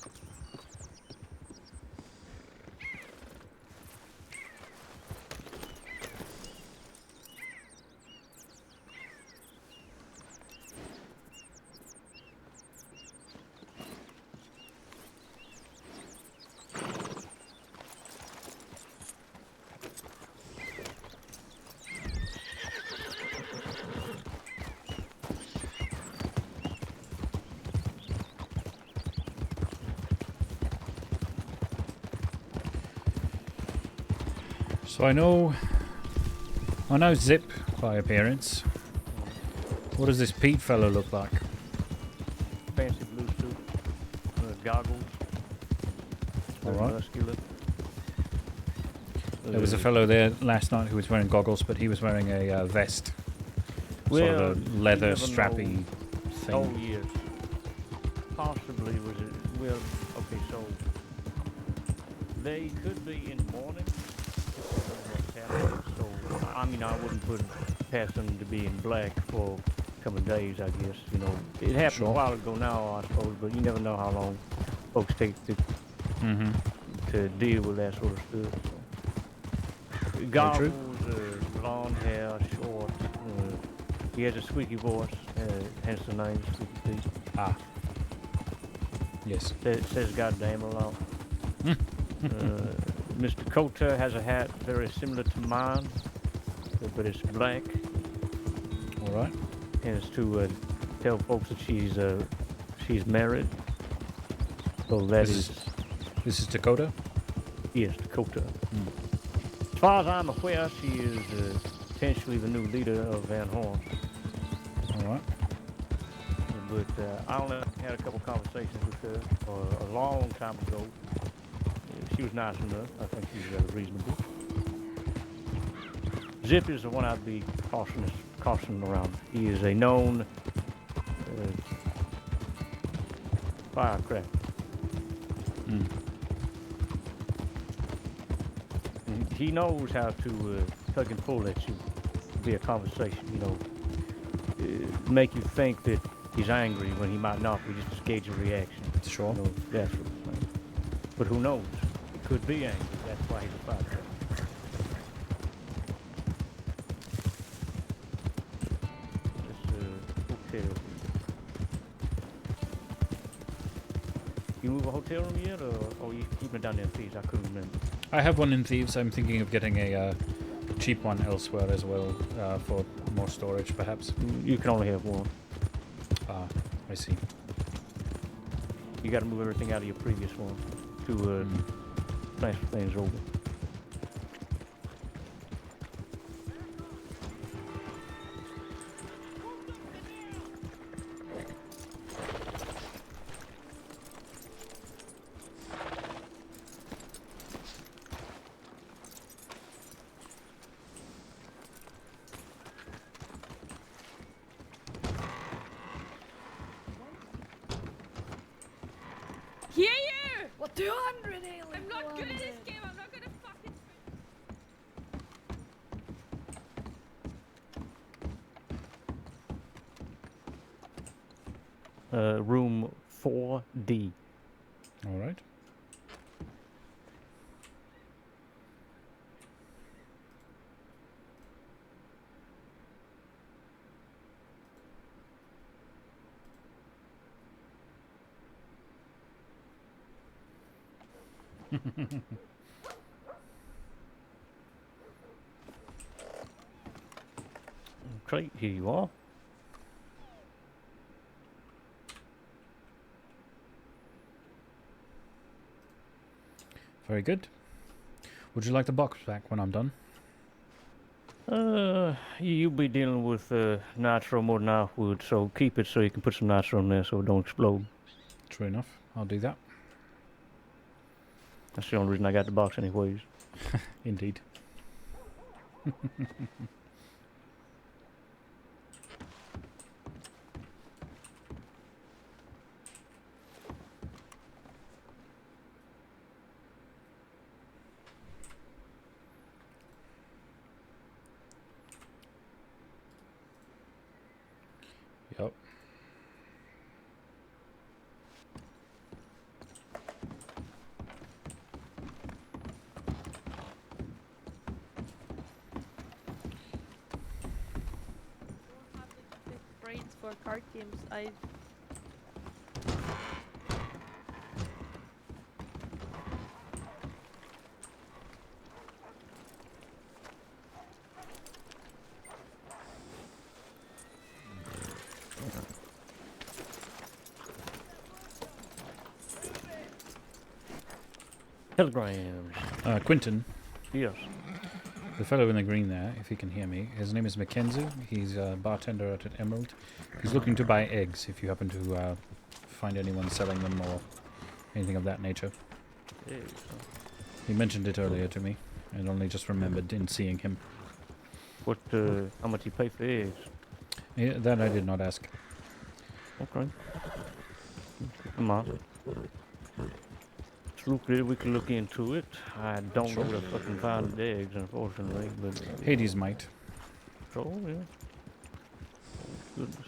So I know Zip by appearance. What does this Pete fellow look like? Fancy blue suit, goggles. All right. Muscular. There was a fellow there last night who was wearing goggles, but he was wearing a vest. Sort of a leather strappy thing. Oh, yes. Possibly was it? Well, okay, so they could be in the morning. So, I mean, I wouldn't put past them to be in black for a couple of days, I guess. It happened a while ago now, I suppose, but you never know how long folks take to deal with that sort of stuff. So. Goggles, blonde hair, short. He has a squeaky voice, hence the name Squeaky Pete. Ah. Yes. Says goddamn a lot. Mr. Coulter has a hat very similar to mine, but it's black. All right. And it's to tell folks that she's married. So that this is Dakota? Yes, Dakota. As far as I'm aware, she is potentially the new leader of Van Horn. All right. But I only had a couple conversations with her a long time ago. She was nice enough. I think she's reasonable. Zip is the one I'd be cautioning around. He is a known firecracker. And he knows how to tug and pull at you via conversation. Make you think that he's angry when he might not be, just to gauge a reaction. Sure. That sort of thing. But who knows? Could be angry. That's why he's a firecracker. move a hotel room yet, or you keeping it down there in Thieves? I couldn't remember. I have one in Thieves. I'm thinking of getting a cheap one elsewhere as well for more storage, perhaps. You can only have one. Ah, I see. You got to move everything out of your previous one to transfer things over. Hear you! What 200 alien? I'm not good at this game. I'm not gonna fucking. Room 4D. All right. Okay, here you are. Very good. Would you like the box back when I'm done? You'll be dealing with nitro more than I would, so keep it so you can put some nitro in there so it don't explode. True enough. I'll do that. That's the only reason I got the box anyways. Indeed. Yep. Brains for card games. I Telegrams. Quentin. Yes. The fellow in the green there, if he can hear me, his name is Mackenzie. He's a bartender out at Emerald. He's looking to buy eggs if you happen to find anyone selling them or anything of that nature. Eggs, huh? He mentioned it earlier to me and only just remembered in seeing him. What, how much you pay for eggs? Yeah, that I did not ask. Okay. Come on. It's lucrative, we can look into it. I don't know where to fucking find the eggs, unfortunately, but... Hades might. Oh, yeah. Oh, goodness.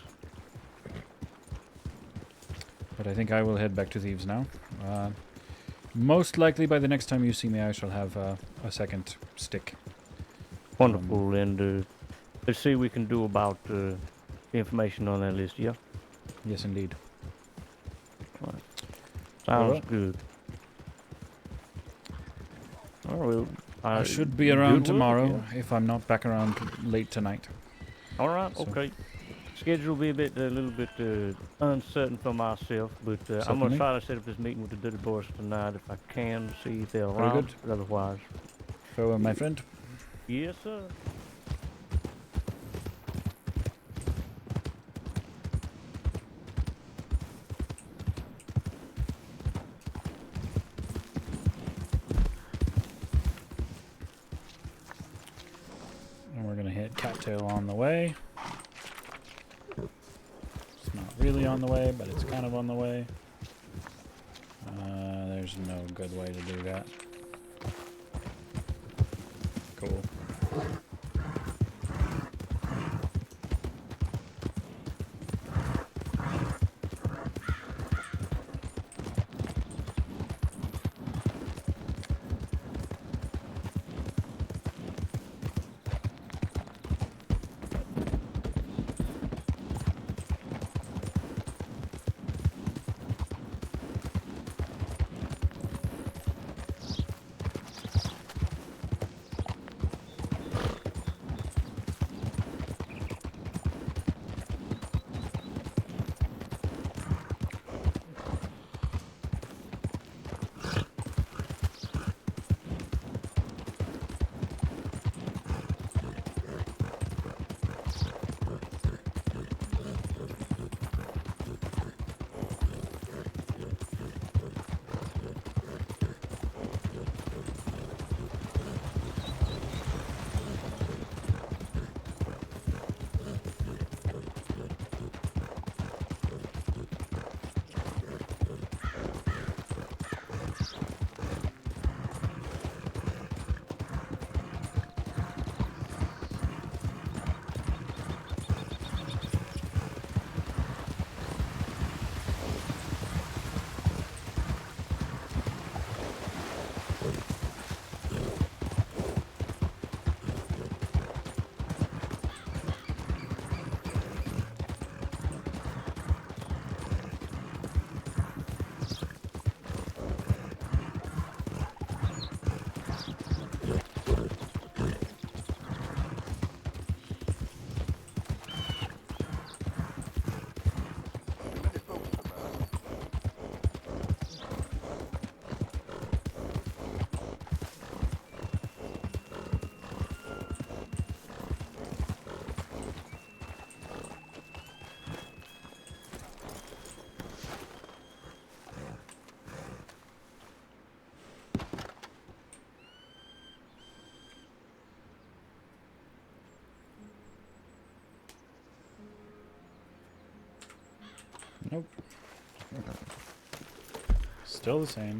But I think I will head back to Thieves now. Most likely by the next time you see me I shall have a second stick. Wonderful, and let's see what we can do about the information on that list, yeah? Yes, indeed. Right. Sounds Alright. good. Oh, well, I should be around good tomorrow work, if I'm not back around late tonight. All right, So- okay. Schedule will be a little bit uncertain for myself, but I'm Certainly. gonna try to set up this meeting with the Dirty Boys tonight if I can, see if they're Very around. good. But otherwise, Farewell, my friend. yes, sir. And we're gonna hit Cattail on the way. It's not really on the way, but it's kind of on the way. There's no good way to do that. Cool. Nope. Still the same.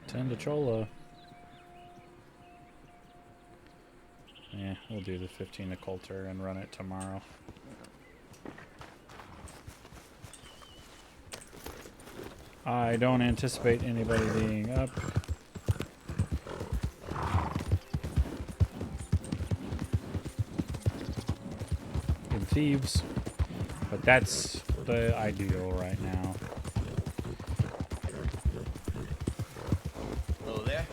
10 to Chola. Yeah, we'll do the 15 to Coulter and run it tomorrow. I don't anticipate anybody being up. In Thieves. But that's the ideal right now. Hello there.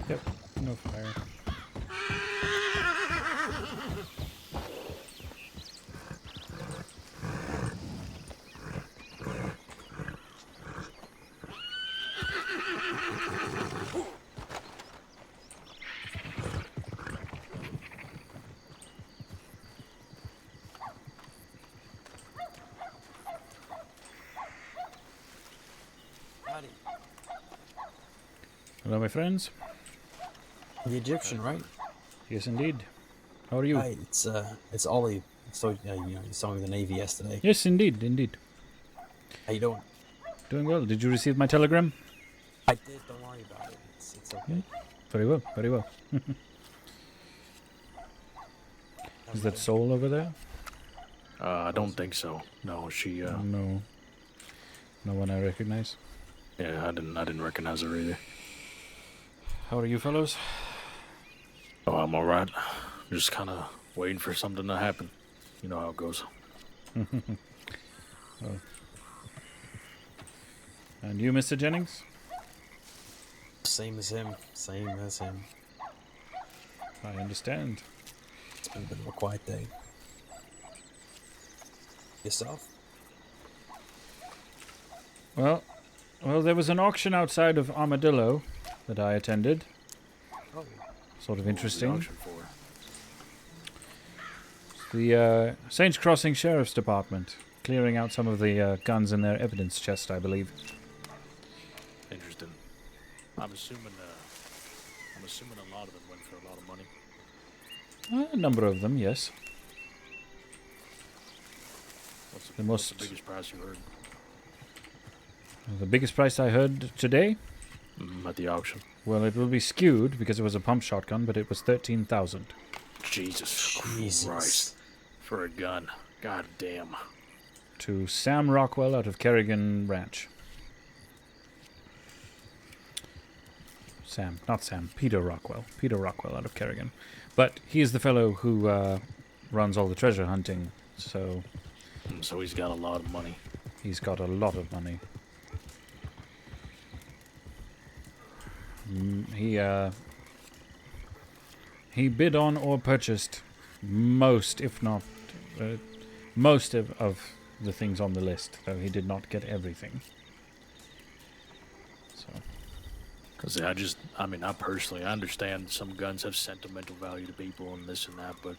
Yep, no fire. Howdy. Hello, my friends. The Egyptian, right? Yes, indeed. How are you? Hi, it's Ollie. So you saw me in the Navy yesterday. Yes, indeed, indeed. How you doing? Doing well. Did you receive my telegram? I did. Don't worry about it. It's okay. Very well, very well. Is that Soul over there? I don't think so. No, she. No. No one I recognize. Yeah, I didn't recognize her either. How are you fellows? Oh, I'm alright. Just kind of waiting for something to happen. You know how it goes. Oh. And you, Mr. Jennings? Same as him. Same as him. I understand. It's been a bit of a quiet day. Yourself? Well, there was an auction outside of Armadillo that I attended. Oh. Sort of What was the interesting. auction for? The Saints Crossing Sheriff's Department, clearing out some of the guns in their evidence chest, I believe. Interesting. I'm assuming a lot of them went for a lot of money. A number of them, yes. What's the biggest price you heard? The biggest price I heard today? At the auction. Well, it will be skewed because it was a pump shotgun, but it was 13,000. Jesus Christ. For a gun. God damn. To Sam Rockwell out of Kerrigan Ranch. Peter Rockwell. Peter Rockwell out of Kerrigan. But he is the fellow who runs all the treasure hunting, so... So he's got a lot of money. He's got a lot of money. He bid on or purchased most, if not most of the things on the list, though he did not get everything. So... Because I personally, I understand some guns have sentimental value to people and this and that, but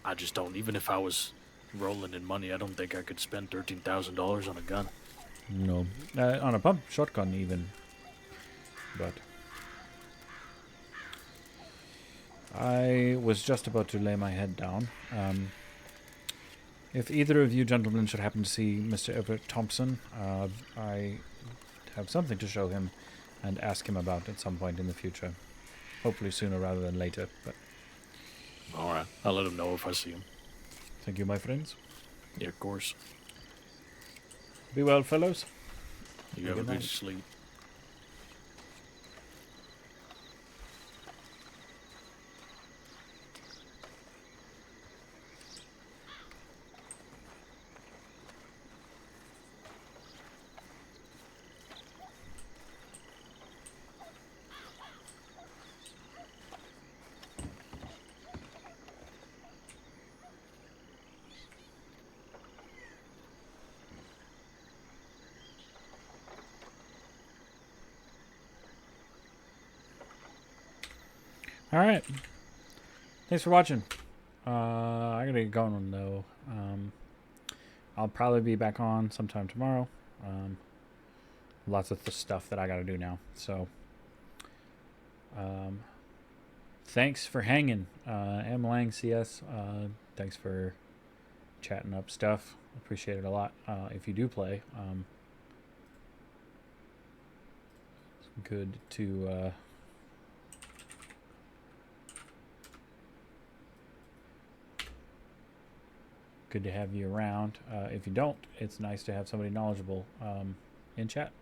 I just don't. Even if I was rolling in money, I don't think I could spend $13,000 on a gun. No. On a pump shotgun, even. But I was just about to lay my head down. If either of you gentlemen should happen to see Mr. Everett Thompson, I have something to show him and ask him about at some point in the future. Hopefully sooner rather than later, but... Alright, I'll let him know if I see him. Thank you, my friends. Yeah, of course. Be well, fellows. You have a good sleep. All right. Thanks for watching. I gotta get going though. I'll probably be back on sometime tomorrow. Lots of the stuff that I gotta do now. So, thanks for hanging. M Lang CS. Thanks for chatting up stuff. Appreciate it a lot. If you do play, it's good to. Good to have you around. If you don't, it's nice to have somebody knowledgeable in chat.